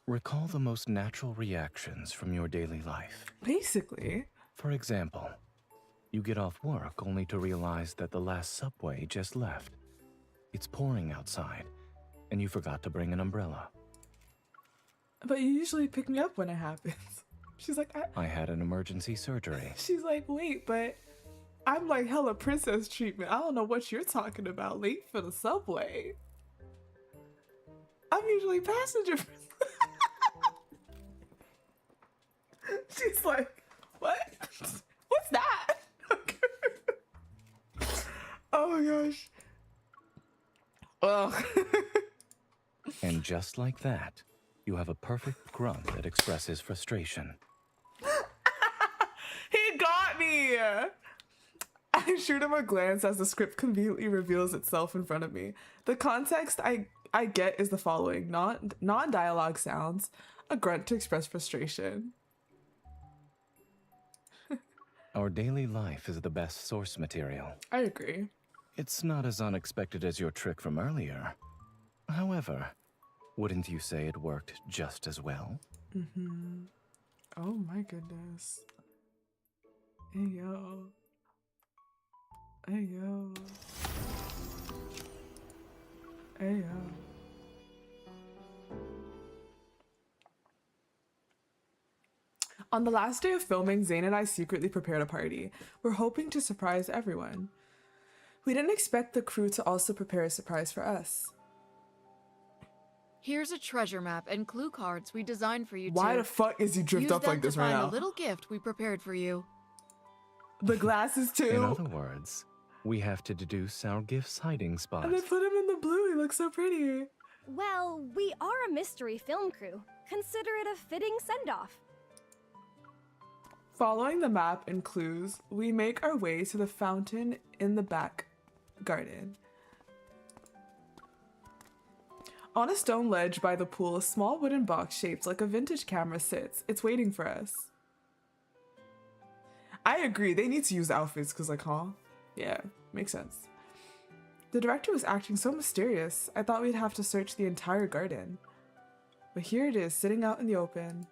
Recall the most natural reactions from your daily life. Basically. For example, you get off work only to realize that the last subway just left. It's pouring outside, and you forgot to bring an umbrella. But you usually pick me up when it happens. She's like, I had an emergency surgery. She's like, wait, but I'm like hella princess treatment. I don't know what you're talking about. Late for the subway. I'm usually passenger. She's like, what? What's that? Oh my gosh. And just like that, you have a perfect grunt that expresses frustration. He got me! I shoot him a glance as the script conveniently reveals itself in front of me. The context I get is the following: non-dialogue sounds, a grunt to express frustration. Our daily life is the best source material. I agree. It's not as unexpected as your trick from earlier. However, wouldn't you say it worked just as well? Mm-hmm. Oh my goodness. Hey yo. Hey yo. Hey yo. On the last day of filming, Zayne and I secretly prepared a party. We're hoping to surprise everyone. We didn't expect the crew to also prepare a surprise for us. Here's a treasure map and clue cards we designed for you. Why the fuck is he dripped up like this right now? Use them to find a little gift we prepared for you. The glasses too. In other words, we have to deduce our gift's hiding spot. And they put him in the blue. He looks so pretty. Well, we are a mystery film crew. Consider it a fitting send-off. Following the map and clues, we make our way to the fountain in the back garden. On a stone ledge by the pool, a small wooden box shaped like a vintage camera sits. It's waiting for us. I agree, they need to use the outfits because, like, huh? Yeah, makes sense. The director was acting so mysterious. I thought we'd have to search the entire garden. But here it is, sitting out in the open.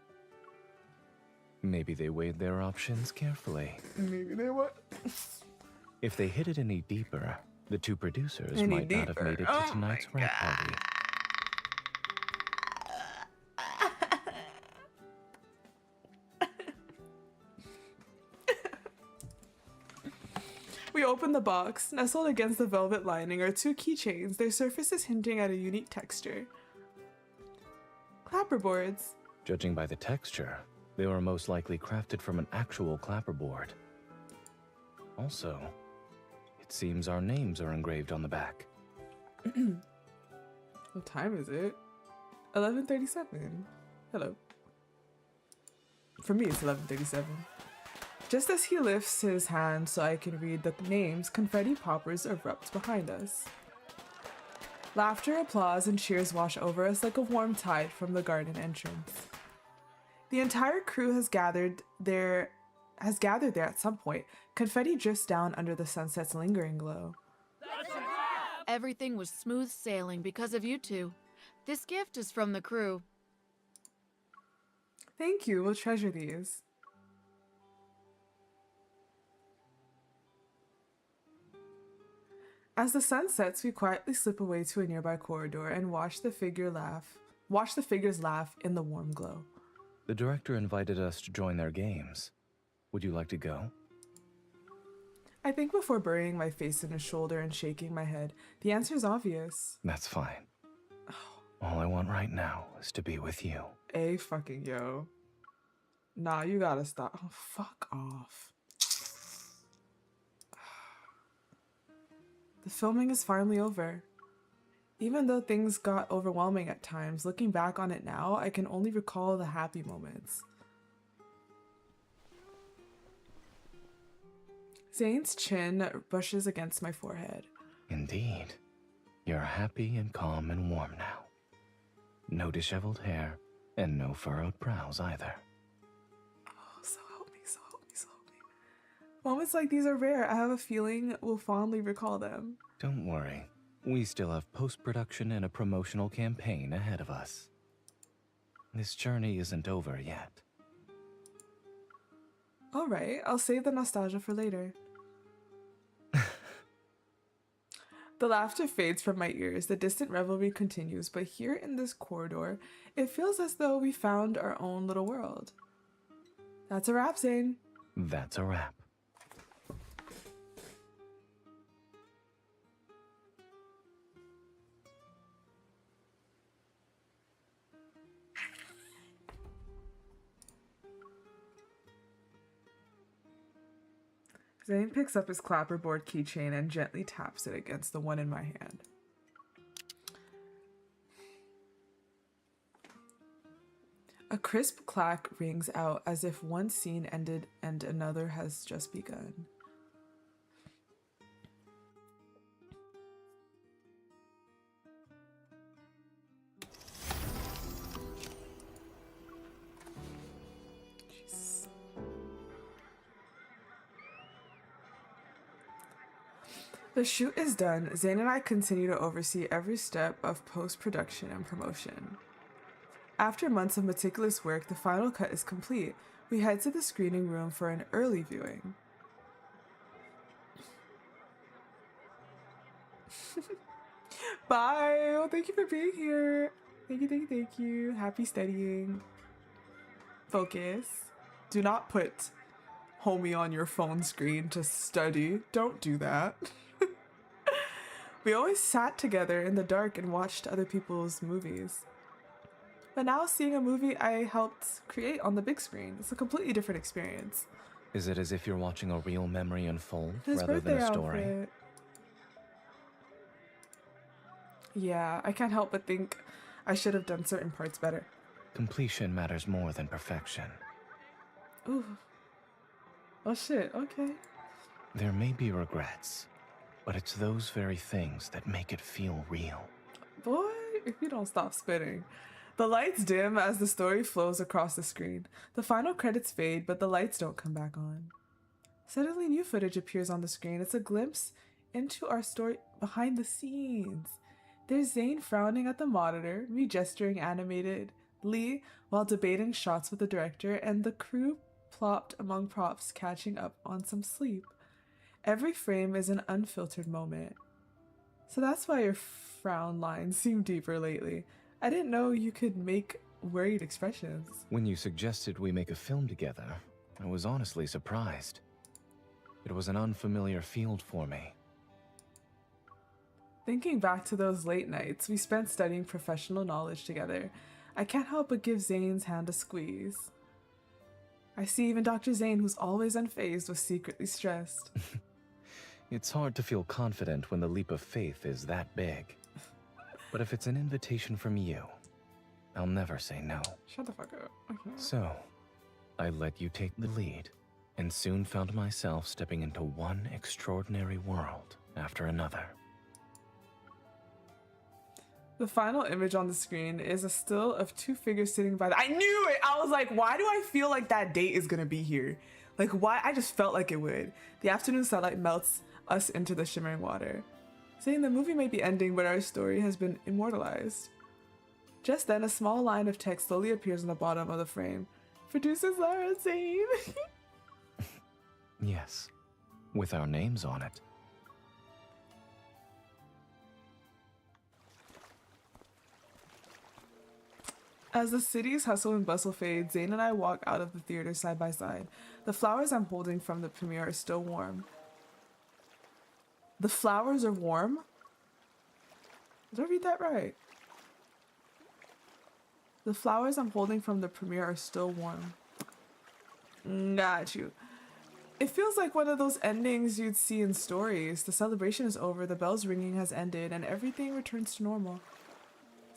Maybe they weighed their options carefully. Maybe they what? If they hid it any deeper, the two producers might not have made it to tonight's rap party. We open the box. Nestled against the velvet lining are two keychains, their surfaces hinting at a unique texture. Clapperboards. Judging by the texture, they were most likely crafted from an actual clapperboard. Also, it seems our names are engraved on the back. What time is it? 11:37. Hello. For me, it's 11:37. Just as he lifts his hand so I can read the names, confetti poppers erupt behind us. Laughter, applause, and cheers wash over us like a warm tide from the garden entrance. The entire crew has gathered there at some point. Confetti drifts down under the sunset's lingering glow. Everything was smooth sailing because of you two. This gift is from the crew. Thank you, we'll treasure these. As the sun sets, we quietly slip away to a nearby corridor and watch the figures laugh in the warm glow. The director invited us to join their games. Would you like to go? I think before burying my face in his shoulder and shaking my head, the answer is obvious. That's fine. All I want right now is to be with you. A fucking yo. Nah, you gotta stop. Oh, fuck off. The filming is finally over. Even though things got overwhelming at times, looking back on it now, I can only recall the happy moments. Zayne's chin brushes against my forehead. Indeed. You're happy and calm and warm now. No disheveled hair, and no furrowed brows either. Oh, so help me, so help me, so help me. Moments like these are rare. I have a feeling we'll fondly recall them. Don't worry. We still have post-production and a promotional campaign ahead of us. This journey isn't over yet. Alright, I'll save the nostalgia for later. The laughter fades from my ears, the distant revelry continues, but here in this corridor, it feels as though we found our own little world. That's a wrap, Zayne. That's a wrap. Zayne picks up his clapperboard keychain and gently taps it against the one in my hand. A crisp clack rings out as if one scene ended and another has just begun. Jeez. The shoot is done. Zayne and I continue to oversee every step of post-production and promotion. After months of meticulous work, the final cut is complete. We head to the screening room for an early viewing. Bye! Well, thank you for being here. Thank you, thank you, thank you. Happy studying. Focus. Do not put homie on your phone screen to study. Don't do that. We always sat together in the dark and watched other people's movies. But now seeing a movie I helped create on the big screen, it's a completely different experience. Is it as if you're watching a real memory unfold His rather than birthday a story? outfit. Yeah, I can't help but think I should have done certain parts better. Completion matters more than perfection. Ooh. Oh shit, okay. There may be regrets, but it's those very things that make it feel real. Boy, if you don't stop spitting. The lights dim as the story flows across the screen. The final credits fade, but the lights don't come back on. Suddenly new footage appears on the screen. It's a glimpse into our story behind the scenes. There's Zayne frowning at the monitor, me gesturing animatedly while debating shots with the director, and the crew plopped among props catching up on some sleep. Every frame is an unfiltered moment. So that's why your frown lines seem deeper lately. I didn't know you could make worried expressions. When you suggested we make a film together, I was honestly surprised. It was an unfamiliar field for me. Thinking back to those late nights we spent studying professional knowledge together, I can't help but give Zayne's hand a squeeze. I see even Dr. Zayne, who's always unfazed, was secretly stressed. It's hard to feel confident when the leap of faith is that big. But if it's an invitation from you, I'll never say no. Shut the fuck up. Okay. So, I let you take the lead, and soon found myself stepping into one extraordinary world after another. The final image on the screen is a still of two figures sitting by the— I knew it! I was like, why do I feel like that date is gonna be here? Like, why? I just felt like it would. The afternoon sunlight melts us into the shimmering water, saying the movie may be ending, but our story has been immortalized. Just then, a small line of text slowly appears on the bottom of the frame. Producers Lara and Zayne. Yes, with our names on it. As the city's hustle and bustle fades, Zayne and I walk out of the theater side by side. The flowers I'm holding from the premiere are still warm. The flowers are warm? Did I read that right? The flowers I'm holding from the premiere are still warm. Got you. It feels like one of those endings you'd see in stories. The celebration is over, the bell's ringing has ended, and everything returns to normal.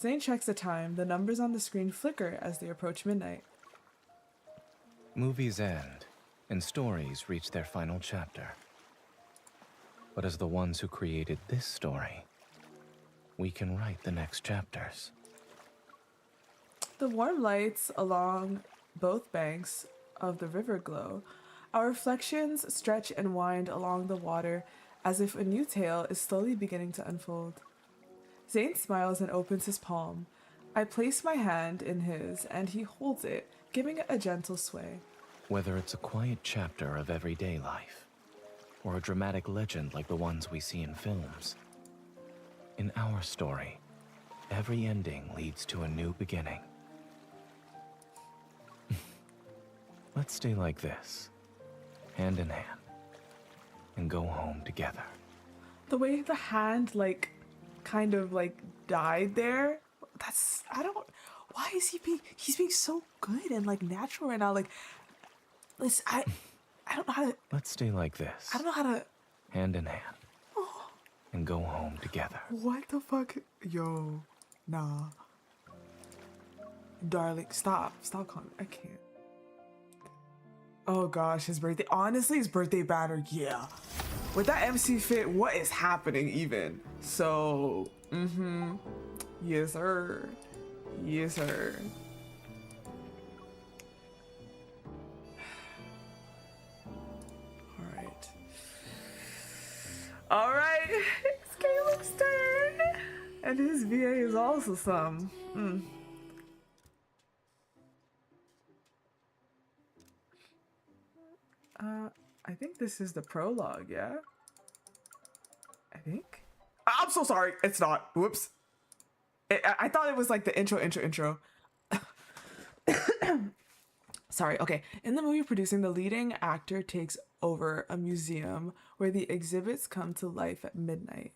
Zayne checks the time. The numbers on the screen flicker as they approach midnight. Movies end, and stories reach their final chapter. But as the ones who created this story, we can write the next chapters. The warm lights along both banks of the river glow. Our reflections stretch and wind along the water as if a new tale is slowly beginning to unfold. Zayne smiles and opens his palm. I place my hand in his, and he holds it, giving it a gentle sway. Whether it's a quiet chapter of everyday life, or a dramatic legend like the ones we see in films, in our story, every ending leads to a new beginning. Let's stay like this, hand in hand, and go home together. The way the hand, like, kind of, like, died there, that's— I don't— why is he's being so good and, like, natural right now? Like, listen, I don't know how to— Let's stay like this. I don't know how to— hand in hand, and go home together. What the fuck? Yo, nah. Darling, stop calling. I can't. Oh gosh, his birthday. Honestly, his birthday banner, yeah. With that MC fit, what is happening even? So, yes sir. Yes sir. Alright, it's Caleb's turn. And his VA is also some. I think this is the prologue, yeah? I think? I'm so sorry, it's not. Whoops. I thought it was like the intro. Sorry, okay. In the movie Producing, the leading actor takes over a museum where the exhibits come to life at midnight.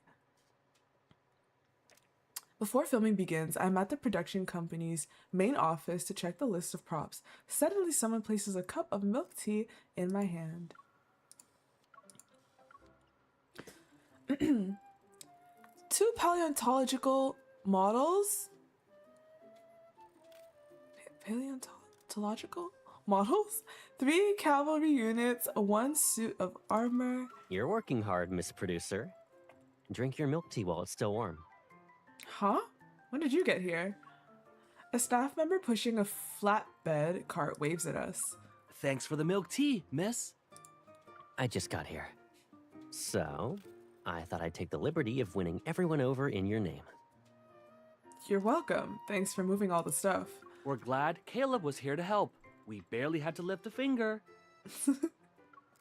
Before filming begins, I'm at the production company's main office to check the list of props. Suddenly, someone places a cup of milk tea in my hand. Two paleontological models? Paleontological models? 3 cavalry units, 1 suit of armor. You're working hard, Miss Producer. Drink your milk tea while it's still warm. Huh? When did you get here? A staff member pushing a flatbed cart waves at us. Thanks for the milk tea, miss. I just got here. So, I thought I'd take the liberty of winning everyone over in your name. You're welcome. Thanks for moving all the stuff. We're glad Caleb was here to help. We barely had to lift a finger.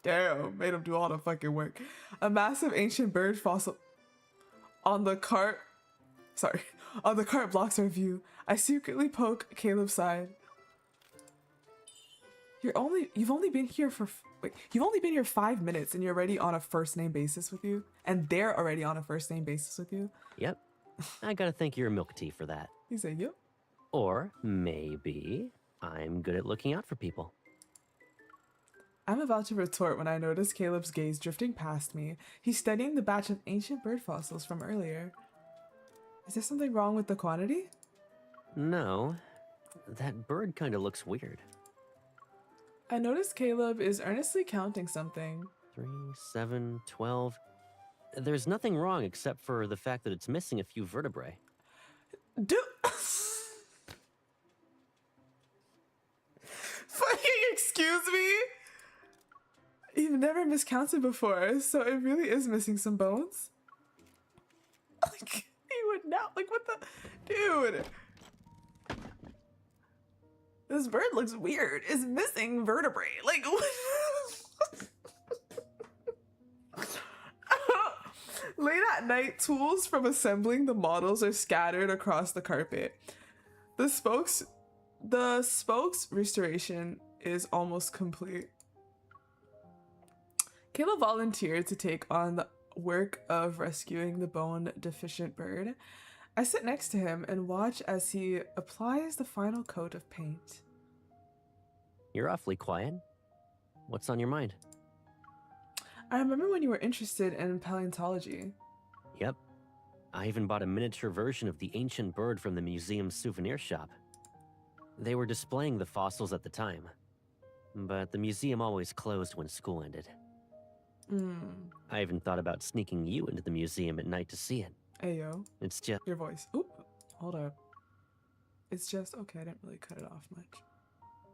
Damn, made him do all the fucking work. A massive ancient bird fossil on the cart. Sorry, on the cart blocks our view. I secretly poke Caleb's side. You've only been here for you've only been here 5 minutes and you're already on a first name basis with you, and they're already on a first name basis with you. Yep, I gotta thank your milk tea for that. You say yep. Or maybe I'm good at looking out for people. I'm about to retort when I notice Caleb's gaze drifting past me. He's studying the batch of ancient bird fossils from earlier. Is there something wrong with the quantity? No, that bird kinda looks weird. I notice Caleb is earnestly counting something. 3, 7, 12. There's nothing wrong except for the fact that it's missing a few vertebrae. Dude! Fucking excuse me? You've never miscounted before, so it really is missing some bones? Like, you would not, like, what the? Dude! This bird looks weird. It's missing vertebrae. Like, what? Late at night, tools from assembling the models are scattered across the carpet. The spokes restoration is almost complete. Caleb volunteered to take on the work of rescuing the bone-deficient bird. I sit next to him and watch as he applies the final coat of paint. You're awfully quiet. What's on your mind? I remember when you were interested in paleontology. Yep. I even bought a miniature version of the ancient bird from the museum's souvenir shop. They were displaying the fossils at the time, but the museum always closed when school ended. I even thought about sneaking you into the museum at night to see it. Ayo. It's just... Your voice. Oop. Hold up. It's just... Okay, I didn't really cut it off much.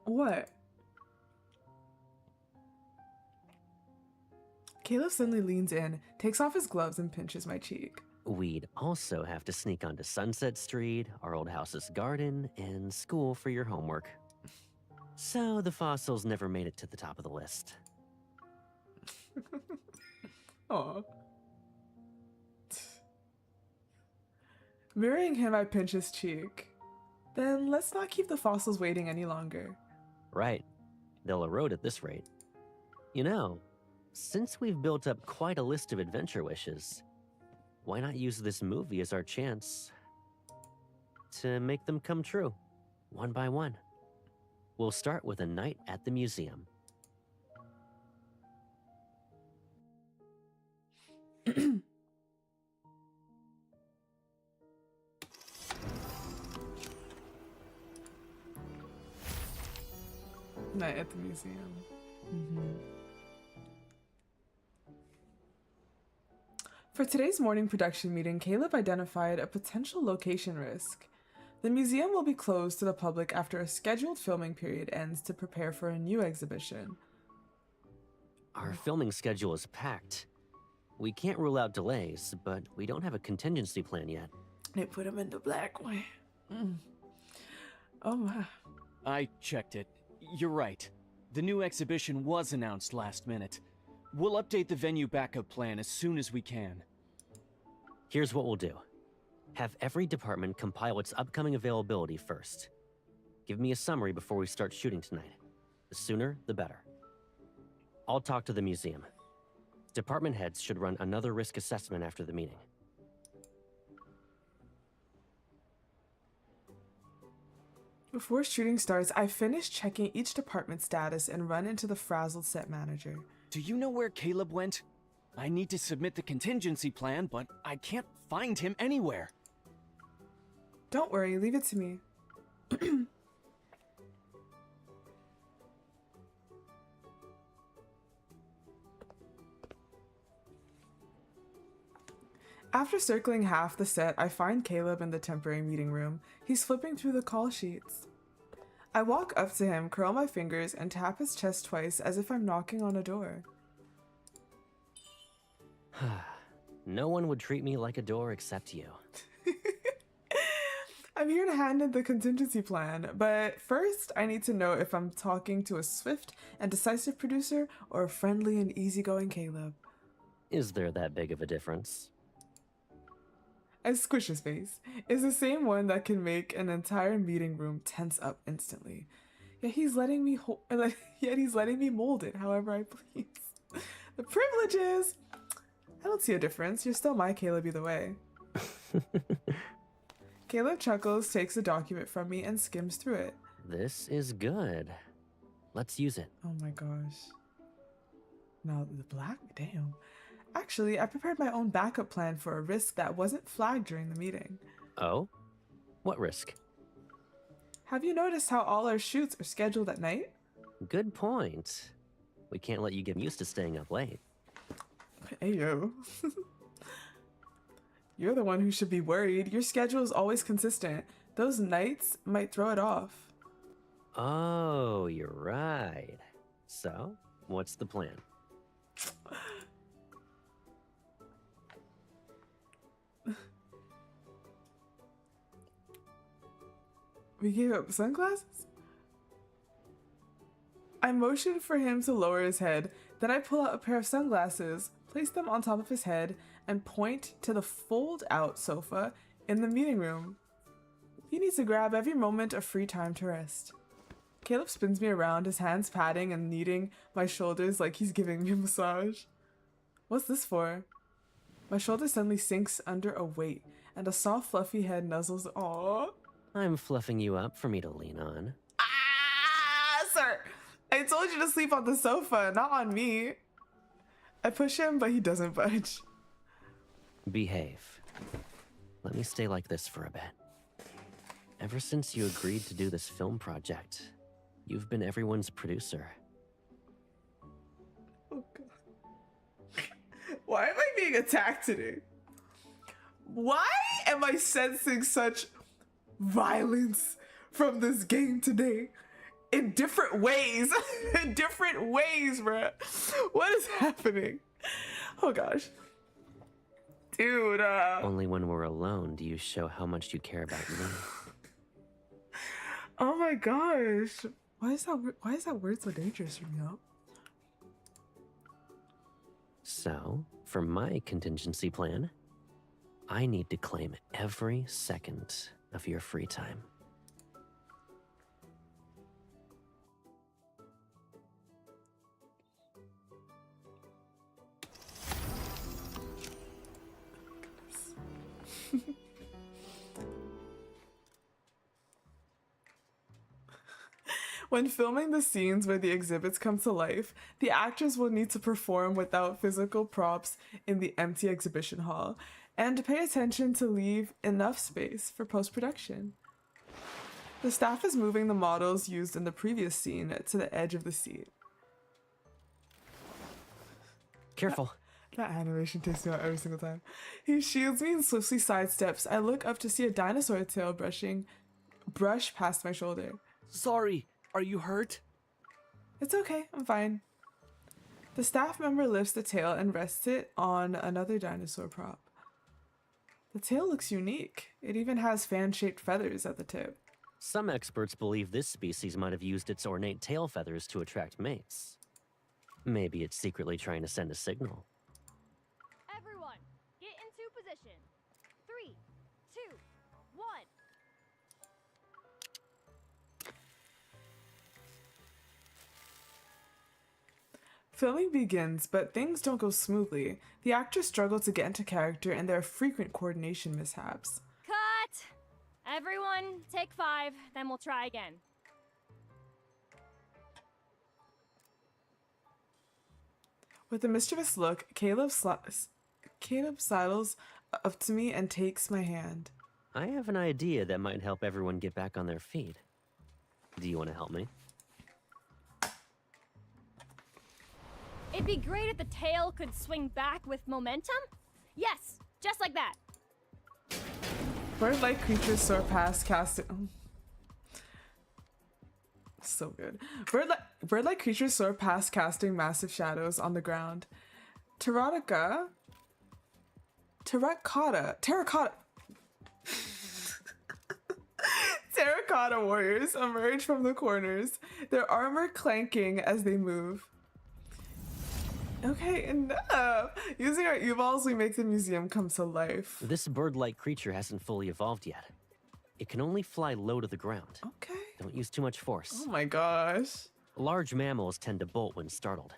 What? Caleb suddenly leans in, takes off his gloves, and pinches my cheek. We'd also have to sneak onto Sunset Street, our old house's garden, and school for your homework. So the fossils never made it to the top of the list. Aw. Mirroring him, I pinch his cheek. Then let's not keep the fossils waiting any longer. Right. They'll erode at this rate. You know, since we've built up quite a list of adventure wishes, why not use this movie as our chance to make them come true, one by one? We'll start with a night at the museum. Night at the museum. For today's morning production meeting, Caleb identified a potential location risk. The museum will be closed to the public after a scheduled filming period ends to prepare for a new exhibition. Our filming schedule is packed. We can't rule out delays, but we don't have a contingency plan yet. They put him in the black one. Oh my. I checked it. You're right. The new exhibition was announced last minute. We'll update the venue backup plan as soon as we can. Here's what we'll do. Have every department compile its upcoming availability first. Give me a summary before we start shooting tonight. The sooner, the better. I'll talk to the museum. Department heads should run another risk assessment after the meeting. Before shooting starts, I finish checking each department's status and run into the frazzled set manager. Do you know where Caleb went? I need to submit the contingency plan, but I can't find him anywhere. Don't worry, leave it to me. After circling half the set, I find Caleb in the temporary meeting room. He's flipping through the call sheets. I walk up to him, curl my fingers, and tap his chest twice as if I'm knocking on a door. No one would treat me like a door except you. I'm here to hand in the contingency plan, but first I need to know if I'm talking to a swift and decisive producer or a friendly and easygoing Caleb. Is there that big of a difference? I squish his face. It's the same one that can make an entire meeting room tense up instantly. Yet he's letting me mold it however I please. The privileges! I don't see a difference. You're still my Caleb either way. Caleb chuckles, takes a document from me, and skims through it. This is good. Let's use it. Oh my gosh. Now the black? Damn. Actually, I prepared my own backup plan for a risk that wasn't flagged during the meeting. Oh? What risk? Have you noticed how all our shoots are scheduled at night? Good point. We can't let you get used to staying up late. Hey, yo. You're the one who should be worried. Your schedule is always consistent. Those nights might throw it off. Oh, you're right. So, what's the plan? We gave up sunglasses? I motioned for him to lower his head. Then I pull out a pair of sunglasses, place them on top of his head, and point to the fold-out sofa in the meeting room. He needs to grab every moment of free time to rest. Caleb spins me around, his hands patting and kneading my shoulders like he's giving me a massage. What's this for? My shoulder suddenly sinks under a weight, and a soft, fluffy head nuzzles. Aww. I'm fluffing you up for me to lean on. Ah, sir! I told you to sleep on the sofa, not on me. I push him, but he doesn't budge. Behave. Let me stay like this for a bit. Ever since you agreed to do this film project, you've been everyone's producer. Oh God. Why am I being attacked today? Why am I sensing such violence from this game today? In different ways. In different ways, bruh. What is happening? Oh gosh. Dude, Only when we're alone do you show how much you care about me. Oh my gosh. Why is that word so dangerous for me, though? So, for my contingency plan, I need to claim every second of your free time. When filming the scenes where the exhibits come to life, the actors will need to perform without physical props in the empty exhibition hall, and to pay attention to leave enough space for post-production. The staff is moving the models used in the previous scene to the edge of the seat. Careful. That animation takes me out every single time. He shields me and swiftly sidesteps. I look up to see a dinosaur tail brush past my shoulder. Sorry, are you hurt? It's okay, I'm fine. The staff member lifts the tail and rests it on another dinosaur prop. The tail looks unique. It even has fan-shaped feathers at the tip. Some experts believe this species might have used its ornate tail feathers to attract mates. Maybe it's secretly trying to send a signal. Everyone, get into position. 3, 2, 1. Filming begins, but things don't go smoothly. The actors struggle to get into character and there are frequent coordination mishaps. Cut! Everyone, take 5, then we'll try again. With a mischievous look, Caleb sidles up to me and takes my hand. I have an idea that might help everyone get back on their feet. Do you want to help me? It'd be great if the tail could swing back with momentum. Yes, just like that. Bird-like creatures soar past casting... So good. Bird-like creatures soar past casting massive shadows on the ground. Terracotta warriors emerge from the corners, their armor clanking as they move. Okay, enough! Using our evols, we make the museum come to life. This bird-like creature hasn't fully evolved yet. It can only fly low to the ground. Okay. Don't use too much force. Oh my gosh. Large mammals tend to bolt when startled.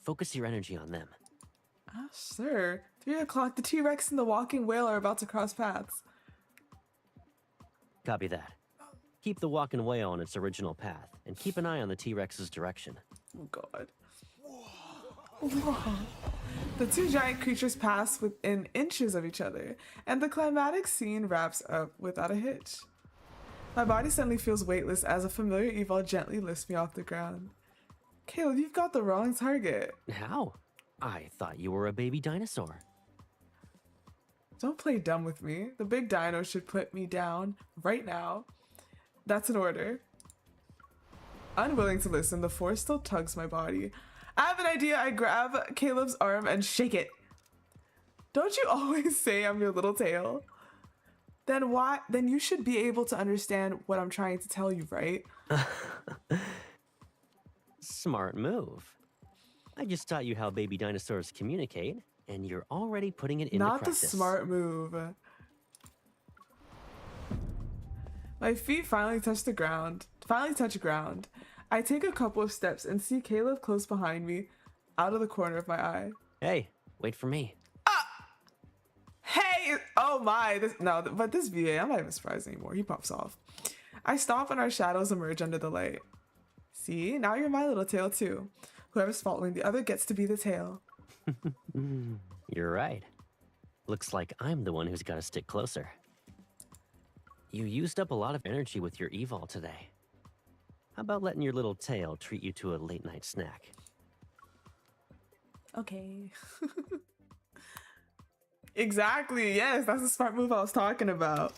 Focus your energy on them. Ah, sure. 3 o'clock, the T-Rex and the walking whale are about to cross paths. Copy that. Keep the walking whale on its original path, and keep an eye on the T-Rex's direction. Oh god. Whoa. The 2 giant creatures pass within inches of each other, and the climatic scene wraps up without a hitch. My body suddenly feels weightless as a familiar evil gently lifts me off the ground. Caleb, you've got the wrong target. How? I thought you were a baby dinosaur. Don't play dumb with me. The big dino should put me down right now. That's an order. Unwilling to listen, the force still tugs my body. I have an idea. I grab Caleb's arm and shake it. Don't you always say I'm your little tail? Then why? Then you should be able to understand what I'm trying to tell you, right? Smart move. I just taught you how baby dinosaurs communicate, and you're already putting it into practice. Not the smart move. My feet finally touch ground. I take a couple of steps and see Caleb close behind me, out of the corner of my eye. Hey, wait for me. Hey! Oh my! But this VA, I'm not even surprised anymore. He pops off. I stop and our shadows emerge under the light. See? Now you're my little tail too. Whoever's following the other gets to be the tail. You're right. Looks like I'm the one who's got to stick closer. You used up a lot of energy with your evol today. How about letting your little tail treat you to a late-night snack? Okay. Exactly, yes, that's the smart move I was talking about.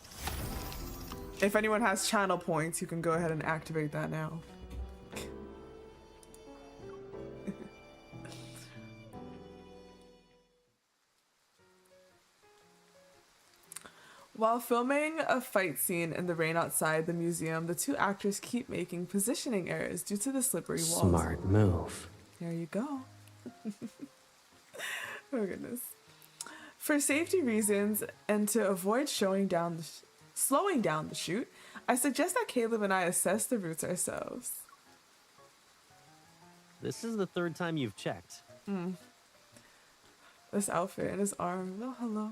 If anyone has channel points, you can go ahead and activate that now. While filming a fight scene in the rain outside the museum, the 2 actors keep making positioning errors due to the slippery walls. Smart move. There you go. Oh goodness. For safety reasons and to avoid slowing down the shoot, I suggest that Caleb and I assess the routes ourselves. This is the 3rd time you've checked. This outfit and his arm. Oh, hello.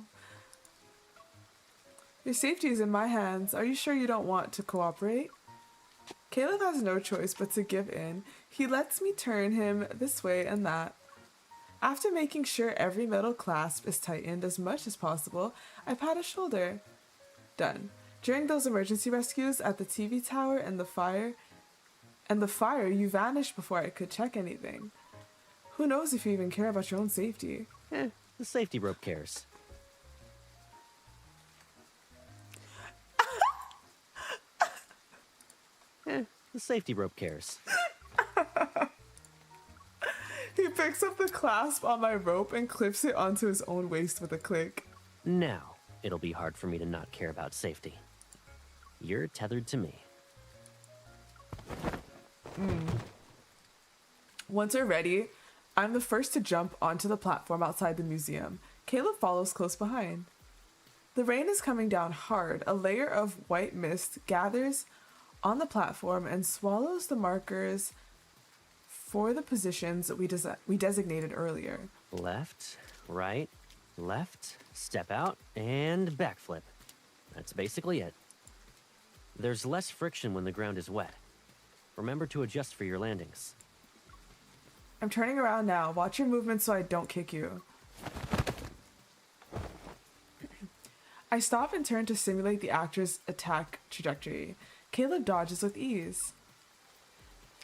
Your safety is in my hands. Are you sure you don't want to cooperate? Caleb has no choice but to give in. He lets me turn him this way and that. After making sure every metal clasp is tightened as much as possible, I pat his shoulder. Done. During those emergency rescues at the TV tower and the fire, you vanished before I could check anything. Who knows if you even care about your own safety? The safety rope cares. The safety rope cares. He picks up the clasp on my rope and clips it onto his own waist with a click. Now, it'll be hard for me to not care about safety. You're tethered to me. Once we're ready, I'm the first to jump onto the platform outside the museum. Caleb follows close behind. The rain is coming down hard. A layer of white mist gathers on the platform and swallows the markers for the positions we designated earlier. Left, right, left, step out, and backflip. That's basically it. There's less friction when the ground is wet. Remember to adjust for your landings. I'm turning around now. Watch your movements so I don't kick you. I stop and turn to simulate the actor's attack trajectory. Caleb dodges with ease.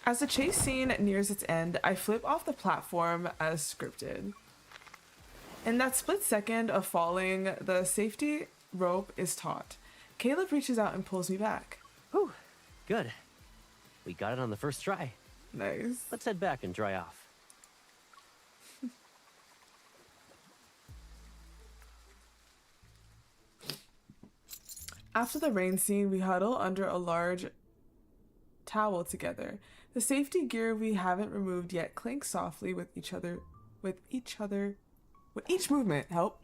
As the chase scene nears its end, I flip off the platform as scripted. In that split second of falling, the safety rope is taut. Caleb reaches out and pulls me back. Whew, good. We got it on the first try. Nice. Let's head back and dry off. After the rain scene, we huddle under a large towel together. The safety gear we haven't removed yet clinks softly with each movement. Help.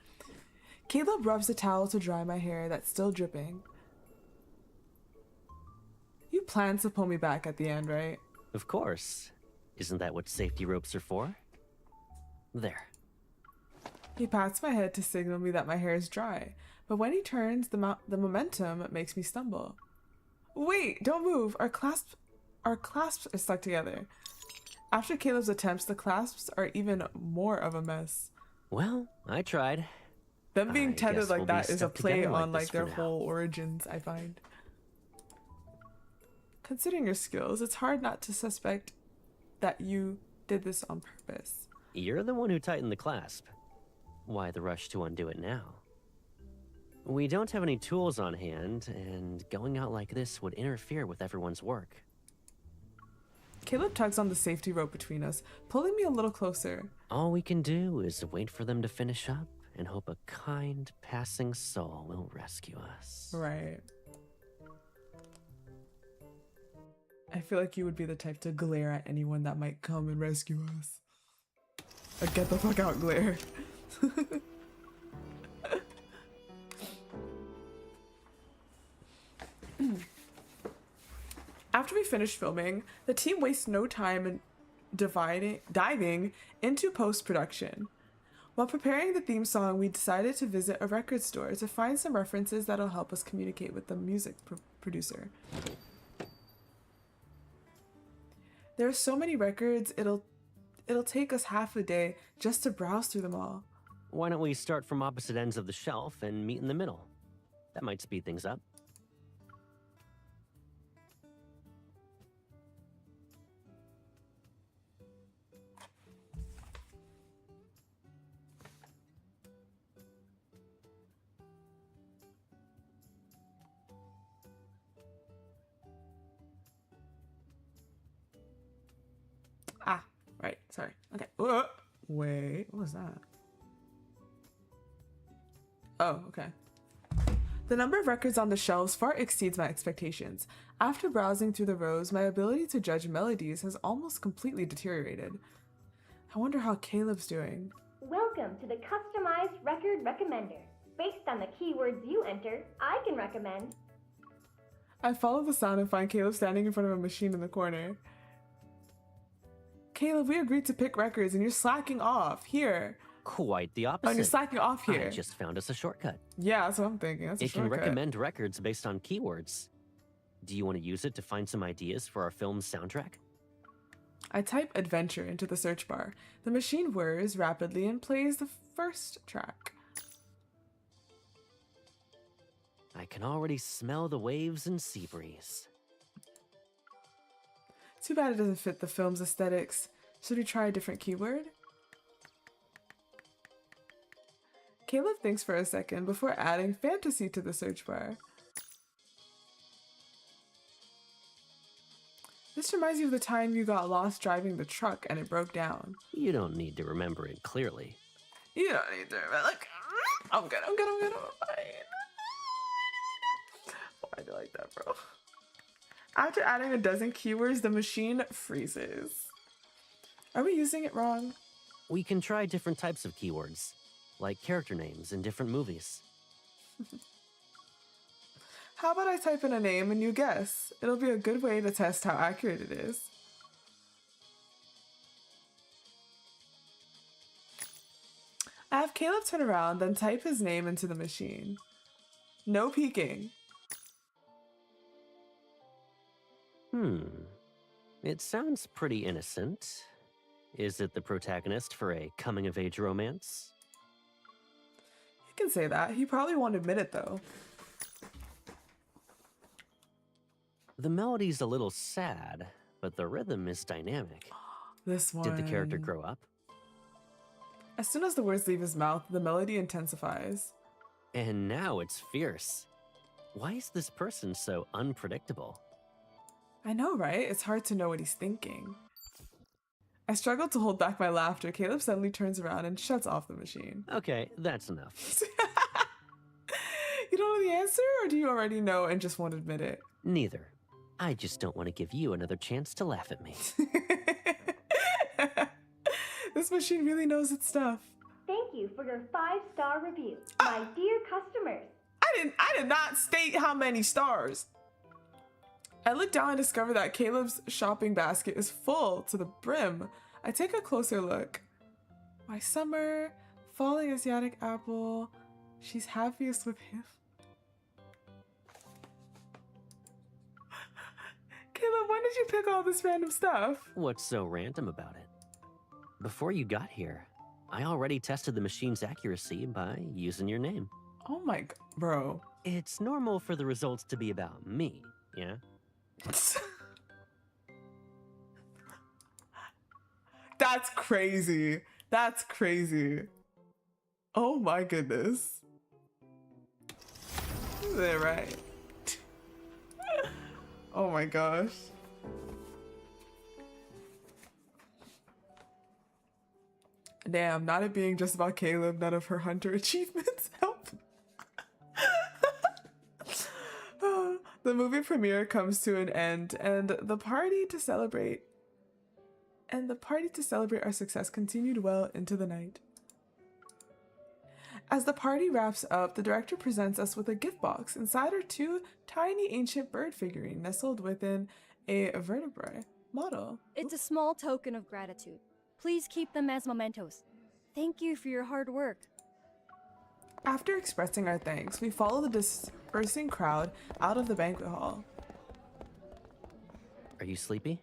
Caleb rubs the towel to dry my hair that's still dripping. You plan to pull me back at the end, right? Of course. Isn't that what safety ropes are for? There. He pats my head to signal me that my hair is dry, but when he turns, the momentum makes me stumble. Wait, don't move. Our clasps are stuck together. After Caleb's attempts, the clasps are even more of a mess. Well, I tried. Them being tethered like that is a play on like their whole origins, I find. Considering your skills, it's hard not to suspect that you did this on purpose. You're the one who tightened the clasp. Why the rush to undo it now? We don't have any tools on hand, and going out like this would interfere with everyone's work. Caleb tugs on the safety rope between us, pulling me a little closer. All we can do is wait for them to finish up and hope a kind passing soul will rescue us. Right. I feel like you would be the type to glare at anyone that might come and rescue us. Like, get the fuck out, glare. After we finish filming, the team wastes no time in diving into post-production. While preparing the theme song, we decided to visit a record store to find some references that'll help us communicate with the music producer. There are so many records, it'll take us half a day just to browse through them all. Why don't we start from opposite ends of the shelf and meet in the middle? That might speed things up. Ah, right, sorry. Okay. Wait, what was that? Oh, okay. The number of records on the shelves far exceeds my expectations. After browsing through the rows, my ability to judge melodies has almost completely deteriorated. I wonder how Caleb's doing. Welcome to the customized record recommender. Based on the keywords you enter, I can recommend. I follow the sound and find Caleb standing in front of a machine in the corner. Caleb, we agreed to pick records and you're slacking off. Here. Quite the opposite. Oh, you're slacking off here. I just found us a shortcut. Yeah, that's what I'm thinking. That's a It can shortcut. recommend records based on keywords. Do you want to use it to find some ideas for our film's soundtrack? I type adventure into the search bar. The machine whirs rapidly and plays the first track. I can already smell the waves and sea breeze. Too bad it doesn't fit the film's aesthetics. Should we try a different keyword? Caleb thinks for a second before adding fantasy to the search bar. This reminds you of the time you got lost driving the truck and it broke down. You don't need to remember it clearly. You don't need to remember. Look, I'm good. I'm fine. Why do you like that, bro? After adding a dozen keywords, the machine freezes. Are we using it wrong? We can try different types of keywords, like character names in different movies. How about I type in a name and you guess? It'll be a good way to test how accurate it is. I have Caleb turn around, then type his name into the machine. No peeking. It sounds pretty innocent. Is it the protagonist for a coming-of-age romance? You can say that. He probably won't admit it, though. The melody's a little sad, but the rhythm is dynamic. This one. Did the character grow up? As soon as the words leave his mouth, the melody intensifies. And now it's fierce. Why is this person so unpredictable? I know, right? It's hard to know what he's thinking. I struggle to hold back my laughter. Caleb suddenly turns around and shuts off the machine. Okay, that's enough. You don't know the answer, or do you already know and just won't admit it? Neither. I just don't want to give you another chance to laugh at me. This machine really knows its stuff. Thank you for your 5-star review, my dear customers. I did not state how many stars. I look down and discover that Caleb's shopping basket is full to the brim. I take a closer look. My summer, falling Asiatic apple. She's happiest with him. Caleb, when did you pick all this random stuff? What's so random about it? Before you got here, I already tested the machine's accuracy by using your name. Oh my god, bro. It's normal for the results to be about me, yeah? That's crazy. That's crazy. Oh my goodness. They're right. Oh my gosh. Damn, not it being just about Caleb, none of her hunter achievements help. The movie premiere comes to an end, and the party to celebrate our success continued well into the night. As the party wraps up, the director presents us with a gift box. Inside are 2 tiny ancient bird figurines nestled within a vertebrae model. It's a small token of gratitude. Please keep them as mementos. Thank you for your hard work. After expressing our thanks, we follow the dispersing crowd out of the banquet hall. Are you sleepy?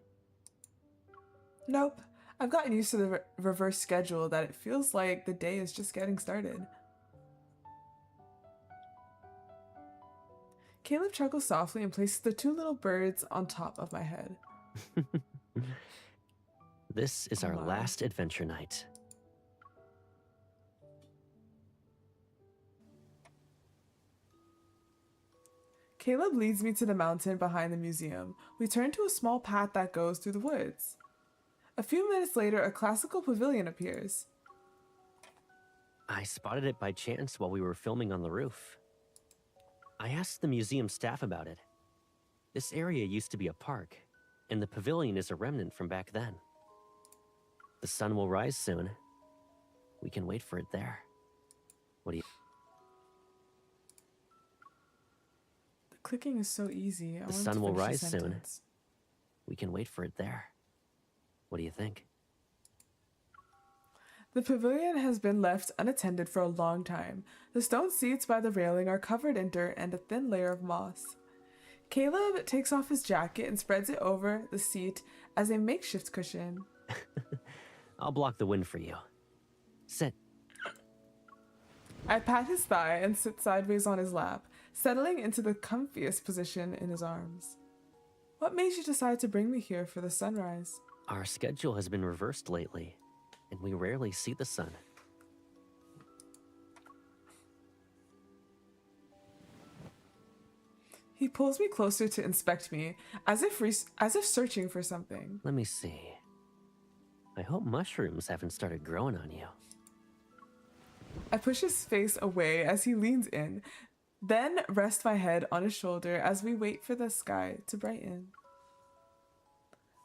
Nope. I've gotten used to the reverse schedule that it feels like the day is just getting started. Caleb chuckles softly and places the 2 little birds on top of my head. This is our last adventure night. Caleb leads me to the mountain behind the museum. We turn to a small path that goes through the woods. A few minutes later, a classical pavilion appears. I spotted it by chance while we were filming on the roof. I asked the museum staff about it. This area used to be a park, and the pavilion is a remnant from back then. The sun will rise soon. We can wait for it there. What do you... The clicking is so easy. The sun will rise soon. We can wait for it there. What do you think? The pavilion has been left unattended for a long time. The stone seats by the railing are covered in dirt and a thin layer of moss. Caleb takes off his jacket and spreads it over the seat as a makeshift cushion. I'll block the wind for you. Sit. I pat his thigh and sit sideways on his lap. settling into the comfiest position in his arms. What made you decide to bring me here for the sunrise? Our schedule has been reversed lately, and we rarely see the sun. He pulls me closer to inspect me, as if searching for something. Let me see. I hope mushrooms haven't started growing on you. I push his face away as he leans in, then rest my head on his shoulder as we wait for the sky to brighten.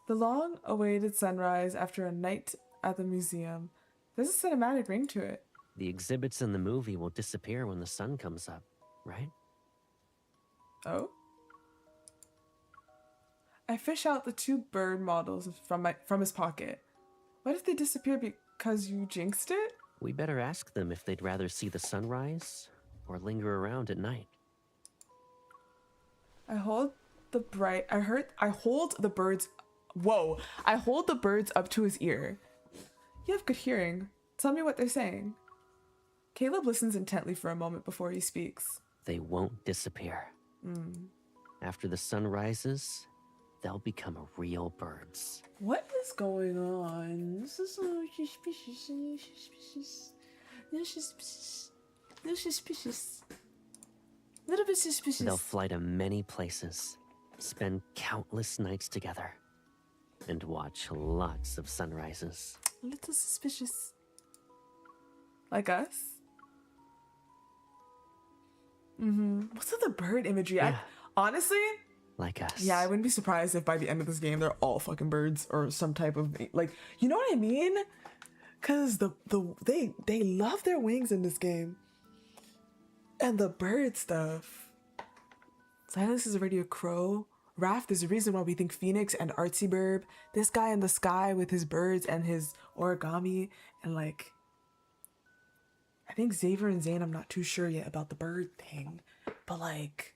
The long-awaited sunrise after a night at the museum. There's a cinematic ring to it. The exhibits in the movie will disappear when the sun comes up, right? Oh? I fish out the 2 bird models from his pocket. What if they disappear because you jinxed it? We better ask them if they'd rather see the sunrise or linger around at night. I hold the birds. Whoa! I hold the birds up to his ear. You have good hearing. Tell me what they're saying. Caleb listens intently for a moment before he speaks. They won't disappear. After the sun rises, they'll become real birds. What is going on? This is so suspicious. No suspicious. No suspicious. A little bit suspicious. They'll fly to many places, spend countless nights together, and watch lots of sunrises. A little suspicious. Like us? What's with the bird imagery? Yeah. Honestly, like us. Yeah, I wouldn't be surprised if by the end of this game they're all fucking birds or some type of, like, you know what I mean? Cause they love their wings in this game. And the bird stuff. Sylus is already a crow. Raph, there's a reason why we think Phoenix and Artsy Burb. This guy in the sky with his birds and his origami and like, I think Xavier and Zayne, I'm not too sure yet about the bird thing, but like,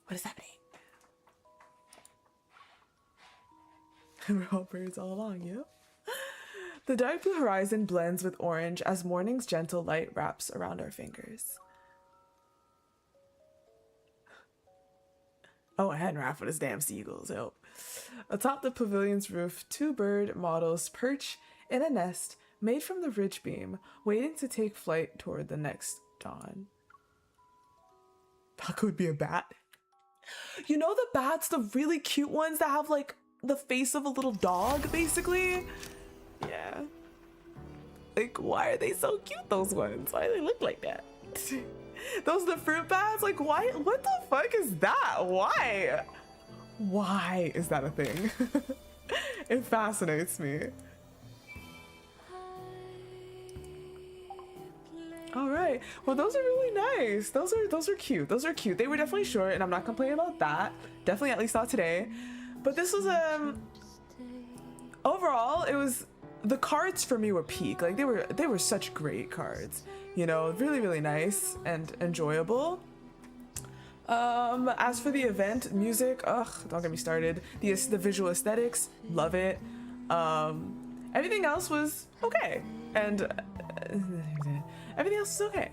what does that mean? We're all birds all along, yeah? The dark blue horizon blends with orange as morning's gentle light wraps around our fingers. Oh, and Raph with his damn seagulls, help. Atop the pavilion's roof, 2 bird models perch in a nest made from the ridge beam, waiting to take flight toward the next dawn. That could be a bat. You know the bats, the really cute ones that have like the face of a little dog, basically? Yeah. Like, why are they so cute, those ones? Why do they look like that? Those are the fruit bats? Like, why? What the fuck is that? Why? Why is that a thing? It fascinates me. All right. Well, those are really nice. Those are cute. Those are cute. They were definitely short, and I'm not complaining about that. Definitely, at least not today. But this was overall, it was, the cards for me were peak. Like they were such great cards. You know, really, really nice and enjoyable. As for the event, music, ugh, don't get me started. The visual aesthetics, love it. Everything else was okay. And everything else is okay.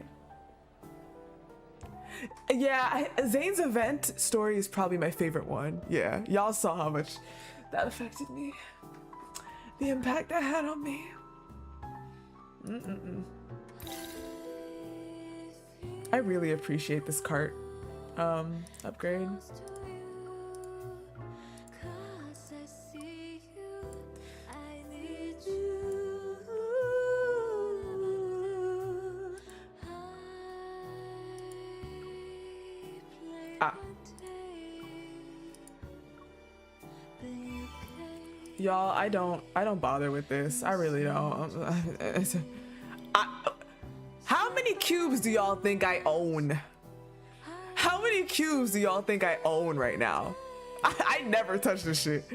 Yeah, Zayne's event story is probably my favorite one. Yeah, y'all saw how much that affected me. The impact that had on me. I really appreciate this cart upgrade. Y'all, I don't bother with this. I really don't. How many cubes do y'all think I own? How many cubes do y'all think I own right now? I never touch this shit.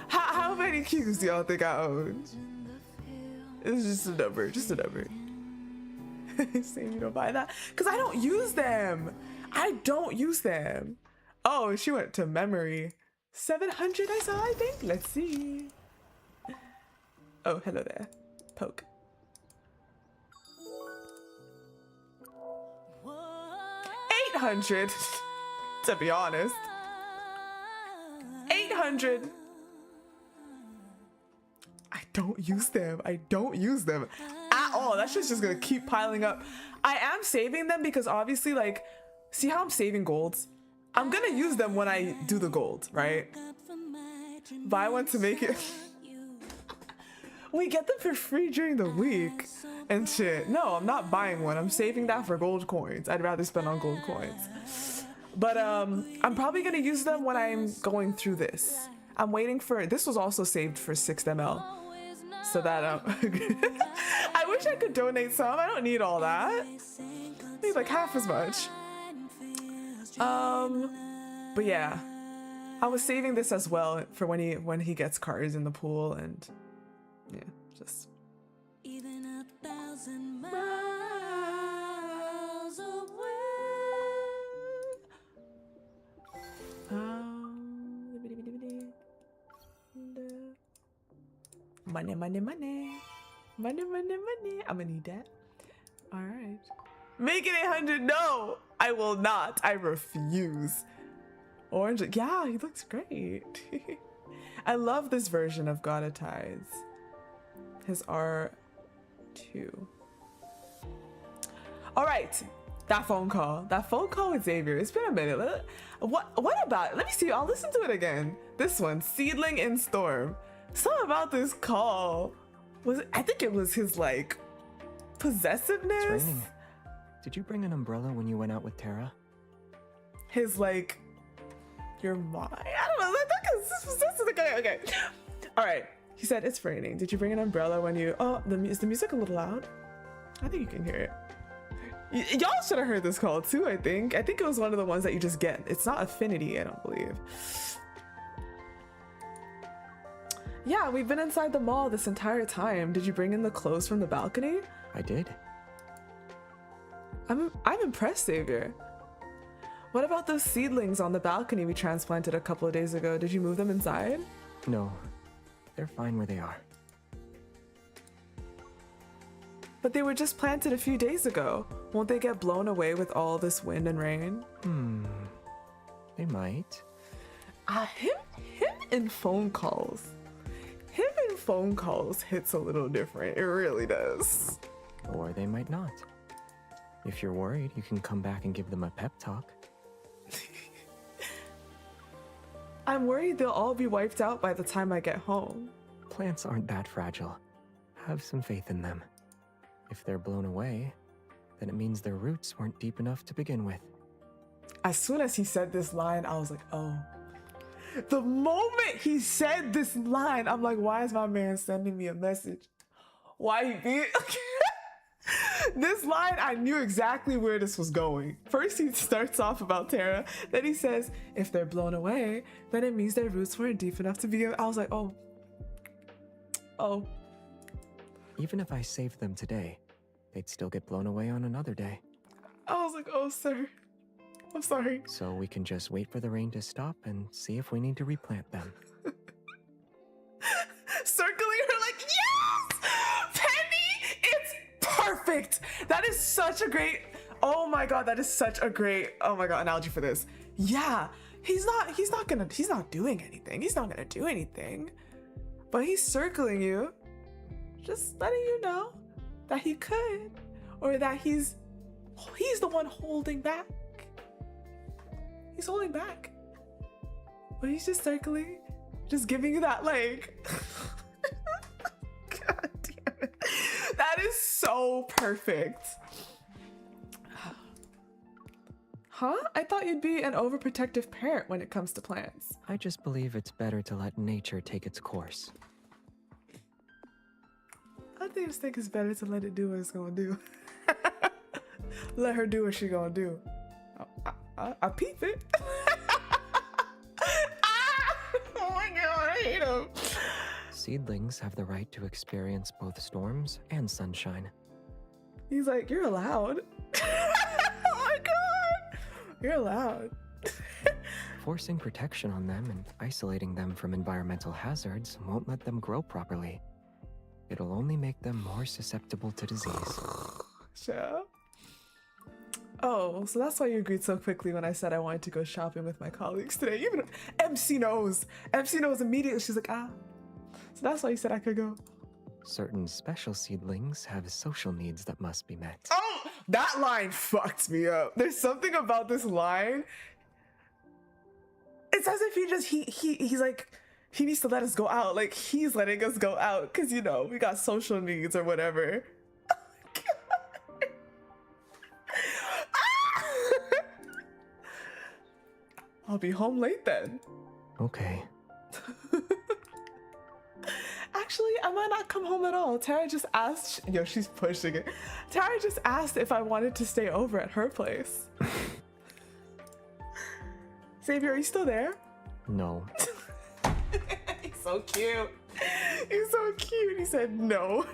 How many cubes do y'all think I own? It's just a number, just a number. Saying you don't buy that? Because I don't use them. I don't use them. Oh, she went to memory. 700 I saw, I think. Let's see. Oh, hello there. Poke. 800, to be honest. 800. I don't use them. I don't use them at all. That shit's just gonna keep piling up. I am saving them because obviously, like, see how I'm saving golds? I'm gonna use them when I do the gold, right? But I want to make it. We get them for free during the week and shit. No, I'm not buying one. I'm saving that for gold coins. I'd rather spend on gold coins. But I'm probably gonna use them when I'm going through this. I'm waiting for, this was also saved for 6ml. So that, I wish I could donate some. I don't need all that. I need like half as much. But yeah, I was saving this as well for when he gets cards in the pool, and yeah, just. Even 1,000 miles away. Money, money, money. Money, money, money. I'm gonna need that. All right. Make it 800. No, I will not. I refuse. Orange. Yeah, he looks great. I love this version of God of Tides. His R2. All right. That phone call. That phone call with Xavier. It's been a minute. What about? Let me see. I'll listen to it again. This one. Seedling in Storm. Something about this call. I think it was his, like, possessiveness. It's raining. Did you bring an umbrella when you went out with Tara? His, like, your mom. I don't know. Okay. All right. He said it's raining. Did you bring an umbrella when you? Oh, is the music a little loud? I think you can hear it. Y'all should have heard this call too. I think it was one of the ones that you just get. It's not affinity, I don't believe. Yeah, we've been inside the mall this entire time. Did you bring in the clothes from the balcony? I did. I'm impressed, Xavier. What about those seedlings on the balcony we transplanted a couple of days ago? Did you move them inside? No, they're fine where they are. But they were just planted a few days ago. Won't they get blown away with all this wind and rain? They might. Him in phone calls. Him in phone calls hits a little different. It really does. Or they might not. If you're worried, you can come back and give them a pep talk. I'm worried they'll all be wiped out by the time I get home. Plants aren't that fragile. Have some faith in them. If they're blown away, then it means their roots weren't deep enough to begin with. As soon as he said this line, I was like, oh. The moment he said this line, I'm like, why is my man sending me a message? Why he being... This line, I knew exactly where this was going. First, he starts off about Tara. Then he says, if they're blown away, then it means their roots weren't deep enough to begin. I was like, oh. Oh. Even if I saved them today, they'd still get blown away on another day. I was like, oh, sir. I'm sorry. So we can just wait for the rain to stop and see if we need to replant them. Circling her like, yes! Penny! It's perfect! That is such a great, oh my god, that is such a great, oh my god, analogy for this. Yeah, he's not doing anything. He's not gonna do anything. But he's circling you, just letting you know that he could, or that he's the one holding back. He's holding back. But he's just circling, just giving you that like, god damn it. That is so perfect. Huh? I thought you'd be an overprotective parent when it comes to plants. I just believe it's better to let nature take its course. I just think it's better to let it do what it's gonna do. Let her do what she gonna do. I peep it. Oh my god, I hate him. Seedlings have the right to experience both storms and sunshine. He's like, you're allowed. Oh my god, you're allowed. Forcing protection on them and isolating them from environmental hazards won't let them grow properly. It'll only make them more susceptible to disease. Sure. Oh, so that's why you agreed so quickly when I said I wanted to go shopping with my colleagues today. Even MC knows. MC knows immediately. She's like, ah. So that's why you said I could go. Certain special seedlings have social needs that must be met. Oh, that line fucked me up. There's something about this line. It's as if he's like, he needs to let us go out. Like he's letting us go out because, you know, we got social needs or whatever. I'll be home late then. Okay. Actually, I might not come home at all. Tara just asked. Yo, she's pushing it. Tara just asked if I wanted to stay over at her place. Xavier, are you still there? No. He's so cute. He's so cute. He said no.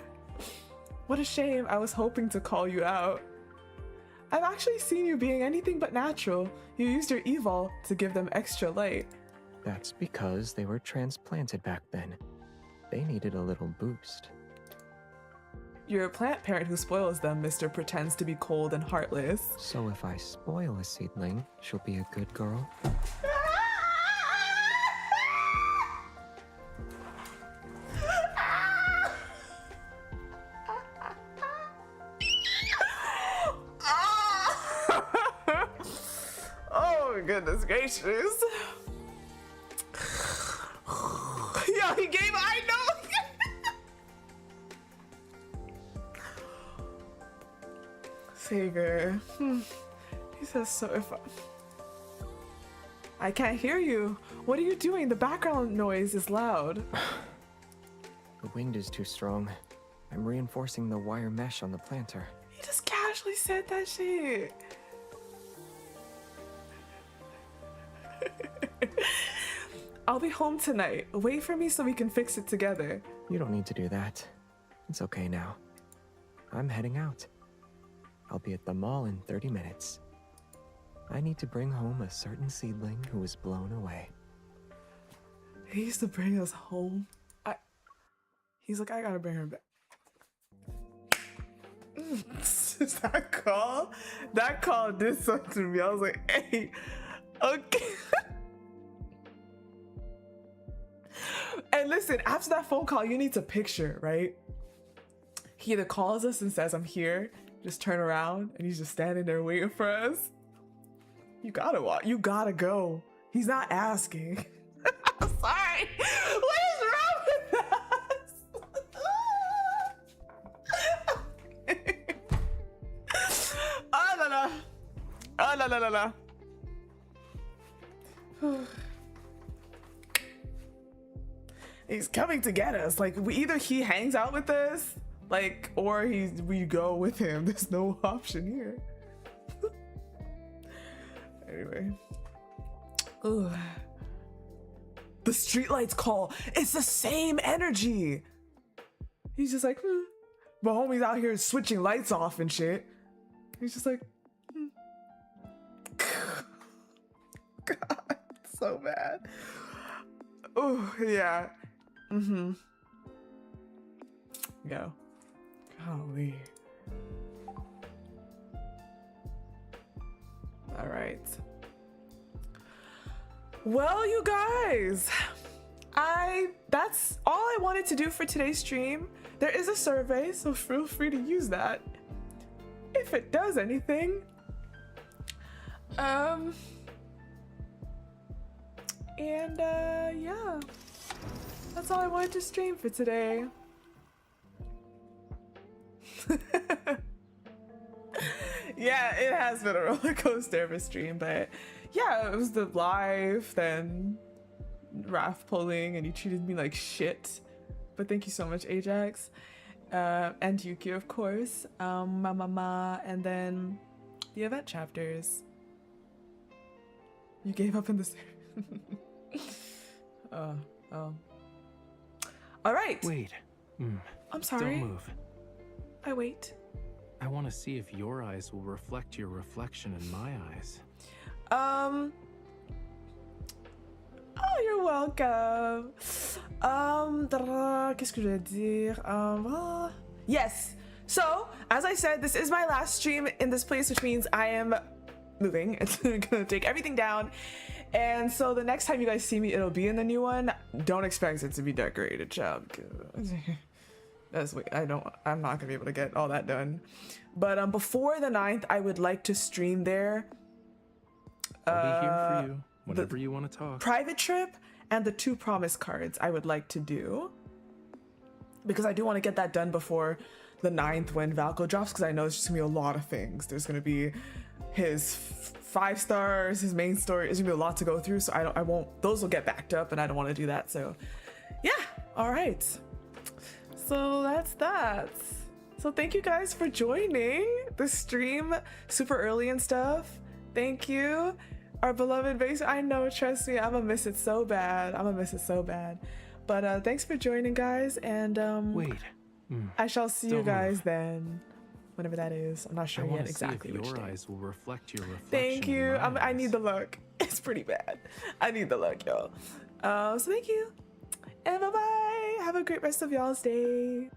What a shame. I was hoping to call you out. I've actually seen you being anything but natural. You used your evol to give them extra light. That's because they were transplanted back then. They needed a little boost. You're a plant parent who spoils them, Mr. Pretends to be cold and heartless. So if I spoil a seedling, she'll be a good girl? Oh, goodness gracious. Yo, he gave, I know. Xavier. He says, so if I can't hear you. What are you doing? The background noise is loud. The wind is too strong. I'm reinforcing the wire mesh on the planter. He just casually said that shit. I'll be home tonight. Wait for me so we can fix it together. You don't need to do that. It's okay now. I'm heading out. I'll be at the mall in 30 minutes. I need to bring home a certain seedling who was blown away. He used to bring us home. He's like, I gotta bring her back. Is that call? That call did something to me. I was like, hey, okay. And listen, after that phone call, you need to picture, right? He either calls us and says, I'm here, just turn around, and he's just standing there waiting for us. You gotta walk. You gotta go. He's not asking. I'm sorry. What is wrong with us? Oh la la. Oh la la la la. He's coming to get us. Like, either he hangs out with us, like, or we go with him. There's no option here. Anyway. Ugh. The streetlights call. It's the same energy. He's just like, But homie's out here switching lights off and shit. He's just like, God, so bad. Oh, yeah. Go. Golly. All right. Well, you guys, that's all I wanted to do for today's stream. There is a survey, so feel free to use that if it does anything. Yeah, that's all I wanted to stream for today. Yeah, it has been a roller coaster of a stream, but yeah, it was the live, then Raf pulling, and you treated me like shit. But thank you so much, Ajax. And Yuki, of course. Mama, and then the event chapters. You gave up in the Oh. All right. Wait. I'm sorry. Don't move. I wait. I want to see if your eyes will reflect your reflection in my eyes. Oh, you're welcome. Qu'est-ce que je vais dire? Yes. So, as I said, this is my last stream in this place, which means I am moving. It's gonna take everything down. And so the next time you guys see me, it'll be in the new one. Don't expect it to be decorated, child. I'm not gonna be able to get all that done. But before the 9th, I would like to stream there. I'll be here for you whenever you want to talk. Private trip and the 2 promise cards I would like to do. Because I do want to get that done before the 9th when Valko drops, because I know it's just gonna be a lot of things. There's gonna be his 5 stars, his main story. There's gonna be a lot to go through, so I won't, those will get backed up and I don't want to do that. So yeah, all right. So that's that. So thank you guys for joining the stream super early and stuff. Thank you. Our beloved base. I know, trust me, I'm gonna miss it so bad. I'm gonna miss it so bad. But thanks for joining, guys, and wait. I shall see you guys then, whenever that is. I'm not sure yet exactly see if which your day. eyes will reflect your reflection. Thank you. in my I need the look. It's pretty bad. I need the look, y'all. So thank you, and bye bye. Have a great rest of y'all's day.